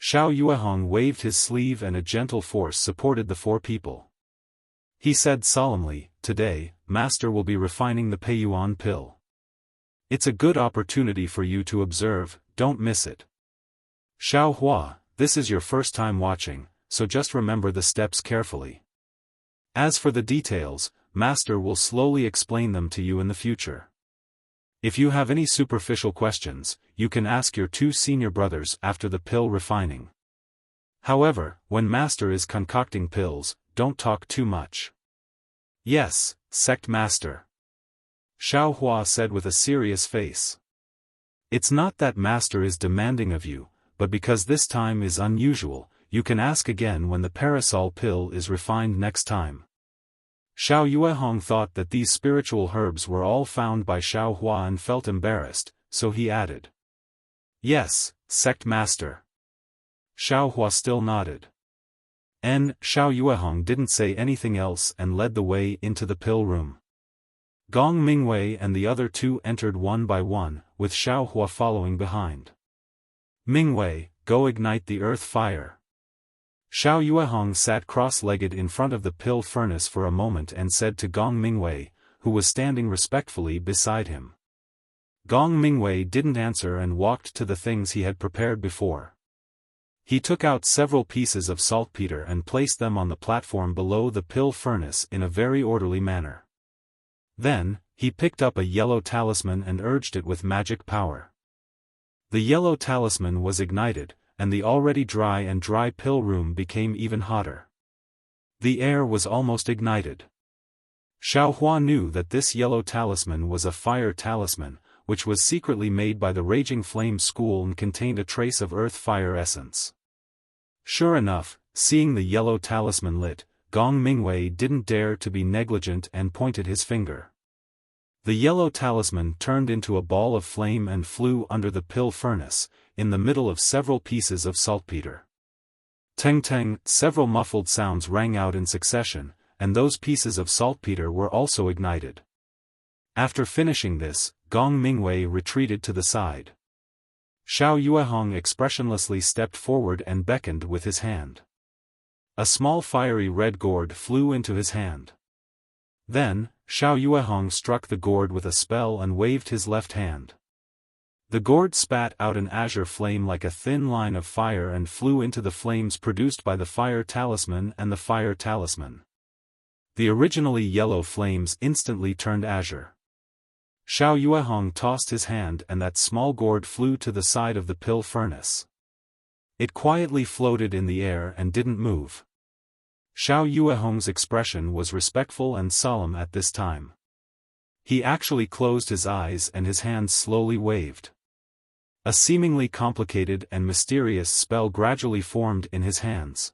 Xiao Yuehong waved his sleeve and a gentle force supported the four people. He said solemnly, "Today, Master will be refining the Peiyuan pill. It's a good opportunity for you to observe, don't miss it. Xiaohua, this is your first time watching, so just remember the steps carefully. As for the details, Master will slowly explain them to you in the future. If you have any superficial questions, you can ask your two senior brothers after the pill refining. However, when Master is concocting pills, don't talk too much." "Yes, Sect Master," Xiaohua said with a serious face. "It's not that Master is demanding of you, but because this time is unusual, you can ask again when the parasol pill is refined next time." Xiao Yuehong thought that these spiritual herbs were all found by Xiaohua and felt embarrassed, so he added, "Yes, Sect Master." Xiaohua still nodded. Xiao Yuehong didn't say anything else and led the way into the pill room. Gong Mingwei and the other two entered one by one, with Xiaohua following behind. "Mingwei, go ignite the earth fire." Xiao Yuehong sat cross-legged in front of the pill furnace for a moment and said to Gong Mingwei, who was standing respectfully beside him. Gong Mingwei didn't answer and walked to the things he had prepared before. He took out several pieces of saltpeter and placed them on the platform below the pill furnace in a very orderly manner. Then, he picked up a yellow talisman and urged it with magic power. The yellow talisman was ignited, and the already dry pill room became even hotter. The air was almost ignited. Xiaohua knew that this yellow talisman was a fire talisman, which was secretly made by the Raging Flame School and contained a trace of earth fire essence. Sure enough, seeing the yellow talisman lit, Gong Mingwei didn't dare to be negligent and pointed his finger. The yellow talisman turned into a ball of flame and flew under the pill furnace, in the middle of several pieces of saltpeter. Teng-teng, several muffled sounds rang out in succession, and those pieces of saltpeter were also ignited. After finishing this, Gong Mingwei retreated to the side. Xiao Yuehong expressionlessly stepped forward and beckoned with his hand. A small fiery red gourd flew into his hand. Then, Xiao Yuehong struck the gourd with a spell and waved his left hand. The gourd spat out an azure flame like a thin line of fire and flew into the flames produced by the fire talisman and the fire talisman. The originally yellow flames instantly turned azure. Xiao Yuehong tossed his hand and that small gourd flew to the side of the pill furnace. It quietly floated in the air and didn't move. Xiao Yuehong's expression was respectful and solemn at this time. He actually closed his eyes and his hands slowly waved. A seemingly complicated and mysterious spell gradually formed in his hands.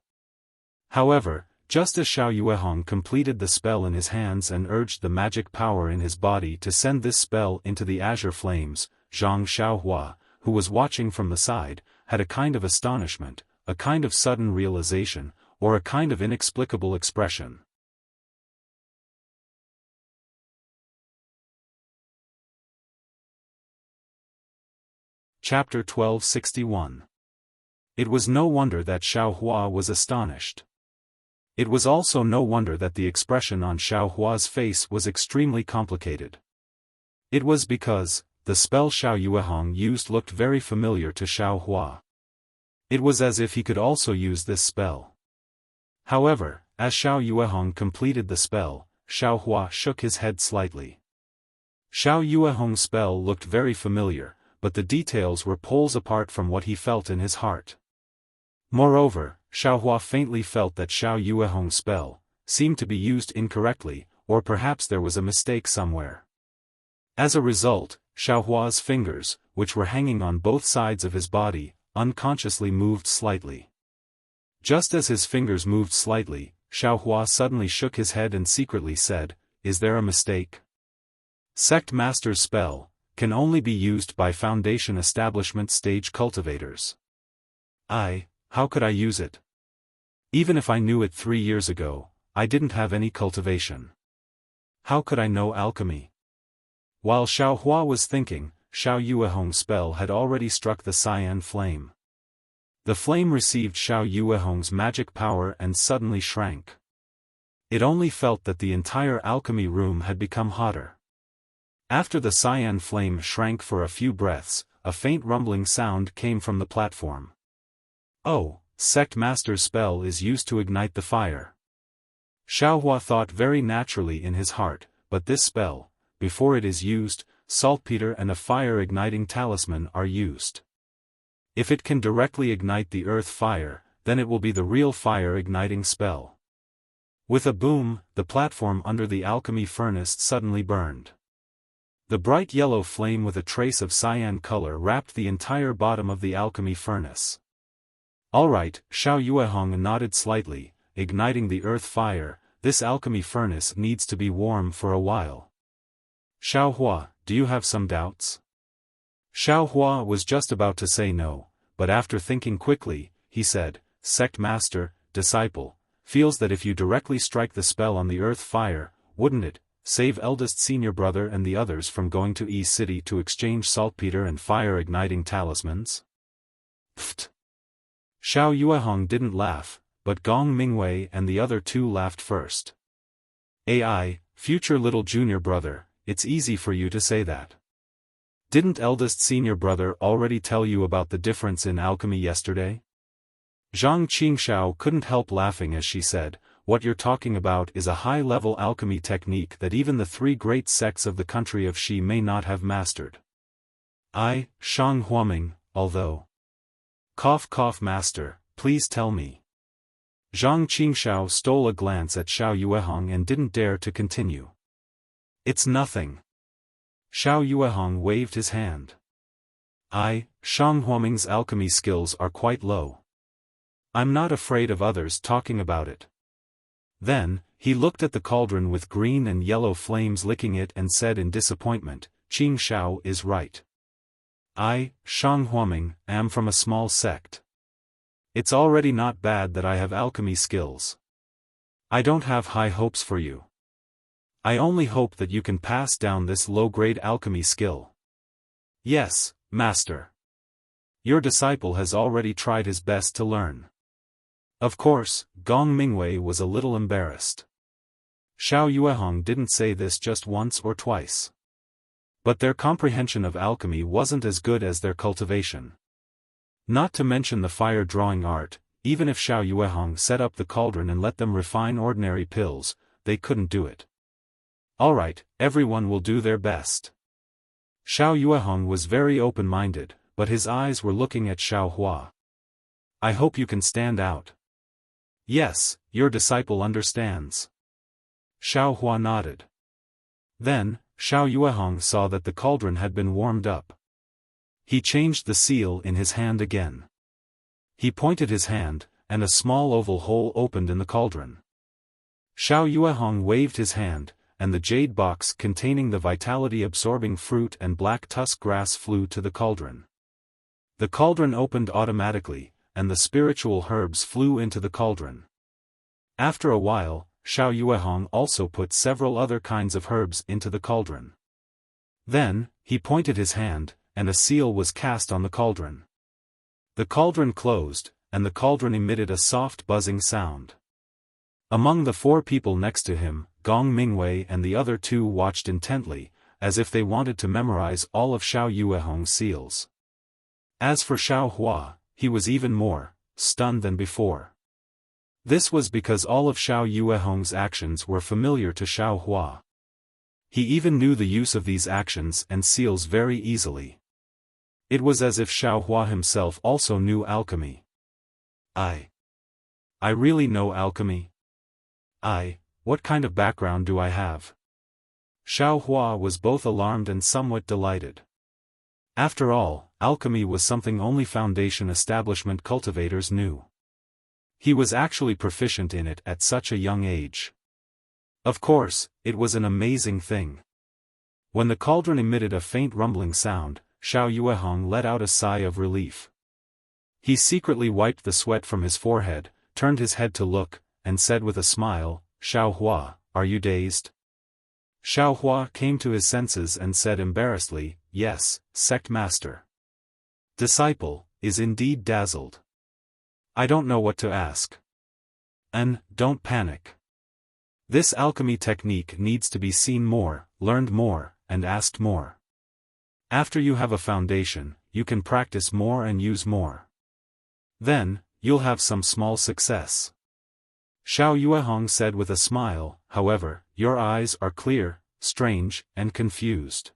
However, just as Xiao Yuehong completed the spell in his hands and urged the magic power in his body to send this spell into the azure flames, Zhang Xiaohua, who was watching from the side, had a kind of astonishment, a kind of sudden realization, or a kind of inexplicable expression. Chapter 1261. It was no wonder that Xiaohua was astonished. It was also no wonder that the expression on Xiaohua's face was extremely complicated. It was because, the spell Xiao Yuehong used looked very familiar to Xiaohua. It was as if he could also use this spell. However, as Xiao Yuehong completed the spell, Xiaohua shook his head slightly. Xiao Yuehong's spell looked very familiar, but the details were poles apart from what he felt in his heart. Moreover, Xiaohua faintly felt that Xiao Yuehong's spell seemed to be used incorrectly, or perhaps there was a mistake somewhere. As a result, Xiaohua's fingers, which were hanging on both sides of his body, unconsciously moved slightly. Just as his fingers moved slightly, Xiaohua suddenly shook his head and secretly said, "Is there a mistake? Sect Master's spell can only be used by Foundation Establishment stage cultivators. How could I use it? Even if I knew it 3 years ago, I didn't have any cultivation. How could I know alchemy? While Xiao Hua was thinking, Xiao Yuehong's spell had already struck the cyan flame. The flame received Xiao Yuehong's magic power and suddenly shrank. It only felt that the entire alchemy room had become hotter. After the cyan flame shrank for a few breaths, a faint rumbling sound came from the platform. Oh, Sect Master's spell is used to ignite the fire. Xiao Hua thought very naturally in his heart, but this spell, before it is used, saltpeter and a fire-igniting talisman are used. If it can directly ignite the earth fire, then it will be the real fire-igniting spell. With a boom, the platform under the alchemy furnace suddenly burned. The bright yellow flame with a trace of cyan color wrapped the entire bottom of the alchemy furnace. All right, Xiao Yuehong nodded slightly, igniting the earth fire. This alchemy furnace needs to be warm for a while. Xiao Hua, do you have some doubts? Xiao Hua was just about to say no, but after thinking quickly, he said, Sect Master, disciple, feels that if you directly strike the spell on the earth fire, wouldn't it save eldest senior brother and the others from going to E City to exchange saltpeter and fire-igniting talismans? Pfft. Xiao Yuehong didn't laugh, but Gong Mingwei and the other two laughed first. AI, future little junior brother, it's easy for you to say that. Didn't eldest senior brother already tell you about the difference in alchemy yesterday? Zhang Qingxiao couldn't help laughing as she said, what you're talking about is a high-level alchemy technique that even the three great sects of the country of Xi may not have mastered. I, Shang Huaming, although. Cough master, please tell me. Zhang Qingxiao stole a glance at Xiao Yuehong and didn't dare to continue. It's nothing. Xiao Yuehong waved his hand. I, Shang Huaming's alchemy skills are quite low. I'm not afraid of others talking about it. Then, he looked at the cauldron with green and yellow flames licking it and said in disappointment, Qing Xiao is right. I, Shang Huaming, am from a small sect. It's already not bad that I have alchemy skills. I don't have high hopes for you. I only hope that you can pass down this low-grade alchemy skill. Yes, master. Your disciple has already tried his best to learn. Of course, Gong Mingwei was a little embarrassed. Xiao Yuehong didn't say this just once or twice. But their comprehension of alchemy wasn't as good as their cultivation. Not to mention the fire-drawing art, even if Xiao Yuehong set up the cauldron and let them refine ordinary pills, they couldn't do it. Alright, everyone will do their best. Xiao Yuehong was very open-minded, but his eyes were looking at Xiao Hua. I hope you can stand out. Yes, your disciple understands. Xiao Hua nodded. Then, Xiao Yuehong saw that the cauldron had been warmed up. He changed the seal in his hand again. He pointed his hand, and a small oval hole opened in the cauldron. Xiao Yuehong waved his hand, and the jade box containing the vitality-absorbing fruit and black tusk grass flew to the cauldron. The cauldron opened automatically, and the spiritual herbs flew into the cauldron. After a while, Xiao Yuehong also put several other kinds of herbs into the cauldron. Then, he pointed his hand, and a seal was cast on the cauldron. The cauldron closed, and the cauldron emitted a soft buzzing sound. Among the four people next to him, Gong Mingwei and the other two watched intently, as if they wanted to memorize all of Xiao Yuehong's seals. As for Xiao Hua, he was even more stunned than before. This was because all of Xiao Yuehong's actions were familiar to Xiao Hua. He even knew the use of these actions and seals very easily. It was as if Xiao Hua himself also knew alchemy. I really know alchemy? What kind of background do I have? Xiao Hua was both alarmed and somewhat delighted. After all, alchemy was something only Foundation establishment cultivators knew. He was actually proficient in it at such a young age. Of course, it was an amazing thing. When the cauldron emitted a faint rumbling sound, Xiao Yuehong let out a sigh of relief. He secretly wiped the sweat from his forehead, turned his head to look, and said with a smile, Xiaohua, are you dazed? Xiaohua came to his senses and said embarrassedly, yes, sect master. Disciple, is indeed dazzled. I don't know what to ask. And, don't panic. This alchemy technique needs to be seen more, learned more, and asked more. After you have a foundation, you can practice more and use more. Then, you'll have some small success. Xiao Yuehong said with a smile, however, your eyes are clear, strange, and confused.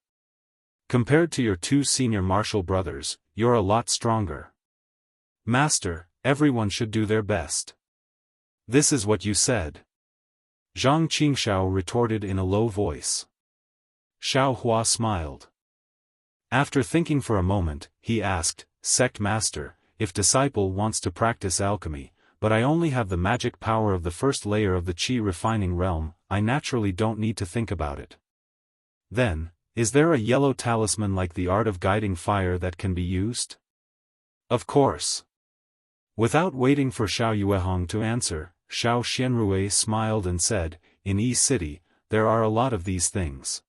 Compared to your two senior martial brothers, you're a lot stronger. Master, everyone should do their best. This is what you said. Zhang Qingxiao retorted in a low voice. Xiaohua smiled. After thinking for a moment, he asked, Sect Master, if disciple wants to practice alchemy, but I only have the magic power of the first layer of the qi refining realm, I naturally don't need to think about it. Then, is there a yellow talisman like the art of guiding fire that can be used? Of course. Without waiting for Xiao Yuehong to answer, Xiao Xianrui smiled and said, in Yi City, there are a lot of these things.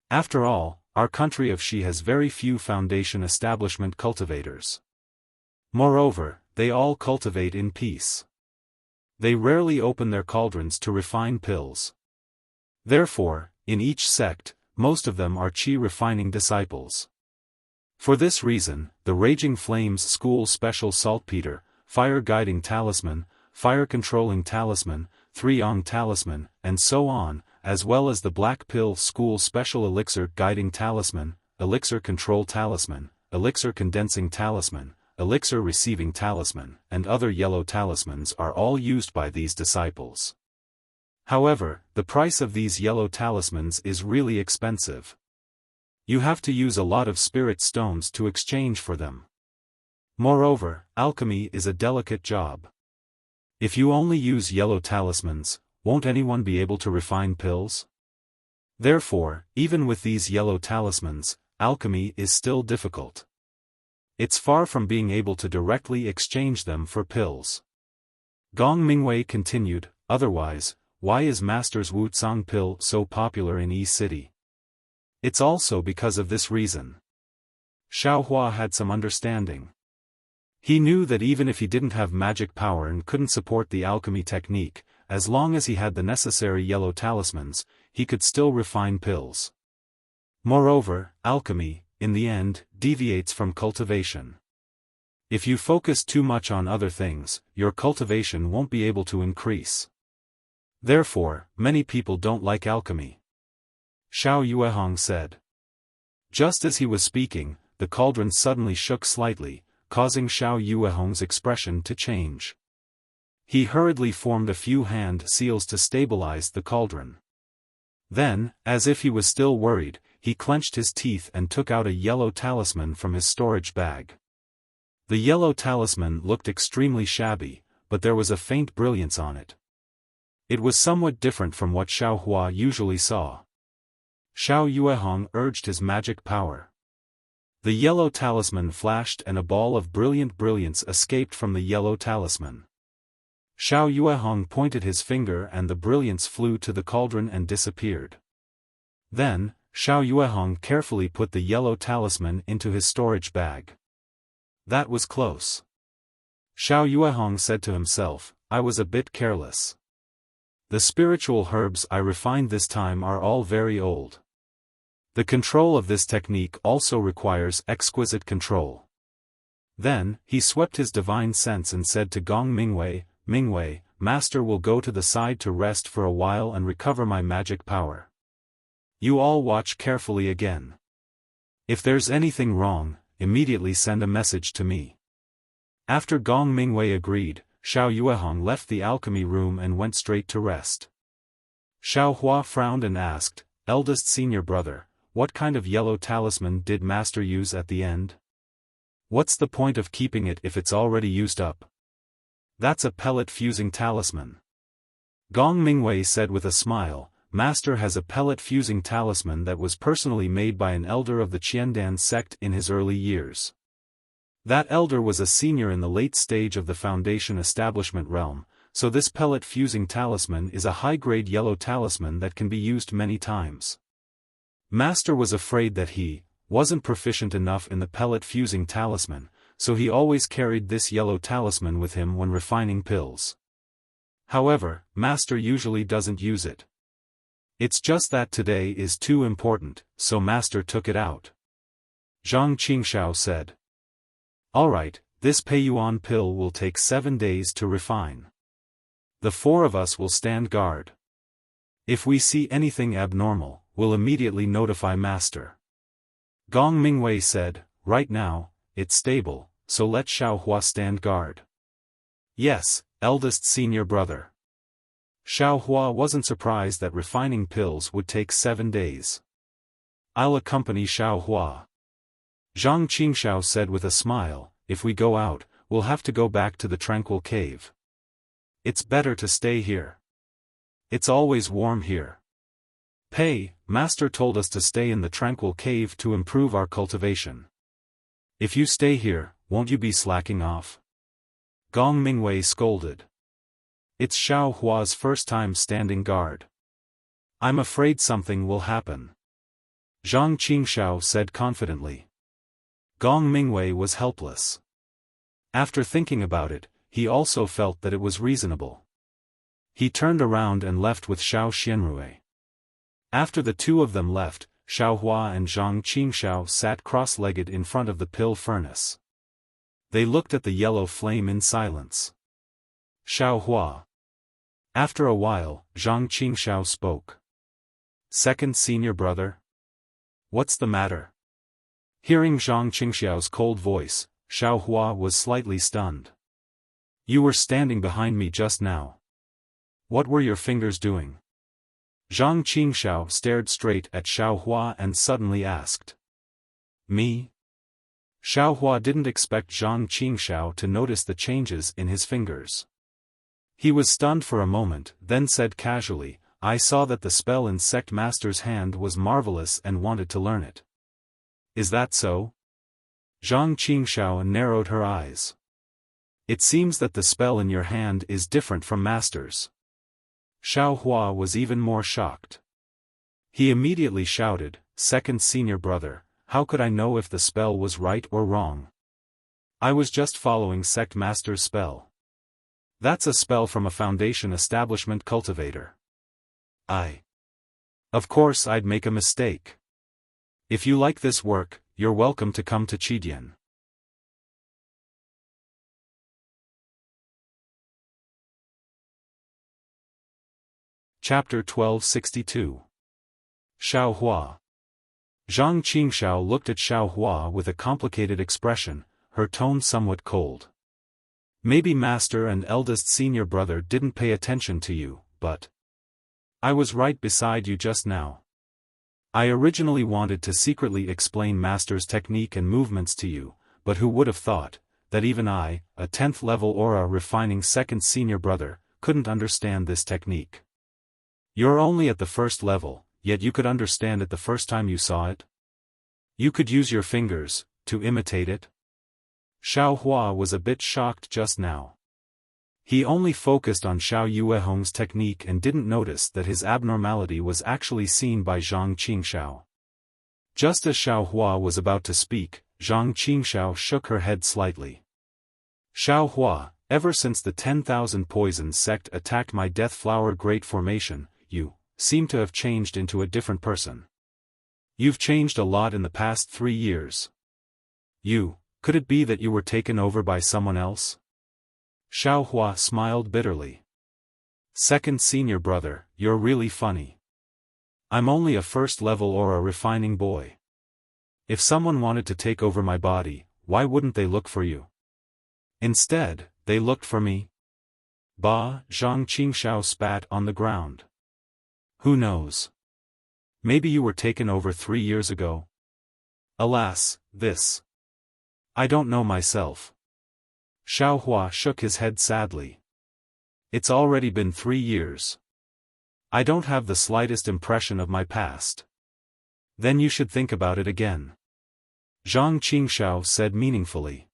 After all, our country of Xi has very few foundation establishment cultivators. Moreover, they all cultivate in peace. They rarely open their cauldrons to refine pills. Therefore, in each sect, most of them are qi refining disciples. For this reason, the Raging Flames School Special Saltpeter, Fire Guiding Talisman, Fire Controlling Talisman, Three-Ong Talisman, and so on, as well as the Black Pill School Special Elixir Guiding Talisman, Elixir Control Talisman, Elixir Condensing Talisman, Elixir Receiving Talisman, and other yellow talismans are all used by these disciples. However, the price of these yellow talismans is really expensive. You have to use a lot of spirit stones to exchange for them. Moreover, alchemy is a delicate job. If you only use yellow talismans, won't anyone be able to refine pills? Therefore, even with these yellow talismans, alchemy is still difficult. It's far from being able to directly exchange them for pills. Gong Mingwei continued, otherwise, why is Master's Wucang pill so popular in Yi City? It's also because of this reason. Xiaohua had some understanding. He knew that even if he didn't have magic power and couldn't support the alchemy technique, as long as he had the necessary yellow talismans, he could still refine pills. Moreover, alchemy, in the end, deviates from cultivation. If you focus too much on other things, your cultivation won't be able to increase. Therefore, many people don't like alchemy. Xiao Yuehong said. Just as he was speaking, the cauldron suddenly shook slightly, causing Xiao Yuehong's expression to change. He hurriedly formed a few hand seals to stabilize the cauldron. Then, as if he was still worried, he clenched his teeth and took out a yellow talisman from his storage bag. The yellow talisman looked extremely shabby, but there was a faint brilliance on it. It was somewhat different from what Xiaohua usually saw. Xiao Yuehong urged his magic power. The yellow talisman flashed and a ball of brilliant brilliance escaped from the yellow talisman. Xiao Yuehong pointed his finger and the brilliance flew to the cauldron and disappeared. Then, Xiao Yuehong carefully put the yellow talisman into his storage bag. That was close. Xiao Yuehong said to himself, I was a bit careless. The spiritual herbs I refined this time are all very old. The control of this technique also requires exquisite control. Then, he swept his divine sense and said to Gong Mingwei, Mingwei, Master will go to the side to rest for a while and recover my magic power. You all watch carefully again. If there's anything wrong, immediately send a message to me. After Gong Mingwei agreed, Xiao Yuehong left the alchemy room and went straight to rest. Xiaohua frowned and asked, eldest senior brother, what kind of yellow talisman did Master use at the end? What's the point of keeping it if it's already used up? That's a pellet fusing talisman. Gong Mingwei said with a smile, Master has a pellet fusing talisman that was personally made by an elder of the Qiandan sect in his early years. That elder was a senior in the late stage of the foundation establishment realm, so this pellet fusing talisman is a high-grade yellow talisman that can be used many times. Master was afraid that he wasn't proficient enough in the pellet fusing talisman, so he always carried this yellow talisman with him when refining pills. However, Master usually doesn't use it. It's just that today is too important, so Master took it out. Zhang Qingxiao said. Alright, this Peiyuan pill will take 7 days to refine. The 4 of us will stand guard. If we see anything abnormal, we'll immediately notify Master. Gong Mingwei said, right now, it's stable, so let Xiaohua stand guard. Yes, eldest senior brother. Xiaohua wasn't surprised that refining pills would take 7 days. I'll accompany Xiaohua. Zhang Qingxiao said with a smile, if we go out, we'll have to go back to the tranquil cave. It's better to stay here. It's always warm here. Master told us to stay in the tranquil cave to improve our cultivation. If you stay here, won't you be slacking off? Gong Mingwei scolded. It's Xiaohua's first time standing guard. I'm afraid something will happen. Zhang Qingxiao said confidently. Gong Mingwei was helpless. After thinking about it, he also felt that it was reasonable. He turned around and left with Xiao Xianrui. After the 2 of them left, Xiaohua and Zhang Qingxiao sat cross-legged in front of the pill furnace. They looked at the yellow flame in silence. Xiaohua. After a while, Zhang Qingxiao spoke. Second senior brother? What's the matter? Hearing Zhang Qingxiao's cold voice, Xiaohua was slightly stunned. You were standing behind me just now. What were your fingers doing? Zhang Qingxiao stared straight at Xiaohua and suddenly asked. Me? Xiaohua didn't expect Zhang Qingxiao to notice the changes in his fingers. He was stunned for a moment, then said casually, I saw that the spell in Sect Master's hand was marvelous and wanted to learn it. Is that so? Zhang Qingxiao narrowed her eyes. It seems that the spell in your hand is different from Master's. Xiaohua was even more shocked. He immediately shouted, Second senior brother, how could I know if the spell was right or wrong? I was just following Sect Master's spell. That's a spell from a Foundation establishment cultivator. Of course I'd make a mistake. If you like this work, you're welcome to come to Qidian. Chapter 1262. Xiaohua. Zhang Qingxiao looked at Xiaohua with a complicated expression, her tone somewhat cold. Maybe Master and eldest senior brother didn't pay attention to you, but I was right beside you just now. I originally wanted to secretly explain Master's technique and movements to you, but who would have thought that even I, a 10th level aura refining second senior brother, couldn't understand this technique. You're only at the 1st level, yet you could understand it the first time you saw it? You could use your fingers to imitate it? Xiaohua was a bit shocked just now. He only focused on Xiao Yuehong's technique and didn't notice that his abnormality was actually seen by Zhang Qingxiao. Just as Xiaohua was about to speak, Zhang Qingxiao shook her head slightly. Xiaohua, ever since the 10,000 Poisons sect attacked my Death Flower Great Formation, you seem to have changed into a different person. You've changed a lot in the past 3 years. Could it be that you were taken over by someone else? Xiaohua smiled bitterly. Second senior brother, you're really funny. I'm only a 1st level aura refining boy. If someone wanted to take over my body, why wouldn't they look for you? Instead, they looked for me. Bah, Zhang Qingxiao spat on the ground. Who knows? Maybe you were taken over 3 years ago. Alas, I don't know myself. Xiaohua shook his head sadly. It's already been 3 years. I don't have the slightest impression of my past. Then you should think about it again. Zhang Qingxiao said meaningfully.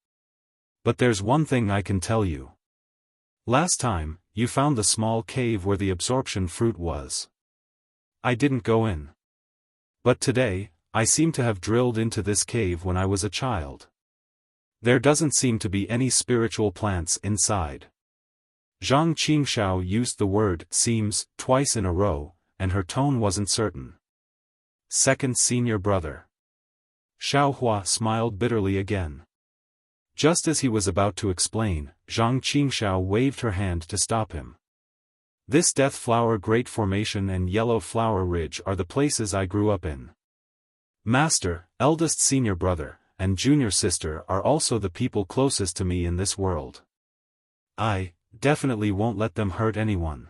But there's one thing I can tell you. Last time, you found the small cave where the absorption fruit was. I didn't go in. But today, I seem to have drilled into this cave when I was a child. There doesn't seem to be any spiritual plants inside. Zhang Qingshao used the word seems twice in a row, and her tone wasn't certain. Second senior brother. Xiaohua smiled bitterly again. Just as he was about to explain, Zhang Qingshao waved her hand to stop him. This Death Flower Great Formation and Yellow Flower Ridge are the places I grew up in. Master, eldest senior brother, and junior sister are also the people closest to me in this world. I definitely won't let them hurt anyone.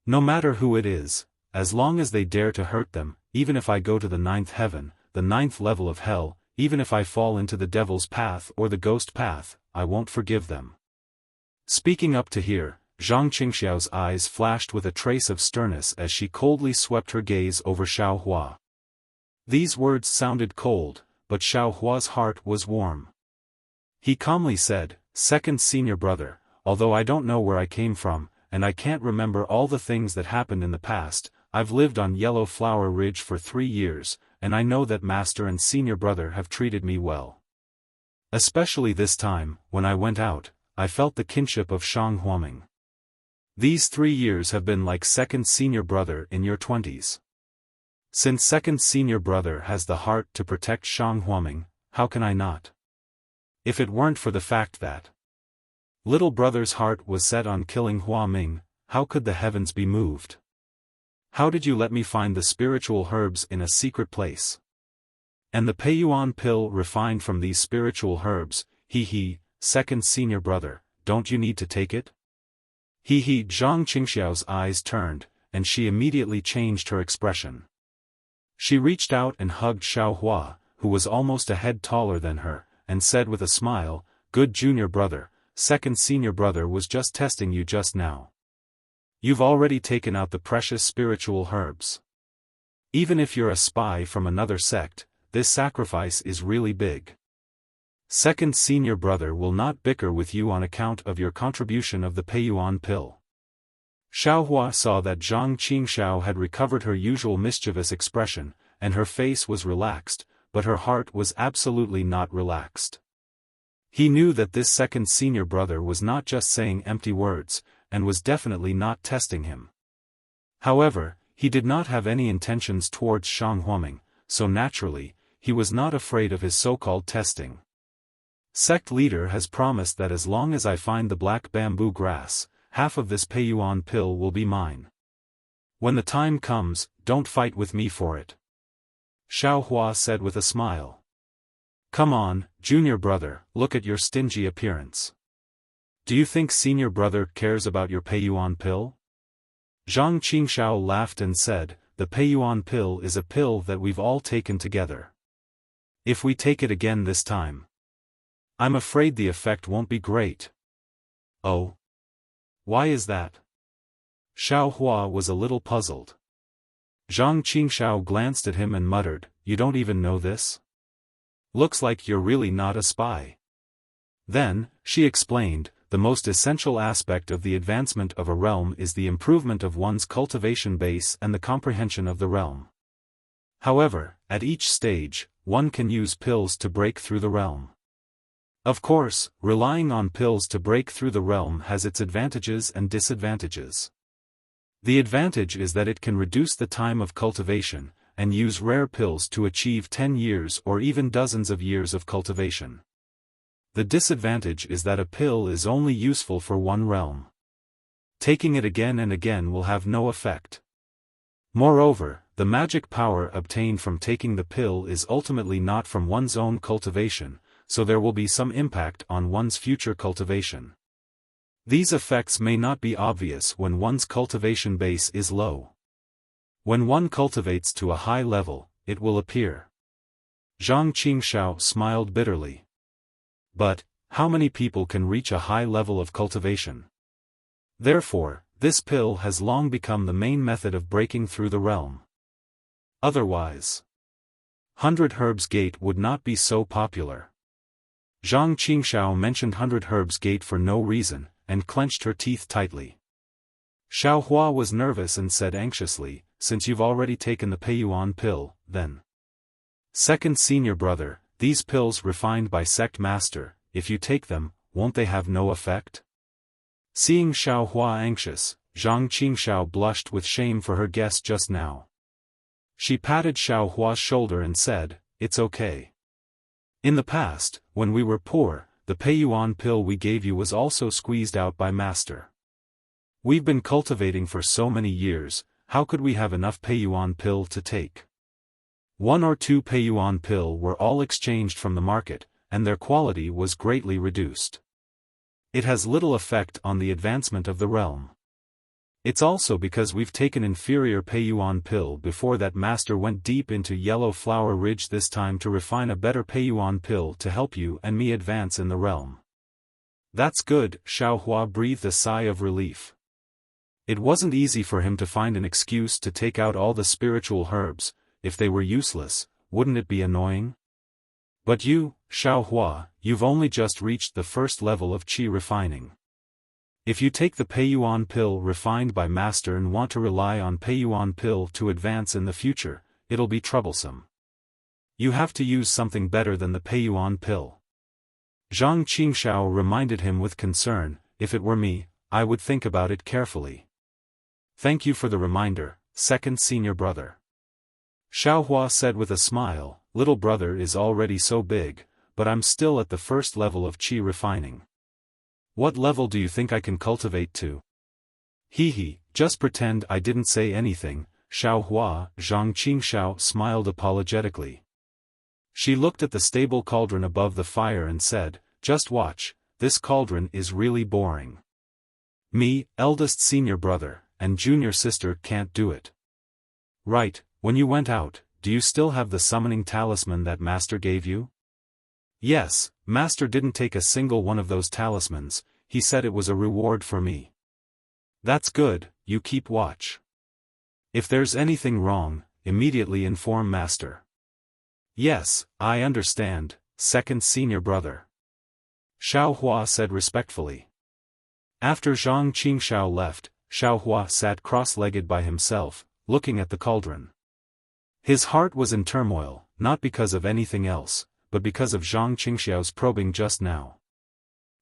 No matter who it is, as long as they dare to hurt them, even if I go to the 9th heaven, the 9th level of hell, even if I fall into the devil's path or the ghost path, I won't forgive them. Speaking up to here, Zhang Qingxiao's eyes flashed with a trace of sternness as she coldly swept her gaze over Xiaohua. These words sounded cold, but Xiaohua's heart was warm. He calmly said, second senior brother, although I don't know where I came from, and I can't remember all the things that happened in the past, I've lived on Yellow Flower Ridge for 3 years, and I know that master and senior brother have treated me well. Especially this time, when I went out, I felt the kinship of Shang Huaming. These 3 years have been like second senior brother in your 20s. Since second senior brother has the heart to protect Shang Huaming, how can I not? If it weren't for the fact that little brother's heart was set on killing Huaming, how could the heavens be moved? How did you let me find the spiritual herbs in a secret place? And the Peiyuan pill refined from these spiritual herbs, second senior brother, don't you need to take it? Zhang Qingxiao's eyes turned, and she immediately changed her expression. She reached out and hugged Xiaohua, who was almost a head taller than her, and said with a smile, good junior brother, second senior brother was just testing you just now. You've already taken out the precious spiritual herbs. Even if you're a spy from another sect, this sacrifice is really big. Second senior brother will not bicker with you on account of your contribution of the Peiyuan pill. Xiaohua saw that Zhang Qingxiao had recovered her usual mischievous expression, and her face was relaxed, but her heart was absolutely not relaxed. He knew that this second senior brother was not just saying empty words, and was definitely not testing him. However, he did not have any intentions towards Shang Huaming, so naturally, he was not afraid of his so-called testing. Sect leader has promised that as long as I find the black bamboo grass, half of this Peiyuan pill will be mine. When the time comes, don't fight with me for it. Xiaohua said with a smile. Come on, junior brother, look at your stingy appearance. Do you think senior brother cares about your Peiyuan pill? Zhang Qingxiao laughed and said, the Peiyuan pill is a pill that we've all taken together. If we take it again this time, I'm afraid the effect won't be great. Oh? Why is that? Xiaohua was a little puzzled. Zhang Qingxiao glanced at him and muttered, you don't even know this? Looks like you're really not a spy. Then, she explained, the most essential aspect of the advancement of a realm is the improvement of one's cultivation base and the comprehension of the realm. However, at each stage, one can use pills to break through the realm. Of course, relying on pills to break through the realm has its advantages and disadvantages. The advantage is that it can reduce the time of cultivation, and use rare pills to achieve 10 years or even dozens of years of cultivation. The disadvantage is that a pill is only useful for one realm. Taking it again and again will have no effect. Moreover, the magic power obtained from taking the pill is ultimately not from one's own cultivation, so there will be some impact on one's future cultivation. These effects may not be obvious when one's cultivation base is low. When one cultivates to a high level, it will appear. Zhang Qingxiao smiled bitterly. But, how many people can reach a high level of cultivation? Therefore, this pill has long become the main method of breaking through the realm. Otherwise, 100 Herbs Gate would not be so popular. Zhang Qingxiao mentioned 100 Herbs Gate for no reason, and clenched her teeth tightly. Xiaohua was nervous and said anxiously, "Since you've already taken the Peiyuan pill, then." "Second senior brother, these pills refined by sect master, if you take them, won't they have no effect?" Seeing Xiaohua anxious, Zhang Qingxiao blushed with shame for her guess just now. She patted Xiaohua's shoulder and said, "It's okay. In the past, when we were poor, the Peiyuan pill we gave you was also squeezed out by master. We've been cultivating for so many years, how could we have enough Peiyuan pill to take? 1 or 2 Peiyuan pill were all exchanged from the market, and their quality was greatly reduced. It has little effect on the advancement of the realm. It's also because we've taken inferior Peiyuan pill before that master went deep into Yellow Flower Ridge this time to refine a better Peiyuan pill to help you and me advance in the realm." "That's good," Xiaohua breathed a sigh of relief. It wasn't easy for him to find an excuse to take out all the spiritual herbs. If they were useless, wouldn't it be annoying? "But you, Xiaohua, you've only just reached the first level of qi refining. If you take the Peiyuan pill refined by master and want to rely on Peiyuan pill to advance in the future, it'll be troublesome. You have to use something better than the Peiyuan pill." Zhang Qingxiao reminded him with concern, "If it were me, I would think about it carefully." "Thank you for the reminder, second senior brother." Xiaohua said with a smile, "Little brother is already so big, but I'm still at the first level of qi refining. What level do you think I can cultivate to?" "Hee, just pretend I didn't say anything," Xiaohua, Zhang Qingxiao smiled apologetically. She looked at the stable cauldron above the fire and said, "Just watch, this cauldron is really boring. Me, eldest senior brother, and junior sister can't do it." "Right, when you went out, do you still have the summoning talisman that master gave you?" "Yes, master didn't take a single one of those talismans, he said it was a reward for me." "That's good, you keep watch. If there's anything wrong, immediately inform master." "Yes, I understand, second senior brother," Xiaohua said respectfully. After Zhang Qingxiao left, Xiaohua sat cross-legged by himself, looking at the cauldron. His heart was in turmoil, not because of anything else, but because of Zhang Qingxiao's probing just now.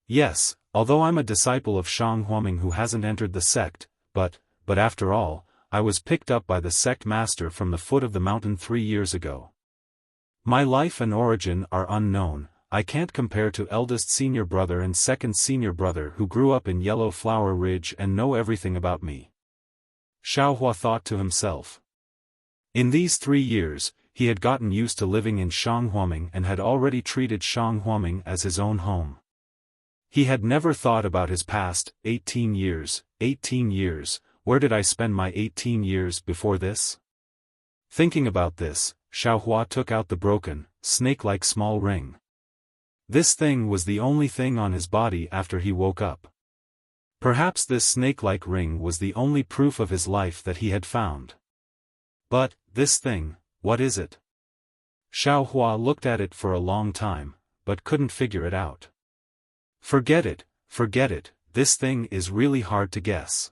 "Yes, although I'm a disciple of Shang Huaming who hasn't entered the sect, but after all, I was picked up by the sect master from the foot of the mountain 3 years ago. My life and origin are unknown, I can't compare to eldest senior brother and second senior brother who grew up in Yellow Flower Ridge and know everything about me," Xiaohua thought to himself. In these 3 years, he had gotten used to living in Shanghuaming and had already treated Shanghuaming as his own home. He had never thought about his past. 18 years, where did I spend my 18 years before this? Thinking about this, Xiaohua took out the broken, snake-like small ring. This thing was the only thing on his body after he woke up. Perhaps this snake-like ring was the only proof of his life that he had found. But, this thing, what is it? Xiaohua looked at it for a long time, but couldn't figure it out. Forget it, this thing is really hard to guess.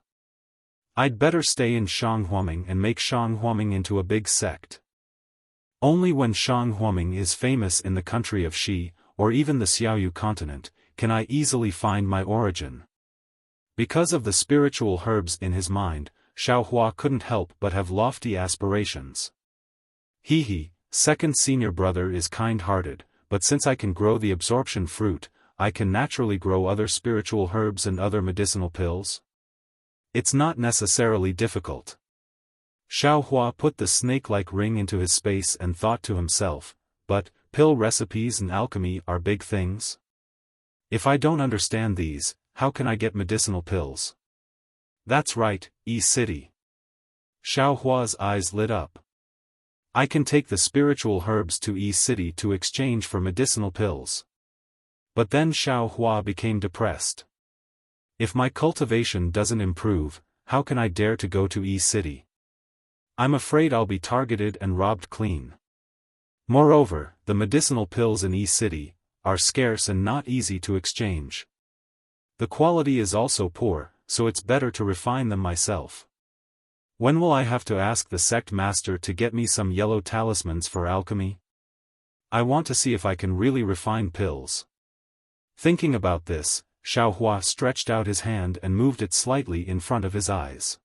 I'd better stay in Shanghuaming and make Shanghuaming into a big sect. Only when Shanghuaming is famous in the country of Xi, or even the Xiaoyu continent, can I easily find my origin. Because of the spiritual herbs in his mind, Xiaohua couldn't help but have lofty aspirations. Second senior brother is kind-hearted, but since I can grow the absorption fruit, I can naturally grow other spiritual herbs and other medicinal pills. It's not necessarily difficult. Xiaohua put the snake-like ring into his space and thought to himself, but, pill recipes and alchemy are big things. If I don't understand these, how can I get medicinal pills? That's right, E-City. Xiaohua's eyes lit up. I can take the spiritual herbs to E-City to exchange for medicinal pills. But then Xiaohua became depressed. If my cultivation doesn't improve, how can I dare to go to E-City? I'm afraid I'll be targeted and robbed clean. Moreover, the medicinal pills in E-City are scarce and not easy to exchange. The quality is also poor, so it's better to refine them myself. When will I have to ask the sect master to get me some yellow talismans for alchemy? I want to see if I can really refine pills. Thinking about this, Xiaohua stretched out his hand and moved it slightly in front of his eyes.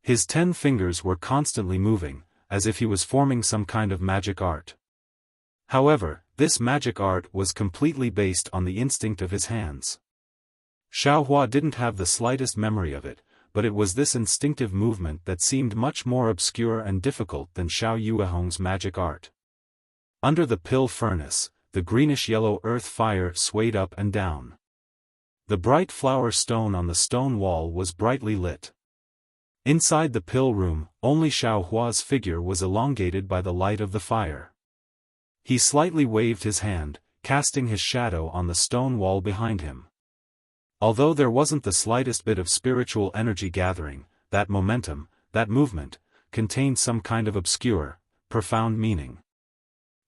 His 10 fingers were constantly moving, as if he was forming some kind of magic art. However, this magic art was completely based on the instinct of his hands. Xiaohua didn't have the slightest memory of it, but it was this instinctive movement that seemed much more obscure and difficult than Xiao Yuehong's magic art. Under the pill furnace, the greenish-yellow earth fire swayed up and down. The bright flower stone on the stone wall was brightly lit. Inside the pill room, only Xiaohua's figure was elongated by the light of the fire. He slightly waved his hand, casting his shadow on the stone wall behind him. Although there wasn't the slightest bit of spiritual energy gathering, that momentum, that movement, contained some kind of obscure, profound meaning.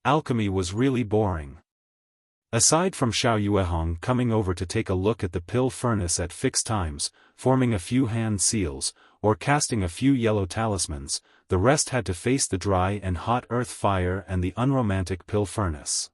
Alchemy was really boring. Aside from Xiao Yuehong coming over to take a look at the pill furnace at fixed times, forming a few hand seals, or casting a few yellow talismans, the rest had to face the dry and hot earth fire and the unromantic pill furnace.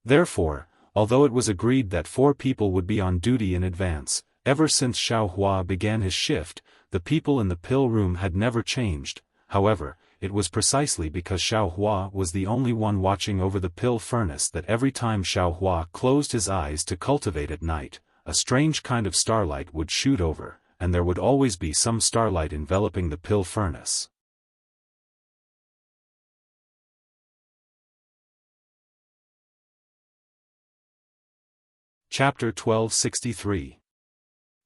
Therefore, although it was agreed that 4 people would be on duty in advance, ever since Xiaohua began his shift, the people in the pill room had never changed. However, it was precisely because Xiaohua was the only one watching over the pill furnace that every time Xiaohua closed his eyes to cultivate at night, a strange kind of starlight would shoot over, and there would always be some starlight enveloping the pill furnace. Chapter 1263.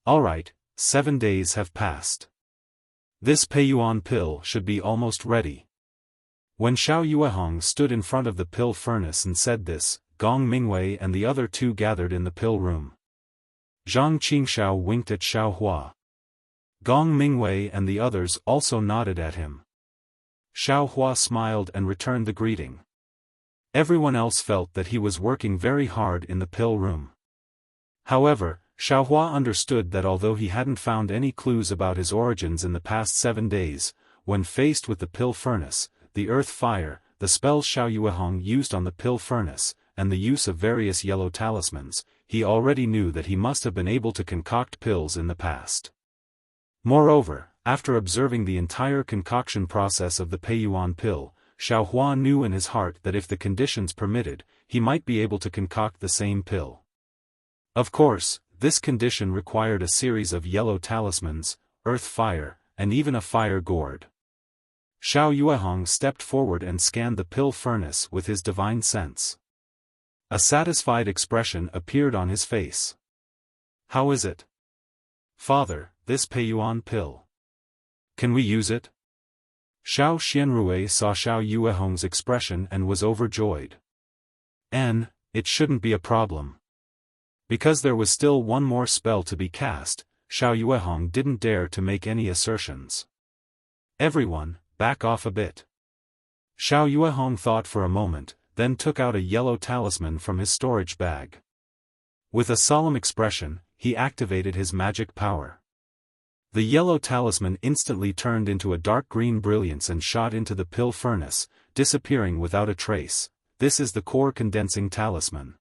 Alright, 7 days have passed. This Peiyuan pill should be almost ready. When Xiao Yuehong stood in front of the pill furnace and said this, Gong Mingwei and the other 2 gathered in the pill room. Zhang Qingxiao winked at Xiaohua. Gong Mingwei and the others also nodded at him. Xiaohua smiled and returned the greeting. Everyone else felt that he was working very hard in the pill room. However, Xiaohua understood that although he hadn't found any clues about his origins in the past 7 days, when faced with the pill furnace, the earth fire, the spells Xiao Yuehong used on the pill furnace, and the use of various yellow talismans, he already knew that he must have been able to concoct pills in the past. Moreover, after observing the entire concoction process of the Peiyuan pill, Xiaohua knew in his heart that if the conditions permitted, he might be able to concoct the same pill. Of course, this condition required a series of yellow talismans, earth fire, and even a fire gourd. Xiao Yuehong stepped forward and scanned the pill furnace with his divine sense. A satisfied expression appeared on his face. How is it? Father, this Peiyuan pill. Can we use it? Xiao Xianrui saw Xiao Yuehong's expression and was overjoyed. It shouldn't be a problem. Because there was still one more spell to be cast, Xiao Yuehong didn't dare to make any assertions. Everyone, back off a bit. Xiao Yuehong thought for a moment, then took out a yellow talisman from his storage bag. With a solemn expression, he activated his magic power. The yellow talisman instantly turned into a dark green brilliance and shot into the pill furnace, disappearing without a trace. This is the core condensing talisman.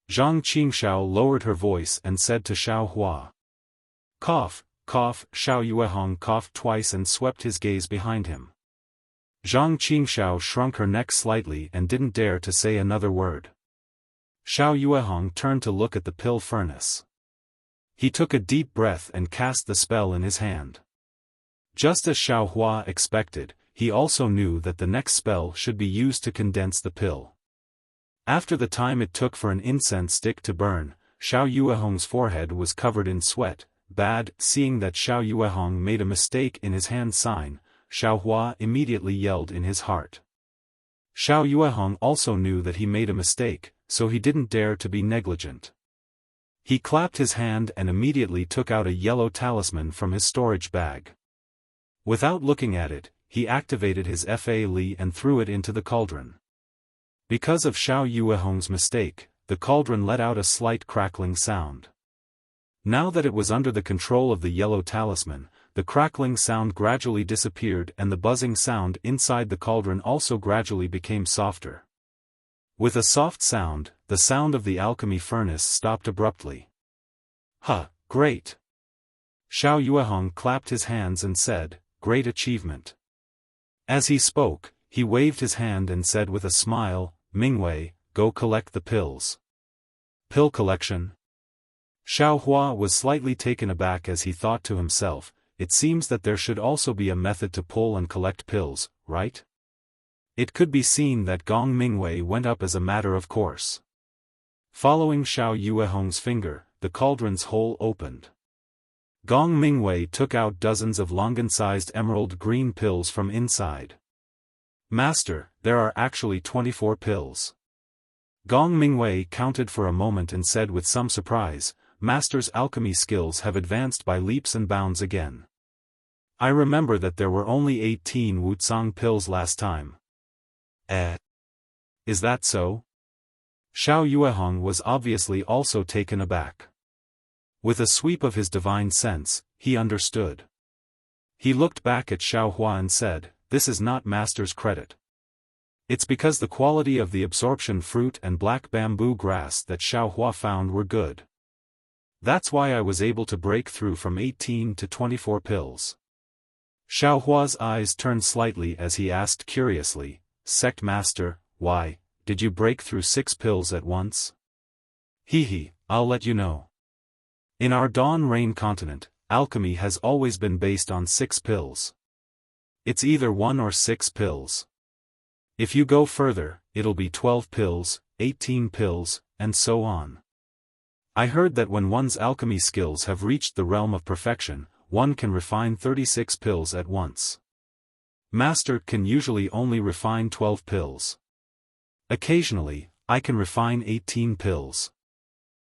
Zhang Qingxiao lowered her voice and said to Xiaohua. Cough, cough. Xiao Yuehong coughed twice and swept his gaze behind him. Zhang Qingxiao shrunk her neck slightly and didn't dare to say another word. Xiao Yuehong turned to look at the pill furnace. He took a deep breath and cast the spell in his hand. Just as Xiaohua expected, he also knew that the next spell should be used to condense the pill. After the time it took for an incense stick to burn, Xiao Yuehong's forehead was covered in sweat. Seeing that Xiao Yuehong made a mistake in his hand sign, Xiaohua immediately yelled in his heart. Xiao Yuehong also knew that he made a mistake, so he didn't dare to be negligent. He clapped his hand and immediately took out a yellow talisman from his storage bag. Without looking at it, he activated his Fa Li and threw it into the cauldron. Because of Xiao Yuehong's mistake, the cauldron let out a slight crackling sound. Now that it was under the control of the yellow talisman, the crackling sound gradually disappeared and the buzzing sound inside the cauldron also gradually became softer. With a soft sound, the sound of the alchemy furnace stopped abruptly. "Huh, great!" Xiao Yuehong clapped his hands and said, "Great achievement." As he spoke, he waved his hand and said with a smile, "Mingwei, go collect the pills." Pill collection? Xiao Hua was slightly taken aback as he thought to himself, it seems that there should also be a method to pull and collect pills, right? It could be seen that Gong Mingwei went up as a matter of course. Following Xiao Yuehong's finger, the cauldron's hole opened. Gong Mingwei took out dozens of longan-sized emerald green pills from inside. "Master, there are actually 24 pills." Gong Mingwei counted for a moment and said with some surprise, "Master's alchemy skills have advanced by leaps and bounds again. I remember that there were only 18 Wucang pills last time." Is that so?" Xiao Yuehong was obviously also taken aback. With a sweep of his divine sense, he understood. He looked back at Xiao Hua and said, "This is not Master's credit. It's because the quality of the absorption fruit and black bamboo grass that Xiao Hua found were good. That's why I was able to break through from 18 to 24 pills." Xiao Hua's eyes turned slightly as he asked curiously, "Sect Master, why, did you break through 6 pills at once?" I'll let you know. In our Dawn Rain continent, alchemy has always been based on 6 pills. It's either 1 or 6 pills. If you go further, it'll be 12 pills, 18 pills, and so on. I heard that when one's alchemy skills have reached the realm of perfection, one can refine 36 pills at once. Master can usually only refine 12 pills. Occasionally, I can refine 18 pills.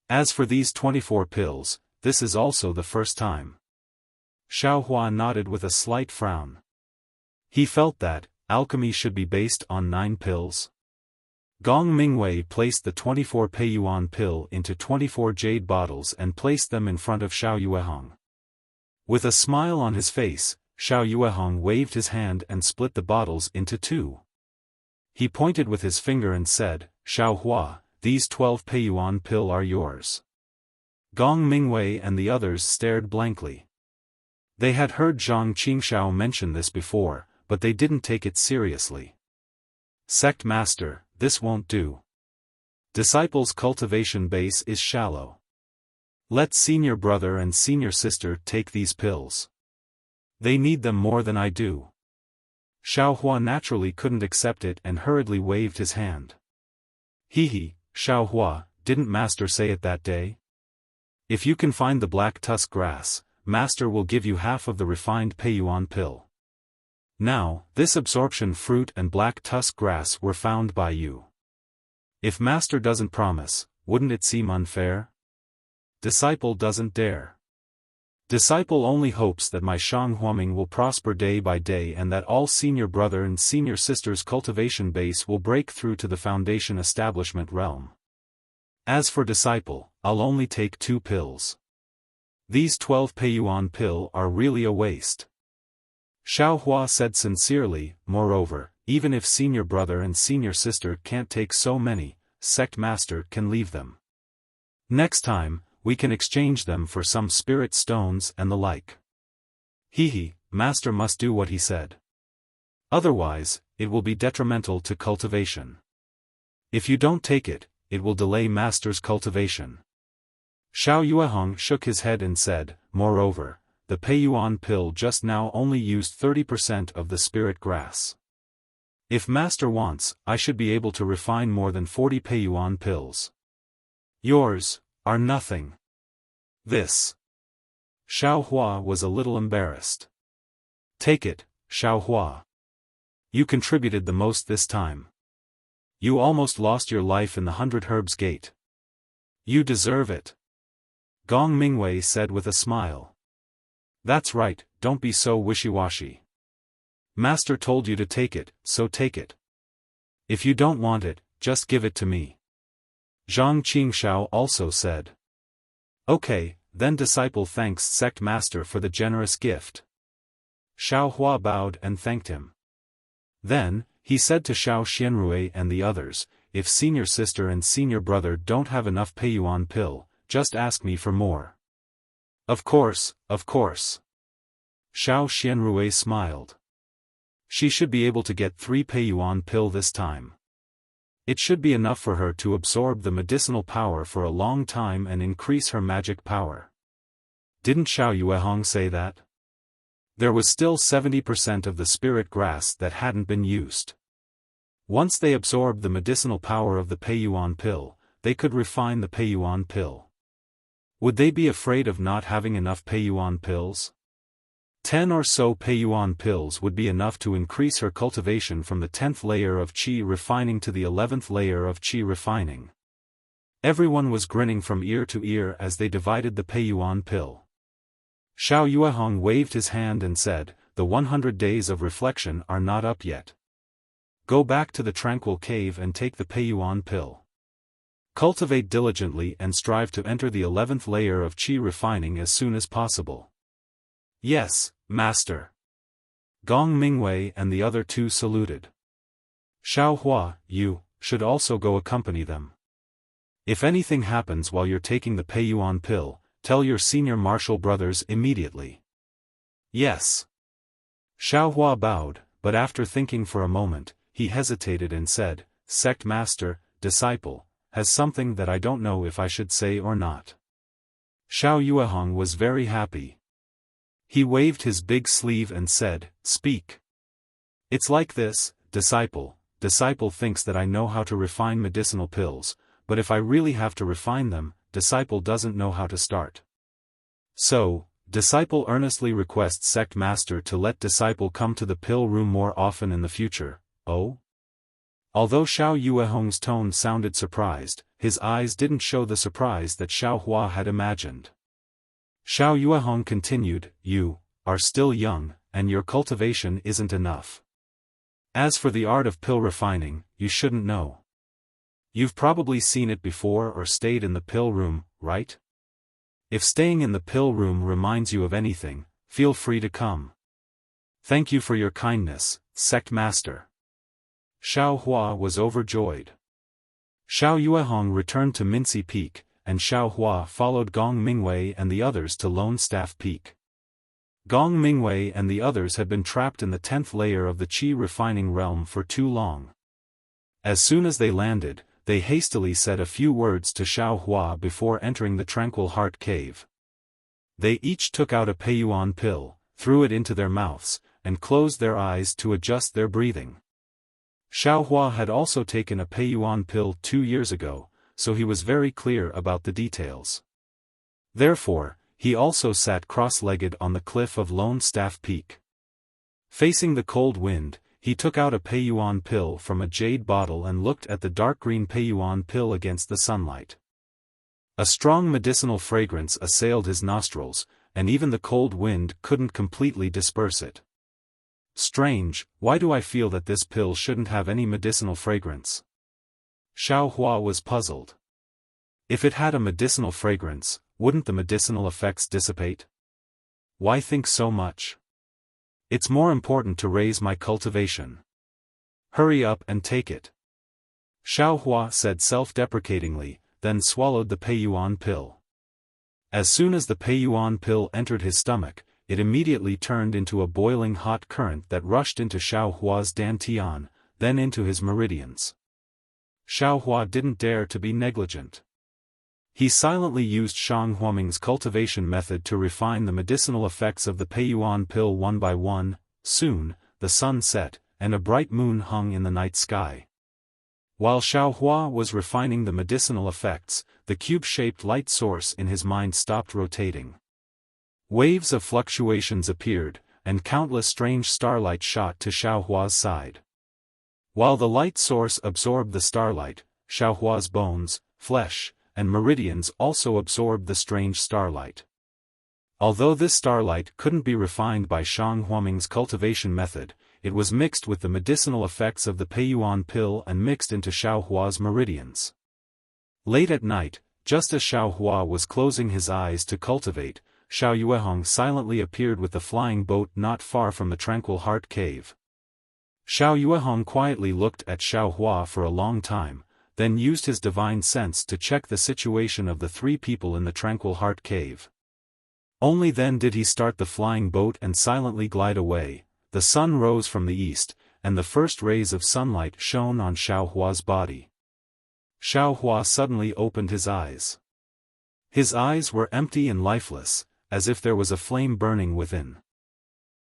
As for these 24 pills, this is also the first time." Xiao Hua nodded with a slight frown. He felt that alchemy should be based on 9 pills. Gong Mingwei placed the 24 Peiyuan pill into 24 jade bottles and placed them in front of Xiao Yuehong. With a smile on his face, Xiao Yuehong waved his hand and split the bottles into 2. He pointed with his finger and said, "Xiao Hua, these 12 Peiyuan pill are yours." Gong Mingwei and the others stared blankly. They had heard Zhang Qingxiao mention this before, but they didn't take it seriously. "Sect Master, this won't do. Disciples' cultivation base is shallow. Let senior brother and senior sister take these pills. They need them more than I do." Xiao Hua naturally couldn't accept it and hurriedly waved his hand. Xiao Hua, didn't Master say it that day? If you can find the black tusk grass, Master will give you half of the refined Peiyuan pill. Now, this absorption fruit and black tusk grass were found by you. If Master doesn't promise, wouldn't it seem unfair? Disciple doesn't dare. Disciple only hopes that my Shang Huaming will prosper day by day and that all senior brother and senior sister's cultivation base will break through to the foundation establishment realm. As for disciple, I'll only take 2 pills. These 12 Peiyuan pill are really a waste." Xiao Hua said sincerely, "Moreover, even if senior brother and senior sister can't take so many, Sect Master can leave them. Next time, we can exchange them for some spirit stones and the like." Master must do what he said. Otherwise, it will be detrimental to cultivation. If you don't take it, it will delay Master's cultivation. Xiao Yuehong shook his head and said, "Moreover, the Peiyuan pill just now only used 30% of the spirit grass. If Master wants, I should be able to refine more than 40 Peiyuan pills. Yours are nothing." This. Xiao Hua was a little embarrassed. "Take it, Xiao Hua. You contributed the most this time. You almost lost your life in the 100 Herbs Gate. You deserve it." Gong Mingwei said with a smile. "That's right, don't be so wishy-washy. Master told you to take it, so take it. If you don't want it, just give it to me." Zhang Qingxiao also said. "Okay, then disciple thanks sect master for the generous gift. Xiao Hua bowed and thanked him. Then, he said to Xiao Xianrui and the others, if senior sister and senior brother don't have enough Peiyuan pill, just ask me for more. Of course, of course. Xiao Xianrui smiled. She should be able to get 3 Peiyuan pill this time. It should be enough for her to absorb the medicinal power for a long time and increase her magic power. Didn't Xiao Yuehong say that? There was still 70% of the spirit grass that hadn't been used. Once they absorbed the medicinal power of the Peiyuan pill, they could refine the Peiyuan pill. Would they be afraid of not having enough Peiyuan pills? 10 or so Peiyuan pills would be enough to increase her cultivation from the 10th layer of qi refining to the 11th layer of qi refining. Everyone was grinning from ear to ear as they divided the Peiyuan pill. Xiao Yuehong waved his hand and said, the 100 days of reflection are not up yet. Go back to the tranquil cave and take the Peiyuan pill. Cultivate diligently and strive to enter the 11th layer of qi refining as soon as possible. Yes, master. Gong Mingwei and the other 2 saluted. Xiao Hua, you should also go accompany them. If anything happens while you're taking the Peiyuan pill, tell your senior martial brothers immediately. Yes. Xiao Hua bowed, but after thinking for a moment, he hesitated and said, Sect master, disciple, has something that I don't know if I should say or not. Xiao Yuehong was very happy. He waved his big sleeve and said, speak. It's like this, disciple thinks that I know how to refine medicinal pills, but if I really have to refine them, disciple doesn't know how to start. So, disciple earnestly requests sect master to let disciple come to the pill room more often in the future. Oh? Although Xiao Yuehong's tone sounded surprised, his eyes didn't show the surprise that Xiao Hua had imagined. Xiao Yuehong continued, you are still young, and your cultivation isn't enough. As for the art of pill refining, you shouldn't know. You've probably seen it before or stayed in the pill room, right? If staying in the pill room reminds you of anything, feel free to come. Thank you for your kindness, sect master. Xiao Hua was overjoyed. Xiao Yuehong returned to Mincy Peak, and Xiao Hua followed Gong Mingwei and the others to Lone Staff Peak. Gong Mingwei and the others had been trapped in the 10th layer of the qi refining realm for too long. As soon as they landed, they hastily said a few words to Xiao Hua before entering the Tranquil Heart Cave. They each took out a Peiyuan pill, threw it into their mouths, and closed their eyes to adjust their breathing. Xiao Hua had also taken a Peiyuan pill 2 years ago, so he was very clear about the details. Therefore, he also sat cross-legged on the cliff of Lone Staff Peak. Facing the cold wind, he took out a Peiyuan pill from a jade bottle and looked at the dark green Peiyuan pill against the sunlight. A strong medicinal fragrance assailed his nostrils, and even the cold wind couldn't completely disperse it. Strange, why do I feel that this pill shouldn't have any medicinal fragrance? Xiao Hua was puzzled. If it had a medicinal fragrance, wouldn't the medicinal effects dissipate? Why think so much? It's more important to raise my cultivation. Hurry up and take it. Xiao Hua said self-deprecatingly, then swallowed the Peiyuan pill. As soon as the Peiyuan pill entered his stomach, it immediately turned into a boiling hot current that rushed into Xiao Hua's dantian, then into his meridians. Xiao Hua didn't dare to be negligent. He silently used Shang Huaming's cultivation method to refine the medicinal effects of the Peiyuan pill one by one. Soon, the sun set, and a bright moon hung in the night sky. While Xiao Hua was refining the medicinal effects, the cube-shaped light source in his mind stopped rotating. Waves of fluctuations appeared, and countless strange starlight shot to Xiao Hua's side. While the light source absorbed the starlight, Xiao Hua's bones, flesh, and meridians also absorbed the strange starlight. Although this starlight couldn't be refined by Shang Huaming's cultivation method, it was mixed with the medicinal effects of the Peiyuan pill and mixed into Xiao Hua's meridians. Late at night, just as Xiao Hua was closing his eyes to cultivate, Xiao Yuehong silently appeared with the flying boat not far from the Tranquil Heart Cave. Xiao Yuehong quietly looked at Xiao Hua for a long time, then used his divine sense to check the situation of the three people in the Tranquil Heart Cave. Only then did he start the flying boat and silently glide away. The sun rose from the east, and the first rays of sunlight shone on Xiao Hua's body. Xiao Hua suddenly opened his eyes. His eyes were empty and lifeless, as if there was a flame burning within.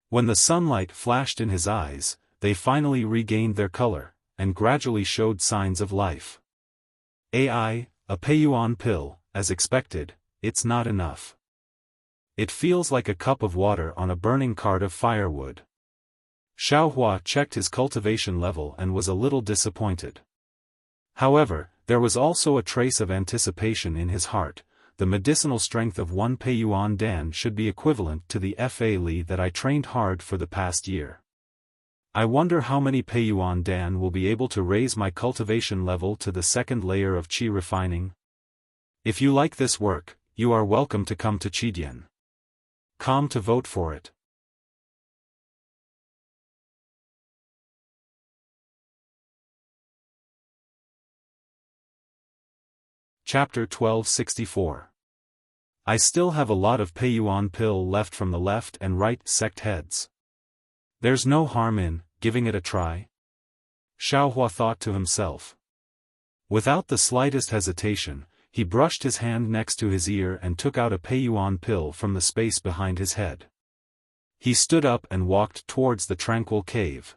When the sunlight flashed in his eyes, they finally regained their color, and gradually showed signs of life. A Peiyuan pill, as expected, it's not enough. It feels like a cup of water on a burning cart of firewood. Xiao Hua checked his cultivation level and was a little disappointed. However, there was also a trace of anticipation in his heart. The medicinal strength of 1 Peiyuan Dan should be equivalent to the Fa Li that I trained hard for the past year. I wonder how many Peiyuan Dan will be able to raise my cultivation level to the second layer of qi refining. If you like this work, you are welcome to come to Qidian.com to vote for it. Chapter 1264. I still have a lot of Peiyuan pill left from the left and right sect heads. There's no harm in giving it a try. Xiao Hua thought to himself. Without the slightest hesitation, he brushed his hand next to his ear and took out a Peiyuan pill from the space behind his head. He stood up and walked towards the tranquil cave.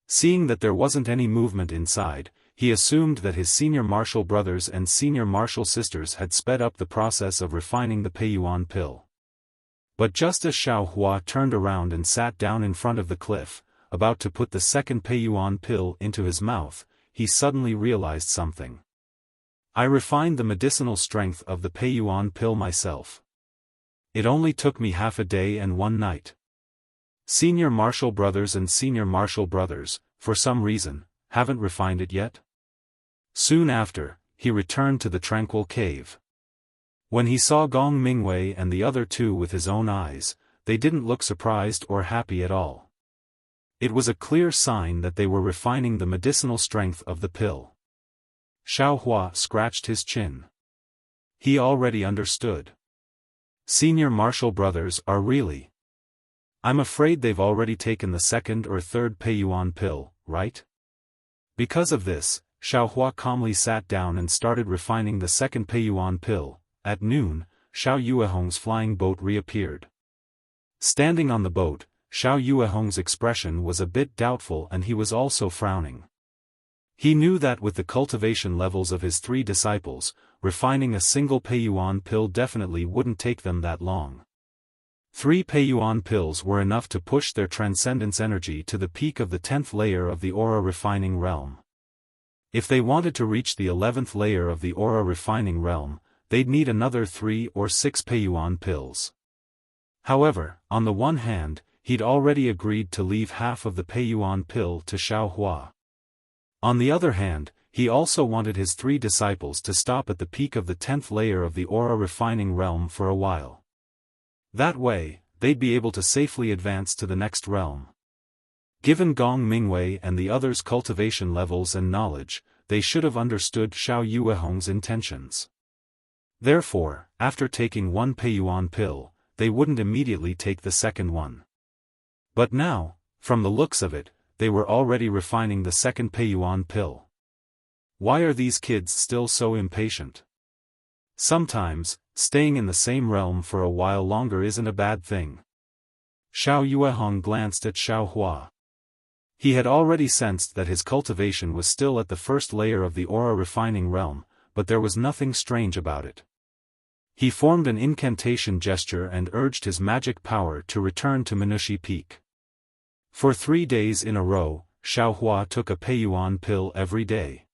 Seeing that there wasn't any movement inside, he assumed that his senior martial brothers and senior martial sisters had sped up the process of refining the Peiyuan pill. But just as Xiao Hua turned around and sat down in front of the cliff, about to put the second Peiyuan pill into his mouth, he suddenly realized something. I refined the medicinal strength of the Peiyuan pill myself. It only took me half a day and one night. Senior martial brothers and senior martial brothers, for some reason, haven't refined it yet? Soon after, he returned to the tranquil cave. When he saw Gong Mingwei and the other two with his own eyes, they didn't look surprised or happy at all. It was a clear sign that they were refining the medicinal strength of the pill. Xiao Hua scratched his chin. He already understood. Senior martial brothers are really. I'm afraid they've already taken the second or third Peiyuan pill, right? Because of this, Xiao Hua calmly sat down and started refining the second Peiyuan pill. At noon, Xiao Yuehong's flying boat reappeared. Standing on the boat, Xiao Yuehong's expression was a bit doubtful and he was also frowning. He knew that with the cultivation levels of his three disciples, refining a single Peiyuan pill definitely wouldn't take them that long. 3 Peiyuan pills were enough to push their transcendence energy to the peak of the 10th layer of the aura refining realm. If they wanted to reach the 11th layer of the aura refining realm, they'd need another 3 or 6 Peiyuan pills. However, on the one hand, he'd already agreed to leave half of the Peiyuan pill to Xiao Hua. On the other hand, he also wanted his 3 disciples to stop at the peak of the 10th layer of the aura refining realm for a while. That way, they'd be able to safely advance to the next realm. Given Gong Mingwei and the others' cultivation levels and knowledge, they should have understood Xiao Yuehong's intentions. Therefore, after taking 1 Peiyuan pill, they wouldn't immediately take the second one. But now, from the looks of it, they were already refining the second Peiyuan pill. Why are these kids still so impatient? Sometimes, staying in the same realm for a while longer isn't a bad thing. Xiao Yuehong glanced at Xiao Hua. He had already sensed that his cultivation was still at the first layer of the aura refining realm, but there was nothing strange about it. He formed an incantation gesture and urged his magic power to return to Minushi Peak. For 3 days in a row, Xiao Hua took a Peiyuan pill every day.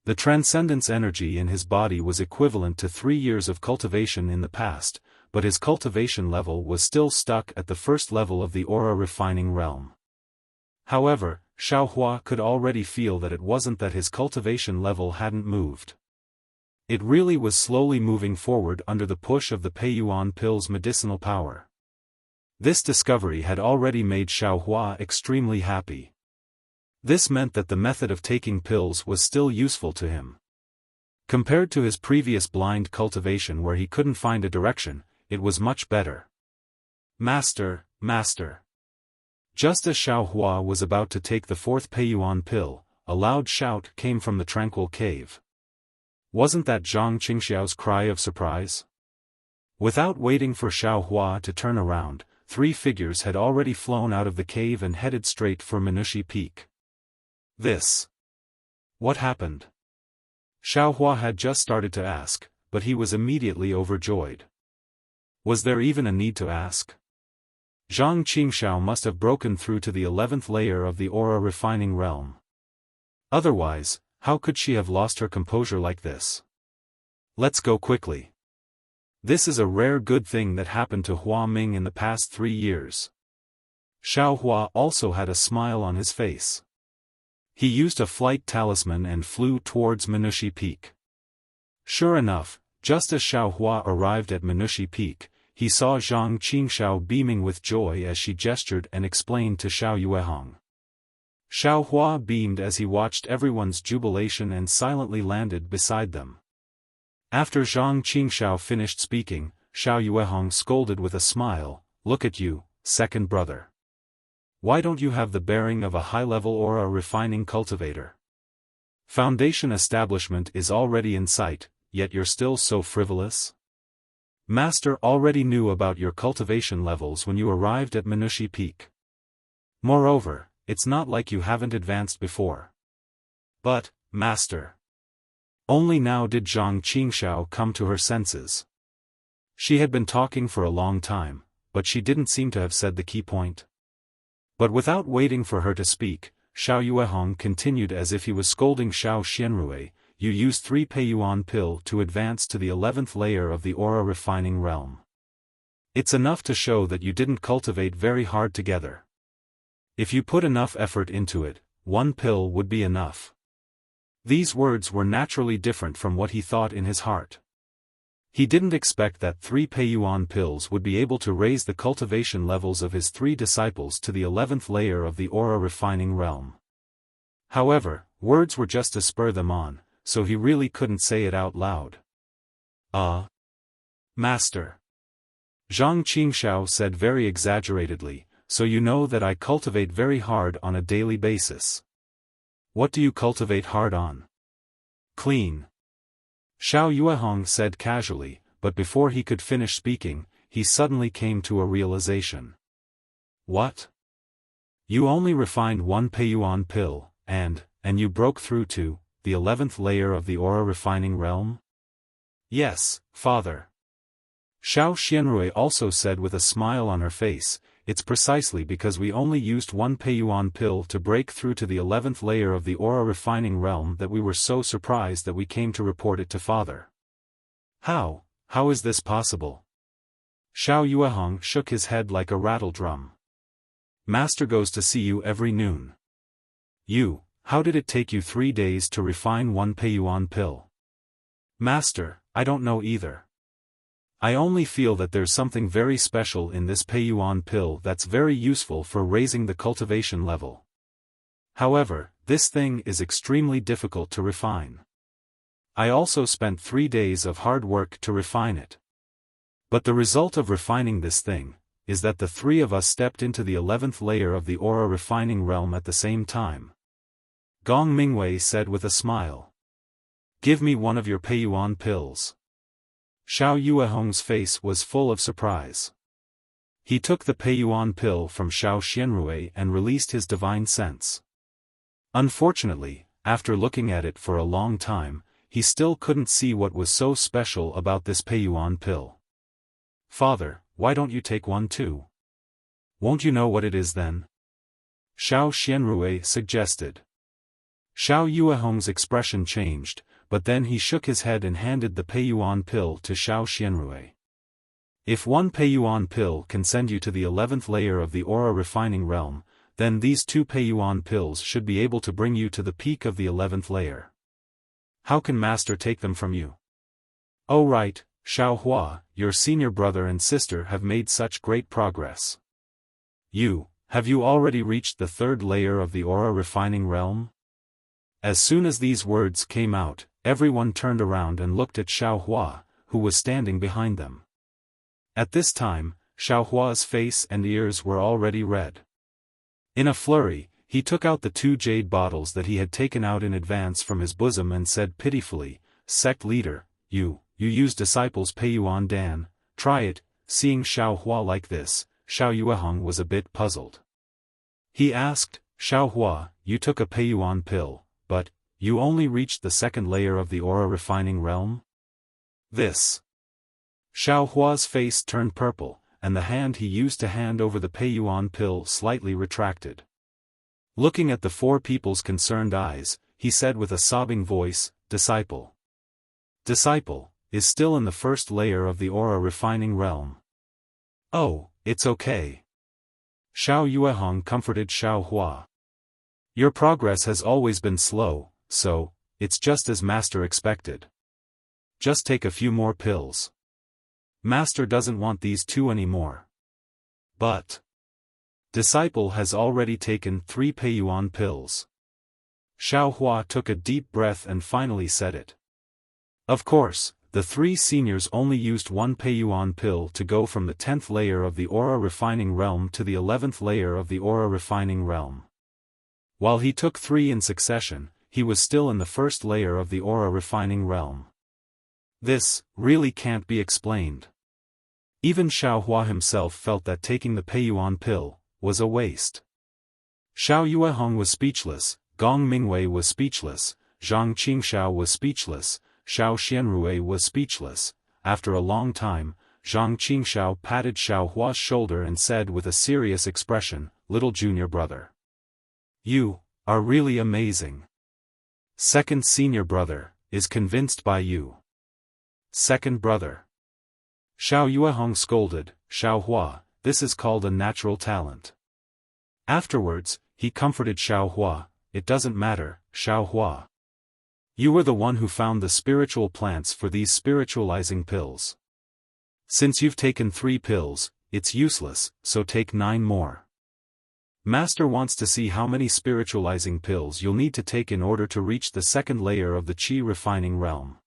The transcendence energy in his body was equivalent to 3 years of cultivation in the past, but his cultivation level was still stuck at the first level of the aura refining realm. However, Xiao Hua could already feel that it wasn't that his cultivation level hadn't moved. It really was slowly moving forward under the push of the Peiyuan pill's medicinal power. This discovery had already made Xiaohua extremely happy. This meant that the method of taking pills was still useful to him. Compared to his previous blind cultivation where he couldn't find a direction, it was much better. Master, Master. Just as Xiaohua was about to take the fourth Peiyuan pill, a loud shout came from the tranquil cave. Wasn't that Zhang Qingxiao's cry of surprise? Without waiting for Xiaohua to turn around, 3 figures had already flown out of the cave and headed straight for Minushi Peak. What happened? Xiaohua had just started to ask, but he was immediately overjoyed. Was there even a need to ask? Zhang Qingxiao must have broken through to the 11th layer of the aura refining realm. Otherwise, how could she have lost her composure like this? Let's go quickly. This is a rare good thing that happened to Hua Ming in the past 3 years. Xiaohua also had a smile on his face. He used a flight talisman and flew towards Minushi Peak. Sure enough, just as Xiaohua arrived at Minushi Peak, he saw Zhang Qingxiao beaming with joy as she gestured and explained to Xiao Yuehong. Xiaohua beamed as he watched everyone's jubilation and silently landed beside them. After Zhang Qingxiao finished speaking, Xiao Yuehong scolded with a smile, "Look at you, second brother. Why don't you have the bearing of a high-level aura refining cultivator? Foundation establishment is already in sight, yet you're still so frivolous? Master already knew about your cultivation levels when you arrived at Minushi Peak. Moreover, it's not like you haven't advanced before." But, Master. Only now did Zhang Qingxiao come to her senses. She had been talking for a long time, but she didn't seem to have said the key point. But without waiting for her to speak, Xiao Yuehong continued as if he was scolding Xiao Xianrui, "You used 3 Peiyuan pill to advance to the 11th layer of the aura refining realm. It's enough to show that you didn't cultivate very hard together. If you put enough effort into it, 1 pill would be enough." These words were naturally different from what he thought in his heart. He didn't expect that 3 Peiyuan pills would be able to raise the cultivation levels of his 3 disciples to the 11th layer of the aura refining realm. However, words were just to spur them on, so he really couldn't say it out loud. Master. Zhang Qingxiao said very exaggeratedly, "So you know that I cultivate very hard on a daily basis." "What do you cultivate hard on?" "Clean." Xiao Yuehong said casually, but before he could finish speaking, he suddenly came to a realization. "What? You only refined 1 Peiyuan pill, and you broke through to the 11th layer of the aura refining realm?" "Yes, father." Xiao Xianrui also said with a smile on her face, "It's precisely because we only used 1 Peiyuan pill to break through to the 11th layer of the aura refining realm that we were so surprised that we came to report it to father." How is this possible?" Xiao Yuehong shook his head like a rattle drum. "Master goes to see you every noon. How did it take you 3 days to refine 1 Peiyuan pill?" "Master, I don't know either. I only feel that there's something very special in this Peiyuan pill that's very useful for raising the cultivation level. However, this thing is extremely difficult to refine. I also spent 3 days of hard work to refine it. But the result of refining this thing is that the 3 of us stepped into the 11th layer of the aura refining realm at the same time." Gong Mingwei said with a smile. "Give me 1 of your Peiyuan pills." Xiao Yuehong's face was full of surprise. He took the Peiyuan pill from Xiao Xianrui and released his divine sense. Unfortunately, after looking at it for a long time, he still couldn't see what was so special about this Peiyuan pill. "Father, why don't you take 1 too? Won't you know what it is then?" Xiao Xianrui suggested. Xiao Yuehong's expression changed, but then he shook his head and handed the Peiyuan pill to Xiao Xianrui. "If 1 Peiyuan pill can send you to the 11th layer of the aura refining realm, then these 2 Peiyuan pills should be able to bring you to the peak of the 11th layer. How can Master take them from you?" Oh right, Xiaohua, your senior brother and sister have made such great progress. Have you already reached the third layer of the aura refining realm? As soon as these words came out, everyone turned around and looked at Xiaohua, who was standing behind them. At this time, Xiaohua's face and ears were already red. In a flurry, he took out the 2 jade bottles that he had taken out in advance from his bosom and said pitifully, "Sect leader, you use disciples Peiyuan Dan, try it." Seeing Xiaohua like this, Xiao Yuehong was a bit puzzled. He asked, "Xiaohua, you took a Peiyuan pill, but you only reached the second layer of the aura refining realm?" This. Xiaohua's face turned purple, and the hand he used to hand over the Peiyuan pill slightly retracted. Looking at the 4 people's concerned eyes, he said with a sobbing voice, "Disciple. Disciple is still in the first layer of the aura refining realm." "Oh, it's okay." Xiao Yuehong comforted Xiaohua. "Your progress has always been slow, so it's just as Master expected. Just take a few more pills. Master doesn't want these 2 anymore." But Disciple has already taken 3 Peiyuan pills. Xiaohua took a deep breath and finally said it. Of course, the 3 seniors only used 1 Peiyuan pill to go from the 10th layer of the aura refining realm to the 11th layer of the aura refining realm. While he took 3 in succession, he was still in the first layer of the aura refining realm. This really can't be explained. Even Xiaohua himself felt that taking the Peiyuan pill was a waste. Xiao Yuehong was speechless, Gong Mingwei was speechless, Zhang Qingxiao was speechless, Xiao Xianrui was speechless. After a long time, Zhang Qingxiao patted Xiaohua's shoulder and said with a serious expression, "Little junior brother. You are really amazing. Second senior brother is convinced by you." Second brother. Xiao Yuehong scolded, "Xiaohua, this is called a natural talent." Afterwards, he comforted Xiaohua, "It doesn't matter, Xiaohua. You were the one who found the spiritual plants for these spiritualizing pills. Since you've taken 3 pills, it's useless, so take 9 more. Master wants to see how many spiritualizing pills you'll need to take in order to reach the second layer of the qi refining realm."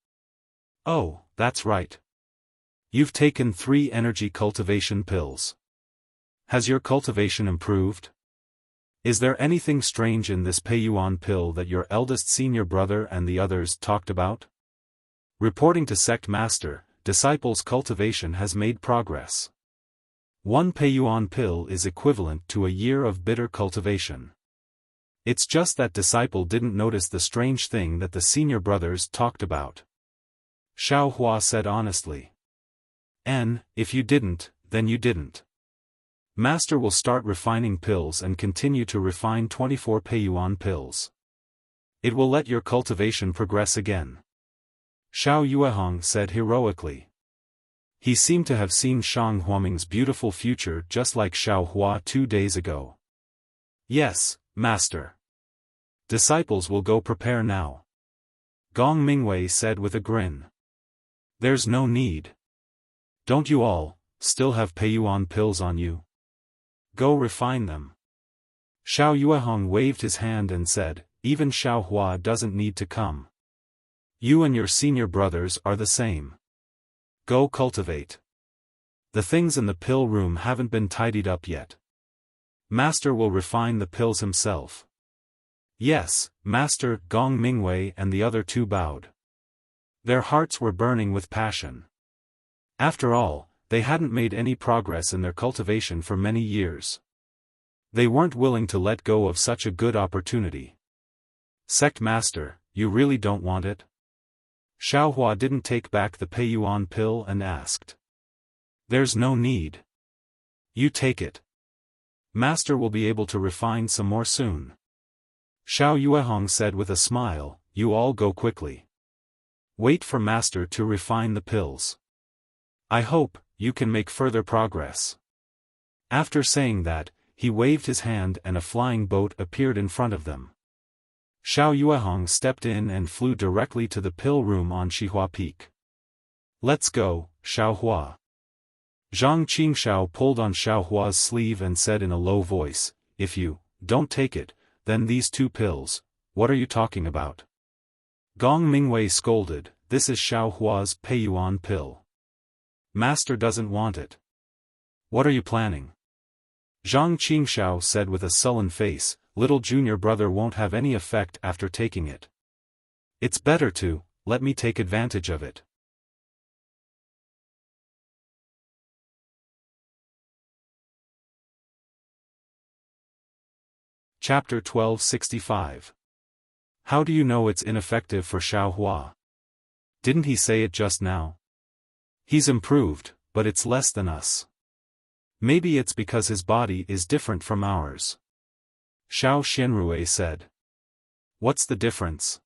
"Oh, that's right. You've taken 3 energy cultivation pills. Has your cultivation improved? Is there anything strange in this Peiyuan pill that your eldest senior brother and the others talked about?" Reporting to Sect Master, Disciple's cultivation has made progress. 1 Peiyuan pill is equivalent to a year of bitter cultivation. It's just that Disciple didn't notice the strange thing that the senior brothers talked about. Xiaohua said honestly. If you didn't, then you didn't. Master will start refining pills and continue to refine 24 Peiyuan pills. It will let your cultivation progress again. Xiao Yuehong said heroically. He seemed to have seen Shang Huaming's beautiful future just like Xiaohua 2 days ago. "Yes, Master. Disciples will go prepare now," Gong Mingwei said with a grin. "There's no need. Don't you all still have Peiyuan pills on you? Go refine them." Xiao Yuehong waved his hand and said, "Even Xiaohua doesn't need to come. You and your senior brothers are the same. Go cultivate. The things in the pill room haven't been tidied up yet. Master will refine the pills himself." "Yes, Master." Gong Mingwei and the other 2 bowed. Their hearts were burning with passion. After all, they hadn't made any progress in their cultivation for many years. They weren't willing to let go of such a good opportunity. "Sect Master, you really don't want it?" Xiaohua didn't take back the Peiyuan pill and asked. "There's no need. You take it. Master will be able to refine some more soon." Xiao Yuehong said with a smile, "You all go quickly. Wait for Master to refine the pills. I hope you can make further progress." After saying that, he waved his hand and a flying boat appeared in front of them. Xiao Yuehong stepped in and flew directly to the pill room on Xihua Peak. Let's go, Xiaohua. Zhang Qingshao pulled on Xiaohua's sleeve and said in a low voice, if you don't take it, then these 2 pills, what are you talking about? Gong Mingwei scolded, this is Xiaohua's Peiyuan pill. Master doesn't want it. What are you planning? Zhang Qingshao said with a sullen face, little junior brother won't have any effect after taking it. It's better to, let me take advantage of it. Chapter 1265. How do you know it's ineffective for Xiaohua? Didn't he say it just now? He's improved, but it's less than us. Maybe it's because his body is different from ours. Xiao Xianrui said. What's the difference?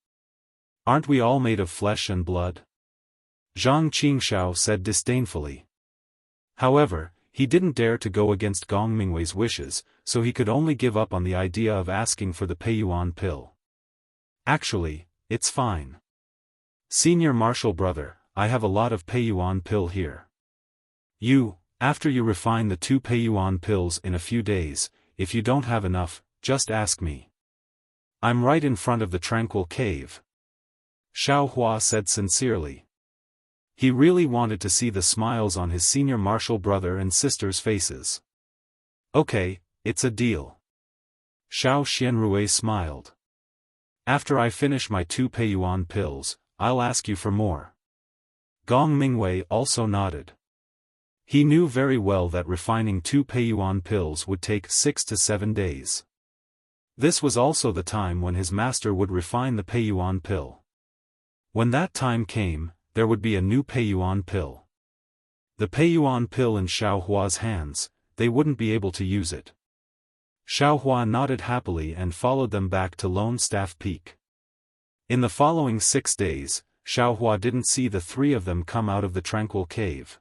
Aren't we all made of flesh and blood? Zhang Qingshao said disdainfully. However, he didn't dare to go against Gong Mingwei's wishes, so he could only give up on the idea of asking for the Peiyuan pill. Actually, it's fine. Senior martial brother, I have a lot of Peiyuan pill here. After you refine the 2 Peiyuan pills in a few days, if you don't have enough, just ask me. I'm right in front of the tranquil cave. Xiaohua said sincerely. He really wanted to see the smiles on his senior martial brother and sister's faces. Okay, it's a deal. Xiao Xianrui smiled. After I finish my 2 Peiyuan pills, I'll ask you for more. Gong Mingwei also nodded. He knew very well that refining 2 Peiyuan pills would take 6 to 7 days. This was also the time when his master would refine the Peiyuan pill. When that time came, there would be a new Peiyuan pill. The Peiyuan pill in Xiaohua's hands, they wouldn't be able to use it. Xiaohua nodded happily and followed them back to Lone Staff Peak. In the following 6 days, Xiaohua didn't see the 3 of them come out of the tranquil cave.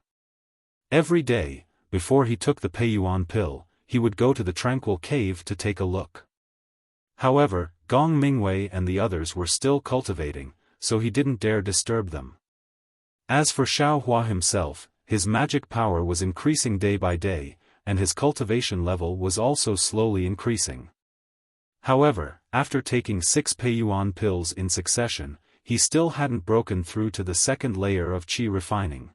Every day, before he took the Peiyuan pill, he would go to the tranquil cave to take a look. However, Gong Mingwei and the others were still cultivating, so he didn't dare disturb them. As for Xiaohua himself, his magic power was increasing day by day, and his cultivation level was also slowly increasing. However, after taking 6 Peiyuan pills in succession, he still hadn't broken through to the 2nd layer of qi refining.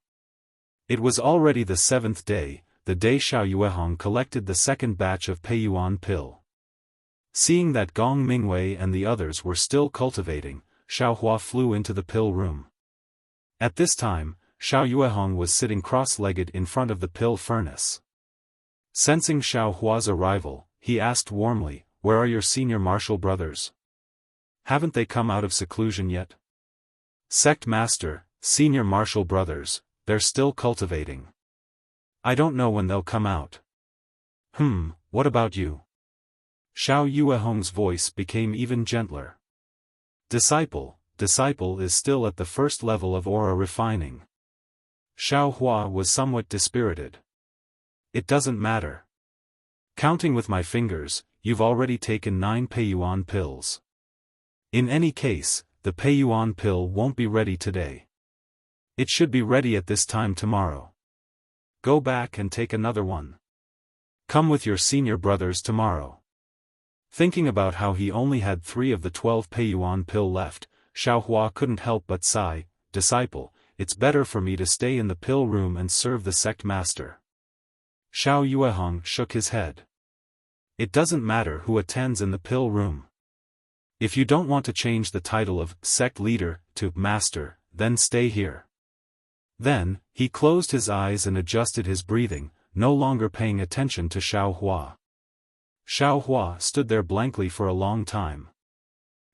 It was already the 7th day, the day Xiao Yuehong collected the 2nd batch of Peiyuan pill. Seeing that Gong Mingwei and the others were still cultivating, Xiaohua flew into the pill room. At this time, Xiao Yuehong was sitting cross-legged in front of the pill furnace. Sensing Xiaohua's arrival, he asked warmly, "Where are your senior martial brothers? Haven't they come out of seclusion yet?" "Sect Master, senior martial brothers, they're still cultivating. I don't know when they'll come out." What about you?" Xiao Yuehong's voice became even gentler. Disciple is still at the 1st level of aura refining." Xiaohua was somewhat dispirited. "It doesn't matter. Counting with my fingers, you've already taken 9 Peiyuan pills. In any case, the Peiyuan pill won't be ready today. It should be ready at this time tomorrow. Go back and take another one. Come with your senior brothers tomorrow." Thinking about how he only had 3 of the 12 Peiyuan pill left, Xiaohua couldn't help but sigh, "Disciple, it's better for me to stay in the pill room and serve the sect master." Xiao Yuehong shook his head. "It doesn't matter who attends in the pill room. If you don't want to change the title of sect leader to master, then stay here." Then, he closed his eyes and adjusted his breathing, no longer paying attention to Xiaohua. Xiaohua stood there blankly for a long time.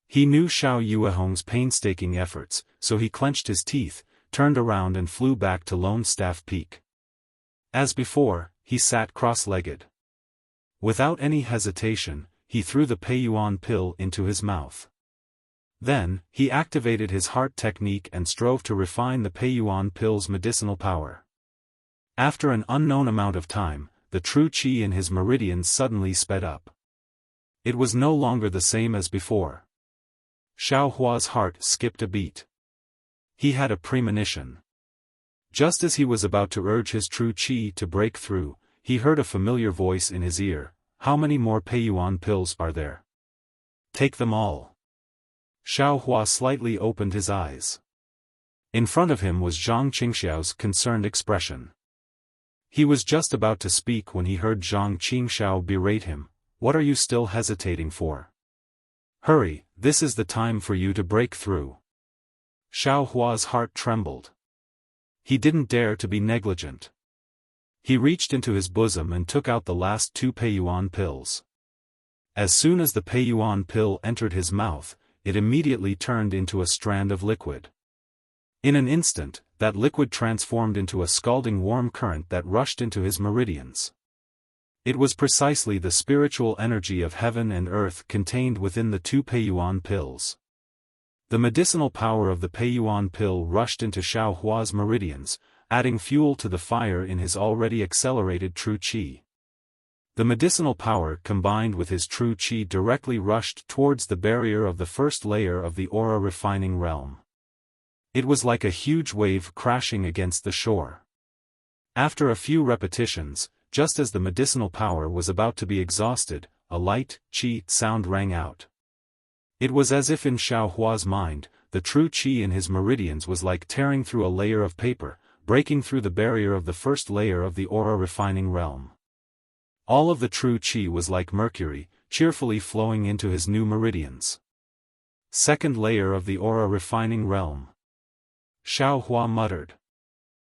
He knew Xiao Yuehong's painstaking efforts, so he clenched his teeth, turned around and flew back to Lone Staff Peak. As before, he sat cross-legged. Without any hesitation, he threw the Peiyuan pill into his mouth. Then, he activated his heart technique and strove to refine the Peiyuan pill's medicinal power. After an unknown amount of time, the true qi in his meridians suddenly sped up. It was no longer the same as before. Xiaohua's heart skipped a beat. He had a premonition. Just as he was about to urge his true qi to break through, he heard a familiar voice in his ear. How many more Peiyuan pills are there? Take them all. Xiao Hua slightly opened his eyes. In front of him was Zhang Qingxiao's concerned expression. He was just about to speak when he heard Zhang Qingxiao berate him. What are you still hesitating for? Hurry, this is the time for you to break through. Xiao Hua's heart trembled. He didn't dare to be negligent. He reached into his bosom and took out the last 2 Peiyuan pills. As soon as the Peiyuan pill entered his mouth, it immediately turned into a strand of liquid. In an instant, that liquid transformed into a scalding warm current that rushed into his meridians. It was precisely the spiritual energy of heaven and earth contained within the 2 Peiyuan pills. The medicinal power of the Peiyuan pill rushed into Xiao Hua's meridians, adding fuel to the fire in his already accelerated true qi. The medicinal power combined with his true qi directly rushed towards the barrier of the first layer of the aura refining realm. It was like a huge wave crashing against the shore. After a few repetitions, just as the medicinal power was about to be exhausted, a light, qi sound rang out. It was as if in Xiao Hua's mind, the true qi in his meridians was like tearing through a layer of paper, breaking through the barrier of the first layer of the aura refining realm. All of the true qi was like mercury, cheerfully flowing into his new meridians. Second layer of the aura refining realm. Xiao Hua muttered.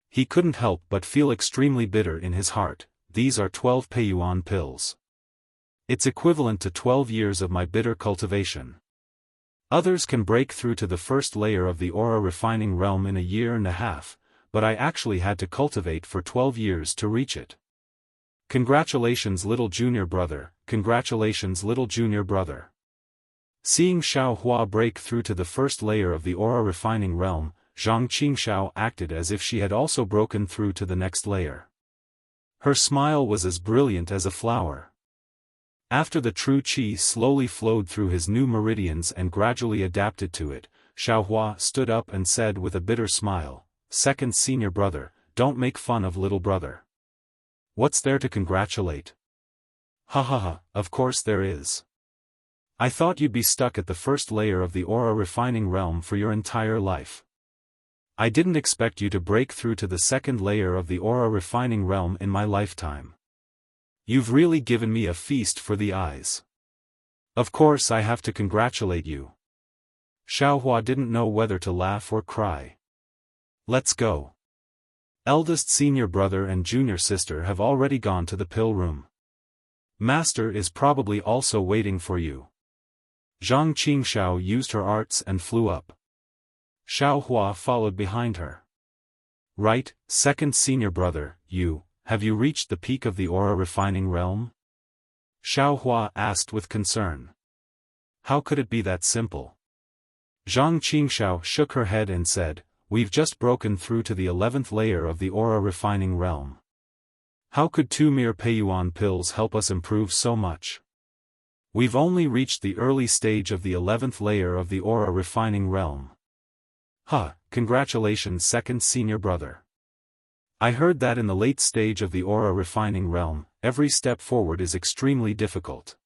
He couldn't help but feel extremely bitter in his heart. These are 12 Peiyuan pills. It's equivalent to 12 years of my bitter cultivation. Others can break through to the first layer of the aura refining realm in a year and a half, but I actually had to cultivate for 12 years to reach it. Congratulations little junior brother, congratulations little junior brother. Seeing Xiao Hua break through to the first layer of the aura refining realm, Zhang Qingxiao acted as if she had also broken through to the next layer. Her smile was as brilliant as a flower. After the true qi slowly flowed through his new meridians and gradually adapted to it, Xiao Hua stood up and said with a bitter smile, "Second senior brother, don't make fun of little brother. What's there to congratulate? Ha ha ha, of course there is. I thought you'd be stuck at the first layer of the aura refining realm for your entire life. I didn't expect you to break through to the second layer of the aura refining realm in my lifetime. You've really given me a feast for the eyes. Of course I have to congratulate you." Xiao Hua didn't know whether to laugh or cry. Let's go. Eldest senior brother and junior sister have already gone to the pill room. Master is probably also waiting for you. Zhang Qingxiao used her arts and flew up. Xiao Hua followed behind her. Right, second senior brother, have you reached the peak of the aura refining realm? Xiao Hua asked with concern. How could it be that simple? Zhang Qingxiao shook her head and said, we've just broken through to the 11th layer of the aura refining realm. How could 2 mere Peiyuan pills help us improve so much? We've only reached the early stage of the 11th layer of the aura refining realm. Congratulations second senior brother. I heard that in the late stage of the aura refining realm, every step forward is extremely difficult.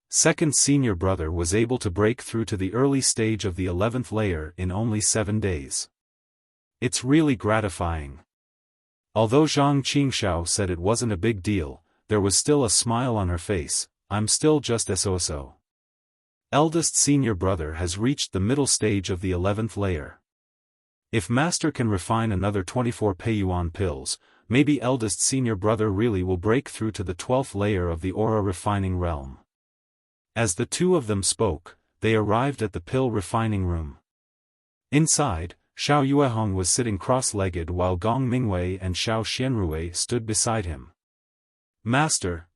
Second senior brother was able to break through to the early stage of the 11th layer in only 7 days. It's really gratifying. Although Zhang Qingxiao said it wasn't a big deal, there was still a smile on her face. I'm still just so. Eldest senior brother has reached the middle stage of the 11th layer. If master can refine another 24 Peiyuan pills, maybe eldest senior brother really will break through to the 12th layer of the aura refining realm. As the two of them spoke, they arrived at the pill refining room. Inside, Xiao Yuehong was sitting cross-legged while Gong Mingwei and Xiao Xianrui stood beside him. Master,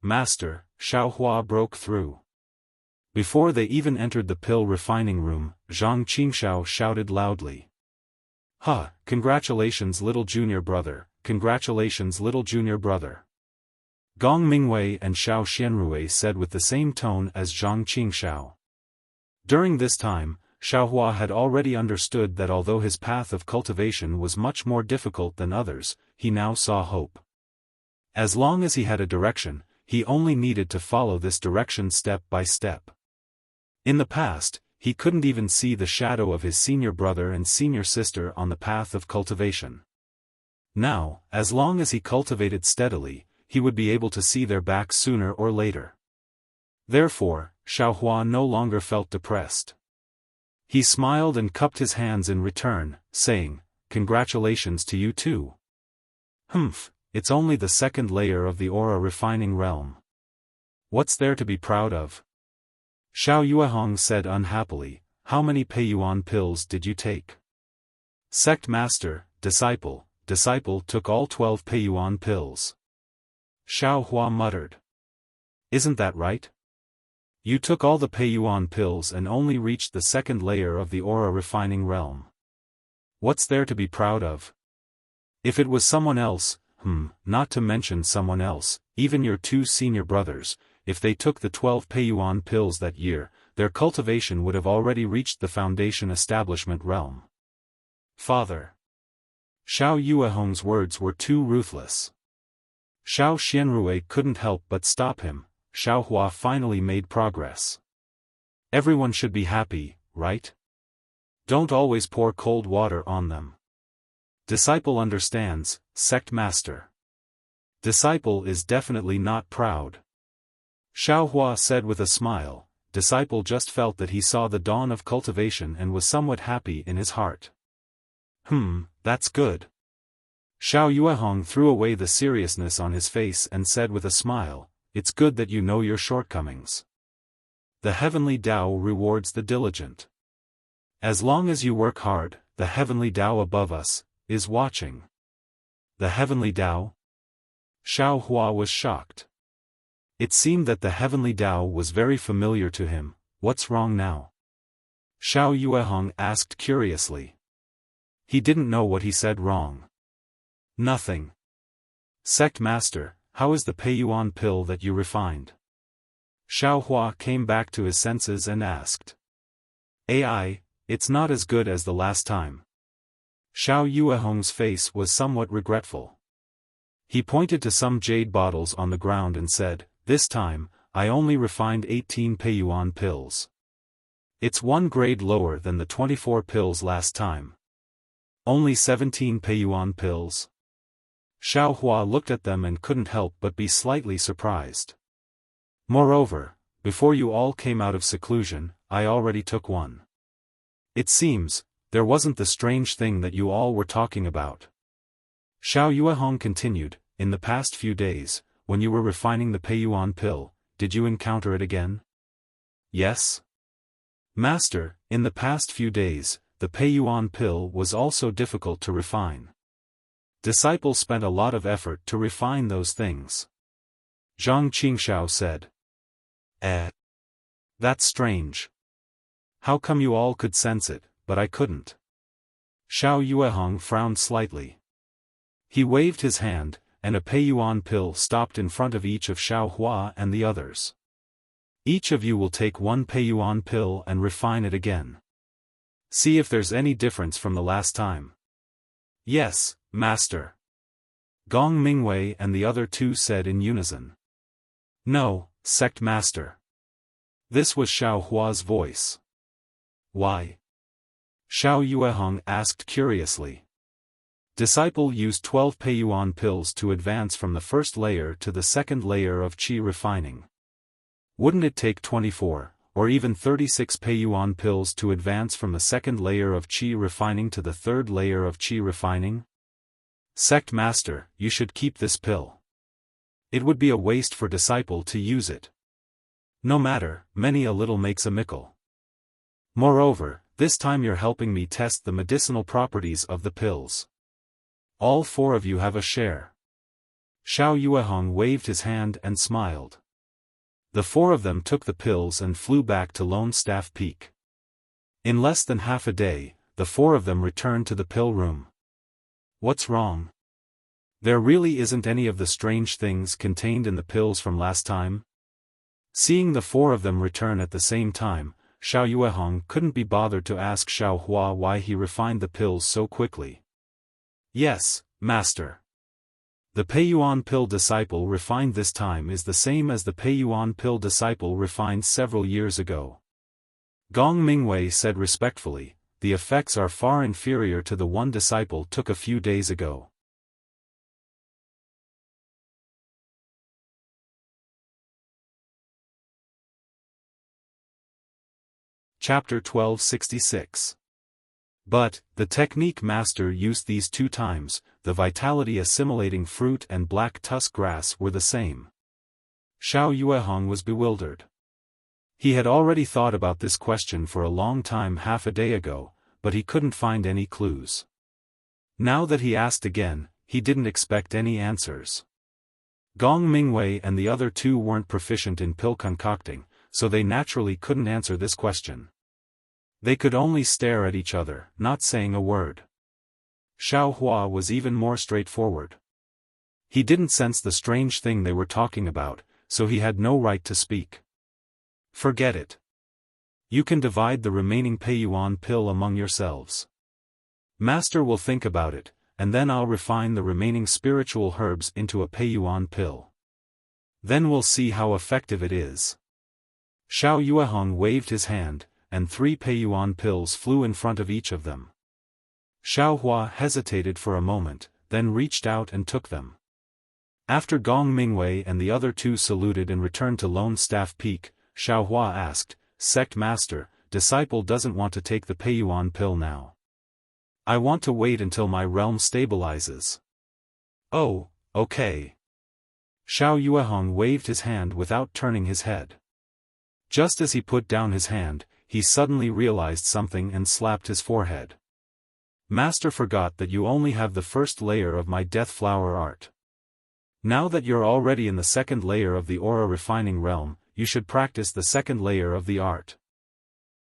Xiao Hua broke through. Before they even entered the pill refining room, Zhang Qingxiao shouted loudly. Congratulations little junior brother, congratulations little junior brother. Gong Mingwei and Xiao Xianrui said with the same tone as Zhang Qingxiao. During this time, Xiaohua had already understood that although his path of cultivation was much more difficult than others, he now saw hope. As long as he had a direction, he only needed to follow this direction step by step. In the past, he couldn't even see the shadow of his senior brother and senior sister on the path of cultivation. Now, as long as he cultivated steadily, he would be able to see their backs sooner or later. Therefore, Xiaohua no longer felt depressed. He smiled and cupped his hands in return, saying, "Congratulations to you too." "Humph, it's only the second layer of the aura refining realm. What's there to be proud of?" Xiao Yuehong said unhappily, "How many Peiyuan pills did you take?" "Sect master, disciple took all 12 Peiyuan pills." Xiao Hua muttered. "Isn't that right? You took all the Peiyuan pills and only reached the second layer of the aura refining realm. What's there to be proud of? If it was someone else, not to mention someone else, even your two senior brothers, if they took the 12 Peiyuan pills that year, their cultivation would have already reached the foundation establishment realm." "Father." Xiao Yuehong's words were too ruthless. Xiao Xianrui couldn't help but stop him. Xiaohua finally made progress. "Everyone should be happy, right? Don't always pour cold water on them." "Disciple understands, sect master." "Disciple is definitely not proud." Xiaohua said with a smile. Disciple just felt that he saw the dawn of cultivation and was somewhat happy in his heart. That's good." Xiao Yuehong threw away the seriousness on his face and said with a smile, "It's good that you know your shortcomings. The heavenly Tao rewards the diligent. As long as you work hard, the heavenly Tao above us is watching." "The heavenly Tao?" Xiao Hua was shocked. It seemed that the heavenly Tao was very familiar to him. "What's wrong now?" Xiao Yuehong asked curiously. He didn't know what he said wrong. "Nothing." "Sect master, how is the Peiyuan pill that you refined?" Xiao Hua came back to his senses and asked. "AI, it's not as good as the last time." Xiao Yuehong's face was somewhat regretful. He pointed to some jade bottles on the ground and said, "This time, I only refined 18 Peiyuan pills. It's one grade lower than the 24 pills last time." "Only 17 Peiyuan pills?" Xiao Hua looked at them and couldn't help but be slightly surprised. "Moreover, before you all came out of seclusion, I already took one. It seems, there wasn't the strange thing that you all were talking about." Xiao Yuehong continued, "In the past few days, when you were refining the Peiyuan pill, did you encounter it again?" "Yes. Master, in the past few days, the Peiyuan pill was also difficult to refine. Disciple spent a lot of effort to refine those things." Zhang Qingxiao said. That's strange. How come you all could sense it, but I couldn't?" Xiao Yuehong frowned slightly. He waved his hand, and a Peiyuan pill stopped in front of each of Xiao Hua and the others. "Each of you will take one Peiyuan pill and refine it again. See if there's any difference from the last time." "Yes, master." Gong Mingwei and the other two said in unison. "No, sect master." This was Xiao Hua's voice. "Why?" Xiao Yuehong asked curiously. Disciple used 12 Peiyuan pills to advance from the first layer to the second layer of qi refining. Wouldn't it take 24, or even 36 Peiyuan pills to advance from the second layer of qi refining to the third layer of qi refining? Sect master, you should keep this pill. It would be a waste for disciple to use it. No matter, many a little makes a mickle. Moreover, this time you're helping me test the medicinal properties of the pills. All four of you have a share. Xiao Yuehong waved his hand and smiled. The four of them took the pills and flew back to Lone Staff Peak. In less than half a day, the four of them returned to the pill room. What's wrong? There really isn't any of the strange things contained in the pills from last time? Seeing the four of them return at the same time, Xiao Yuehong couldn't be bothered to ask Xiao Hua why he refined the pills so quickly. Yes, master. The Peiyuan pill disciple refined this time is the same as the Peiyuan pill disciple refined several years ago. Gong Mingwei said respectfully, the effects are far inferior to the one disciple took a few days ago. Chapter 1266. But, the technique master used these 2 times, the vitality assimilating fruit and black tusk grass were the same. Xiao Yuehong was bewildered. He had already thought about this question for a long time half a day ago, but he couldn't find any clues. Now that he asked again, he didn't expect any answers. Gong Mingwei and the other 2 weren't proficient in pill concocting, so they naturally couldn't answer this question. They could only stare at each other, not saying a word. Xiao Hua was even more straightforward. He didn't sense the strange thing they were talking about, so he had no right to speak. Forget it. You can divide the remaining Peiyuan pill among yourselves. Master will think about it, and then I'll refine the remaining spiritual herbs into a Peiyuan pill. Then we'll see how effective it is. Xiao Yuehong waved his hand, and 3 Peiyuan pills flew in front of each of them. Xiao Hua hesitated for a moment, then reached out and took them. After Gong Mingwei and the other 2 saluted and returned to Lone Staff Peak, Xiao Hua asked, Sect Master, disciple doesn't want to take the Peiyuan pill now. I want to wait until my realm stabilizes. Oh, okay. Xiao Yuehong waved his hand without turning his head. Just as he put down his hand, he suddenly realized something and slapped his forehead. Master forgot that you only have the first layer of my death flower art. Now that you're already in the second layer of the aura refining realm, you should practice the second layer of the art.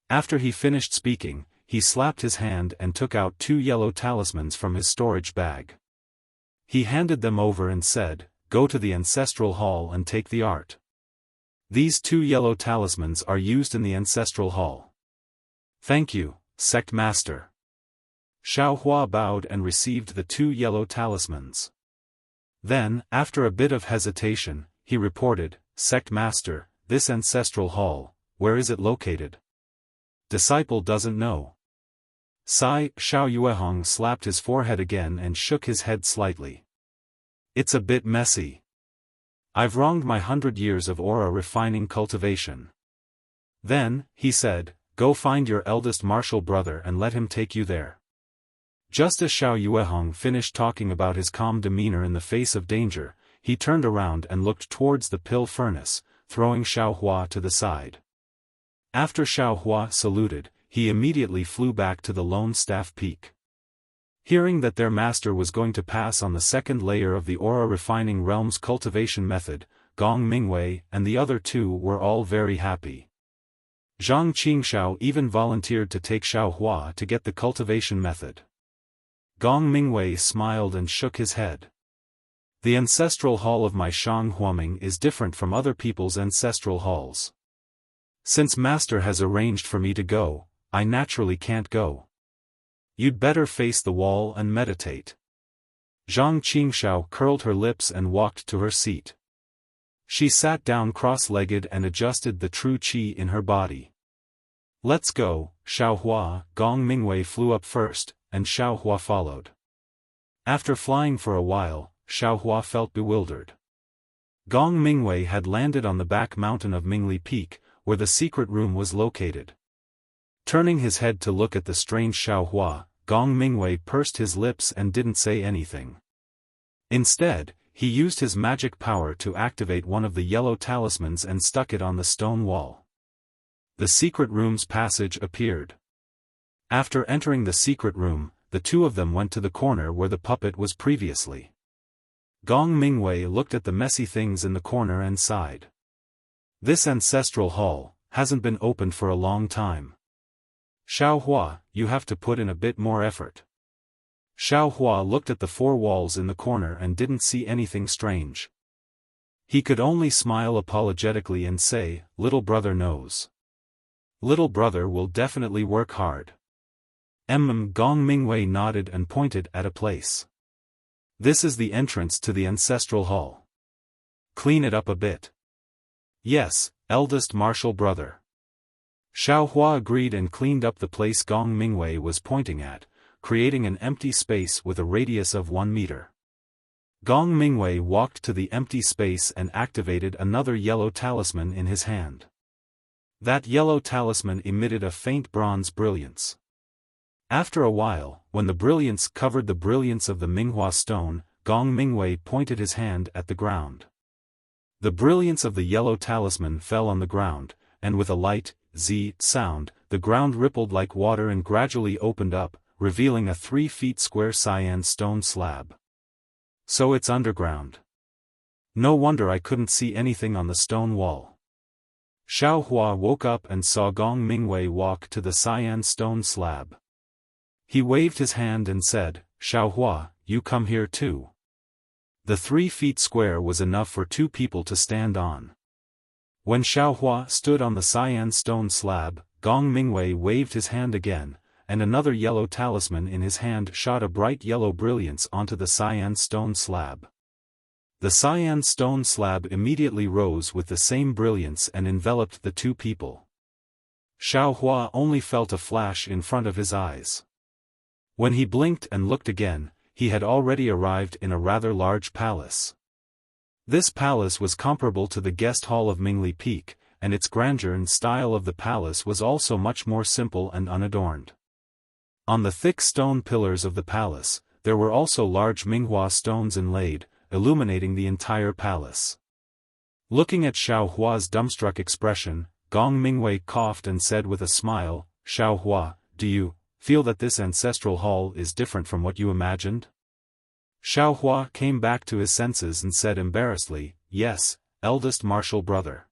After he finished speaking, he slapped his hand and took out 2 yellow talismans from his storage bag. He handed them over and said, Go to the ancestral hall and take the art. These 2 yellow talismans are used in the ancestral hall. Thank you, Sect Master. Xiao Hua bowed and received the 2 yellow talismans. Then, after a bit of hesitation, he reported, Sect Master, this ancestral hall, where is it located? Disciple doesn't know. Sigh, Xiao Yuehong slapped his forehead again and shook his head slightly. It's a bit messy. I've wronged my 100 years of aura refining cultivation. Then, he said, go find your eldest martial brother and let him take you there. Just as Xiao Yuehong finished talking about his calm demeanor in the face of danger, he turned around and looked towards the pill furnace, throwing Xiao Hua to the side. After Xiao Hua saluted, he immediately flew back to the Lone Staff Peak. Hearing that their master was going to pass on the second layer of the aura refining realm's cultivation method, Gong Mingwei and the other 2 were all very happy. Zhang Qingxiao even volunteered to take Xiao Hua to get the cultivation method. Gong Mingwei smiled and shook his head. The ancestral hall of my Shang Huaming is different from other people's ancestral halls. Since master has arranged for me to go, I naturally can't go. You'd better face the wall and meditate. Zhang Qingxiao curled her lips and walked to her seat. She sat down cross-legged and adjusted the true qi in her body. Let's go, Xiao Hua. Gong Mingwei flew up first, and Xiao Hua followed. After flying for a while, Xiao Hua felt bewildered. Gong Mingwei had landed on the back mountain of Mingli Peak, where the secret room was located. Turning his head to look at the strange Xiao Hua, Gong Mingwei pursed his lips and didn't say anything. Instead, he used his magic power to activate one of the yellow talismans and stuck it on the stone wall. The secret room's passage appeared. After entering the secret room, the 2 of them went to the corner where the puppet was previously. Gong Mingwei looked at the messy things in the corner and sighed. This ancestral hall hasn't been opened for a long time. Xiao Hua, you have to put in a bit more effort. Xiao Hua looked at the 4 walls in the corner and didn't see anything strange. He could only smile apologetically and say, little brother knows. Little brother will definitely work hard. Gong Mingwei nodded and pointed at a place. This is the entrance to the ancestral hall. Clean it up a bit. Yes, eldest martial brother. Xiaohua agreed and cleaned up the place Gong Mingwei was pointing at, creating an empty space with a radius of 1 meter. Gong Mingwei walked to the empty space and activated another yellow talisman in his hand. That yellow talisman emitted a faint bronze brilliance. After a while, when the brilliance covered the brilliance of the Minghua stone, Gong Mingwei pointed his hand at the ground. The brilliance of the yellow talisman fell on the ground, and with a light, Z sound, the ground rippled like water and gradually opened up, revealing a 3 feet square cyan stone slab. So it's underground. No wonder I couldn't see anything on the stone wall. Xiaohua woke up and saw Gong Mingwei walk to the cyan stone slab. He waved his hand and said, "Xiaohua, you come here too." The 3 feet square was enough for 2 people to stand on. When Xiaohua stood on the cyan stone slab, Gong Mingwei waved his hand again, and another yellow talisman in his hand shot a bright yellow brilliance onto the cyan stone slab. The cyan stone slab immediately rose with the same brilliance and enveloped the 2 people. Xiaohua only felt a flash in front of his eyes. When he blinked and looked again, he had already arrived in a rather large palace. This palace was comparable to the guest hall of Mingli Peak, and its grandeur and style of the palace was also much more simple and unadorned. On the thick stone pillars of the palace, there were also large Minghua stones inlaid, illuminating the entire palace. Looking at Xiaohua's dumbstruck expression, Gong Mingwei coughed and said with a smile, "Xiaohua, do you feel that this ancestral hall is different from what you imagined?" Xiaohua came back to his senses and said embarrassedly, "Yes, eldest martial brother.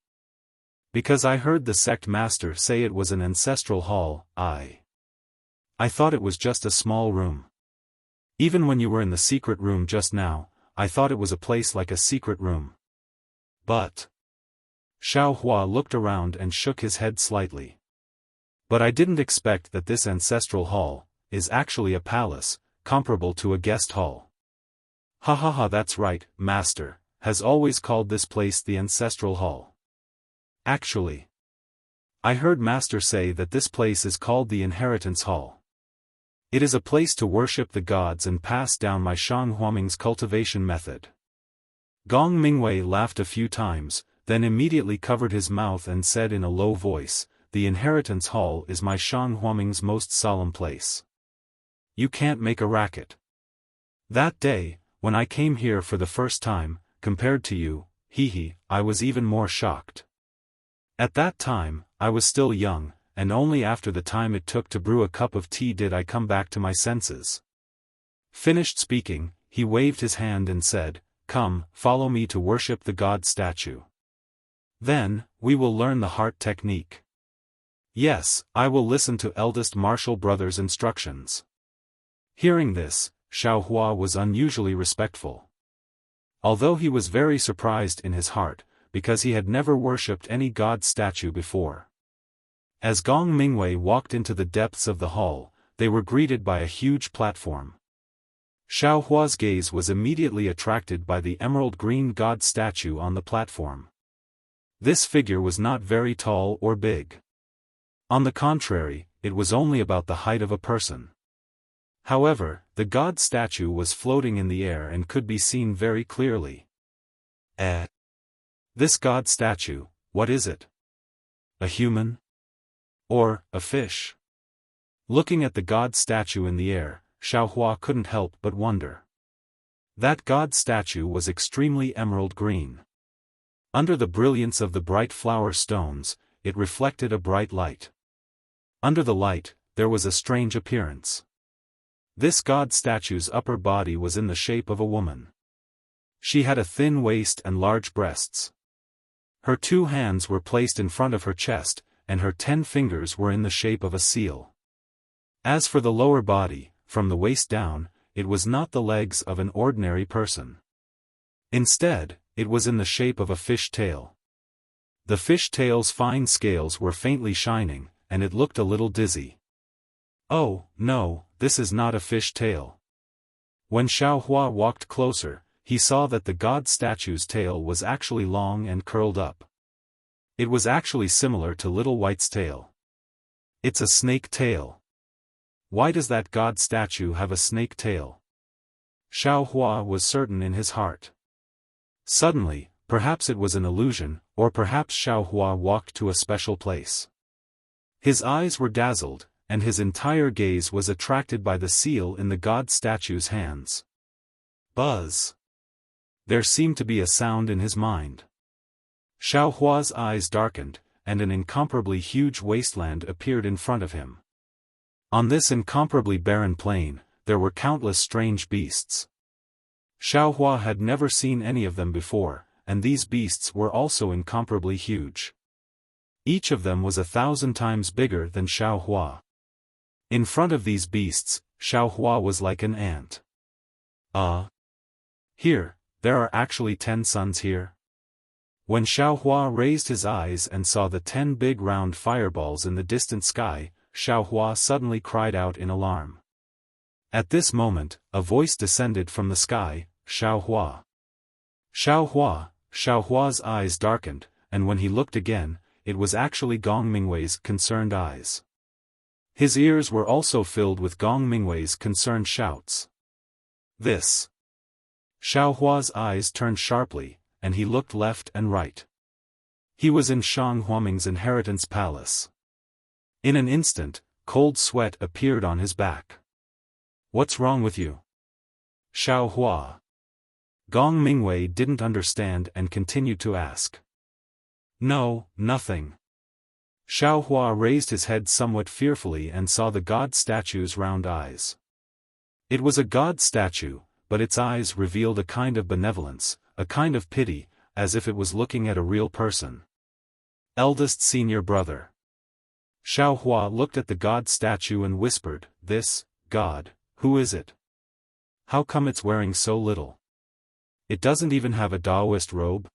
Because I heard the sect master say it was an ancestral hall, I thought it was just a small room. Even when you were in the secret room just now, I thought it was a place like a secret room. But..." Xiaohua looked around and shook his head slightly. "But I didn't expect that this ancestral hall is actually a palace, comparable to a guest hall." "Ha ha ha, that's right, master, has always called this place the ancestral hall. Actually, I heard master say that this place is called the inheritance hall. It is a place to worship the gods and pass down my Shang Huaming's cultivation method." Gong Mingwei laughed a few times, then immediately covered his mouth and said in a low voice, "The inheritance hall is my Shang Huaming's most solemn place. You can't make a racket. That day, when I came here for the first time, compared to you, I was even more shocked. At that time, I was still young, and only after the time it took to brew a cup of tea did I come back to my senses." Finished speaking, he waved his hand and said, "Come, follow me to worship the god statue. Then, we will learn the heart technique." "Yes, I will listen to eldest martial brother's instructions." Hearing this, Xiaohua was unusually respectful. Although he was very surprised in his heart, because he had never worshipped any god statue before. As Gong Mingwei walked into the depths of the hall, they were greeted by a huge platform. Xiaohua's gaze was immediately attracted by the emerald green god statue on the platform. This figure was not very tall or big. On the contrary, it was only about the height of a person. However, the god statue was floating in the air and could be seen very clearly. This god statue, what is it? A human? Or a fish? Looking at the god statue in the air, Xiaohua couldn't help but wonder. That god statue was extremely emerald green. Under the brilliance of the bright flower stones, it reflected a bright light. Under the light, there was a strange appearance. This god statue's upper body was in the shape of a woman. She had a thin waist and large breasts. Her 2 hands were placed in front of her chest, and her 10 fingers were in the shape of a seal. As for the lower body, from the waist down, it was not the legs of an ordinary person. Instead, it was in the shape of a fish tail. The fish tail's fine scales were faintly shining, and it looked a little dizzy. "Oh, no, this is not a fish tail." When Xiaohua walked closer, he saw that the god statue's tail was actually long and curled up. It was actually similar to Little White's tail. "It's a snake tail. Why does that god statue have a snake tail?" Xiaohua was certain in his heart. Suddenly, perhaps it was an illusion, or perhaps Xiaohua walked to a special place. His eyes were dazzled, and his entire gaze was attracted by the seal in the god statue's hands. Buzz! There seemed to be a sound in his mind. Xiaohua's eyes darkened, and an incomparably huge wasteland appeared in front of him. On this incomparably barren plain, there were countless strange beasts. Xiaohua had never seen any of them before, and these beasts were also incomparably huge. Each of them was 1,000 times bigger than Xiaohua. In front of these beasts, Xiaohua was like an ant. Here, there are actually 10 suns here? When Xiaohua raised his eyes and saw the 10 big round fireballs in the distant sky, Xiaohua suddenly cried out in alarm. At this moment, a voice descended from the sky, "Xiaohua! Xiaohua!" Xiaohua's eyes darkened, and when he looked again, it was actually Gong Mingwei's concerned eyes. His ears were also filled with Gong Mingwei's concerned shouts. "This!" Xiaohua's eyes turned sharply, and he looked left and right. He was in Shang Huaming's inheritance palace. In an instant, cold sweat appeared on his back. "What's wrong with you?" Xiaohua. Gong Mingwei didn't understand and continued to ask. "No, nothing." Xiaohua raised his head somewhat fearfully and saw the god statue's round eyes. It was a god statue, but its eyes revealed a kind of benevolence, a kind of pity, as if it was looking at a real person. "Eldest senior brother." Xiaohua looked at the god statue and whispered, "This, god, who is it? How come it's wearing so little? It doesn't even have a Taoist robe?"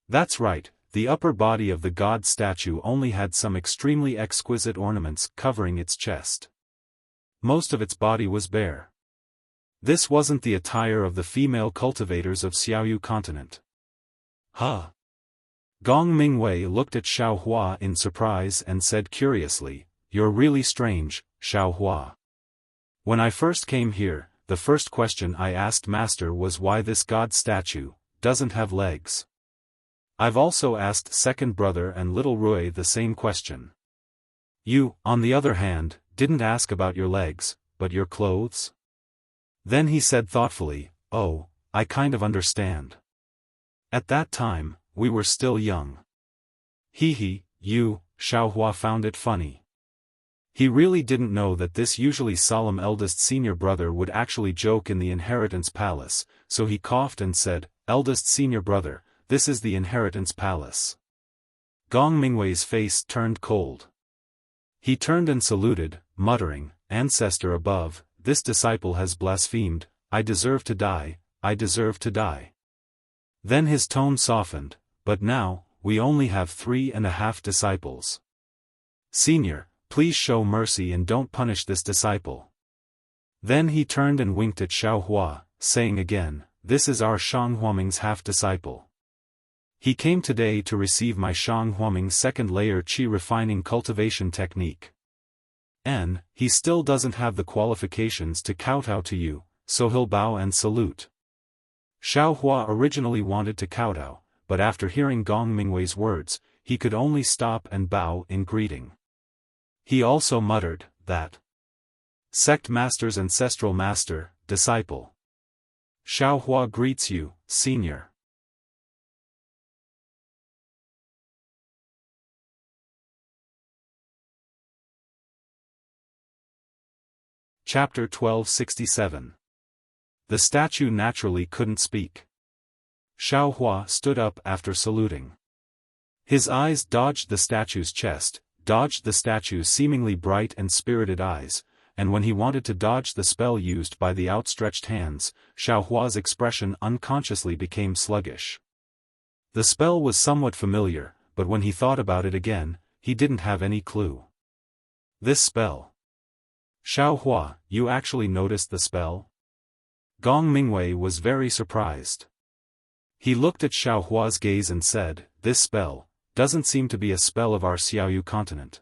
That's right, the upper body of the god statue only had some extremely exquisite ornaments covering its chest. Most of its body was bare. This wasn't the attire of the female cultivators of Xiaoyu continent. "Huh?" Gong Mingwei looked at Xiaohua in surprise and said curiously, "You're really strange, Xiaohua. When I first came here, the first question I asked Master was why this god statue doesn't have legs. I've also asked second brother and little Rui the same question. You, on the other hand, didn't ask about your legs, but your clothes?" Then he said thoughtfully, "Oh, I kind of understand. At that time, we were still young." Hee, Xiaohua found it funny. He really didn't know that this usually solemn eldest senior brother would actually joke in the inheritance palace, so he coughed and said, "Eldest senior brother, this is the inheritance palace." Gong Mingwei's face turned cold. He turned and saluted, muttering, "Ancestor above, this disciple has blasphemed, I deserve to die, I deserve to die." Then his tone softened, "But now, we only have 3.5 disciples. Senior, please show mercy and don't punish this disciple." Then he turned and winked at Xiaohua, saying again, "This is our Shang Huaming's half-disciple. He came today to receive my Shang Huaming second-layer qi refining cultivation technique. And he still doesn't have the qualifications to kowtow to you, so he'll bow and salute." Xiaohua originally wanted to kowtow, but after hearing Gong Mingwei's words, he could only stop and bow in greeting. He also muttered, "That sect master's ancestral master, disciple. Xiaohua greets you, senior." Chapter 1267. The statue naturally couldn't speak. Xiaohua stood up after saluting. His eyes dodged the statue's chest, dodged the statue's seemingly bright and spirited eyes, and when he wanted to dodge the spell used by the outstretched hands, Xiaohua's expression unconsciously became sluggish. The spell was somewhat familiar, but when he thought about it again, he didn't have any clue. This spell. Xiaohua, you actually noticed the spell? Gong Mingwei was very surprised. He looked at Xiaohua's gaze and said, this spell doesn't seem to be a spell of our Xiaoyu continent.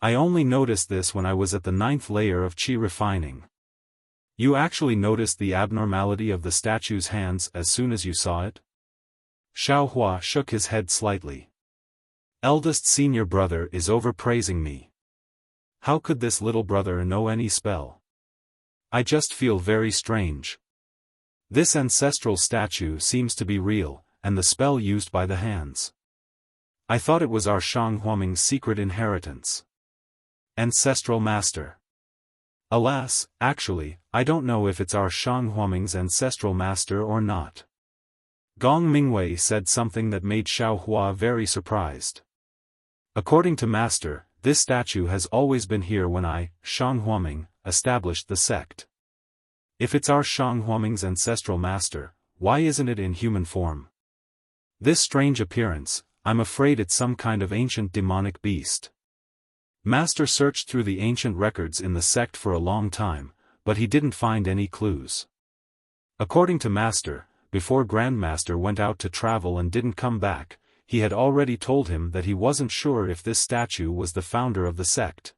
I only noticed this when I was at the 9th layer of qi refining. You actually noticed the abnormality of the statue's hands as soon as you saw it? Xiaohua shook his head slightly. Eldest senior brother is overpraising me. How could this little brother know any spell? I just feel very strange. This ancestral statue seems to be real, and the spell used by the hands. I thought it was our Shang Huaming's secret inheritance. Ancestral master. Alas, actually, I don't know if it's our Shang Huaming's ancestral master or not. Gong Mingwei said something that made Xiaohua very surprised. According to master, this statue has always been here when I, Shang Huaming, established the sect. If it's our Shang Huaming's ancestral master, why isn't it in human form? This strange appearance, I'm afraid it's some kind of ancient demonic beast. Master searched through the ancient records in the sect for a long time, but he didn't find any clues. According to Master, before Grandmaster went out to travel and didn't come back, he had already told him that he wasn't sure if this statue was the founder of the sect.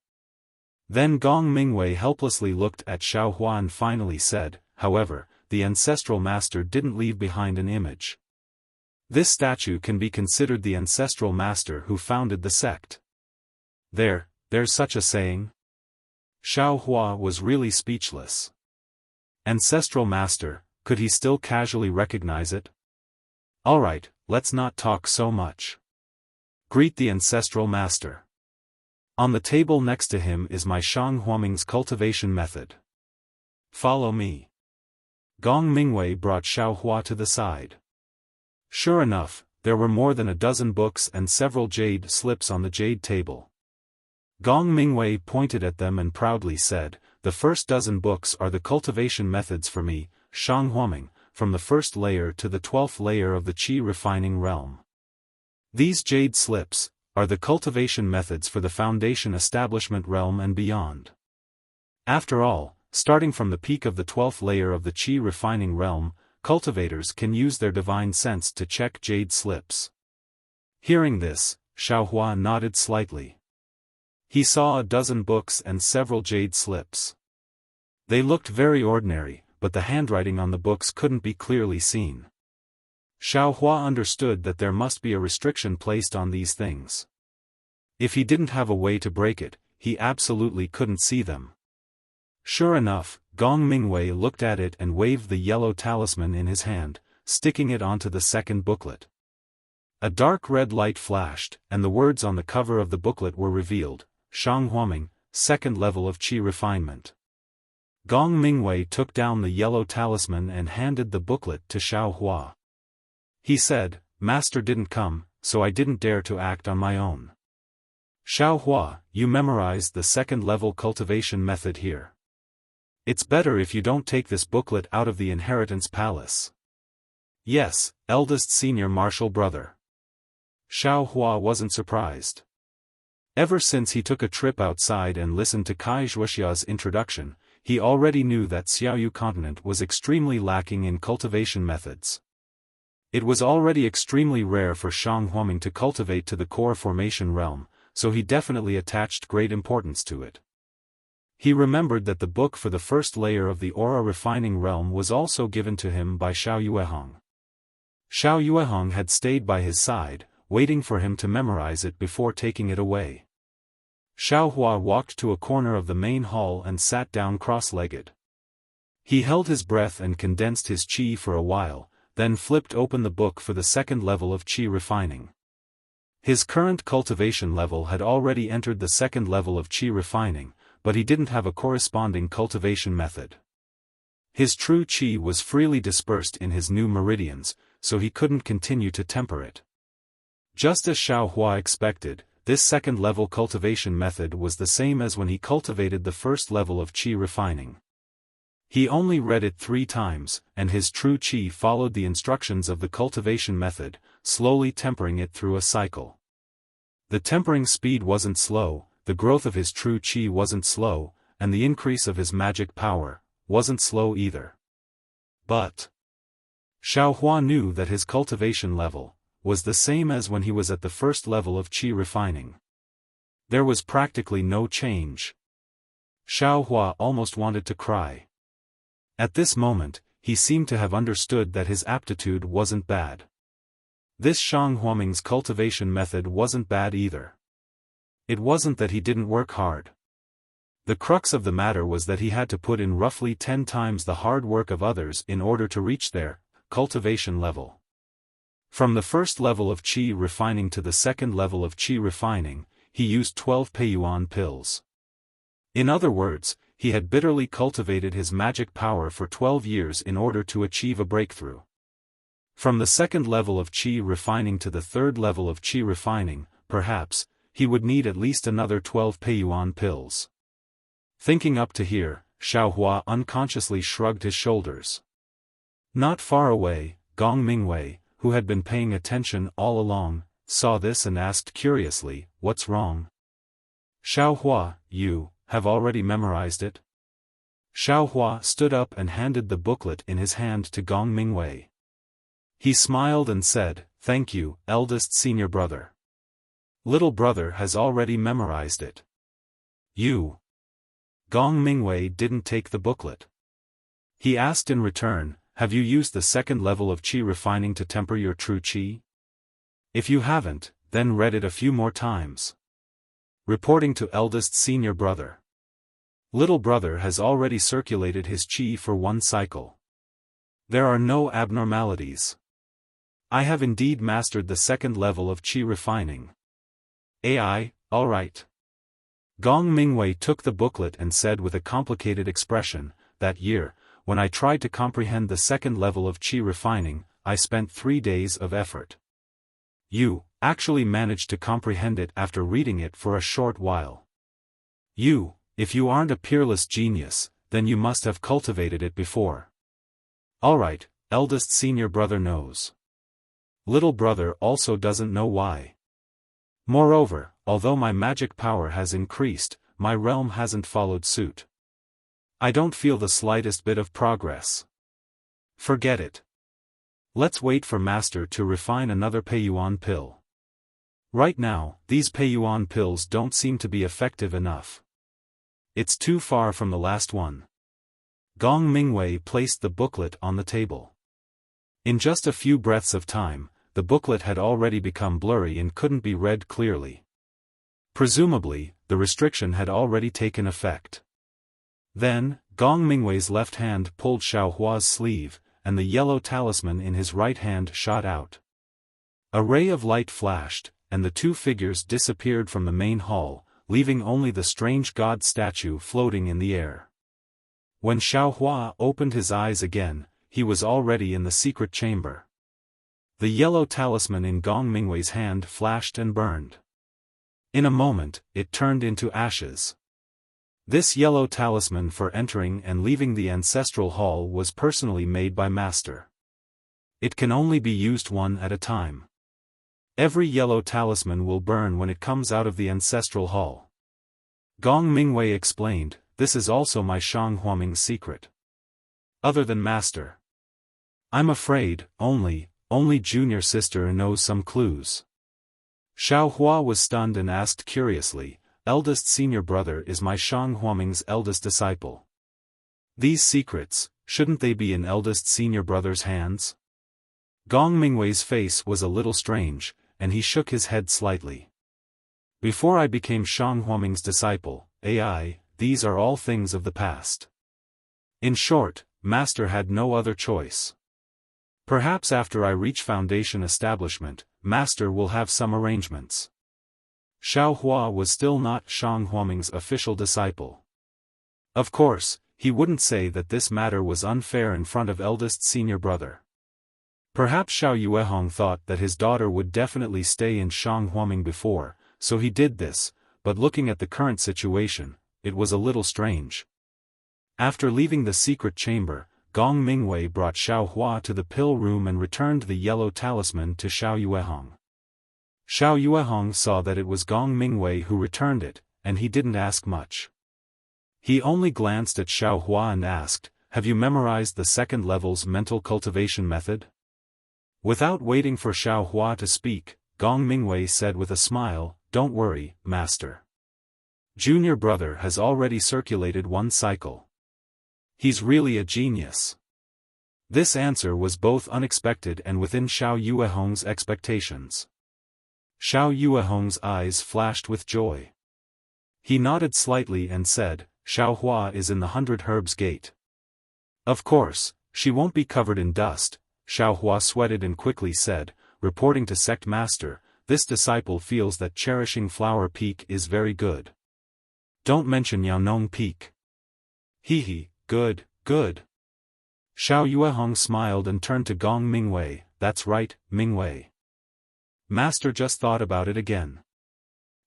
Then Gong Mingwei helplessly looked at Xiaohua and finally said, however, the ancestral master didn't leave behind an image. This statue can be considered the ancestral master who founded the sect. There's such a saying? Xiaohua was really speechless. Ancestral master, could he still casually recognize it? Alright, let's not talk so much. Greet the ancestral master. On the table next to him is my Shang Huaming's cultivation method. Follow me. Gong Mingwei brought Xiaohua to the side. Sure enough, there were more than a dozen books and several jade slips on the jade table. Gong Mingwei pointed at them and proudly said, the first dozen books are the cultivation methods for me, Shang Huaming, from the 1st layer to the 12th layer of the qi refining realm. These jade slips are the cultivation methods for the foundation establishment realm and beyond. After all, starting from the peak of the 12th layer of the qi refining realm, cultivators can use their divine sense to check jade slips. Hearing this, Xiaohua nodded slightly. He saw a dozen books and several jade slips. They looked very ordinary, but the handwriting on the books couldn't be clearly seen. Xiaohua understood that there must be a restriction placed on these things. If he didn't have a way to break it, he absolutely couldn't see them. Sure enough, Gong Mingwei looked at it and waved the yellow talisman in his hand, sticking it onto the second booklet. A dark red light flashed, and the words on the cover of the booklet were revealed. Shang Huaming, 2nd level of qi refinement. Gong Mingwei took down the yellow talisman and handed the booklet to Xiaohua. He said, Master didn't come, so I didn't dare to act on my own. Xiaohua, you memorized the 2nd level cultivation method here. It's better if you don't take this booklet out of the inheritance palace. Yes, eldest senior martial brother. Xiaohua wasn't surprised. Ever since he took a trip outside and listened to Wuxia's introduction, he already knew that Xiaoyu continent was extremely lacking in cultivation methods. It was already extremely rare for Shang Huaming to cultivate to the core formation realm, so he definitely attached great importance to it. He remembered that the book for the 1st layer of the aura refining realm was also given to him by Xiao Yuehong. Xiao Yuehong had stayed by his side, waiting for him to memorize it before taking it away. Xiaohua walked to a corner of the main hall and sat down cross-legged. He held his breath and condensed his qi for a while, then flipped open the book for the 2nd level of qi refining. His current cultivation level had already entered the 2nd level of qi refining, but he didn't have a corresponding cultivation method. His true qi was freely dispersed in his new meridians, so he couldn't continue to temper it. Just as Xiaohua expected, this 2nd level cultivation method was the same as when he cultivated the 1st level of qi refining. He only read it 3 times, and his true qi followed the instructions of the cultivation method, slowly tempering it through a cycle. The tempering speed wasn't slow, the growth of his true qi wasn't slow, and the increase of his magic power wasn't slow either. But Xiaohua knew that his cultivation level was the same as when he was at the first level of qi refining. There was practically no change. Xiaohua almost wanted to cry. At this moment, he seemed to have understood that his aptitude wasn't bad. This Shang Huaming's cultivation method wasn't bad either. It wasn't that he didn't work hard. The crux of the matter was that he had to put in roughly 10 times the hard work of others in order to reach their cultivation level. From the first level of qi refining to the second level of qi refining, he used 12 peiyuan pills. In other words, he had bitterly cultivated his magic power for 12 years in order to achieve a breakthrough. From the second level of qi refining to the third level of qi refining, perhaps, he would need at least another 12 peiyuan pills. Thinking up to here, Xiaohua unconsciously shrugged his shoulders. Not far away, Gong Mingwei, who had been paying attention all along, saw this and asked curiously, "What's wrong?" "Xiaohua, you have already memorized it?" Xiaohua stood up and handed the booklet in his hand to Gong Mingwei. He smiled and said, "Thank you, eldest senior brother. Little brother has already memorized it." "You?" Gong Mingwei didn't take the booklet. He asked in return, "Have you used the second level of qi refining to temper your true qi? If you haven't, then read it a few more times." Reporting to eldest senior brother. Little brother has already circulated his qi for 1 cycle. There are no abnormalities. I have indeed mastered the second level of qi refining. All right. Gong Mingwei took the booklet and said with a complicated expression, "That year, when I tried to comprehend the second level of qi refining, I spent 3 days of effort." "You actually managed to comprehend it after reading it for a short while. If you aren't a peerless genius, then you must have cultivated it before." "Alright, eldest senior brother knows. Little brother also doesn't know why. Moreover, although my magic power has increased, my realm hasn't followed suit. I don't feel the slightest bit of progress. Forget it. Let's wait for Master to refine another peiyuan pill. Right now, these peiyuan pills don't seem to be effective enough. It's too far from the last one." Gong Mingwei placed the booklet on the table. In just a few breaths of time, the booklet had already become blurry and couldn't be read clearly. Presumably, the restriction had already taken effect. Then, Gong Mingwei's left hand pulled Xiaohua's sleeve, and the yellow talisman in his right hand shot out. A ray of light flashed, and the 2 figures disappeared from the main hall, leaving only the strange god statue floating in the air. When Xiaohua opened his eyes again, he was already in the secret chamber. The yellow talisman in Gong Mingwei's hand flashed and burned. In a moment, it turned into ashes. This yellow talisman for entering and leaving the ancestral hall was personally made by Master. It can only be used one at a time. Every yellow talisman will burn when it comes out of the ancestral hall. Gong Mingwei explained, "This is also my Shang Huaming's secret. Other than Master, I'm afraid, only junior sister knows some clues." Xiaohua was stunned and asked curiously, "Eldest senior brother is my Shang Huaming's eldest disciple. These secrets, shouldn't they be in eldest senior brother's hands?" Gong Mingwei's face was a little strange, and he shook his head slightly. "Before I became Shang Huaming's disciple, these are all things of the past. In short, Master had no other choice. Perhaps after I reach foundation establishment, Master will have some arrangements." Xiaohua was still not Shang Huaming's official disciple. Of course, he wouldn't say that this matter was unfair in front of eldest senior brother. Perhaps Xiao Yuehong thought that his daughter would definitely stay in Shang Huaming before, so he did this, but looking at the current situation, it was a little strange. After leaving the secret chamber, Gong Mingwei brought Xiaohua to the pill room and returned the yellow talisman to Xiao Yuehong. Xiao Yuehong saw that it was Gong Mingwei who returned it, and he didn't ask much. He only glanced at Xiaohua and asked, "Have you memorized the second level's mental cultivation method?" Without waiting for Xiaohua to speak, Gong Mingwei said with a smile, "Don't worry, master. Junior brother has already circulated one cycle. He's really a genius." This answer was both unexpected and within Xiao Yuehong's expectations. Xiao Yuehong's eyes flashed with joy. He nodded slightly and said, "Xiaohua is in the 100 Herbs Gate. Of course, she won't be covered in dust." Xiaohua sweated and quickly said, reporting to Sect Master, "This disciple feels that cherishing Flower Peak is very good. Don't mention Yaonong Peak." He, good, good. Xiao Yuehong smiled and turned to Gong Mingwei, "That's right, Mingwei. Master just thought about it again.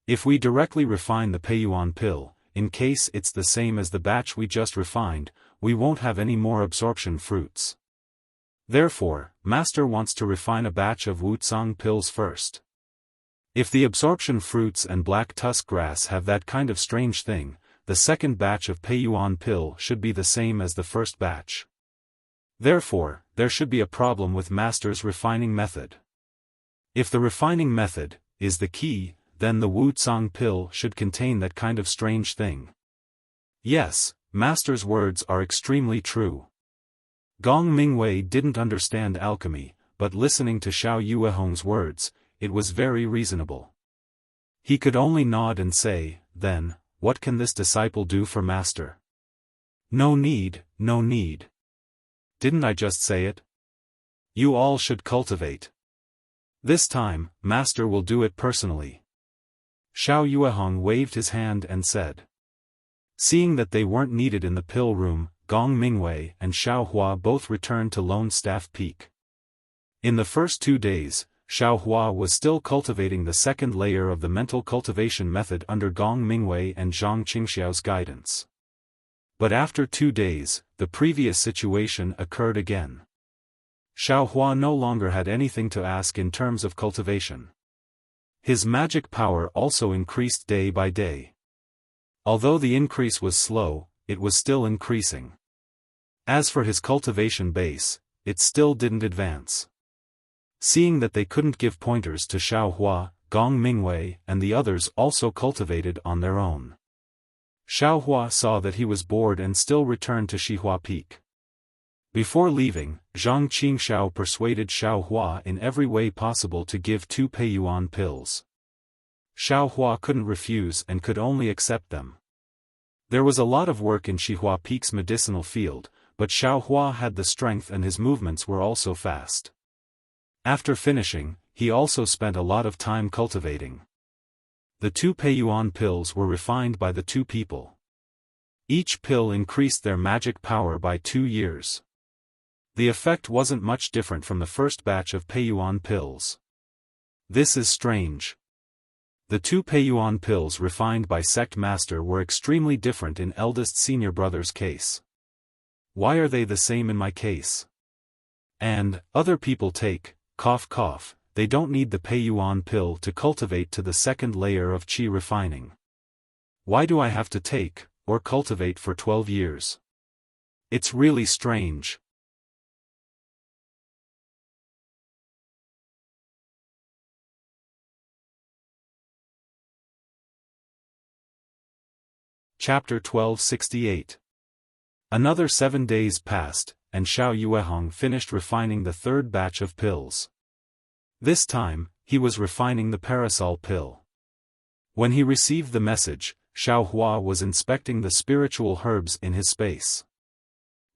If we directly refine the Peiyuan pill, in case it's the same as the batch we just refined, we won't have any more absorption fruits. Therefore, Master wants to refine a batch of Wuxia pills first. If the absorption fruits and black tusk grass have that kind of strange thing, the second batch of Peiyuan pill should be the same as the first batch. Therefore, there should be a problem with Master's refining method. If the refining method is the key, then the Wuxia pill should contain that kind of strange thing." Yes, Master's words are extremely true. Gong Mingwei didn't understand alchemy, but listening to Xiao Yuehong's words, it was very reasonable. He could only nod and say, "Then, what can this disciple do for Master?" "No need, no need. Didn't I just say it? You all should cultivate. This time, Master will do it personally." Xiao Yuehong waved his hand and said. Seeing that they weren't needed in the pill room, Gong Mingwei and Xiaohua both returned to Lone Staff Peak. In the first 2 days, Xiaohua was still cultivating the second layer of the mental cultivation method under Gong Mingwei and Zhang Qingxiao's guidance. But after 2 days, the previous situation occurred again. Xiaohua no longer had anything to ask in terms of cultivation. His magic power also increased day by day. Although the increase was slow, it was still increasing. As for his cultivation base, it still didn't advance. Seeing that they couldn't give pointers to Xiaohua, Gong Mingwei and the others also cultivated on their own. Xiaohua saw that he was bored and still returned to Xihua Peak. Before leaving, Zhang Qingxiao persuaded Xiaohua in every way possible to give 2 Peiyuan pills. Xiaohua couldn't refuse and could only accept them. There was a lot of work in Xihua Peak's medicinal field, but Xiaohua had the strength and his movements were also fast. After finishing, he also spent a lot of time cultivating. The 2 Peiyuan pills were refined by the 2 people. Each pill increased their magic power by 2 years. The effect wasn't much different from the first batch of Peiyuan pills. This is strange. The 2 Peiyuan pills refined by Sect Master were extremely different in eldest senior brother's case. Why are they the same in my case? And, other people take, cough cough, they don't need the Peiyuan pill to cultivate to the second layer of qi refining. Why do I have to take, or cultivate for 12 years? It's really strange. Chapter 1268. Another 7 days passed, and Xiao Yuehong finished refining the third batch of pills. This time, he was refining the parasol pill. When he received the message, Xiaohua was inspecting the spiritual herbs in his space.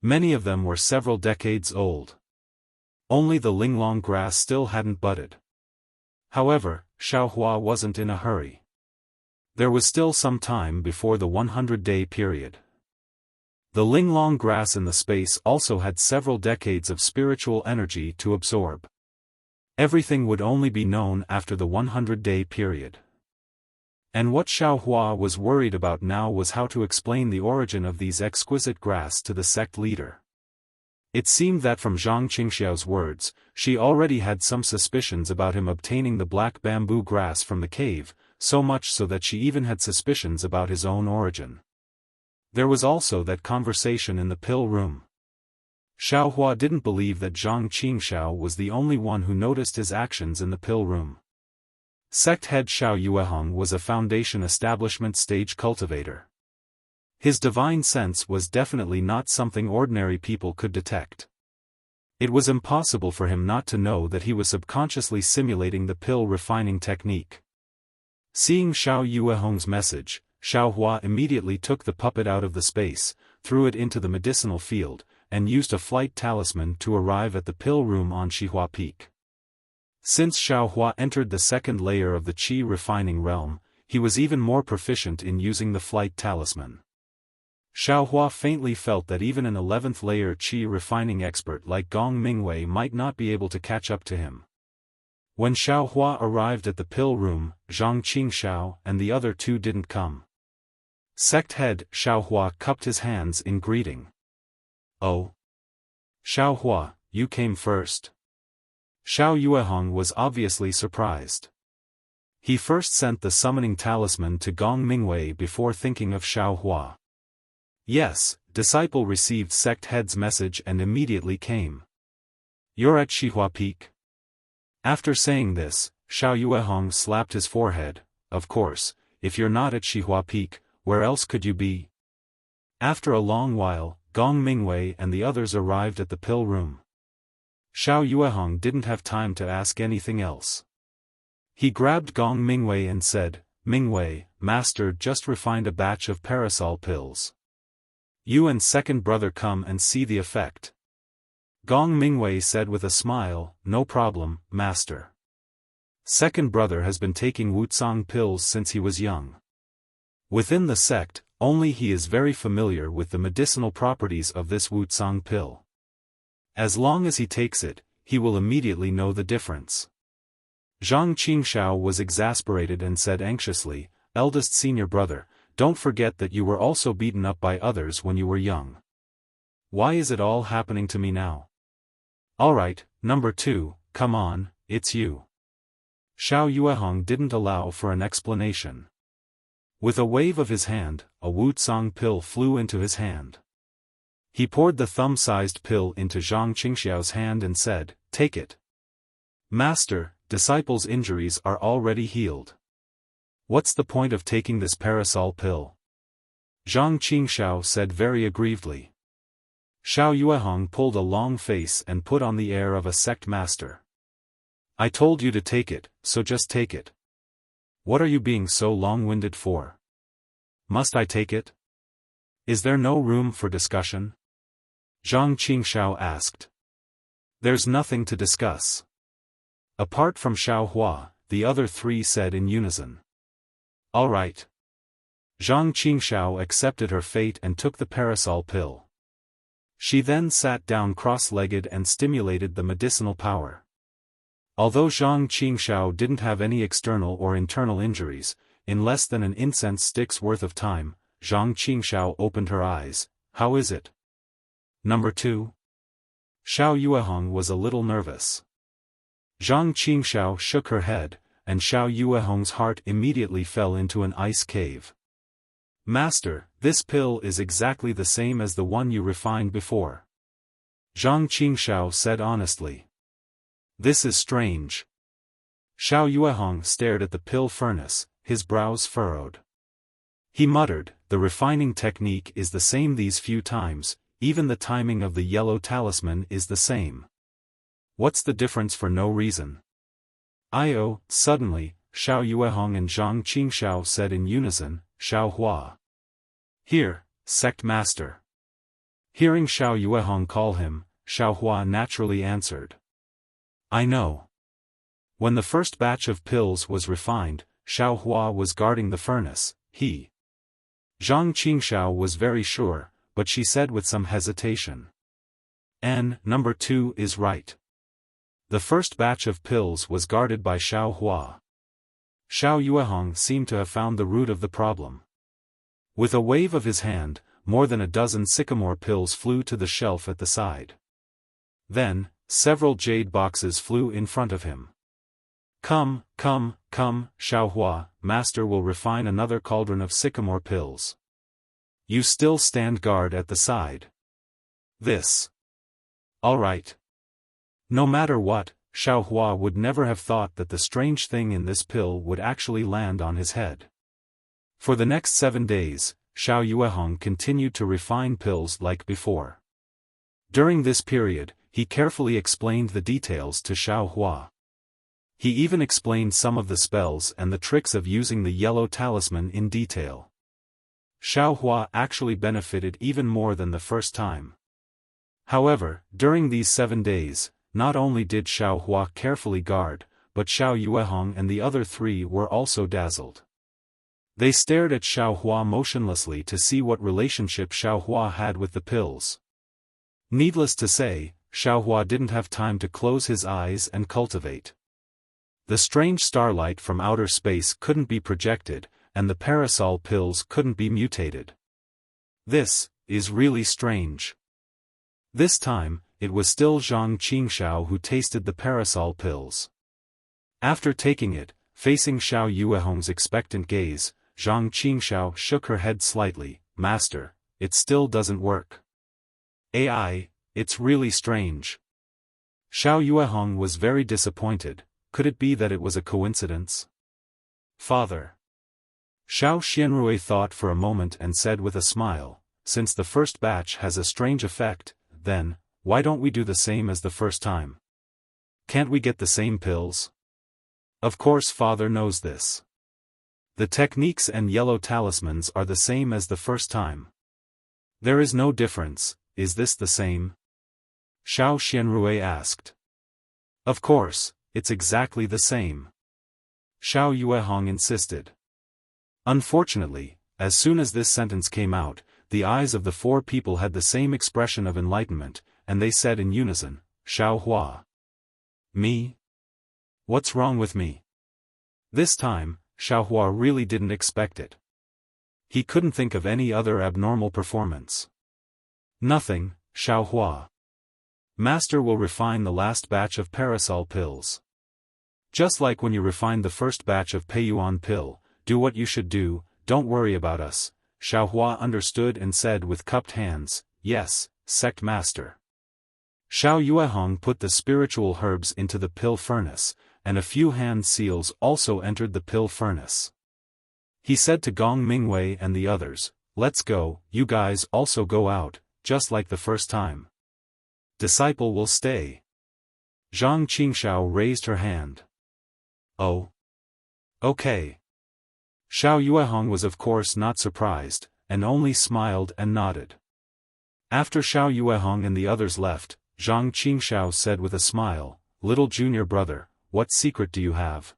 Many of them were several decades old. Only the linglong grass still hadn't budded. However, Xiaohua wasn't in a hurry. There was still some time before the 100-day period. The linglong grass in the space also had several decades of spiritual energy to absorb. Everything would only be known after the 100-day period. And what Xiaohua was worried about now was how to explain the origin of these exquisite grass to the sect leader. It seemed that from Zhang Qingxiao's words, she already had some suspicions about him obtaining the black bamboo grass from the cave, so much so that she even had suspicions about his own origin. There was also that conversation in the pill room. Xiaohua didn't believe that Zhang Qingxiao was the only one who noticed his actions in the pill room. Sect head Xiao Yuehong was a Foundation establishment stage cultivator. His divine sense was definitely not something ordinary people could detect. It was impossible for him not to know that he was subconsciously simulating the pill refining technique. Seeing Xiao Yuehong's message, Xiaohua immediately took the puppet out of the space, threw it into the medicinal field, and used a flight talisman to arrive at the pill room on Xihua Peak. Since Xiaohua entered the second layer of the qi refining realm, he was even more proficient in using the flight talisman. Xiaohua faintly felt that even an 11th layer qi refining expert like Gong Mingwei might not be able to catch up to him. When Xiaohua arrived at the pill room, Zhang Qingxiao and the other two didn't come. Sect head Xiaohua cupped his hands in greeting. "Oh. Xiaohua, you came first." Xiao Yuehong was obviously surprised. He first sent the summoning talisman to Gong Mingwei before thinking of Xiaohua. Yes, disciple received sect head's message and immediately came. "You're at Xihua Peak?" After saying this, Xiao Yuehong slapped his forehead. "Of course, if you're not at Xihua Peak, where else could you be?" After a long while, Gong Mingwei and the others arrived at the pill room. Xiao Yuehong didn't have time to ask anything else. He grabbed Gong Mingwei and said, "Mingwei, master just refined a batch of parasol pills. You and second brother come and see the effect." Gong Mingwei said with a smile, "No problem, master. Second brother has been taking Wuxia pills since he was young. Within the sect, only he is very familiar with the medicinal properties of this Wuxia pill. As long as he takes it, he will immediately know the difference." Zhang Qingxiao was exasperated and said anxiously, "Eldest senior brother, don't forget that you were also beaten up by others when you were young. Why is it all happening to me now?" "Alright, number 2, come on, it's you." Xiao Yuehong didn't allow for an explanation. With a wave of his hand, a Wuxia pill flew into his hand. He poured the thumb-sized pill into Zhang Qingxiao's hand and said, "Take it. Master, disciple's injuries are already healed. What's the point of taking this parasol pill?" Zhang Qingxiao said very aggrievedly. Xiao Yuehong pulled a long face and put on the air of a sect master. "I told you to take it, so just take it. What are you being so long-winded for? Must I take it? Is there no room for discussion?" Zhang Qingxiao asked. "There's nothing to discuss." Apart from Xiaohua, the other three said in unison. "All right." Zhang Qingxiao accepted her fate and took the parasol pill. She then sat down cross-legged and stimulated the medicinal power. Although Zhang Qingxiao didn't have any external or internal injuries, in less than an incense stick's worth of time, Zhang Qingxiao opened her eyes. "How is it? Number 2? Xiao Yuehong was a little nervous. Zhang Qingxiao shook her head, and Xiao Yuehong's heart immediately fell into an ice cave. "Master, this pill is exactly the same as the one you refined before," Zhang Qingxiao said honestly. "This is strange." Xiao Yuehong stared at the pill furnace, his brows furrowed. He muttered, "The refining technique is the same these few times, even the timing of the yellow talisman is the same. What's the difference for no reason?" Suddenly, Xiao Yuehong and Zhang Qingxiao said in unison, "Xiaohua. Here, sect master." Hearing Xiao Yuehong call him, Xiaohua naturally answered. "I know." When the first batch of pills was refined, Xiaohua was guarding the furnace. Zhang Qingxiao was very sure, but she said with some hesitation. Number 2 is right. The first batch of pills was guarded by Xiaohua. Xiao Yuehong seemed to have found the root of the problem. With a wave of his hand, more than a dozen sycamore pills flew to the shelf at the side. Then, several jade boxes flew in front of him. Come, come, come, Xiaohua, master will refine another cauldron of sycamore pills. You still stand guard at the side. This. All right. No matter what, Xiaohua would never have thought that the strange thing in this pill would actually land on his head. For the next 7 days, Xiao Yuehong continued to refine pills like before. During this period, he carefully explained the details to Xiaohua. He even explained some of the spells and the tricks of using the yellow talisman in detail. Xiaohua actually benefited even more than the first time. However, during these 7 days, not only did Xiaohua carefully guard, but Xiao Yuehong and the other 3 were also dazzled. They stared at Xiaohua motionlessly to see what relationship Xiaohua had with the pills. Needless to say, Xiaohua didn't have time to close his eyes and cultivate. The strange starlight from outer space couldn't be projected, and the parasol pills couldn't be mutated. This is really strange. This time, it was still Zhang Qingxiao who tasted the parasol pills. After taking it, facing Xiao Yuehong's expectant gaze, Zhang Qingxiao shook her head slightly. Master, it still doesn't work. AI, it's really strange. Xiao Yuehong was very disappointed. Could it be that it was a coincidence? Father. Xiao Xianrui thought for a moment and said with a smile, since the first batch has a strange effect, then, why don't we do the same as the first time? Can't we get the same pills? Of course Father knows this. The techniques and yellow talismans are the same as the first time. There is no difference, is this the same? Xiao Xianrui asked. Of course, it's exactly the same. Xiao Yuehong insisted. Unfortunately, as soon as this sentence came out, the eyes of the 4 people had the same expression of enlightenment, and they said in unison, Xiaohua. Me? What's wrong with me? This time, Xiaohua really didn't expect it. He couldn't think of any other abnormal performance. Nothing, Xiaohua. Master will refine the last batch of parasol pills. Just like when you refined the first batch of Peiyuan pill, do what you should do, don't worry about us. Xiaohua understood and said with cupped hands, yes, sect master. Xiao Yuehong put the spiritual herbs into the pill furnace, and a few hand seals also entered the pill furnace. He said to Gong Mingwei and the others, let's go, you guys also go out, just like the first time. Disciple will stay. Zhang Qingxiao raised her hand. Oh. Okay. Xiao Yuehong was of course not surprised, and only smiled and nodded. After Xiao Yuehong and the others left, Zhang Qingxiao said with a smile, little junior brother, what secret do you have?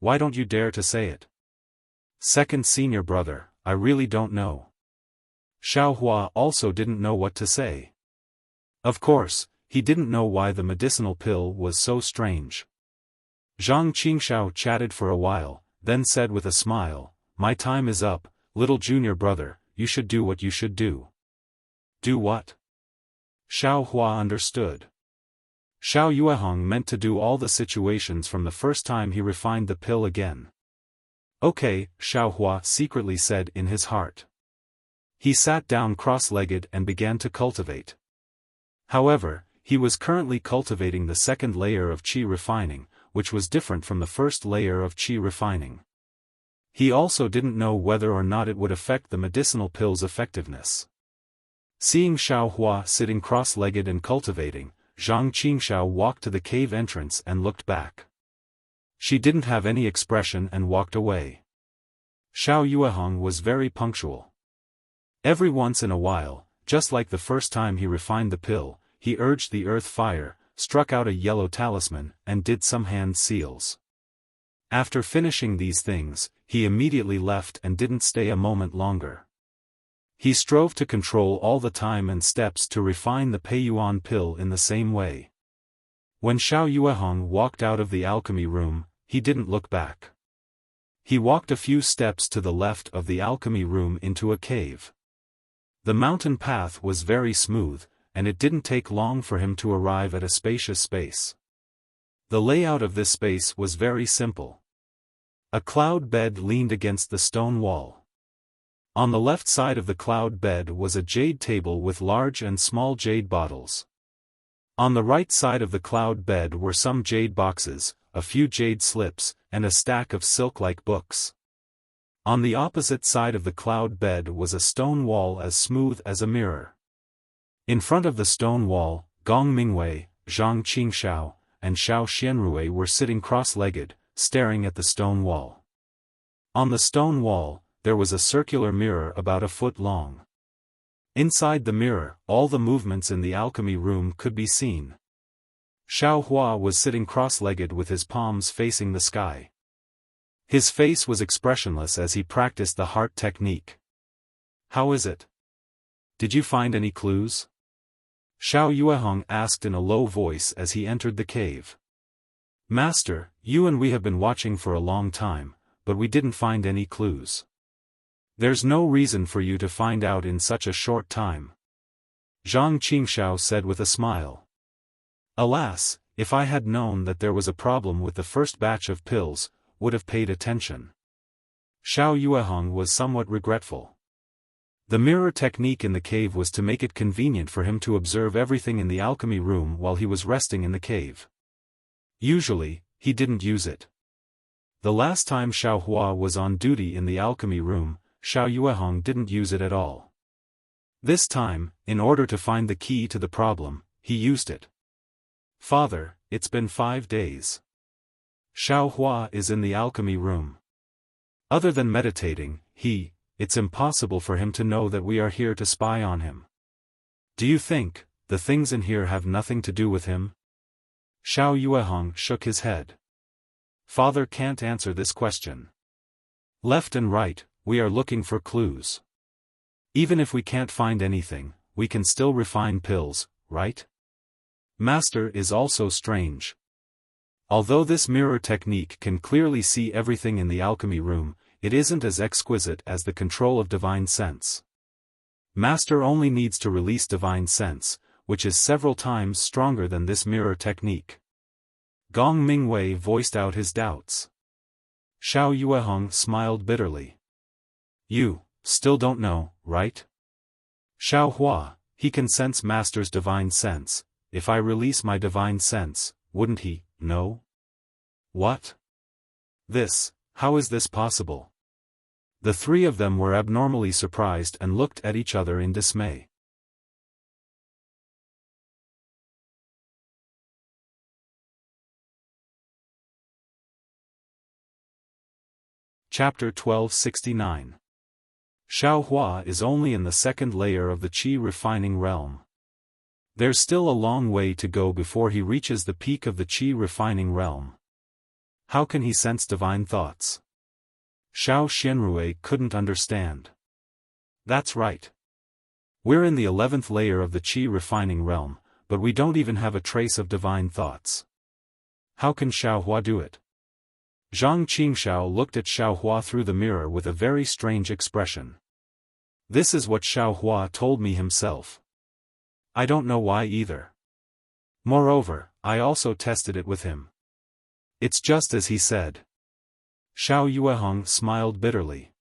Why don't you dare to say it? Second senior brother, I really don't know. Xiaohua also didn't know what to say. Of course, he didn't know why the medicinal pill was so strange. Zhang Qingxiao chatted for a while, then said with a smile, my time is up, little junior brother, you should do what you should do. Do what? Xiaohua understood. Xiao Yuehong meant to do all the situations from the first time he refined the pill again. Okay, Xiaohua secretly said in his heart. He sat down cross-legged and began to cultivate. However, he was currently cultivating the second layer of qi refining, which was different from the first layer of qi refining. He also didn't know whether or not it would affect the medicinal pill's effectiveness. Seeing Xiaohua sitting cross-legged and cultivating, Zhang Qingxiao walked to the cave entrance and looked back. She didn't have any expression and walked away. Xiao Yuehong was very punctual. Every once in a while, just like the first time he refined the pill, he urged the earth fire, struck out a yellow talisman, and did some hand seals. After finishing these things, he immediately left and didn't stay a moment longer. He strove to control all the time and steps to refine the Peiyuan pill in the same way. When Xiao Yuehong walked out of the alchemy room, he didn't look back. He walked a few steps to the left of the alchemy room into a cave. The mountain path was very smooth, and it didn't take long for him to arrive at a spacious space. The layout of this space was very simple. A cloud bed leaned against the stone wall. On the left side of the cloud bed was a jade table with large and small jade bottles. On the right side of the cloud bed were some jade boxes, a few jade slips, and a stack of silk-like books. On the opposite side of the cloud bed was a stone wall as smooth as a mirror. In front of the stone wall, Gong Mingwei, Zhang Qingxiao, and Xiao Xianrui were sitting cross-legged, staring at the stone wall. On the stone wall, there was a circular mirror about a foot long. Inside the mirror, all the movements in the alchemy room could be seen. Xiao Hua was sitting cross-legged with his palms facing the sky. His face was expressionless as he practiced the heart technique. "How is it? Did you find any clues?" Xiao Yuehong asked in a low voice as he entered the cave. "Master, you and we have been watching for a long time, but we didn't find any clues. There's no reason for you to find out in such a short time," Zhang Qingxiao said with a smile. "Alas, if I had known that there was a problem with the first batch of pills, would have paid attention." Xiao Yuehong was somewhat regretful. The mirror technique in the cave was to make it convenient for him to observe everything in the alchemy room while he was resting in the cave. Usually, he didn't use it. The last time Xiao Hua was on duty in the alchemy room, Xiao Yuehong didn't use it at all. This time, in order to find the key to the problem, he used it. "Father, it's been 5 days. Xiao Hua is in the alchemy room. Other than meditating, it's impossible for him to know that we are here to spy on him. Do you think the things in here have nothing to do with him?" Xiao Yuehong shook his head. "Father can't answer this question. Left and right, we are looking for clues. Even if we can't find anything, we can still refine pills, right? Master is also strange. Although this mirror technique can clearly see everything in the alchemy room, it isn't as exquisite as the control of divine sense. Master only needs to release divine sense, which is several times stronger than this mirror technique." Gong Mingwei voiced out his doubts. Xiao Yuehong smiled bitterly. "You still don't know, right? Xiao Hua, he can sense Master's divine sense. If I release my divine sense, wouldn't he know?" "What? How is this possible?" The three of them were abnormally surprised and looked at each other in dismay. Chapter 1269. Xiao Hua is only in the second layer of the qi refining realm. There's still a long way to go before he reaches the peak of the qi refining realm. How can he sense divine thoughts? Xiao Xianrui couldn't understand. "That's right. We're in the 11th layer of the qi refining realm, but we don't even have a trace of divine thoughts. How can Xiao Hua do it?" Zhang Qingxiao looked at Xiao Hua through the mirror with a very strange expression. "This is what Xiao Hua told me himself. I don't know why either. Moreover, I also tested it with him. It's just as he said." Xiao Yuehong smiled bitterly.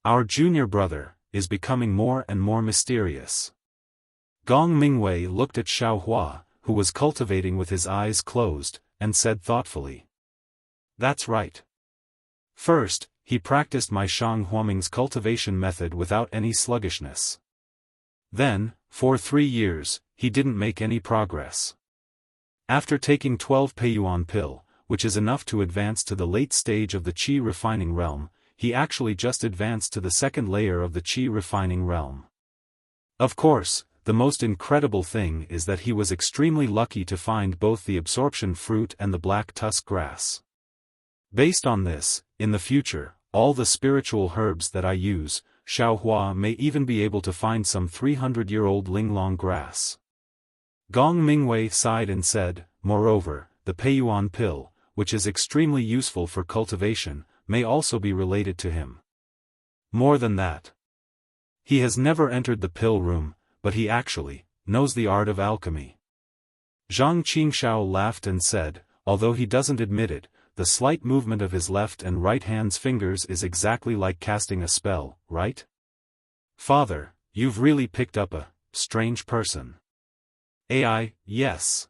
"Our junior brother is becoming more and more mysterious." Gong Mingwei looked at Xiao Hua, who was cultivating with his eyes closed, and said thoughtfully. "That's right. First, he practiced my Shang Huaming's cultivation method without any sluggishness. Then, for 3 years, he didn't make any progress. After taking 12 Peiyuan pill, which is enough to advance to the late stage of the qi refining realm, he actually just advanced to the second layer of the qi refining realm. Of course, the most incredible thing is that he was extremely lucky to find both the absorption fruit and the black tusk grass. Based on this, in the future, all the spiritual herbs that I use, Xiao Hua may even be able to find some 300-year-old linglong grass." Gong Mingwei sighed and said, "Moreover, the Peiyuan pill, which is extremely useful for cultivation, may also be related to him. More than that. He has never entered the pill room, but he actually knows the art of alchemy." Zhang Qingxiao laughed and said, although he doesn't admit it, the slight movement of his left and right hand's fingers is exactly like casting a spell, right? Father, you've really picked up a strange person. AI, yes.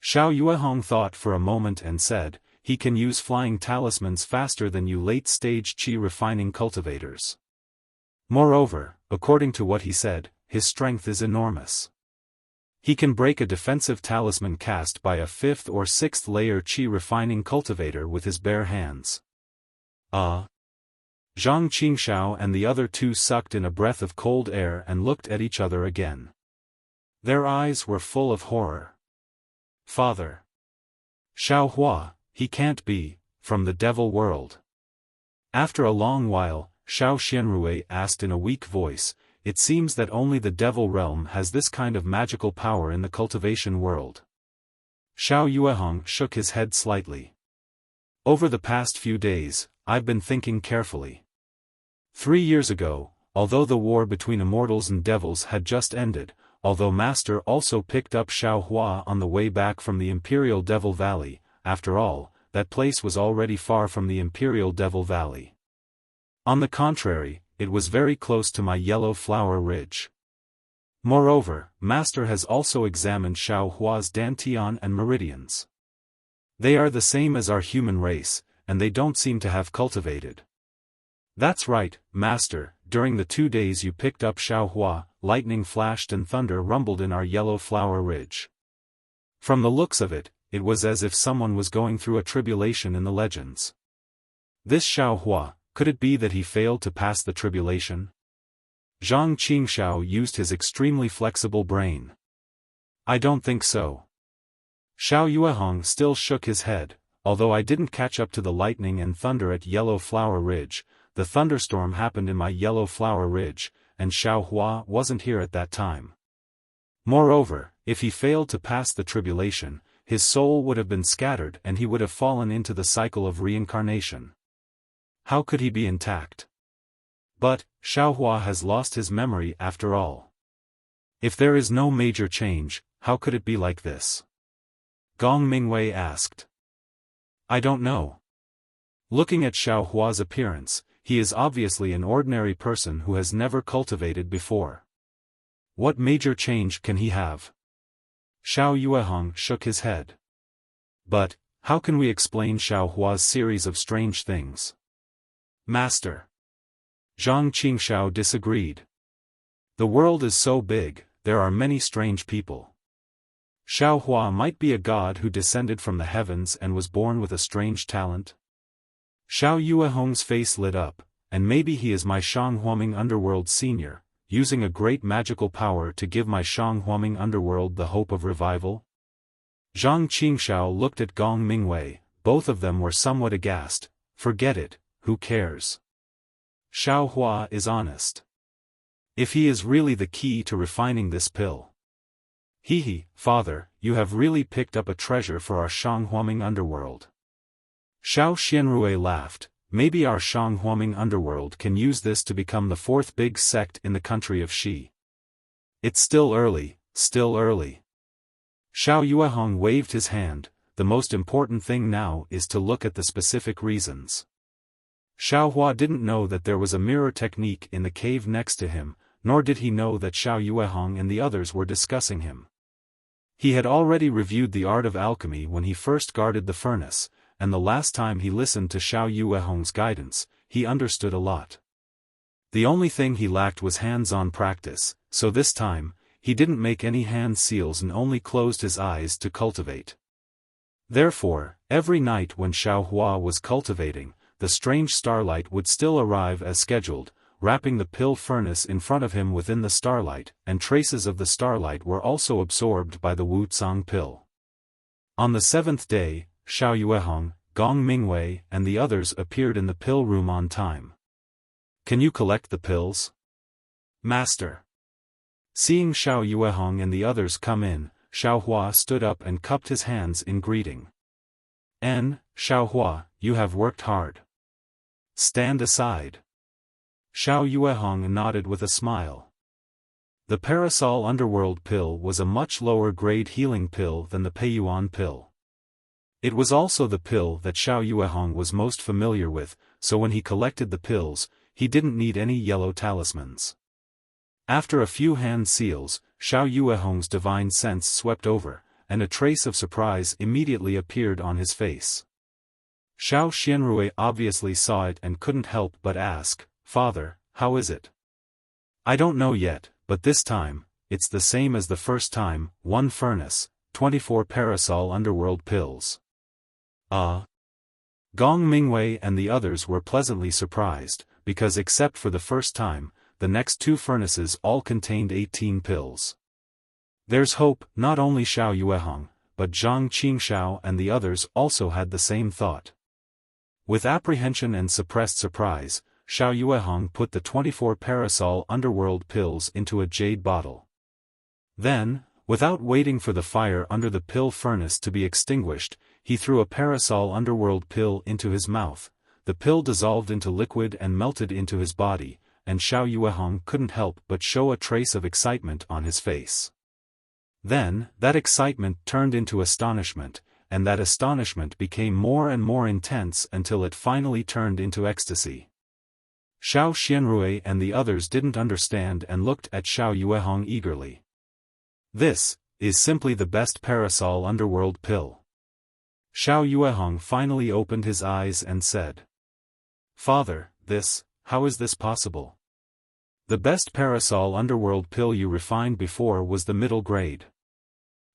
Xiao Yuehong thought for a moment and said, he can use flying talismans faster than you late-stage qi refining cultivators. Moreover, according to what he said, his strength is enormous. He can break a defensive talisman cast by a 5th or 6th layer qi refining cultivator with his bare hands. Zhang Qingxiao and the other two sucked in a breath of cold air and looked at each other again. Their eyes were full of horror. Father. Xiao Hua, he can't be, from the devil world. After a long while, Xiao Xianrui asked in a weak voice, it seems that only the devil realm has this kind of magical power in the cultivation world. Xiao Yuehong shook his head slightly. Over the past few days, I've been thinking carefully. 3 years ago, although the war between immortals and devils had just ended, although Master also picked up Xiao Hua on the way back from the Imperial Devil Valley, after all, that place was already far from the Imperial Devil Valley. On the contrary, it was very close to my Yellow Flower Ridge. Moreover, Master has also examined Xiao Hua's dantian and meridians. They are the same as our human race, and they don't seem to have cultivated. That's right, Master, during the 2 days you picked up Xiao Hua, lightning flashed and thunder rumbled in our Yellow Flower Ridge. From the looks of it, it was as if someone was going through a tribulation in the legends. This Xiao Hua, could it be that he failed to pass the tribulation? Zhang Qingxiao used his extremely flexible brain. I don't think so. Xiao Yuehong still shook his head, although I didn't catch up to the lightning and thunder at Yellow Flower Ridge, the thunderstorm happened in my Yellow Flower Ridge, and Xiao Hua wasn't here at that time. Moreover, if he failed to pass the tribulation, his soul would have been scattered and he would have fallen into the cycle of reincarnation. How could he be intact? But, Xiao Hua has lost his memory after all. If there is no major change, how could it be like this? Gong Mingwei asked. I don't know. Looking at Xiao Hua's appearance, he is obviously an ordinary person who has never cultivated before. What major change can he have? Xiao Yuehong shook his head. But, how can we explain Xiao Hua's series of strange things? Master. Zhang Qingxiao disagreed. The world is so big, there are many strange people. Xiao Hua might be a god who descended from the heavens and was born with a strange talent. Xiao Yuehong's face lit up, and maybe he is my Shanghuaming Underworld senior, using a great magical power to give my Shanghuaming Underworld the hope of revival. Zhang Qingxiao looked at Gong Mingwei, both of them were somewhat aghast. Forget it, who cares? Xiao Hua is honest. If he is really the key to refining this pill. Father, you have really picked up a treasure for our Shanghuaming Underworld. Xiao Xianrui laughed, maybe our Shanghuaming Underworld can use this to become the 4th big sect in the country of Xi. It's still early, still early. Xiao Yuehong waved his hand, the most important thing now is to look at the specific reasons. Xiao Hua didn't know that there was a mirror technique in the cave next to him, nor did he know that Xiao Yuehong and the others were discussing him. He had already reviewed the art of alchemy when he first guarded the furnace, and the last time he listened to Xiao Yuehong's guidance, he understood a lot. The only thing he lacked was hands-on practice, so this time, he didn't make any hand seals and only closed his eyes to cultivate. Therefore, every night when Xiao Hua was cultivating, the strange starlight would still arrive as scheduled, wrapping the pill furnace in front of him within the starlight, and traces of the starlight were also absorbed by the Wucang pill. On the 7th day, Xiao Yuehong, Gong Mingwei and the others appeared in the pill room on time. Can you collect the pills? Master. Seeing Xiao Yuehong and the others come in, Xiao Hua stood up and cupped his hands in greeting. Xiao Hua, you have worked hard. Stand aside. Xiao Yuehong nodded with a smile. The Parasol Underworld pill was a much lower grade healing pill than the Peiyuan pill. It was also the pill that Xiao Yuehong was most familiar with, so when he collected the pills, he didn't need any yellow talismans. After a few hand seals, Xiao Yuehong's divine sense swept over, and a trace of surprise immediately appeared on his face. Xiao Xianrui obviously saw it and couldn't help but ask, "Father, how is it?" "I don't know yet, but this time, it's the same as the first time, 1 furnace, 24 parasol underworld pills." Gong Mingwei and the others were pleasantly surprised, because except for the first time, the next 2 furnaces all contained 18 pills. There's hope. Not only Xiao Yuehong, but Zhang Qingxiao and the others also had the same thought. With apprehension and suppressed surprise, Xiao Yuehong put the 24 parasol underworld pills into a jade bottle. Then, without waiting for the fire under the pill furnace to be extinguished, he threw a parasol underworld pill into his mouth. The pill dissolved into liquid and melted into his body, and Xiao Yuehong couldn't help but show a trace of excitement on his face. Then, that excitement turned into astonishment, and that astonishment became more and more intense until it finally turned into ecstasy. Xiao Xianrui and the others didn't understand and looked at Xiao Yuehong eagerly. "This is simply the best parasol underworld pill." Xiao Yuehong finally opened his eyes and said, "Father, how is this possible? The best parasol underworld pill you refined before was the middle grade.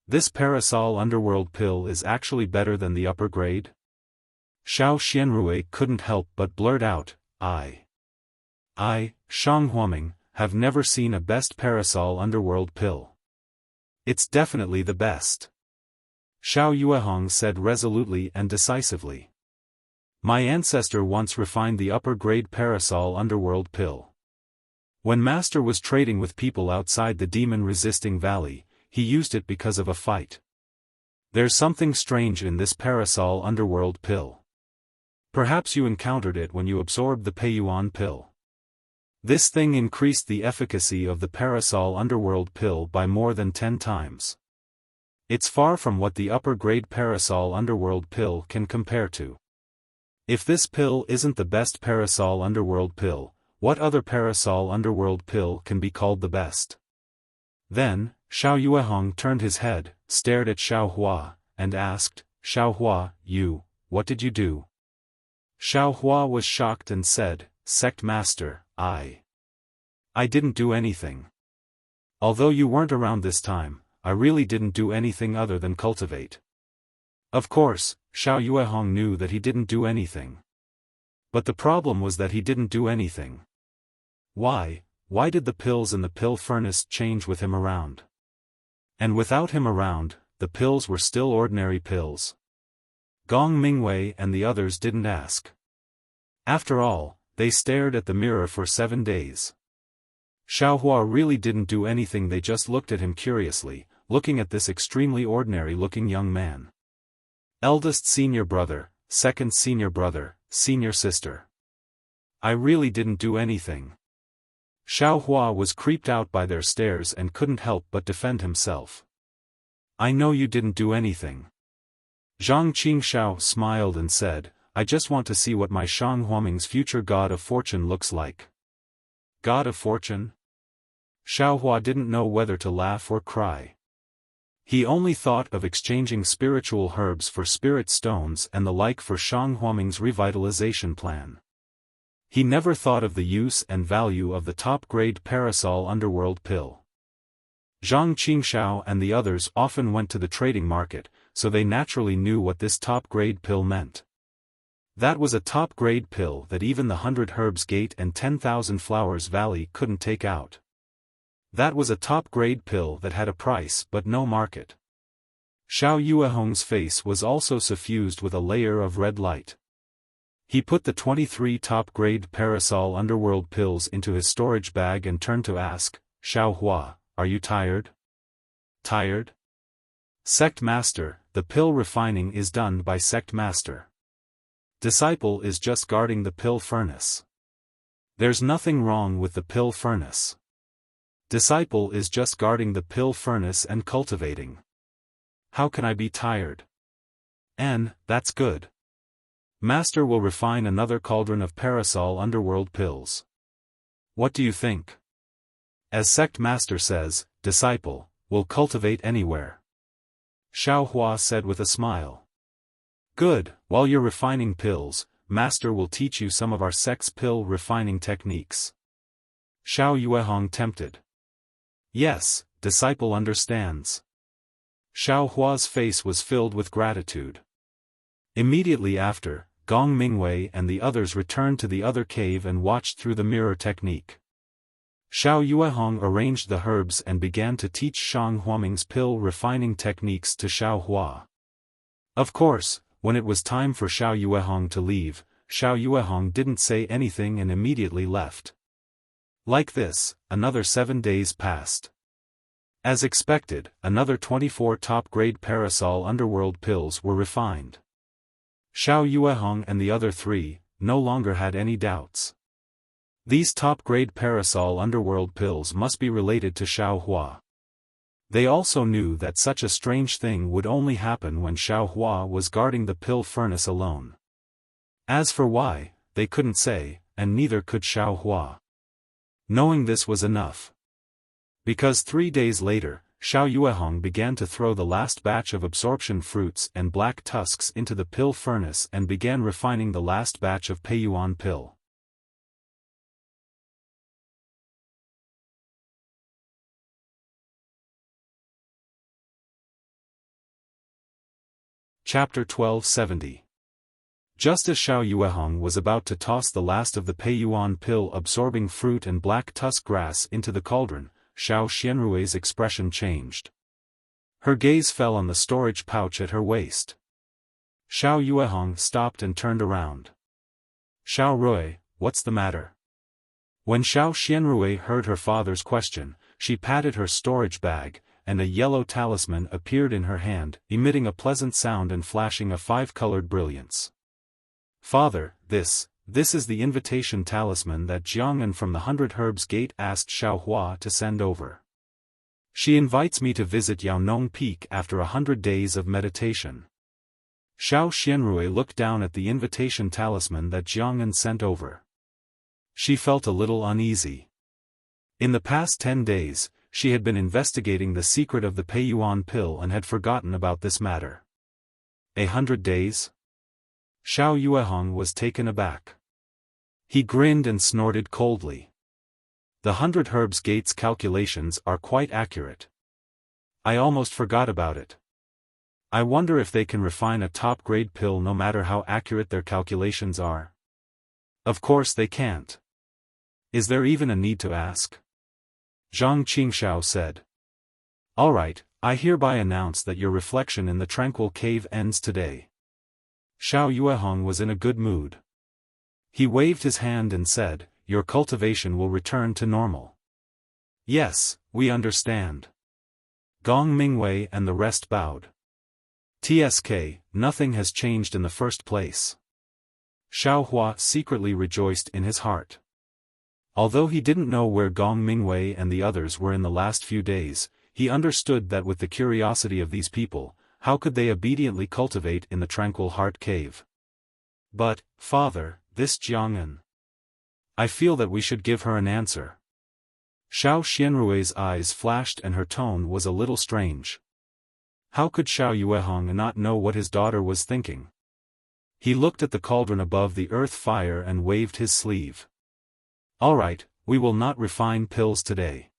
This parasol underworld pill is actually better than the upper grade?" Xiao Xianrui couldn't help but blurt out, I, Shang Huaming, have never seen a best parasol underworld pill. It's definitely the best." Xiao Yuehong said resolutely and decisively. "My ancestor once refined the upper grade parasol underworld pill. When Master was trading with people outside the demon-resisting valley, he used it because of a fight. There's something strange in this parasol underworld pill. Perhaps you encountered it when you absorbed the Peiyuan pill. This thing increased the efficacy of the parasol underworld pill by more than 10 times. It's far from what the upper grade parasol underworld pill can compare to. If this pill isn't the best parasol underworld pill, what other parasol underworld pill can be called the best?" Then, Xiao Yuehong turned his head, stared at Xiao Hua, and asked, "Xiao Hua, what did you do?" Xiao Hua was shocked and said, "Sect Master, I didn't do anything. Although you weren't around this time, I really didn't do anything other than cultivate." Of course, Xiao Yuehong knew that he didn't do anything. But the problem was that he didn't do anything. Why did the pills in the pill furnace change with him around? And without him around, the pills were still ordinary pills. Gong Mingwei and the others didn't ask. After all, they stared at the mirror for 7 days. Xiao Hua really didn't do anything. They just looked at him curiously, looking at this extremely ordinary-looking young man. Eldest senior brother, second senior brother, senior sister. I really didn't do anything. Xiao Hua was creeped out by their stares and couldn't help but defend himself. "I know you didn't do anything." Zhang Qingxiao smiled and said, "I just want to see what my Shang Huaming's future god of fortune looks like." God of fortune? Xiao Hua didn't know whether to laugh or cry. He only thought of exchanging spiritual herbs for spirit stones and the like for Shang Huaming's revitalization plan. He never thought of the use and value of the top-grade parasol underworld pill. Zhang Qingxiao and the others often went to the trading market, so they naturally knew what this top-grade pill meant. That was a top-grade pill that even the 100 Herbs Gate and 10,000 Flowers Valley couldn't take out. That was a top-grade pill that had a price but no market. Xiao Yuehong's face was also suffused with a layer of red light. He put the 23 top-grade parasol underworld pills into his storage bag and turned to ask, "Xiao Hua, are you tired?" "Tired? Sect Master, the pill refining is done by Sect Master. Disciple is just guarding the pill furnace. There's nothing wrong with the pill furnace. Disciple is just guarding the pill furnace and cultivating. How can I be tired?" That's good. Master will refine another cauldron of parasol underworld pills. What do you think? As sect master says, disciple, will cultivate anywhere. Xiao Hua said with a smile. Good, while you're refining pills, master will teach you some of our sect's pill refining techniques. Xiao Yuehong tempted. Yes, disciple understands. Xiao Hua's face was filled with gratitude. Immediately after, Gong Mingwei and the others returned to the other cave and watched through the mirror technique. Xiao Yuehong arranged the herbs and began to teach Shang Huaming's pill refining techniques to Xiao Hua. Of course, when it was time for Xiao Yuehong to leave, Xiao Yuehong didn't say anything and immediately left. Like this, another 7 days passed. As expected, another 24 top-grade parasol underworld pills were refined. Xiao Yuehong and the other 3 no longer had any doubts. These top-grade parasol underworld pills must be related to Xiao Hua. They also knew that such a strange thing would only happen when Xiao Hua was guarding the pill furnace alone. As for why, they couldn't say, and neither could Xiao Hua. Knowing this was enough. Because 3 days later, Xiao Yuehong began to throw the last batch of absorption fruits and black tusks into the pill furnace and began refining the last batch of Peiyuan pill. Chapter 1270. Just as Xiao Yuehong was about to toss the last of the Peiyuan pill-absorbing fruit and black tusk grass into the cauldron, Xiao Xianrui's expression changed. Her gaze fell on the storage pouch at her waist. Xiao Yuehong stopped and turned around. Xiao Rui, what's the matter? When Xiao Xianrui heard her father's question, she patted her storage bag, and a yellow talisman appeared in her hand, emitting a pleasant sound and flashing a 5-colored brilliance. Father, this is the invitation talisman that Jiang'an from the 100 Herbs Gate asked Xiao Hua to send over. She invites me to visit Yaonong Peak after 100 days of meditation. Xiao Xianrui looked down at the invitation talisman that Jiang'an sent over. She felt a little uneasy. In the past 10 days, she had been investigating the secret of the Peiyuan pill and had forgotten about this matter. 100 days? Xiao Yuehong was taken aback. He grinned and snorted coldly. The 100 Herbs Gate's calculations are quite accurate. I almost forgot about it. I wonder if they can refine a top-grade pill no matter how accurate their calculations are. Of course they can't. Is there even a need to ask? Zhang Qingxiao said. All right, I hereby announce that your reflection in the tranquil cave ends today. Xiao Yuehong was in a good mood. He waved his hand and said, your cultivation will return to normal. Yes, we understand. Gong Mingwei and the rest bowed. TSK, nothing has changed in the first place. Xiao Hua secretly rejoiced in his heart. Although he didn't know where Gong Mingwei and the others were in the last few days, he understood that with the curiosity of these people, how could they obediently cultivate in the tranquil heart cave? But, father, this Jiang'an. I feel that we should give her an answer. Xiao Xianrui's eyes flashed and her tone was a little strange. How could Xiao Yuehong not know what his daughter was thinking? He looked at the cauldron above the earth fire and waved his sleeve. All right, we will not refine pills today.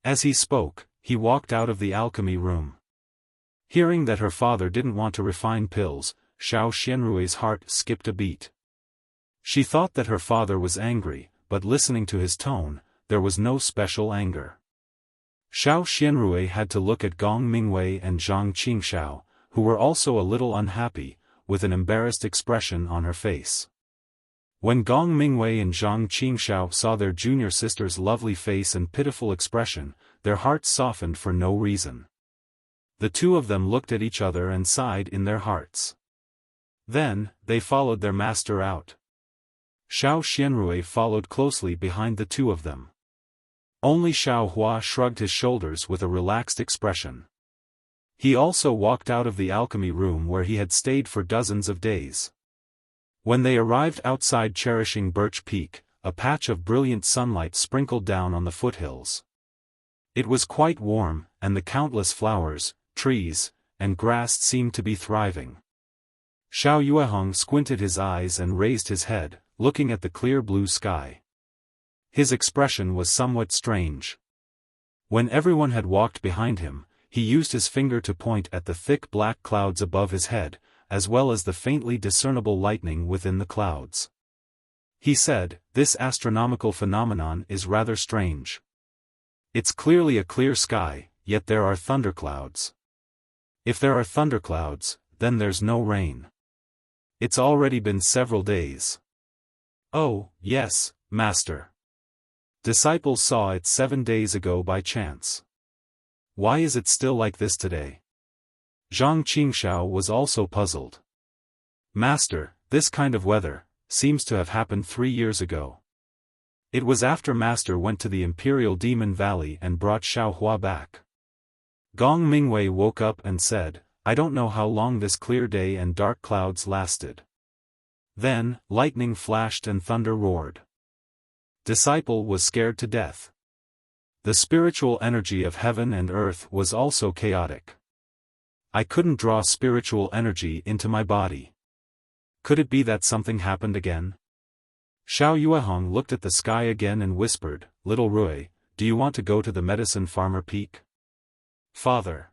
As he spoke, he walked out of the alchemy room. Hearing that her father didn't want to refine pills, Xiao Xianrui's heart skipped a beat. She thought that her father was angry, but listening to his tone, there was no special anger. Xiao Xianrui had to look at Gong Mingwei and Zhang Qingxiao, who were also a little unhappy, with an embarrassed expression on her face. When Gong Mingwei and Zhang Qingxiao saw their junior sister's lovely face and pitiful expression, their hearts softened for no reason. The two of them looked at each other and sighed in their hearts. Then, they followed their master out. Xiao Xianrui followed closely behind the two of them. Only Xiao Hua shrugged his shoulders with a relaxed expression. He also walked out of the alchemy room where he had stayed for dozens of days. When they arrived outside Cherishing Birch Peak, a patch of brilliant sunlight sprinkled down on the foothills. It was quite warm, and the countless flowers, trees, and grass seemed to be thriving. Xiao Yuehong squinted his eyes and raised his head, looking at the clear blue sky. His expression was somewhat strange. When everyone had walked behind him, he used his finger to point at the thick black clouds above his head, as well as the faintly discernible lightning within the clouds. He said, "This astronomical phenomenon is rather strange. It's clearly a clear sky, yet there are thunderclouds. If there are thunderclouds, then there's no rain. It's already been several days." "Oh, yes, Master. Disciples saw it 7 days ago by chance. Why is it still like this today?" Zhang Qingxiao was also puzzled. "Master, this kind of weather seems to have happened 3 years ago. It was after Master went to the Imperial Demon Valley and brought Xiaohua back." Gong Mingwei woke up and said, "I don't know how long this clear day and dark clouds lasted." Then, lightning flashed and thunder roared. Disciple was scared to death. The spiritual energy of heaven and earth was also chaotic. I couldn't draw spiritual energy into my body. Could it be that something happened again? Xiao Yuehong looked at the sky again and whispered, "Little Rui, do you want to go to the Medicine Farmer Peak?" "Father."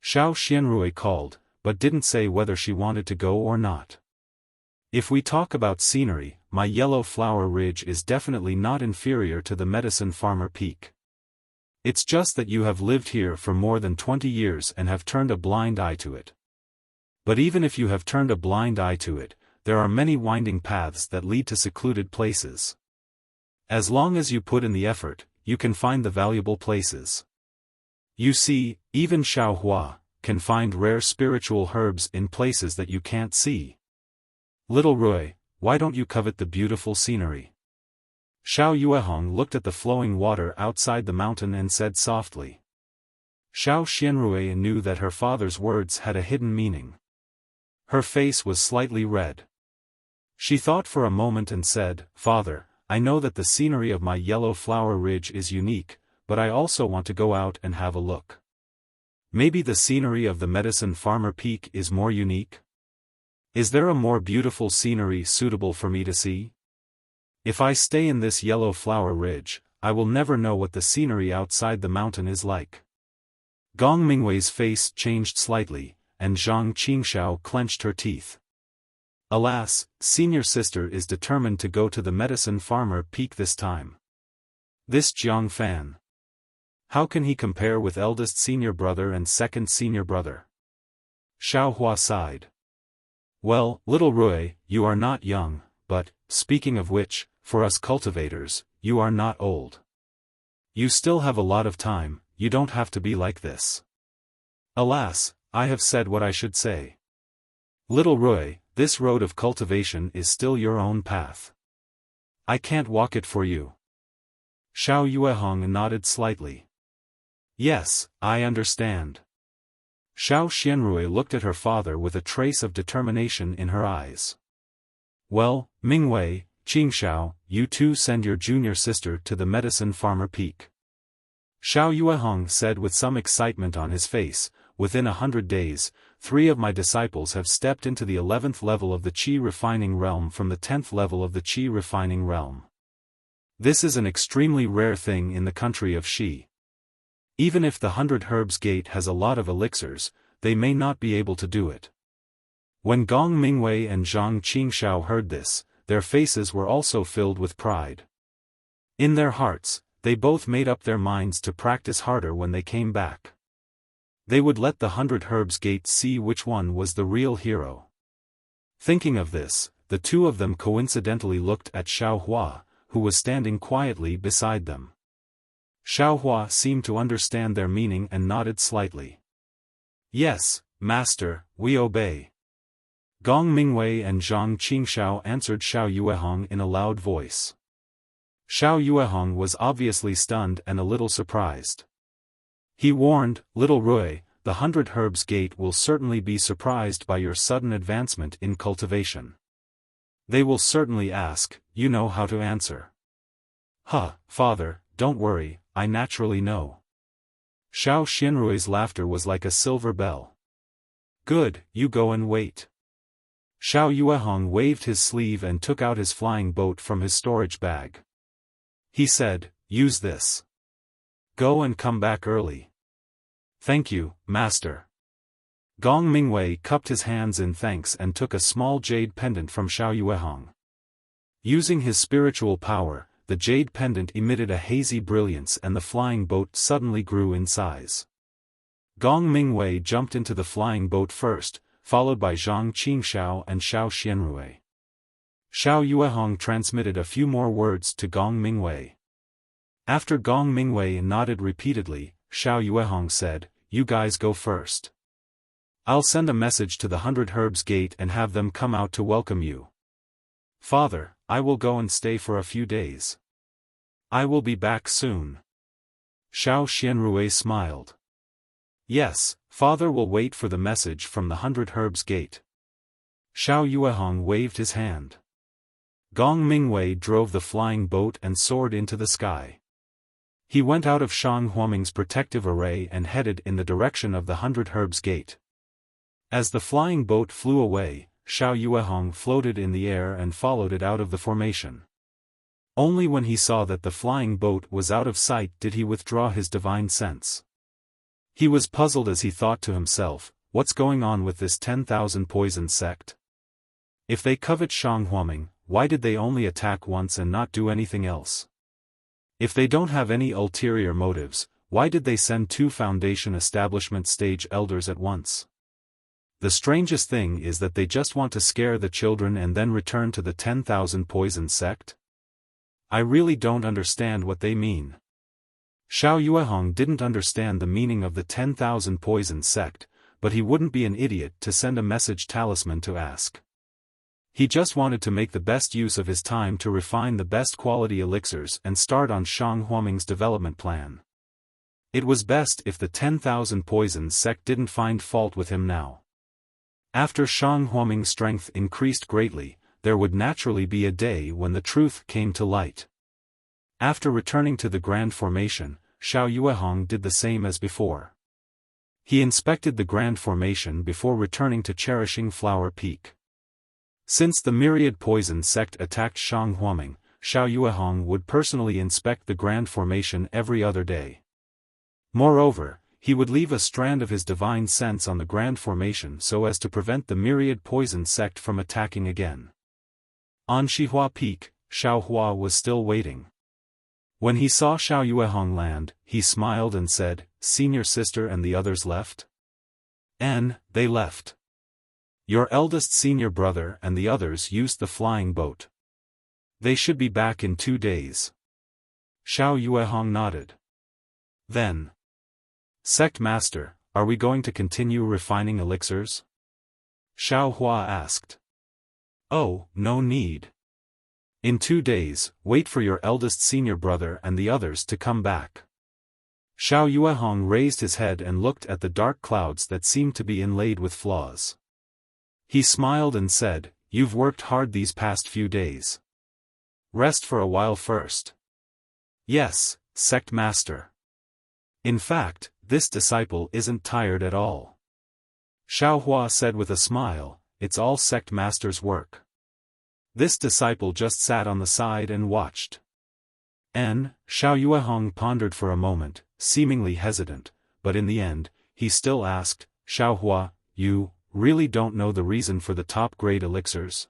Xiao Xianrui called, but didn't say whether she wanted to go or not. "If we talk about scenery, my Yellow Flower Ridge is definitely not inferior to the Medicine Farmer Peak. It's just that you have lived here for more than 20 years and have turned a blind eye to it. But even if you have turned a blind eye to it, there are many winding paths that lead to secluded places. As long as you put in the effort, you can find the valuable places. You see, even Xiaohua can find rare spiritual herbs in places that you can't see. Little Rui, why don't you covet the beautiful scenery?" Xiao Yuehong looked at the flowing water outside the mountain and said softly. Xiao Xianrui knew that her father's words had a hidden meaning. Her face was slightly red. She thought for a moment and said, "Father, I know that the scenery of my Yellow Flower Ridge is unique, but I also want to go out and have a look. Maybe the scenery of the Medicine Farmer Peak is more unique? Is there a more beautiful scenery suitable for me to see? If I stay in this Yellow Flower Ridge, I will never know what the scenery outside the mountain is like." Gong Mingwei's face changed slightly, and Zhang Qingxiao clenched her teeth. Alas, senior sister is determined to go to the Medicine Farmer Peak this time. This Jiang Fan. How can he compare with eldest senior brother and second senior brother? Xiaohua sighed. "Well, little Rui, you are not young, but, speaking of which, for us cultivators, you are not old. You still have a lot of time, you don't have to be like this." "Alas, I have said what I should say. Little Rui, this road of cultivation is still your own path. I can't walk it for you." Xiao Yuehong nodded slightly. "Yes, I understand." Xiao Xianrui looked at her father with a trace of determination in her eyes. "Well, Mingwei, Qingxiao, you two send your junior sister to the Medicine Farmer Peak." Xiao Yuehong said with some excitement on his face, "Within 100 days, 3 of my disciples have stepped into the 11th level of the Qi refining realm from the 10th level of the Qi refining realm. This is an extremely rare thing in the country of Xi. Even if the 100 Herbs Gate has a lot of elixirs, they may not be able to do it." When Gong Mingwei and Zhang Qingxiao heard this, their faces were also filled with pride. In their hearts, they both made up their minds to practice harder when they came back. They would let the 100 Herbs Gate see which one was the real hero. Thinking of this, the two of them coincidentally looked at Xiaohua, who was standing quietly beside them. Xiaohua seemed to understand their meaning and nodded slightly. "Yes, Master, we obey." Gong Mingwei and Zhang Qingxiao answered Xiao Yuehong in a loud voice. Xiao Yuehong was obviously stunned and a little surprised. He warned, "Little Rui, the 100 Herbs Gate will certainly be surprised by your sudden advancement in cultivation. They will certainly ask, you know how to answer. Huh, father, don't worry, I naturally know. Xiao Xianrui's laughter was like a silver bell. Good, you go and wait. Xiao Yuehong waved his sleeve and took out his flying boat from his storage bag. He said, use this. Go and come back early. Thank you, master. Gong Mingwei cupped his hands in thanks and took a small jade pendant from Xiao Yuehong. Using his spiritual power, the jade pendant emitted a hazy brilliance and the flying boat suddenly grew in size. Gong Mingwei jumped into the flying boat first, followed by Zhang Qingxiao and Xiao Xianrui. Xiao Yuehong transmitted a few more words to Gong Mingwei. After Gong Mingwei nodded repeatedly, Xiao Yuehong said, you guys go first. I'll send a message to the 100 Herbs Gate and have them come out to welcome you. Father, I will go and stay for a few days. I will be back soon. Xiao Xianrui smiled. Yes, father will wait for the message from the 100 Herbs Gate. Xiao Yuehong waved his hand. Gong Mingwei drove the flying boat and soared into the sky. He went out of Shang Huaming's protective array and headed in the direction of the 100 Herbs Gate. As the flying boat flew away, Xiao Yuehong floated in the air and followed it out of the formation. Only when he saw that the flying boat was out of sight did he withdraw his divine sense. He was puzzled as he thought to himself, what's going on with this 10,000 poison sect? If they covet Shang Huaming, why did they only attack once and not do anything else? If they don't have any ulterior motives, why did they send 2 Foundation establishment stage elders at once? The strangest thing is that they just want to scare the children and then return to the 10,000 poison sect? I really don't understand what they mean. Xiao Yuehong didn't understand the meaning of the 10,000 poison sect, but he wouldn't be an idiot to send a message talisman to ask. He just wanted to make the best use of his time to refine the best quality elixirs and start on Shang Huaming's development plan. It was best if the 10,000 poison sect didn't find fault with him now. After Shang Huaming's strength increased greatly, there would naturally be a day when the truth came to light. After returning to the Grand Formation, Xiao Yuehong did the same as before. He inspected the Grand Formation before returning to Cherishing Flower Peak. Since the myriad poison sect attacked Shang Huaming, Xiao Yuehong would personally inspect the Grand Formation every other day. Moreover, he would leave a strand of his divine sense on the Grand Formation so as to prevent the myriad poison sect from attacking again. On Xihua Peak, Xiao Hua was still waiting. When he saw Xiao Yuehong land, he smiled and said, "Senior sister and the others left?" They left. Your eldest senior brother and the others used the flying boat. They should be back in 2 days. Xiao Yuehong nodded. Then. Sect Master, are we going to continue refining elixirs? Xiao Hua asked. Oh, no need. In 2 days, wait for your eldest senior brother and the others to come back. Xiao Yuehong raised his head and looked at the dark clouds that seemed to be inlaid with flaws. He smiled and said, "You've worked hard these past few days. Rest for a while first." Yes, Sect Master. In fact, this disciple isn't tired at all. Xiao Hua said with a smile, "It's all Sect Master's work." This disciple just sat on the side and watched. Xiao Yuehong pondered for a moment, seemingly hesitant, but in the end, he still asked, "Xiao Hua, you really don't know the reason for the top-grade elixirs?"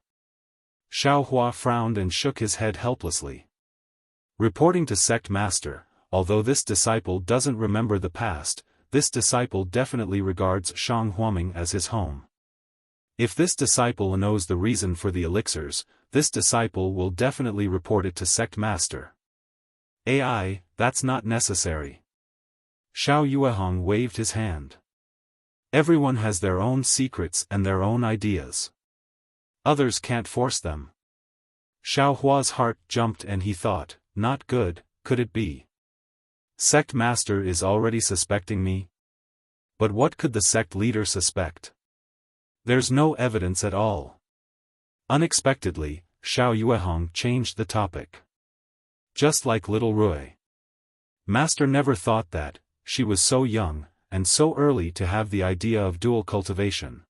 Xiao Hua frowned and shook his head helplessly. Reporting to Sect Master, although this disciple doesn't remember the past, this disciple definitely regards Shang Huaming as his home. If this disciple knows the reason for the elixirs, this disciple will definitely report it to Sect Master. That's not necessary. Xiao Yuehong waved his hand. Everyone has their own secrets and their own ideas. Others can't force them. Xiao Hua's heart jumped and he thought, not good, could it be? Sect Master is already suspecting me? But what could the sect leader suspect? There's no evidence at all. Unexpectedly, Xiao Yuehong changed the topic. Just like little Rui. Master never thought that, she was so young, and so early to have the idea of dual cultivation.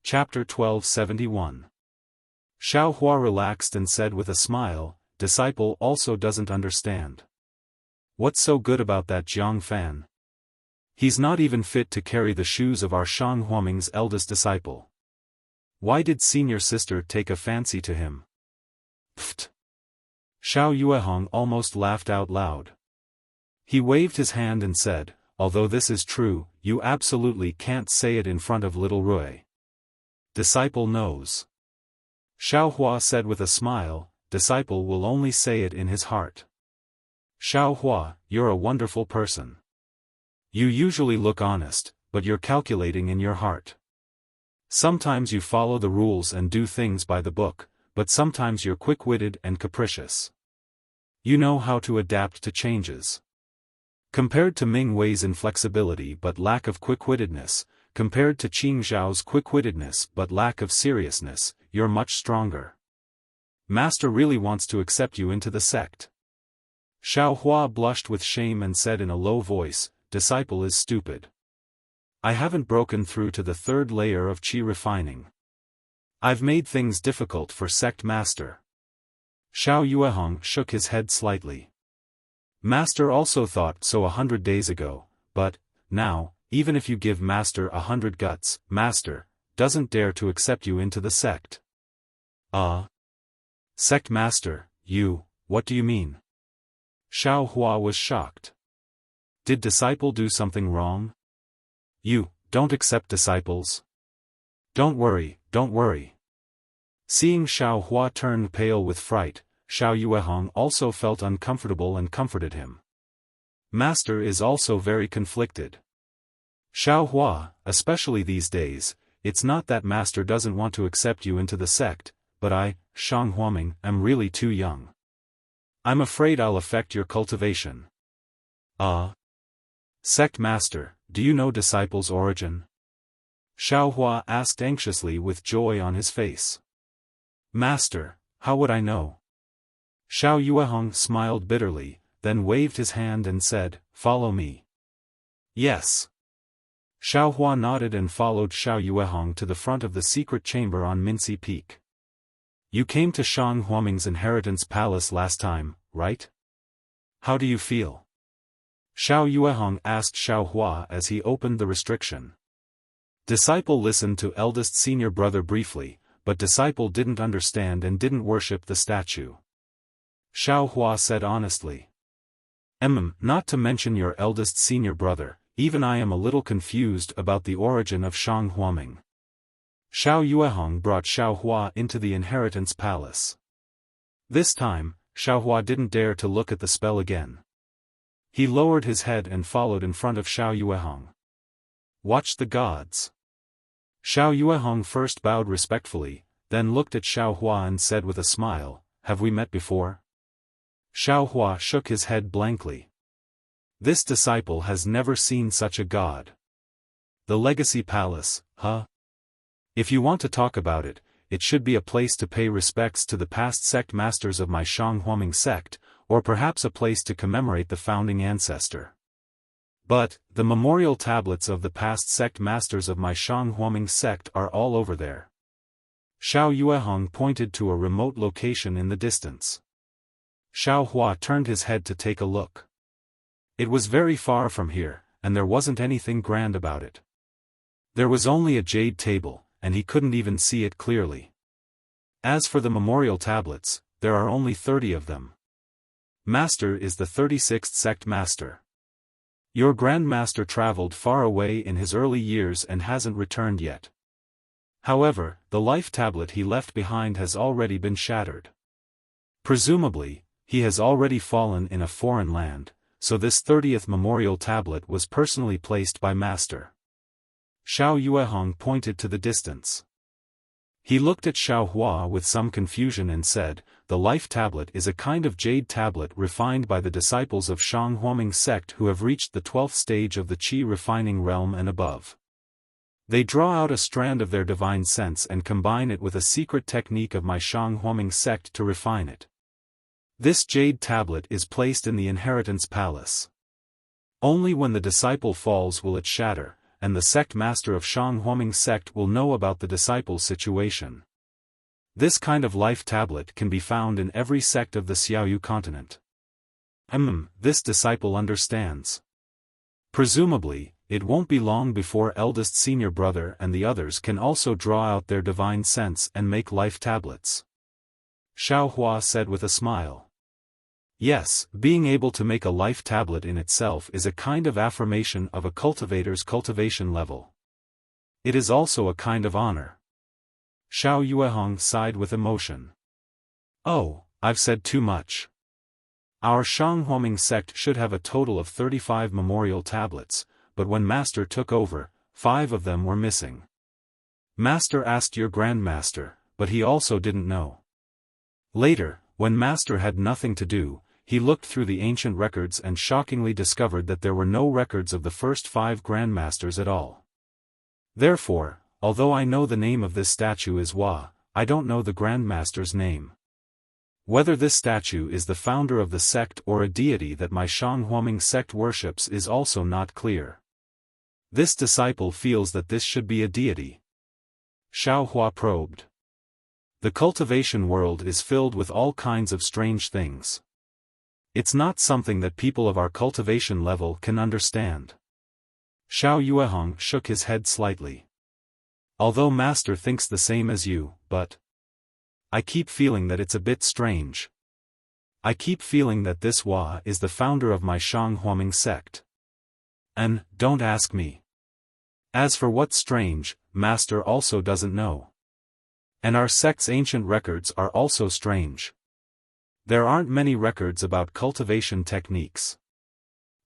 Chapter 1271. Xiao Hua relaxed and said with a smile, disciple also doesn't understand. What's so good about that Jiang Fan? He's not even fit to carry the shoes of our Shang Huaming's eldest disciple. Why did senior sister take a fancy to him? Pfft! Xiao Yuehong almost laughed out loud. He waved his hand and said, although this is true, you absolutely can't say it in front of little Rui. Disciple knows. Xiao Hua said with a smile, disciple will only say it in his heart. Xiao Hua, you're a wonderful person. You usually look honest, but you're calculating in your heart. Sometimes you follow the rules and do things by the book, but sometimes you're quick-witted and capricious. You know how to adapt to changes. Compared to Ming Wei's inflexibility but lack of quick-wittedness, compared to Qing Zhao's quick-wittedness but lack of seriousness, you're much stronger. Master really wants to accept you into the sect. Xiao Hua blushed with shame and said in a low voice, disciple is stupid. I haven't broken through to the third layer of qi refining. I've made things difficult for sect master. Xiao Yuehong shook his head slightly. Master also thought so 100 days ago, but, now, even if you give Master 100 guts, Master doesn't dare to accept you into the sect. Sect Master, what do you mean? Xiao Hua was shocked. Did disciple do something wrong? You don't accept disciples? Don't worry, don't worry. Seeing Xiao Hua turn pale with fright, Xiao Yuehong also felt uncomfortable and comforted him. Master is also very conflicted. Xiao Hua, especially these days, it's not that Master doesn't want to accept you into the sect, but I, Shang Huaming, am really too young. I'm afraid I'll affect your cultivation. Sect Master, do you know disciple's origin? Xiao Hua asked anxiously with joy on his face. Master, how would I know? Xiao Yuehong smiled bitterly, then waved his hand and said, follow me. Yes. Xiao Hua nodded and followed Xiao Yuehong to the front of the secret chamber on Minci Peak. You came to Shang Huaming's inheritance palace last time, right? How do you feel? Xiao Yuehong asked Xiao Hua as he opened the restriction. Disciple listened to eldest senior brother briefly, but disciple didn't understand and didn't worship the statue. Xiao Hua said honestly. Not to mention your eldest senior brother, even I am a little confused about the origin of Shang Huaming. Xiao Yuehong brought Xiao Hua into the inheritance palace. This time, Xiao Hua didn't dare to look at the spell again. He lowered his head and followed in front of Xiao Yuehong. Watch the gods. Xiao Yuehong first bowed respectfully, then looked at Xiao Hua and said with a smile, have we met before? Xiao Hua shook his head blankly. This disciple has never seen such a god. The Legacy Palace, huh? If you want to talk about it, it should be a place to pay respects to the past sect masters of my Shang Huaming sect, or perhaps a place to commemorate the founding ancestor. But, the memorial tablets of the past sect masters of my Shang Huaming sect are all over there. Xiao Yuehong pointed to a remote location in the distance. Xiao Hua turned his head to take a look. It was very far from here, and there wasn't anything grand about it. There was only a jade table, and he couldn't even see it clearly. As for the memorial tablets, there are only 30 of them. Master is the 36th sect master. Your grandmaster traveled far away in his early years and hasn't returned yet. However, the life tablet he left behind has already been shattered. Presumably, he has already fallen in a foreign land, so this 30th memorial tablet was personally placed by Master. Xiao Yuehong pointed to the distance. He looked at Xiaohua with some confusion and said, "The life tablet is a kind of jade tablet refined by the disciples of Shang Huaming sect who have reached the 12th stage of the qi refining realm and above. They draw out a strand of their divine sense and combine it with a secret technique of my Shang Huaming sect to refine it. This jade tablet is placed in the inheritance palace. Only when the disciple falls will it shatter, and the sect master of Shang Huaming sect will know about the disciple's situation. This kind of life tablet can be found in every sect of the Xiaoyu continent." This disciple understands. Presumably, it won't be long before eldest senior brother and the others can also draw out their divine sense and make life tablets. Xiaohua said with a smile. Yes, being able to make a life tablet in itself is a kind of affirmation of a cultivator's cultivation level. It is also a kind of honor. Xiao Yuehong sighed with emotion. Oh, I've said too much. Our Shang Huaming sect should have a total of 35 memorial tablets, but when Master took over, 5 of them were missing. Master asked your grandmaster, but he also didn't know. Later, when Master had nothing to do, he looked through the ancient records and shockingly discovered that there were no records of the first 5 grandmasters at all. Therefore, although I know the name of this statue is Hua, I don't know the grandmaster's name. Whether this statue is the founder of the sect or a deity that my Shang Huaming sect worships is also not clear. This disciple feels that this should be a deity. Xiaohua probed. The cultivation world is filled with all kinds of strange things. It's not something that people of our cultivation level can understand. Xiao Yuehong shook his head slightly. Although Master thinks the same as you, but I keep feeling that it's a bit strange. I keep feeling that this Hua is the founder of my Shang Huaming sect. And, don't ask me. As for what's strange, Master also doesn't know. And our sect's ancient records are also strange. There aren't many records about cultivation techniques.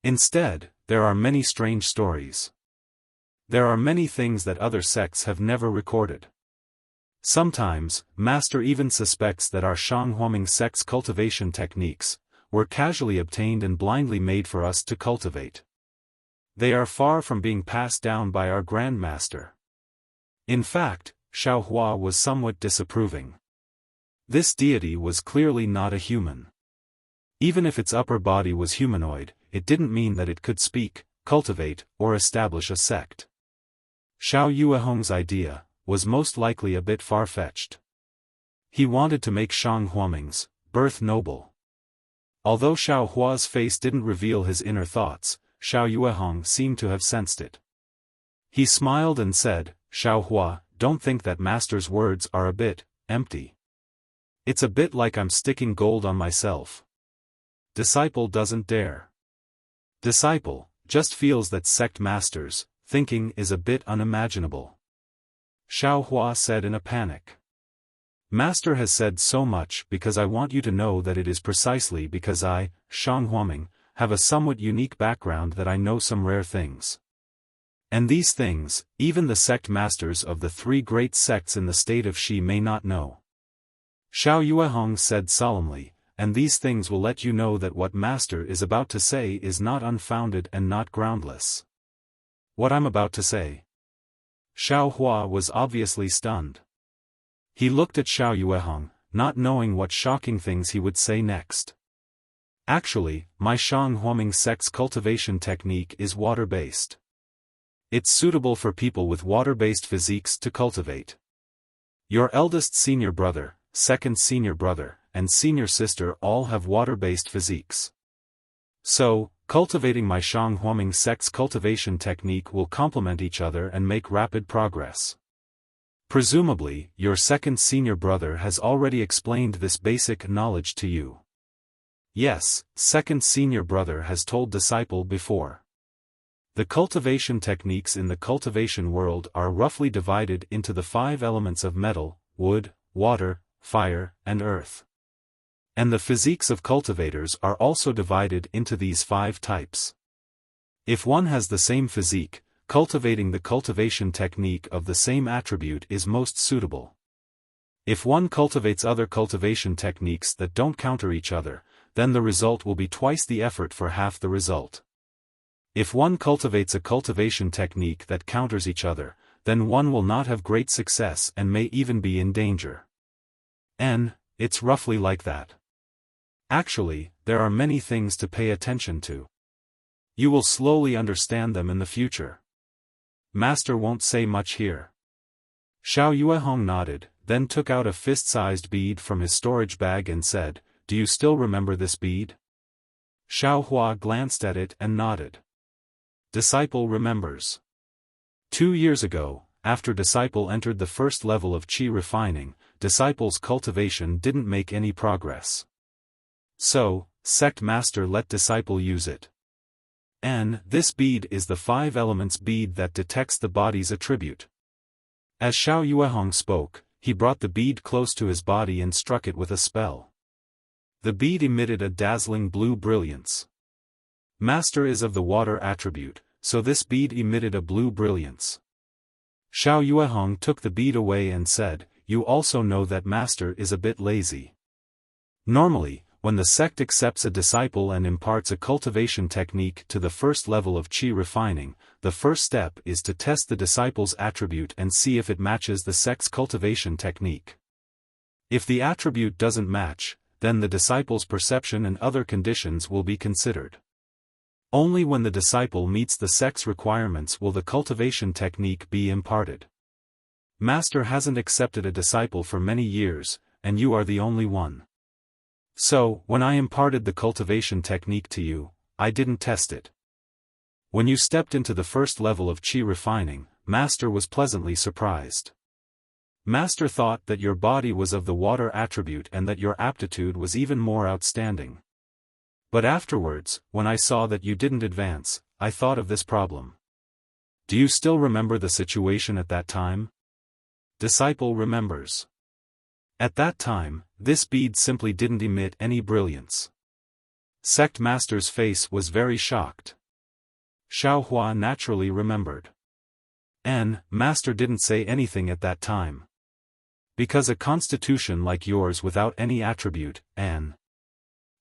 Instead, there are many strange stories. There are many things that other sects have never recorded. Sometimes, Master even suspects that our Shang Huaming sect's cultivation techniques were casually obtained and blindly made for us to cultivate. They are far from being passed down by our Grandmaster. In fact, Xiaohua was somewhat disapproving. This deity was clearly not a human. Even if its upper body was humanoid, it didn't mean that it could speak, cultivate, or establish a sect. Xiao Yuehong's idea was most likely a bit far-fetched. He wanted to make Shang Huaming's birth noble. Although Xiaohua's face didn't reveal his inner thoughts, Xiao Yuehong seemed to have sensed it. He smiled and said, "Xiaohua, don't think that Master's words are a bit empty. It's a bit like I'm sticking gold on myself. Disciple doesn't dare. Disciple just feels that sect master's thinking is a bit unimaginable." Xiaohua said in a panic. "Master has said so much because I want you to know that it is precisely because I, Shang Huaming, have a somewhat unique background that I know some rare things. And these things, even the sect masters of the 3 great sects in the state of Xi may not know." Xiao Yuehong said solemnly, "And these things will let you know that what Master is about to say is not unfounded and not groundless." "What I'm about to say?" Xiaohua was obviously stunned. He looked at Xiao Yuehong, not knowing what shocking things he would say next. "Actually, my Shang Huaming sect's cultivation technique is water-based. It's suitable for people with water-based physiques to cultivate. Your eldest senior brother, second senior brother, and senior sister all have water-based physiques. So, cultivating my Shang Huaming sect's cultivation technique will complement each other and make rapid progress. Presumably, your second senior brother has already explained this basic knowledge to you." "Yes, second senior brother has told disciple before. The cultivation techniques in the cultivation world are roughly divided into the 5 elements of metal, wood, water, fire, and earth. And the physiques of cultivators are also divided into these 5 types. If one has the same physique, cultivating the cultivation technique of the same attribute is most suitable. If one cultivates other cultivation techniques that don't counter each other, then the result will be twice the effort for half the result. If one cultivates a cultivation technique that counters each other, then one will not have great success and may even be in danger. It's roughly like that. Actually, there are many things to pay attention to. You will slowly understand them in the future. Master won't say much here. Xiao Yuehong nodded, then took out a fist-sized bead from his storage bag and said, "Do you still remember this bead?" Xiao Hua glanced at it and nodded. Disciple remembers. 2 years ago, after Disciple entered the first level of Qi refining, Disciple's cultivation didn't make any progress. So, Sect Master let Disciple use it. This bead is the 5 elements bead that detects the body's attribute. As Xiao Yuehong spoke, he brought the bead close to his body and struck it with a spell. The bead emitted a dazzling blue brilliance. Master is of the water attribute, so this bead emitted a blue brilliance. Xiao Yuehong took the bead away and said, "You also know that Master is a bit lazy." Normally, when the sect accepts a disciple and imparts a cultivation technique to the first level of Qi refining, the first step is to test the disciple's attribute and see if it matches the sect's cultivation technique. If the attribute doesn't match, then the disciple's perception and other conditions will be considered. Only when the disciple meets the sect's requirements will the cultivation technique be imparted. Master hasn't accepted a disciple for many years, and you are the only one. So, when I imparted the cultivation technique to you, I didn't test it. When you stepped into the first level of Qi refining, Master was pleasantly surprised. Master thought that your body was of the water attribute and that your aptitude was even more outstanding. But afterwards, when I saw that you didn't advance, I thought of this problem. Do you still remember the situation at that time? Disciple remembers. At that time, this bead simply didn't emit any brilliance. Sect Master's face was very shocked. Xiao Hua naturally remembered. Master didn't say anything at that time. Because a constitution like yours without any attribute,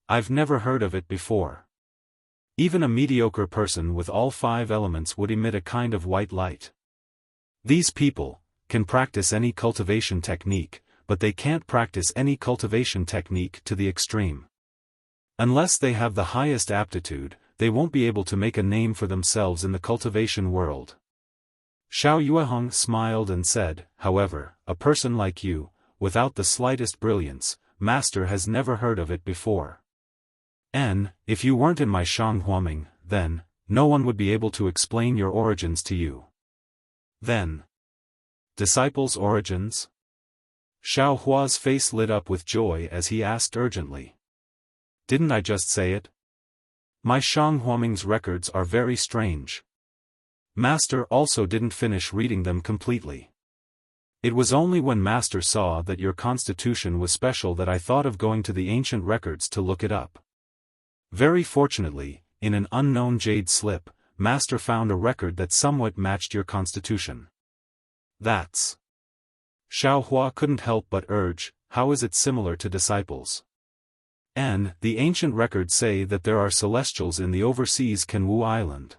I've never heard of it before. Even a mediocre person with all 5 elements would emit a kind of white light. These people can practice any cultivation technique, but they can't practice any cultivation technique to the extreme. Unless they have the highest aptitude, they won't be able to make a name for themselves in the cultivation world. Xiao Yuehong smiled and said, "However, a person like you, without the slightest brilliance, Master has never heard of it before. If you weren't in my Shanghuaming, then, no one would be able to explain your origins to you." Then, disciples' origins? Xiao Hua's face lit up with joy as he asked urgently. Didn't I just say it? My Shanghuaming's records are very strange. Master also didn't finish reading them completely. It was only when Master saw that your constitution was special that I thought of going to the ancient records to look it up. Very fortunately, in an unknown jade slip, Master found a record that somewhat matched your constitution. That's... Xiao Hua couldn't help but urge, how is it similar to disciples? The ancient records say that there are celestials in the overseas Kenwu Island.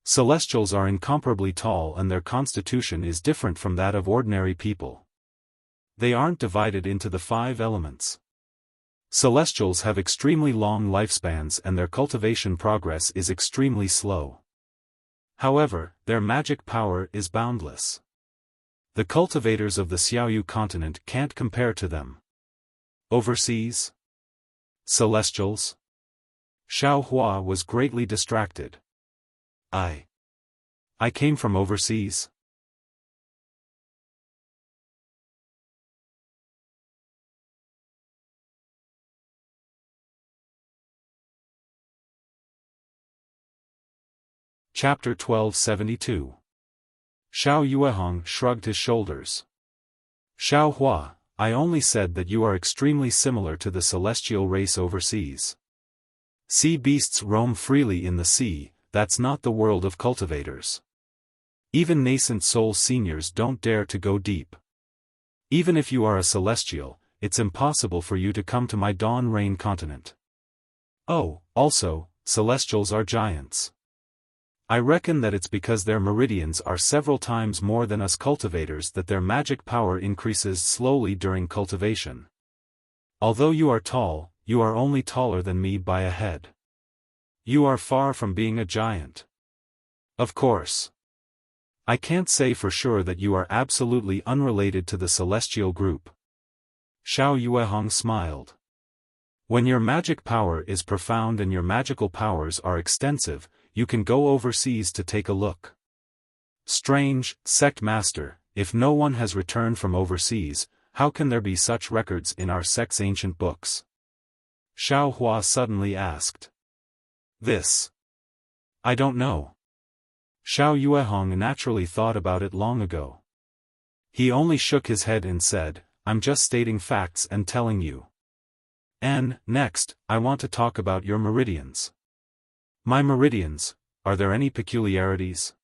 Celestials are incomparably tall and their constitution is different from that of ordinary people. They aren't divided into the 5 elements. Celestials have extremely long lifespans and their cultivation progress is extremely slow. However, their magic power is boundless. The cultivators of the Xiaoyu continent can't compare to them. Overseas? Celestials? Xiao Hua was greatly distracted. I came from overseas. Chapter 1272. Xiao Yuehong shrugged his shoulders. Xiao Hua, I only said that you are extremely similar to the celestial race overseas. Sea beasts roam freely in the sea, that's not the world of cultivators. Even nascent soul seniors don't dare to go deep. Even if you are a celestial, it's impossible for you to come to my Dawn Rain continent. Oh, also, celestials are giants. I reckon that it's because their meridians are several times more than us cultivators that their magic power increases slowly during cultivation. Although you are tall, you are only taller than me by a head. You are far from being a giant. Of course. I can't say for sure that you are absolutely unrelated to the celestial group. Xiao Yuehong smiled. When your magic power is profound and your magical powers are extensive, you can go overseas to take a look. Strange, sect master, if no one has returned from overseas, how can there be such records in our sect's ancient books? Xiao Hua suddenly asked. This. I don't know. Xiao Yuehong naturally thought about it long ago. He only shook his head and said, I'm just stating facts and telling you. And, next, I want to talk about your meridians. My meridians, are there any peculiarities?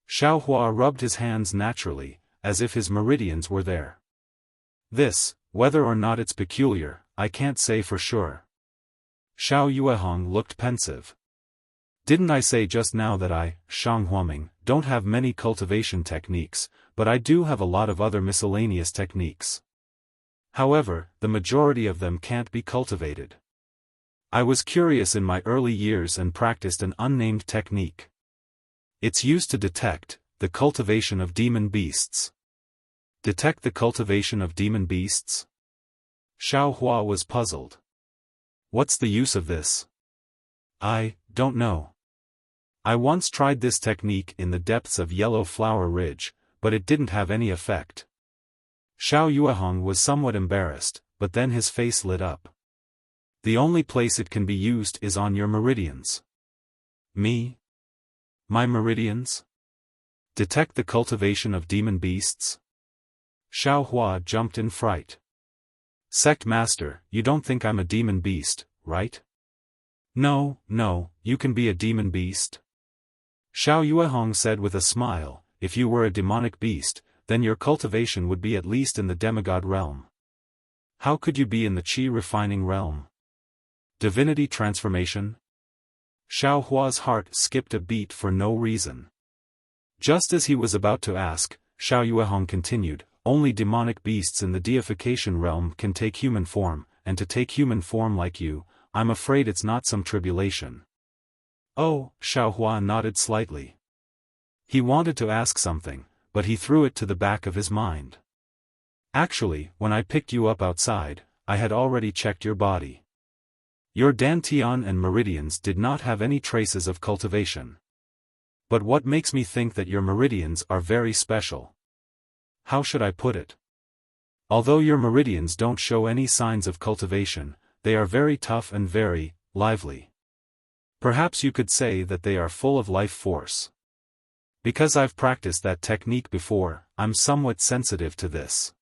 Xiao Hua rubbed his hands naturally, as if his meridians were there. This, whether or not it's peculiar, I can't say for sure. Xiao Yuehong looked pensive. Didn't I say just now that I, Shang Huaming, don't have many cultivation techniques, but I do have a lot of other miscellaneous techniques. However, the majority of them can't be cultivated. I was curious in my early years and practiced an unnamed technique. It's used to detect the cultivation of demon beasts. Detect the cultivation of demon beasts? Xiao Hua was puzzled. What's the use of this? I don't know. I once tried this technique in the depths of Yellow Flower Ridge, but it didn't have any effect. Xiao Yuehong was somewhat embarrassed, but then his face lit up. The only place it can be used is on your meridians. Me? My meridians? Detect the cultivation of demon beasts? Xiao Hua jumped in fright. Sect master, you don't think I'm a demon beast, right? No, you can be a demon beast. Xiao Yuehong said with a smile, if you were a demonic beast, then your cultivation would be at least in the demigod realm. How could you be in the qi refining realm? Divinity transformation? Xiao Hua's heart skipped a beat for no reason. Just as he was about to ask, Xiao Yuehong continued, only demonic beasts in the deification realm can take human form, and to take human form like you, I'm afraid it's not some tribulation. Oh, Xiao Hua nodded slightly. He wanted to ask something, but he threw it to the back of his mind. Actually, when I picked you up outside, I had already checked your body. Your dantian and meridians did not have any traces of cultivation. But what makes me think that your meridians are very special? How should I put it? Although your meridians don't show any signs of cultivation, they are very tough and very lively. Perhaps you could say that they are full of life force. Because I've practiced that technique before, I'm somewhat sensitive to this.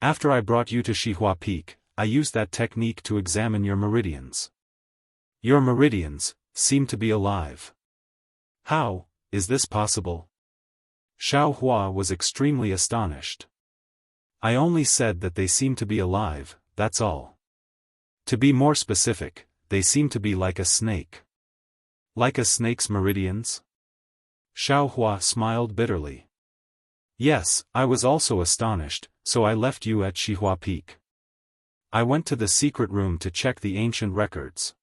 After I brought you to Xihua Peak, I used that technique to examine your meridians. Your meridians seem to be alive. How is this possible? Xiao Hua was extremely astonished. I only said that they seem to be alive, that's all. To be more specific, they seem to be like a snake. Like a snake's meridians? Xiao Hua smiled bitterly. Yes, I was also astonished, so I left you at Xihua Peak. I went to the secret room to check the ancient records.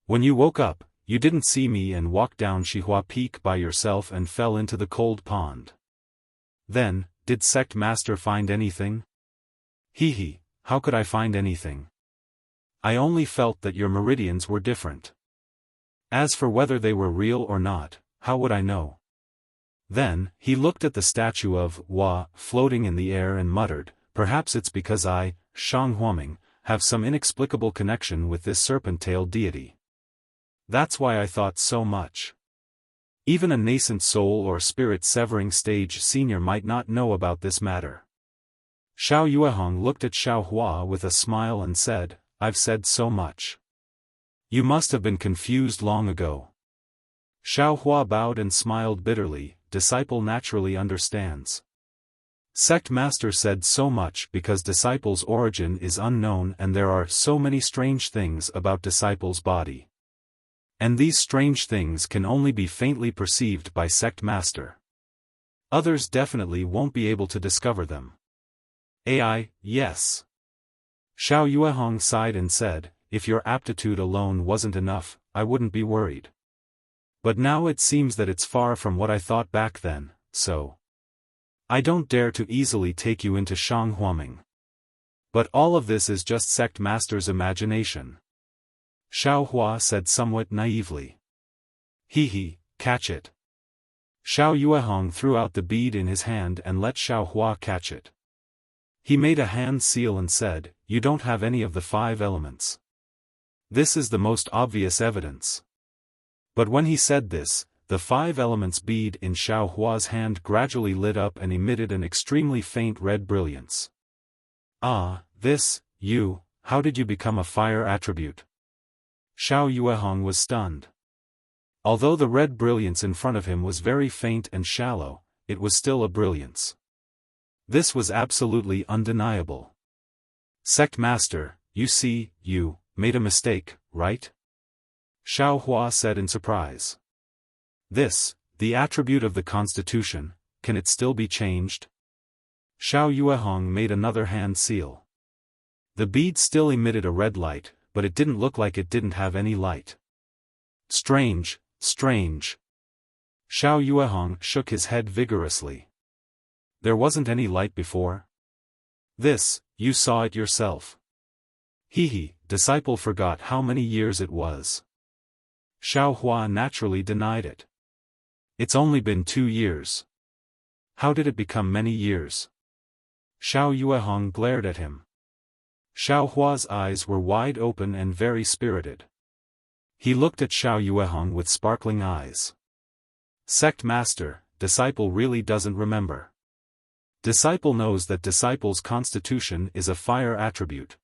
When you woke up, you didn't see me and walked down Xihua Peak by yourself and fell into the cold pond. Then, did Sect Master find anything? Hee, how could I find anything? I only felt that your meridians were different. As for whether they were real or not, how would I know? Then, he looked at the statue of Hua floating in the air and muttered, perhaps it's because I, Shang Huaming, have some inexplicable connection with this serpent-tailed deity. That's why I thought so much. Even a nascent soul or spirit-severing stage senior might not know about this matter. Xiao Yuehong looked at Xiao Hua with a smile and said, I've said so much. You must have been confused long ago. Xiao Hua bowed and smiled bitterly, disciple naturally understands. Sect master said so much because disciple's origin is unknown and there are so many strange things about disciple's body. And these strange things can only be faintly perceived by sect master. Others definitely won't be able to discover them. AI, yes. Xiao Yuehong sighed and said, if your aptitude alone wasn't enough, I wouldn't be worried. But now it seems that it's far from what I thought back then, so I don't dare to easily take you into Shanghuaming. But all of this is just sect master's imagination. Xiao Hua said somewhat naively. He, catch it. Xiao Yuehong threw out the bead in his hand and let Xiao Hua catch it. He made a hand seal and said, you don't have any of the 5 elements. This is the most obvious evidence. But when he said this, the 5 elements bead in Xiao Hua's hand gradually lit up and emitted an extremely faint red brilliance. Ah, how did you become a fire attribute? Xiao Yuehong was stunned. Although the red brilliance in front of him was very faint and shallow, it was still a brilliance. This was absolutely undeniable. Sect master, you see, you made a mistake, right? Xiao Hua said in surprise. The attribute of the constitution, can it still be changed? Xiao Yuehong made another hand seal. The bead still emitted a red light, but it didn't look like it didn't have any light. Strange. Xiao Yuehong shook his head vigorously. There wasn't any light before? You saw it yourself. Disciple forgot how many years it was. Xiao Hua naturally denied it. It's only been 2 years. How did it become many years? Xiao Yuehong glared at him. Xiao Hua's eyes were wide open and very spirited. He looked at Xiao Yuehong with sparkling eyes. Sect master, disciple really doesn't remember. Disciple knows that disciple's constitution is a fire attribute.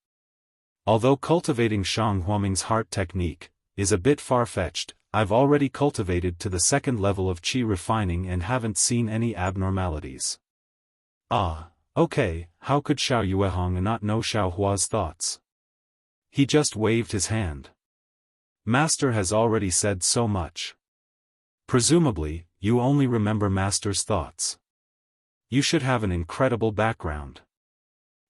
Although cultivating Shanghuaming's heart technique is a bit far-fetched, I've already cultivated to the 2nd level of qi refining and haven't seen any abnormalities. Okay, how could Xiao Yuehong not know Xiao Hua's thoughts? He just waved his hand. Master has already said so much. Presumably, you only remember Master's thoughts. You should have an incredible background.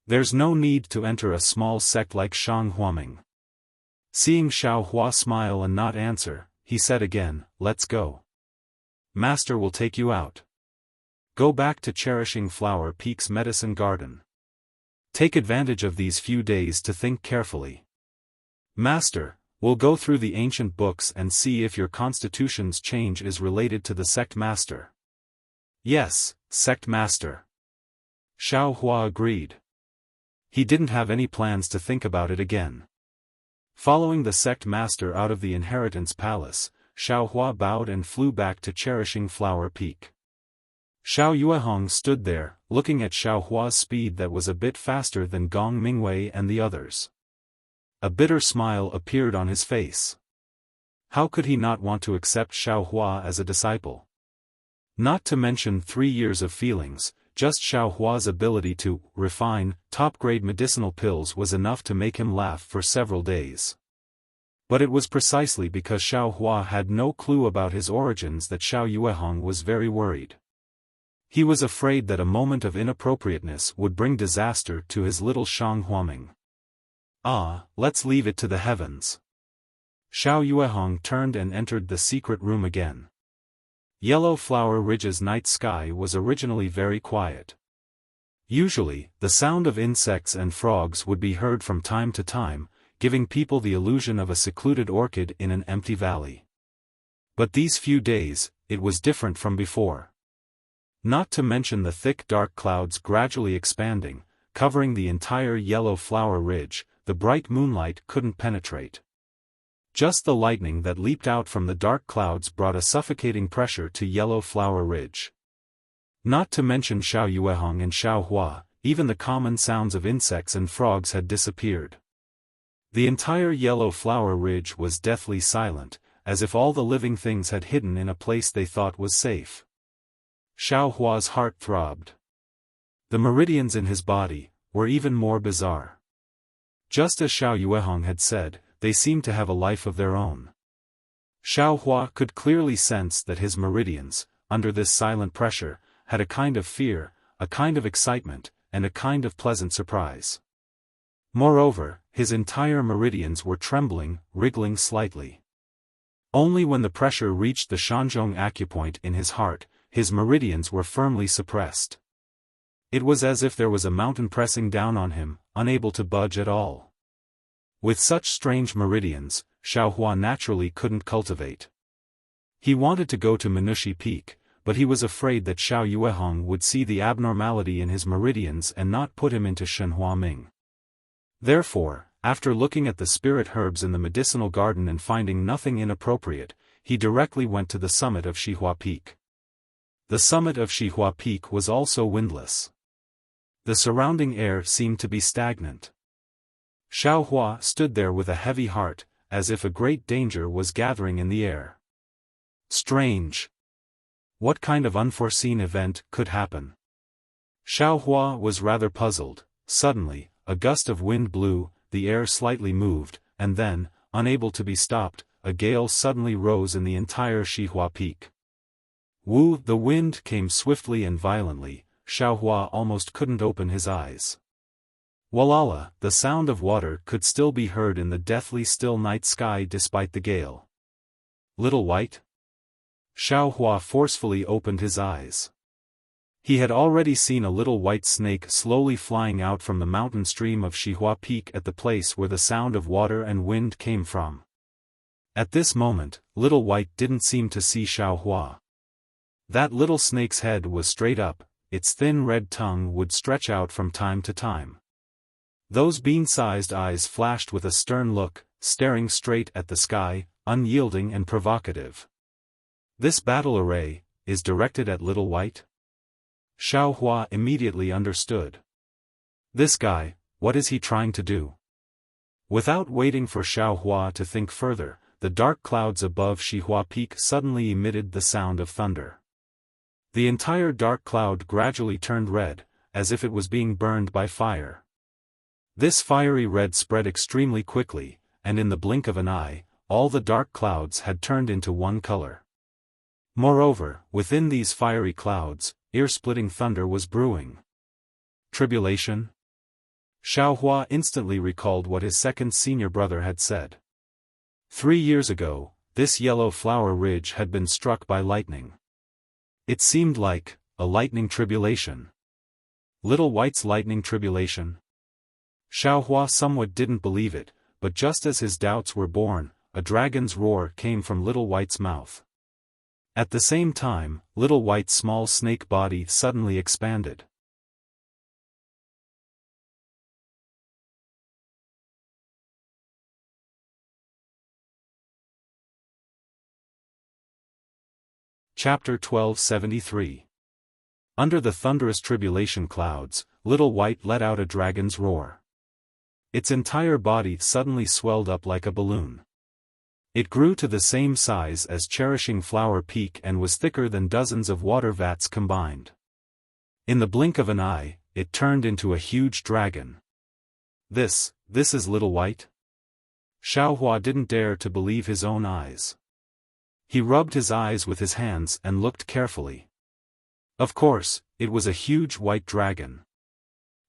There's no need to enter a small sect like Shanghuaming. Seeing Xiao Hua smile and not answer, he said again, let's go. Master will take you out. Go back to Cherishing Flower Peak's medicine garden. Take advantage of these few days to think carefully. Master, we'll go through the ancient books and see if your constitution's change is related to the sect master. Yes, sect master. Xiao Hua agreed. He didn't have any plans to think about it again. Following the sect master out of the inheritance palace, Xiao Hua bowed and flew back to Cherishing Flower Peak. Xiao Yuehong stood there, looking at Xiao Hua's speed that was a bit faster than Gong Mingwei and the others. A bitter smile appeared on his face. How could he not want to accept Xiao Hua as a disciple? Not to mention 3 years of feelings, just Xiao Hua's ability to refine top-grade medicinal pills was enough to make him laugh for several days. But it was precisely because Xiao Hua had no clue about his origins that Xiao Yuehong was very worried. He was afraid that a moment of inappropriateness would bring disaster to his little Shanghuaming. Let's leave it to the heavens. Xiao Yuehong turned and entered the secret room again. Yellow Flower Ridge's night sky was originally very quiet. Usually, the sound of insects and frogs would be heard from time to time, giving people the illusion of a secluded orchid in an empty valley. But these few days, it was different from before. Not to mention the thick dark clouds gradually expanding, covering the entire Yellow Flower Ridge, the bright moonlight couldn't penetrate. Just the lightning that leaped out from the dark clouds brought a suffocating pressure to Yellow Flower Ridge. Not to mention Xiao Yuehong and Xiao Hua, even the common sounds of insects and frogs had disappeared. The entire Yellow Flower Ridge was deathly silent, as if all the living things had hidden in a place they thought was safe. Xiao Hua's heart throbbed. The meridians in his body were even more bizarre. Just as Xiao Yuehong had said, they seemed to have a life of their own. Xiao Hua could clearly sense that his meridians, under this silent pressure, had a kind of fear, a kind of excitement, and a kind of pleasant surprise. Moreover, his entire meridians were trembling, wriggling slightly. Only when the pressure reached the Shanzhong acupoint in his heart, his meridians were firmly suppressed. It was as if there was a mountain pressing down on him, unable to budge at all. With such strange meridians, Xiao Hua naturally couldn't cultivate. He wanted to go to Minushi Peak, but he was afraid that Xiao Yuehong would see the abnormality in his meridians and not put him into Shenhua Ming. Therefore, after looking at the spirit herbs in the medicinal garden and finding nothing inappropriate, he directly went to the summit of Xihua Peak. The summit of Xihua Peak was also windless. The surrounding air seemed to be stagnant. Xiao Hua stood there with a heavy heart, as if a great danger was gathering in the air. Strange. What kind of unforeseen event could happen? Xiao Hua was rather puzzled. Suddenly, a gust of wind blew, the air slightly moved, and then, unable to be stopped, a gale suddenly rose in the entire Xihua Peak. The wind came swiftly and violently. Xiao Hua almost couldn't open his eyes. Walala, the sound of water could still be heard in the deathly still night sky despite the gale. Little White? Xiao Hua forcefully opened his eyes. He had already seen a little white snake slowly flying out from the mountain stream of Xihua Peak at the place where the sound of water and wind came from. At this moment, Little White didn't seem to see Xiao Hua. That little snake's head was straight up, its thin red tongue would stretch out from time to time. Those bean-sized eyes flashed with a stern look, staring straight at the sky, unyielding and provocative. This battle array is directed at Little White? Xiao Hua immediately understood. This guy, what is he trying to do? Without waiting for Xiao Hua to think further, the dark clouds above Xihua Peak suddenly emitted the sound of thunder. The entire dark cloud gradually turned red, as if it was being burned by fire. This fiery red spread extremely quickly, and in the blink of an eye, all the dark clouds had turned into one color. Moreover, within these fiery clouds, ear-splitting thunder was brewing. Tribulation? Xiao Hua instantly recalled what his second senior brother had said. 3 years ago, this yellow flower ridge had been struck by lightning. It seemed like a lightning tribulation. Little White's lightning tribulation? Xiao Hua somewhat didn't believe it, but just as his doubts were born, a dragon's roar came from Little White's mouth. At the same time, Little White's small snake body suddenly expanded. Chapter 1273. Under the thunderous tribulation clouds, Little White let out a dragon's roar. Its entire body suddenly swelled up like a balloon. It grew to the same size as Cherishing Flower Peak and was thicker than dozens of water vats combined. In the blink of an eye, it turned into a huge dragon. This is Little White? Xiao Hua didn't dare to believe his own eyes. He rubbed his eyes with his hands and looked carefully. Of course, it was a huge white dragon.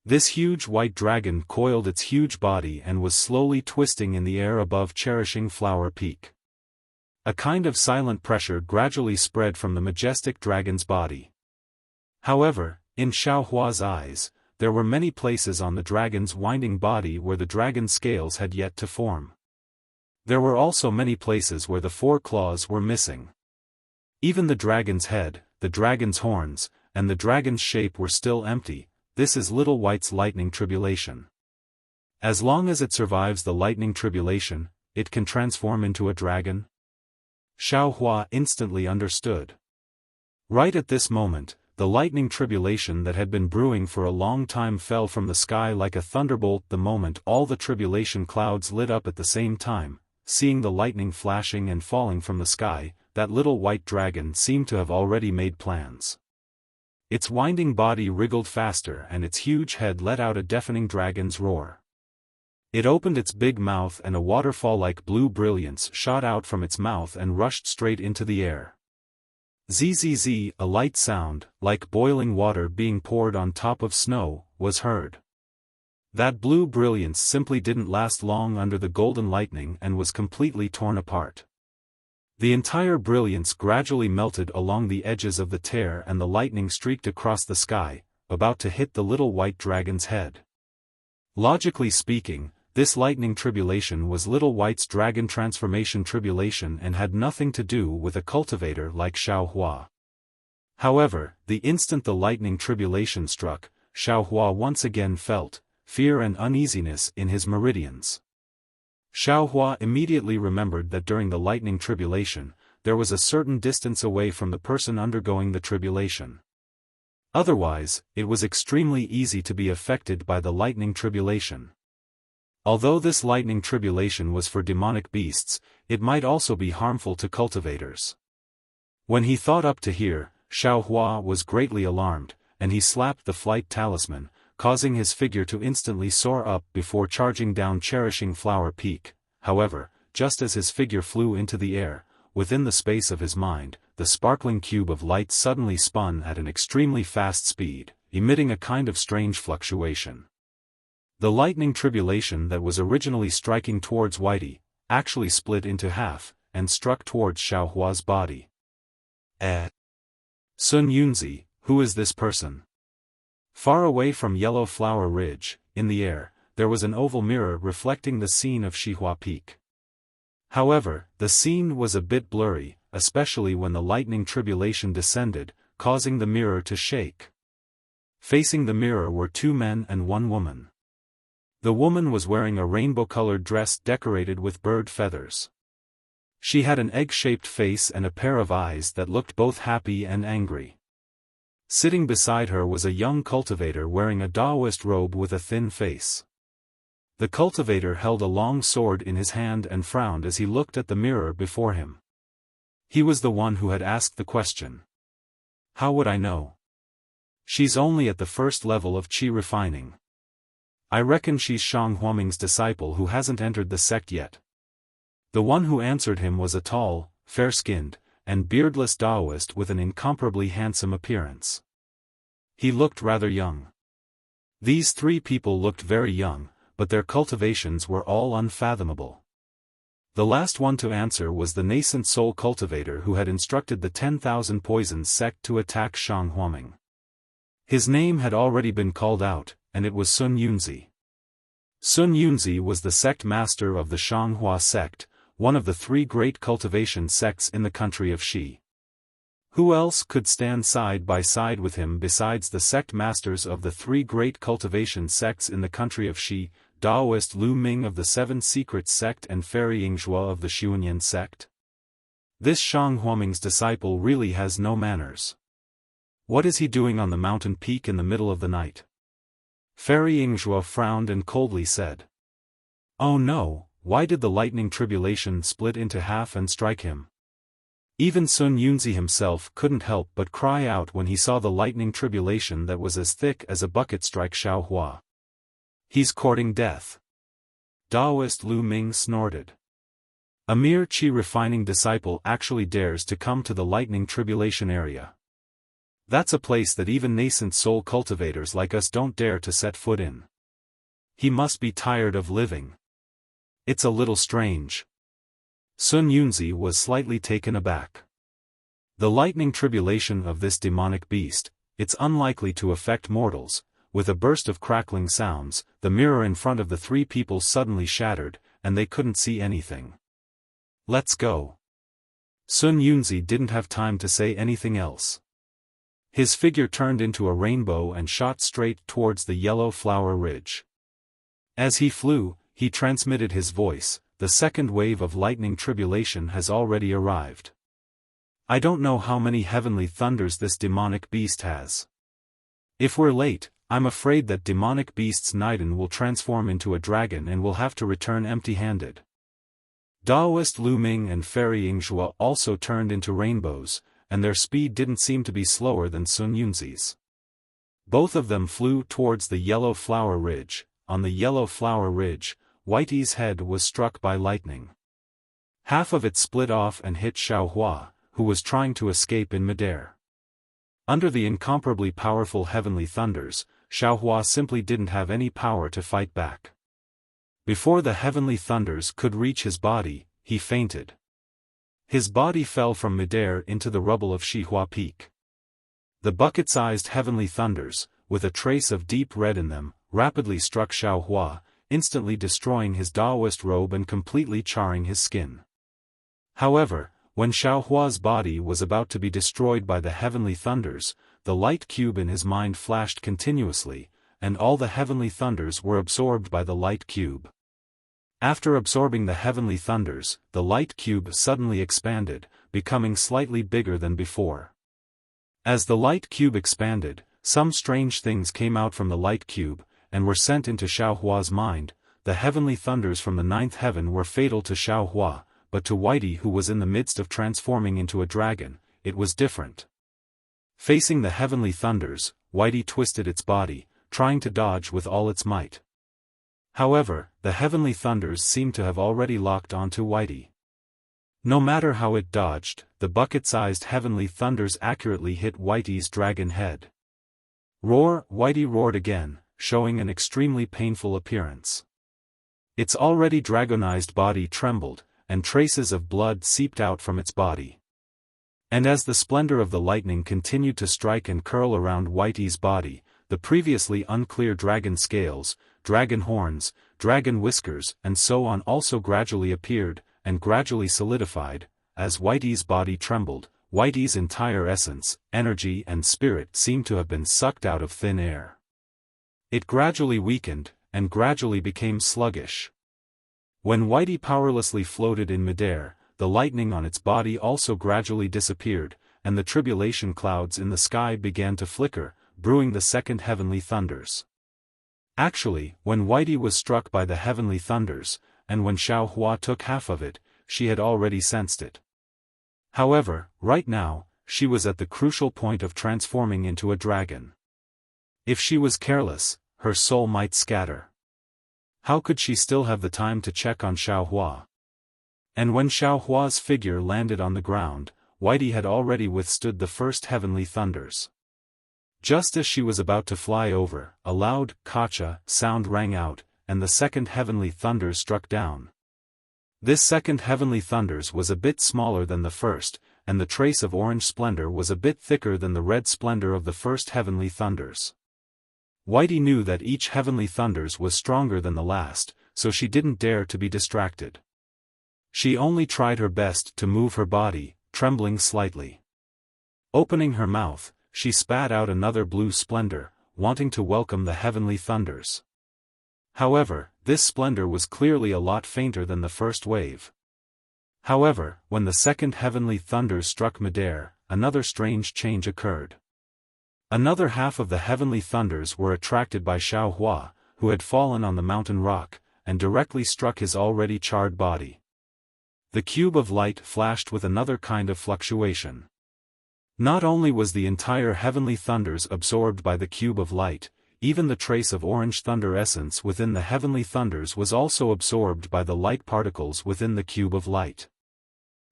This huge white dragon coiled its huge body and was slowly twisting in the air above Cherishing Flower Peak. A kind of silent pressure gradually spread from the majestic dragon's body. However, in Xiao Hua's eyes, there were many places on the dragon's winding body where the dragon's scales had yet to form. There were also many places where the 4 claws were missing. Even the dragon's head, the dragon's horns, and the dragon's shape were still empty. This is Little White's lightning tribulation. As long as it survives the lightning tribulation, it can transform into a dragon? Xiao Hua instantly understood. Right at this moment, the lightning tribulation that had been brewing for a long time fell from the sky like a thunderbolt. The moment all the tribulation clouds lit up at the same time, seeing the lightning flashing and falling from the sky, that little white dragon seemed to have already made plans. Its winding body wriggled faster and its huge head let out a deafening dragon's roar. It opened its big mouth and a waterfall-like blue brilliance shot out from its mouth and rushed straight into the air. Zzz, a light sound, like boiling water being poured on top of snow, was heard. That blue brilliance simply didn't last long under the golden lightning and was completely torn apart. The entire brilliance gradually melted along the edges of the tear and the lightning streaked across the sky, about to hit the little white dragon's head. Logically speaking, this lightning tribulation was Little White's dragon transformation tribulation and had nothing to do with a cultivator like Xiaofan. However, the instant the lightning tribulation struck, Xiaofan once again felt fear and uneasiness in his meridians. Xiaofan immediately remembered that during the lightning tribulation, there was a certain distance away from the person undergoing the tribulation. Otherwise, it was extremely easy to be affected by the lightning tribulation. Although this lightning tribulation was for demonic beasts, it might also be harmful to cultivators. When he thought up to here, Xiaofan was greatly alarmed, and he slapped the flight talisman, causing his figure to instantly soar up before charging down Cherishing Flower Peak. However, just as his figure flew into the air, within the space of his mind, the sparkling cube of light suddenly spun at an extremely fast speed, emitting a kind of strange fluctuation. The lightning tribulation that was originally striking towards Whitey, actually split into half, and struck towards Xiaohua's body. Sun Yunzi, who is this person? Far away from Yellow Flower Ridge, in the air, there was an oval mirror reflecting the scene of Xihua Peak. However, the scene was a bit blurry, especially when the lightning tribulation descended, causing the mirror to shake. Facing the mirror were 2 men and 1 woman. The woman was wearing a rainbow-colored dress decorated with bird feathers. She had an egg-shaped face and a pair of eyes that looked both happy and angry. Sitting beside her was a young cultivator wearing a Taoist robe with a thin face. The cultivator held a long sword in his hand and frowned as he looked at the mirror before him. He was the one who had asked the question. How would I know? She's only at the first level of qi refining. I reckon she's Shang Huaming's disciple who hasn't entered the sect yet. The one who answered him was a tall, fair-skinned, and beardless Taoist with an incomparably handsome appearance. He looked rather young. These 3 people looked very young, but their cultivations were all unfathomable. The last one to answer was the nascent soul cultivator who had instructed the 10,000 Poisons sect to attack Shang Huaming. His name had already been called out, and it was Sun Yunzi. Sun Yunzi was the sect master of the Shanghua sect, one of the 3 great cultivation sects in the country of Xi. Who else could stand side by side with him besides the sect masters of the 3 great cultivation sects in the country of Xi, Taoist Lu Ming of the 7 Secrets sect and Fairy Yingzhua of the Xuanyan sect? This Shang Huaming's disciple really has no manners. What is he doing on the mountain peak in the middle of the night? Fairy Yingzhua frowned and coldly said. Oh no, why did the lightning tribulation split into half and strike him? Even Sun Yunzi himself couldn't help but cry out when he saw the lightning tribulation that was as thick as a bucket strike Xiaohua. He's courting death. Taoist Lu Ming snorted. A mere qi refining disciple actually dares to come to the lightning tribulation area. That's a place that even nascent soul cultivators like us don't dare to set foot in. He must be tired of living. It's a little strange. Sun Yunzi was slightly taken aback. The lightning tribulation of this demonic beast, it's unlikely to affect mortals. With a burst of crackling sounds, the mirror in front of the 3 people suddenly shattered, and they couldn't see anything. Let's go. Sun Yunzi didn't have time to say anything else. His figure turned into a rainbow and shot straight towards the Yellow Flower Ridge. As he flew, he transmitted his voice, the second wave of lightning tribulation has already arrived. I don't know how many heavenly thunders this demonic beast has. If we're late, I'm afraid that demonic beast's Naiden will transform into a dragon and will have to return empty-handed. Taoist Lu Ming and Fairy Yingzhua also turned into rainbows, and their speed didn't seem to be slower than Sun Yunzi's. Both of them flew towards the yellow flower ridge. On the yellow flower ridge, Whitey's head was struck by lightning. Half of it split off and hit Xiaohua, who was trying to escape in midair. Under the incomparably powerful heavenly thunders, Xiaohua simply didn't have any power to fight back. Before the heavenly thunders could reach his body, he fainted. His body fell from midair into the rubble of Xihua Peak. The bucket-sized heavenly thunders, with a trace of deep red in them, rapidly struck Xiaohua, instantly destroying his Daoist robe and completely charring his skin. However, when Xiaohua's body was about to be destroyed by the heavenly thunders, the light cube in his mind flashed continuously, and all the heavenly thunders were absorbed by the light cube. After absorbing the heavenly thunders, the light cube suddenly expanded, becoming slightly bigger than before. As the light cube expanded, some strange things came out from the light cube, and were sent into Xiaohua's mind. The heavenly thunders from the ninth heaven were fatal to Xiaohua, but to Whitey, who was in the midst of transforming into a dragon, it was different. Facing the heavenly thunders, Whitey twisted its body, trying to dodge with all its might. However, the heavenly thunders seemed to have already locked onto Whitey. No matter how it dodged, the bucket-sized heavenly thunders accurately hit Whitey's dragon head. Roar! Whitey roared again, showing an extremely painful appearance. Its already dragonized body trembled, and traces of blood seeped out from its body. And as the splendor of the lightning continued to strike and curl around Whitey's body, the previously unclear dragon scales, dragon horns, dragon whiskers and so on also gradually appeared, and gradually solidified. As Whitey's body trembled, Whitey's entire essence, energy and spirit seemed to have been sucked out of thin air. It gradually weakened, and gradually became sluggish. When Whitey powerlessly floated in midair, the lightning on its body also gradually disappeared, and the tribulation clouds in the sky began to flicker, brewing the second heavenly thunders. Actually, when Whitey was struck by the heavenly thunders, and when Xiaohua took half of it, she had already sensed it. However, right now, she was at the crucial point of transforming into a dragon. If she was careless, her soul might scatter. How could she still have the time to check on Xiaohua? And when Xiaohua's figure landed on the ground, Whitey had already withstood the first heavenly thunders. Just as she was about to fly over, a loud "Kacha" sound rang out, and the second heavenly thunders struck down. This second heavenly thunders was a bit smaller than the first, and the trace of orange splendor was a bit thicker than the red splendor of the first heavenly thunders. Whitey knew that each heavenly thunders was stronger than the last, so she didn't dare to be distracted. She only tried her best to move her body, trembling slightly. Opening her mouth, she spat out another blue splendor, wanting to welcome the heavenly thunders. However, this splendor was clearly a lot fainter than the first wave. However, when the second heavenly thunders struck midair, another strange change occurred. Another half of the heavenly thunders were attracted by Xiaohua, who had fallen on the mountain rock, and directly struck his already charred body. The cube of light flashed with another kind of fluctuation. Not only was the entire heavenly thunders absorbed by the cube of light, even the trace of orange thunder essence within the heavenly thunders was also absorbed by the light particles within the cube of light.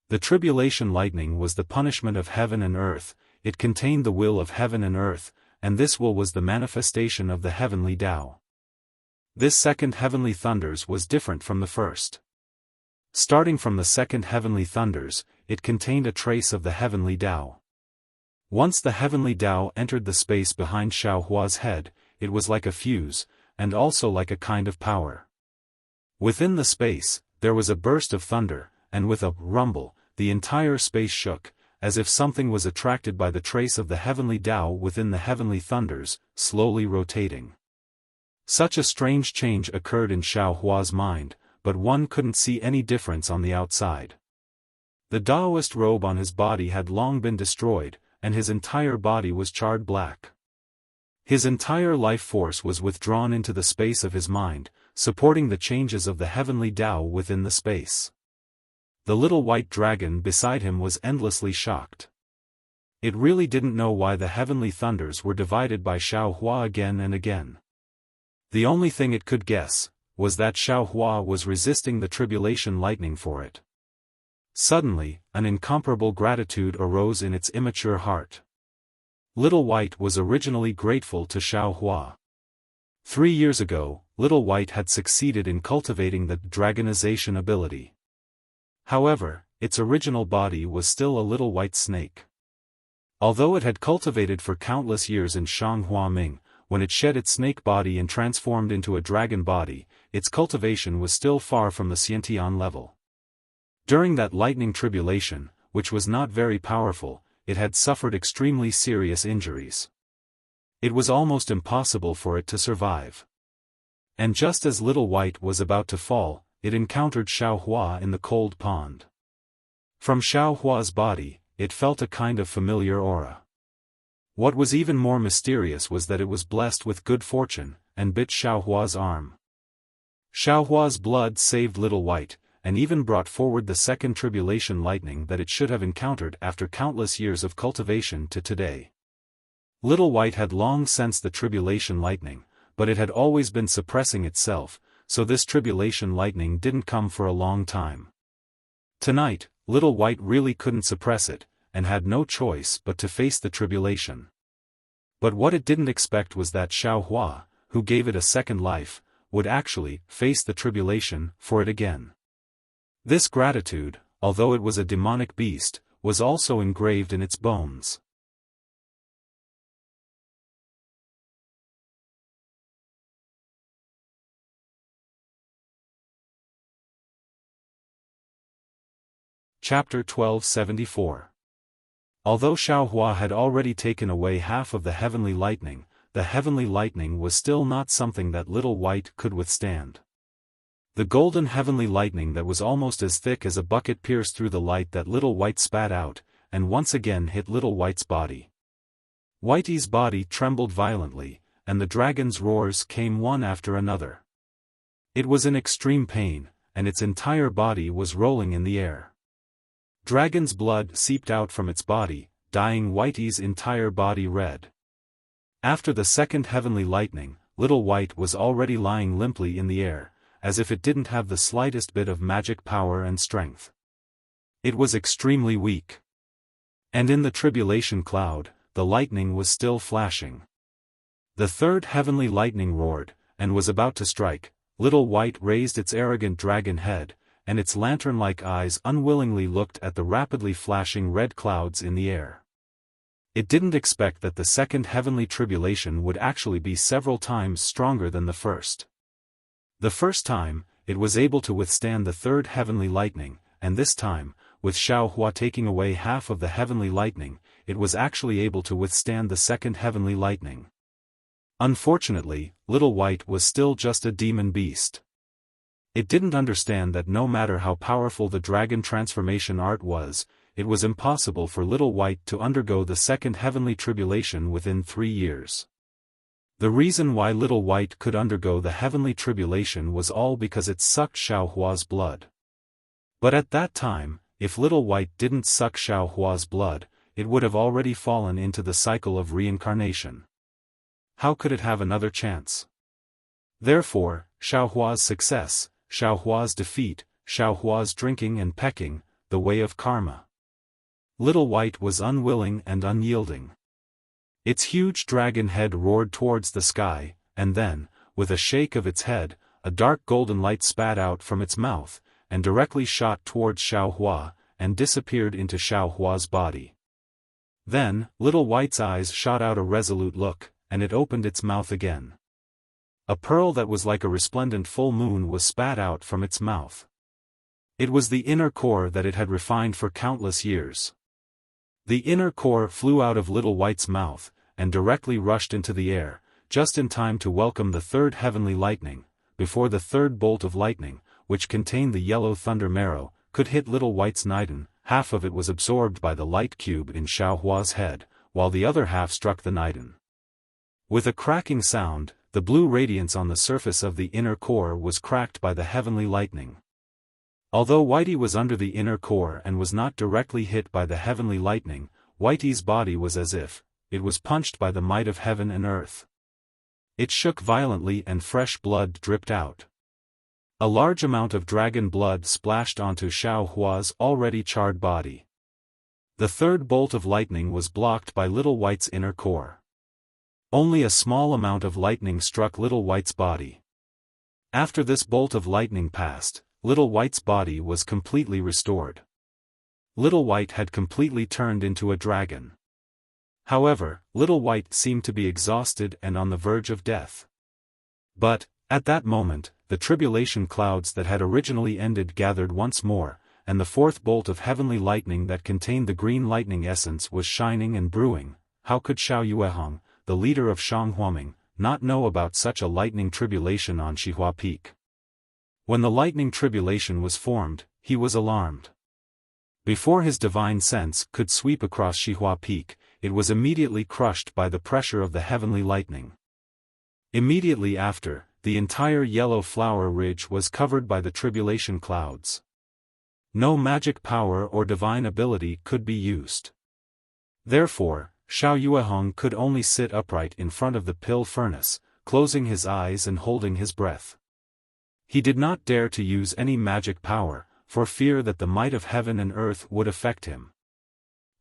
The tribulation lightning was the punishment of heaven and earth. It contained the will of heaven and earth, and this will was the manifestation of the heavenly Tao. This second heavenly thunders was different from the first. Starting from the second heavenly thunders, it contained a trace of the heavenly Tao. Once the heavenly Tao entered the space behind Xiaohua's head, it was like a fuse, and also like a kind of power. Within the space, there was a burst of thunder, and with a rumble, the entire space shook, as if something was attracted by the trace of the heavenly Tao within the heavenly thunders, slowly rotating. Such a strange change occurred in Xiaohua's mind, but one couldn't see any difference on the outside. The Taoist robe on his body had long been destroyed, and his entire body was charred black. His entire life force was withdrawn into the space of his mind, supporting the changes of the heavenly Tao within the space. The little white dragon beside him was endlessly shocked. It really didn't know why the heavenly thunders were divided by Xiaohua again and again. The only thing it could guess was that Xiaohua was resisting the tribulation lightning for it. Suddenly, an incomparable gratitude arose in its immature heart. Little White was originally grateful to Xiaohua. 3 years ago, Little White had succeeded in cultivating the dragonization ability. However, its original body was still a little white snake. Although it had cultivated for countless years in Shanghua Ming, when it shed its snake body and transformed into a dragon body, its cultivation was still far from the Xiantian level. During that lightning tribulation, which was not very powerful, it had suffered extremely serious injuries. It was almost impossible for it to survive. And just as Little White was about to fall, it encountered Xiaohua in the cold pond. From Xiaohua's body, it felt a kind of familiar aura. What was even more mysterious was that it was blessed with good fortune, and bit Xiaohua's arm. Xiaohua's blood saved Little White, and even brought forward the second tribulation lightning that it should have encountered after countless years of cultivation to today. Little White had long sensed the tribulation lightning, but it had always been suppressing itself, so this tribulation lightning didn't come for a long time. Tonight, Little White really couldn't suppress it, and had no choice but to face the tribulation. But what it didn't expect was that Xiaohua, who gave it a second life, would actually face the tribulation for it again. This gratitude, although it was a demonic beast, was also engraved in its bones. Chapter 1274. Although Xiaohua had already taken away half of the heavenly lightning was still not something that Little White could withstand. The golden heavenly lightning that was almost as thick as a bucket pierced through the light that Little White spat out, and once again hit Little White's body. Whitey's body trembled violently, and the dragon's roars came one after another. It was in extreme pain, and its entire body was rolling in the air. Dragon's blood seeped out from its body, dyeing Whitey's entire body red. After the second heavenly lightning, Little White was already lying limply in the air, as if it didn't have the slightest bit of magic power and strength. It was extremely weak. And in the tribulation cloud, the lightning was still flashing. The third heavenly lightning roared, and was about to strike. Little White raised its arrogant dragon head, and its lantern-like eyes unwillingly looked at the rapidly flashing red clouds in the air. It didn't expect that the second heavenly tribulation would actually be several times stronger than the first. The first time, it was able to withstand the third heavenly lightning, and this time, with Xiaohua taking away half of the heavenly lightning, it was actually able to withstand the second heavenly lightning. Unfortunately, Little White was still just a demon beast. It didn't understand that no matter how powerful the dragon transformation art was, it was impossible for Little White to undergo the second heavenly tribulation within 3 years. The reason why Little White could undergo the heavenly tribulation was all because it sucked Xiaohua's blood. But at that time, if Little White didn't suck Xiaohua's blood, it would have already fallen into the cycle of reincarnation. How could it have another chance? Therefore, Xiaohua's success, Xiaohua's defeat, Xiaohua's drinking and pecking, the way of karma. Little White was unwilling and unyielding. Its huge dragon head roared towards the sky, and then, with a shake of its head, a dark golden light spat out from its mouth, and directly shot towards Xiaohua, and disappeared into Xiaohua's body. Then, Little White's eyes shot out a resolute look, and it opened its mouth again. A pearl that was like a resplendent full moon was spat out from its mouth. It was the inner core that it had refined for countless years. The inner core flew out of Little White's mouth, and directly rushed into the air, just in time to welcome the third heavenly lightning, before the third bolt of lightning, which contained the yellow thunder marrow, could hit Little White's Niden. Half of it was absorbed by the light cube in Xiaohua's head, while the other half struck the Niden. With a cracking sound, the blue radiance on the surface of the inner core was cracked by the heavenly lightning. Although Whitey was under the inner core and was not directly hit by the heavenly lightning, Whitey's body was as if it was punched by the might of heaven and earth. It shook violently and fresh blood dripped out. A large amount of dragon blood splashed onto Xiao Hua's already charred body. The third bolt of lightning was blocked by Little White's inner core. Only a small amount of lightning struck Little White's body. After this bolt of lightning passed, Little White's body was completely restored. Little White had completely turned into a dragon. However, Little White seemed to be exhausted and on the verge of death. But, at that moment, the tribulation clouds that had originally ended gathered once more, and the fourth bolt of heavenly lightning that contained the green lightning essence was shining and brewing. How could Xiao Yuehong, the leader of Shanghuaming, not know about such a lightning tribulation on Xihua Peak? When the lightning tribulation was formed, he was alarmed. Before his divine sense could sweep across Xihua Peak, it was immediately crushed by the pressure of the heavenly lightning. Immediately after, the entire Yellow Flower Ridge was covered by the tribulation clouds. No magic power or divine ability could be used. Therefore, Xiao Yuehong could only sit upright in front of the pill furnace, closing his eyes and holding his breath. He did not dare to use any magic power, for fear that the might of heaven and earth would affect him.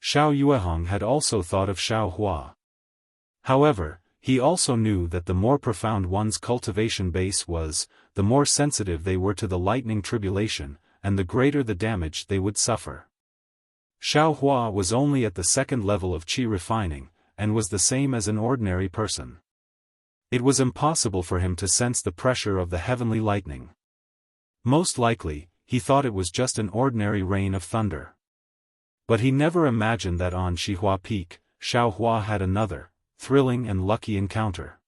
Xiao Yuehong had also thought of Xiao Hua. However, he also knew that the more profound one's cultivation base was, the more sensitive they were to the lightning tribulation, and the greater the damage they would suffer. Xiao Hua was only at the second level of qi refining, and was the same as an ordinary person. It was impossible for him to sense the pressure of the heavenly lightning. Most likely, he thought it was just an ordinary rain of thunder. But he never imagined that on Xihua Peak, Xiao Hua had another, thrilling and lucky encounter.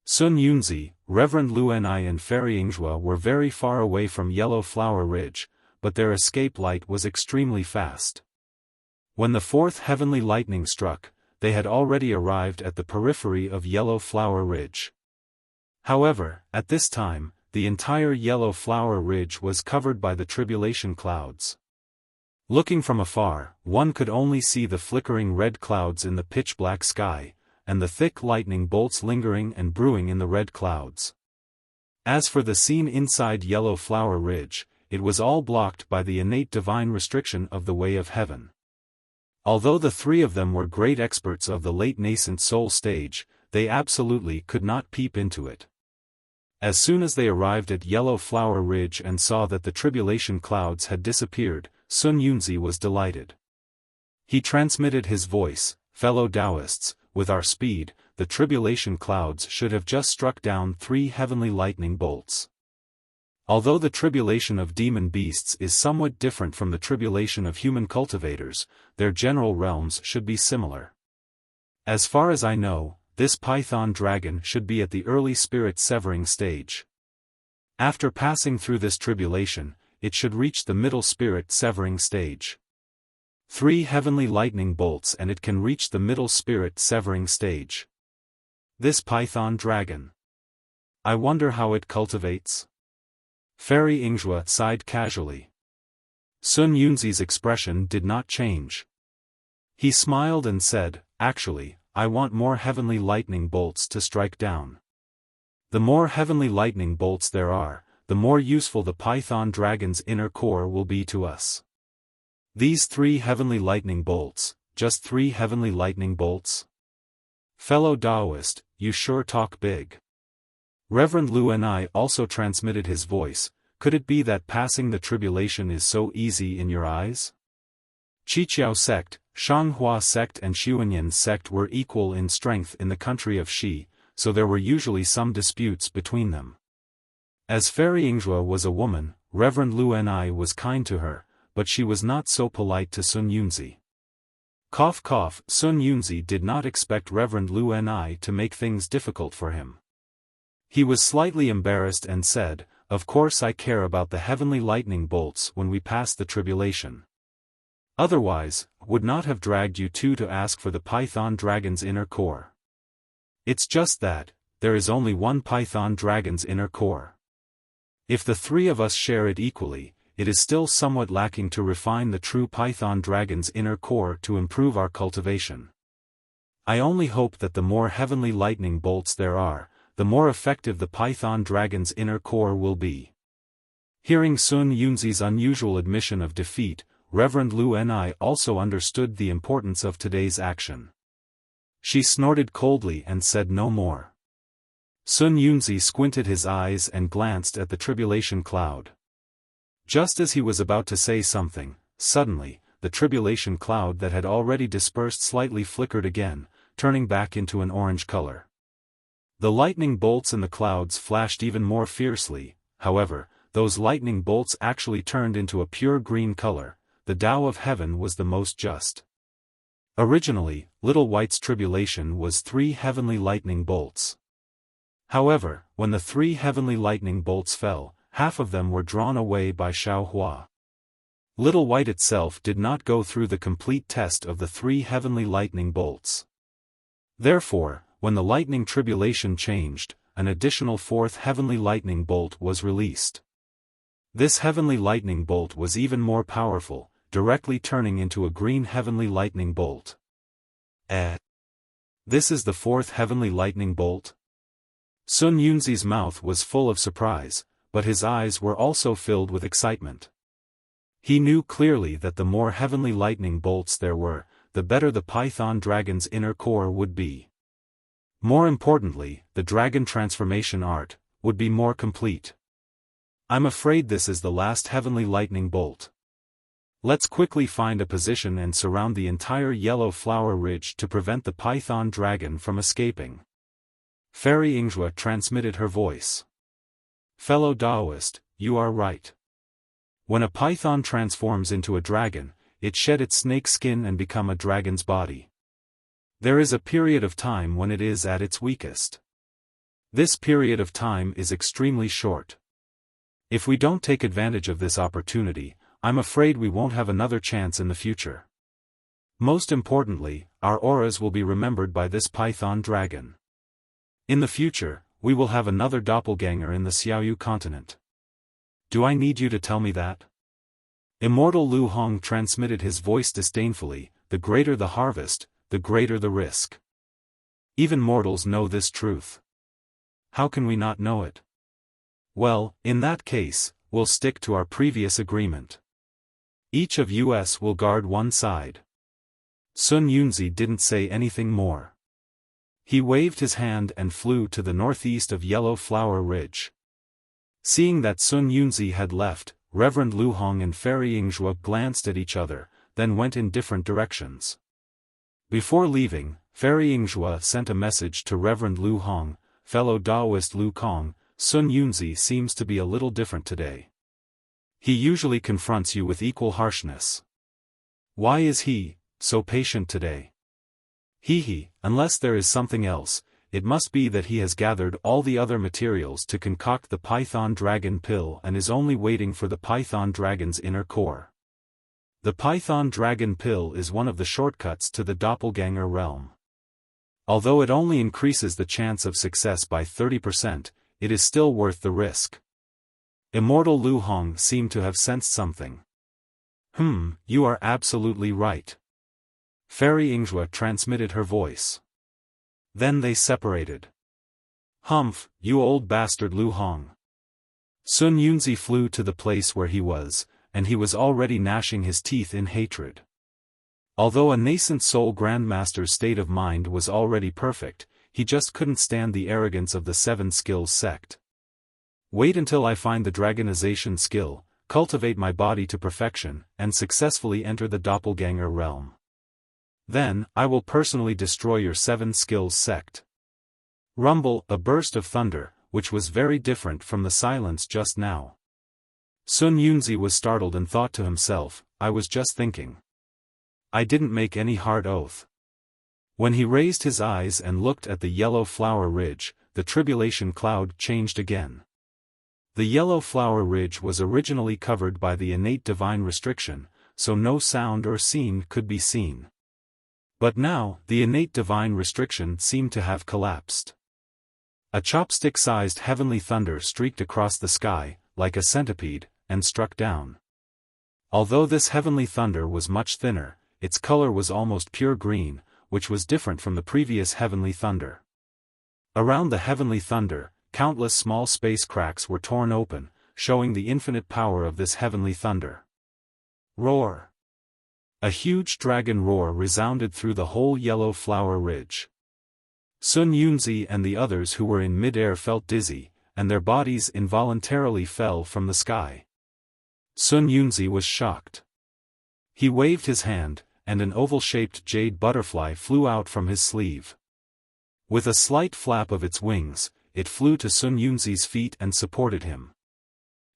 Sun Yunzi, Reverend Luenai and Fairy Yingzhua were very far away from Yellow Flower Ridge, but their escape light was extremely fast. When the fourth heavenly lightning struck, they had already arrived at the periphery of Yellow Flower Ridge. However, at this time, the entire Yellow Flower Ridge was covered by the tribulation clouds. Looking from afar, one could only see the flickering red clouds in the pitch-black sky, and the thick lightning bolts lingering and brewing in the red clouds. As for the scene inside Yellow Flower Ridge, it was all blocked by the innate divine restriction of the way of heaven. Although the three of them were great experts of the late nascent soul stage, they absolutely could not peep into it. As soon as they arrived at Yellow Flower Ridge and saw that the tribulation clouds had disappeared, Sun Yunzi was delighted. He transmitted his voice, "Fellow Taoists, with our speed, the tribulation clouds should have just struck down 3 heavenly lightning bolts. Although the tribulation of demon beasts is somewhat different from the tribulation of human cultivators, their general realms should be similar. As far as I know, this python dragon should be at the early spirit severing stage. After passing through this tribulation, it should reach the middle spirit severing stage. 3 heavenly lightning bolts and it can reach the middle spirit severing stage. This python dragon. I wonder how it cultivates?" Fairy Yingzhua sighed casually. Sun Yunzi's expression did not change. He smiled and said, "Actually, I want more heavenly lightning bolts to strike down. The more heavenly lightning bolts there are, the more useful the python dragon's inner core will be to us. These 3 heavenly lightning bolts, just 3 heavenly lightning bolts? Fellow Taoist, you sure talk big." Reverend Luenai also transmitted his voice, "Could it be that passing the tribulation is so easy in your eyes?" Qiqiao sect, Shanghua sect and Xuanyan sect were equal in strength in the country of Xi, so there were usually some disputes between them. As Fairy Yingzhua was a woman, Reverend Luenai was kind to her, but she was not so polite to Sun Yunzi. Cough cough, Sun Yunzi did not expect Reverend Luenai to make things difficult for him. He was slightly embarrassed and said, "Of course I care about the heavenly lightning bolts when we pass the tribulation. Otherwise, would not have dragged you two to ask for the python dragon's inner core. It's just that, there is only one python dragon's inner core. If the 3 of us share it equally, it is still somewhat lacking to refine the true Python dragon's inner core to improve our cultivation. I only hope that the more heavenly lightning bolts there are, the more effective the Python dragon's inner core will be. Hearing Sun Yunzi's unusual admission of defeat, Reverend Lu Ni also understood the importance of today's action. She snorted coldly and said no more. Sun Yunzi squinted his eyes and glanced at the tribulation cloud. Just as he was about to say something, suddenly, the tribulation cloud that had already dispersed slightly flickered again, turning back into an orange color. The lightning bolts in the clouds flashed even more fiercely. However, those lightning bolts actually turned into a pure green color. The Tao of Heaven was the most just. Originally, Little White's tribulation was 3 heavenly lightning bolts. However, when the 3 heavenly lightning bolts fell, half of them were drawn away by Xiaofan. Little White itself did not go through the complete test of the 3 heavenly lightning bolts. Therefore, when the lightning tribulation changed, an additional 4th heavenly lightning bolt was released. This heavenly lightning bolt was even more powerful, directly turning into a green heavenly lightning bolt. This is the 4th heavenly lightning bolt? Sun Yunzi's mouth was full of surprise, but his eyes were also filled with excitement. He knew clearly that the more heavenly lightning bolts there were, the better the Python dragon's inner core would be. More importantly, the dragon transformation art would be more complete. I'm afraid this is the last heavenly lightning bolt. Let's quickly find a position and surround the entire yellow flower ridge to prevent the Python dragon from escaping. Fairy Yingzhua transmitted her voice. Fellow Taoist, you are right. When a python transforms into a dragon, it shed its snake skin and become a dragon's body. There is a period of time when it is at its weakest. This period of time is extremely short. If we don't take advantage of this opportunity, I'm afraid we won't have another chance in the future. Most importantly, our auras will be remembered by this python dragon. In the future, we will have another doppelganger in the Xiaoyu continent. Do I need you to tell me that? Immortal Lu Hong transmitted his voice disdainfully. The greater the harvest, the greater the risk. Even mortals know this truth. How can we not know it? Well, in that case, we'll stick to our previous agreement. Each of us will guard one side. Sun Yunzi didn't say anything more. He waved his hand and flew to the northeast of Yellow Flower Ridge. Seeing that Sun Yunzi had left, Reverend Lu Hong and Fairy Yingzhua glanced at each other, then went in different directions. Before leaving, Fairy Yingzhua sent a message to Reverend Lu Hong. Fellow Taoist Lu Kong, Sun Yunzi seems to be a little different today. He usually confronts you with equal harshness. Why is he so patient today? Unless there is something else, it must be that he has gathered all the other materials to concoct the Python Dragon pill and is only waiting for the Python Dragon's inner core. The Python Dragon pill is one of the shortcuts to the doppelganger realm. Although it only increases the chance of success by 30%, it is still worth the risk. Immortal Lu Hong seemed to have sensed something. You are absolutely right. Fairy Yingzhua transmitted her voice. Then they separated. Humph, you old bastard Lu Hong. Sun Yunzi flew to the place where he was, and he was already gnashing his teeth in hatred. Although a nascent soul grandmaster's state of mind was already perfect, he just couldn't stand the arrogance of the 7 skills sect. Wait until I find the dragonization skill, cultivate my body to perfection, and successfully enter the doppelganger realm. Then, I will personally destroy your 7 skills sect. Rumble, a burst of thunder, which was very different from the silence just now. Sun Yunzi was startled and thought to himself, I was just thinking. I didn't make any hard oath. When he raised his eyes and looked at the Yellow Flower Ridge, the tribulation cloud changed again. The Yellow Flower Ridge was originally covered by the innate divine restriction, so no sound or scene could be seen. But now, the innate divine restriction seemed to have collapsed. A chopstick-sized heavenly thunder streaked across the sky, like a centipede, and struck down. Although this heavenly thunder was much thinner, its color was almost pure green, which was different from the previous heavenly thunder. Around the heavenly thunder, countless small space cracks were torn open, showing the infinite power of this heavenly thunder. Roar! A huge dragon roar resounded through the whole yellow flower ridge. Sun Yunzi and the others who were in mid-air felt dizzy, and their bodies involuntarily fell from the sky. Sun Yunzi was shocked. He waved his hand, and an oval-shaped jade butterfly flew out from his sleeve. With a slight flap of its wings, it flew to Sun Yunzi's feet and supported him.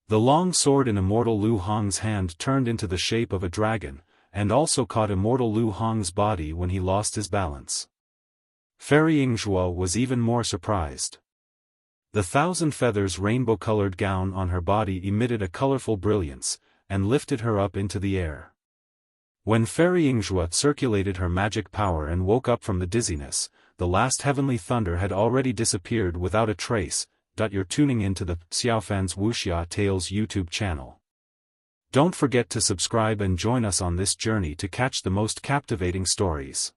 The long sword in Immortal Lu Hong's hand turned into the shape of a dragon, and also caught Immortal Lu Hong's body when he lost his balance. Fairy Yingzhuo was even more surprised. The 1,000 feathers rainbow-colored gown on her body emitted a colorful brilliance, and lifted her up into the air. When Fairy Yingzhuo circulated her magic power and woke up from the dizziness, the last heavenly thunder had already disappeared without a trace. You're tuning into the Xiaofan's Wuxia Tales YouTube channel. Don't forget to subscribe and join us on this journey to catch the most captivating stories.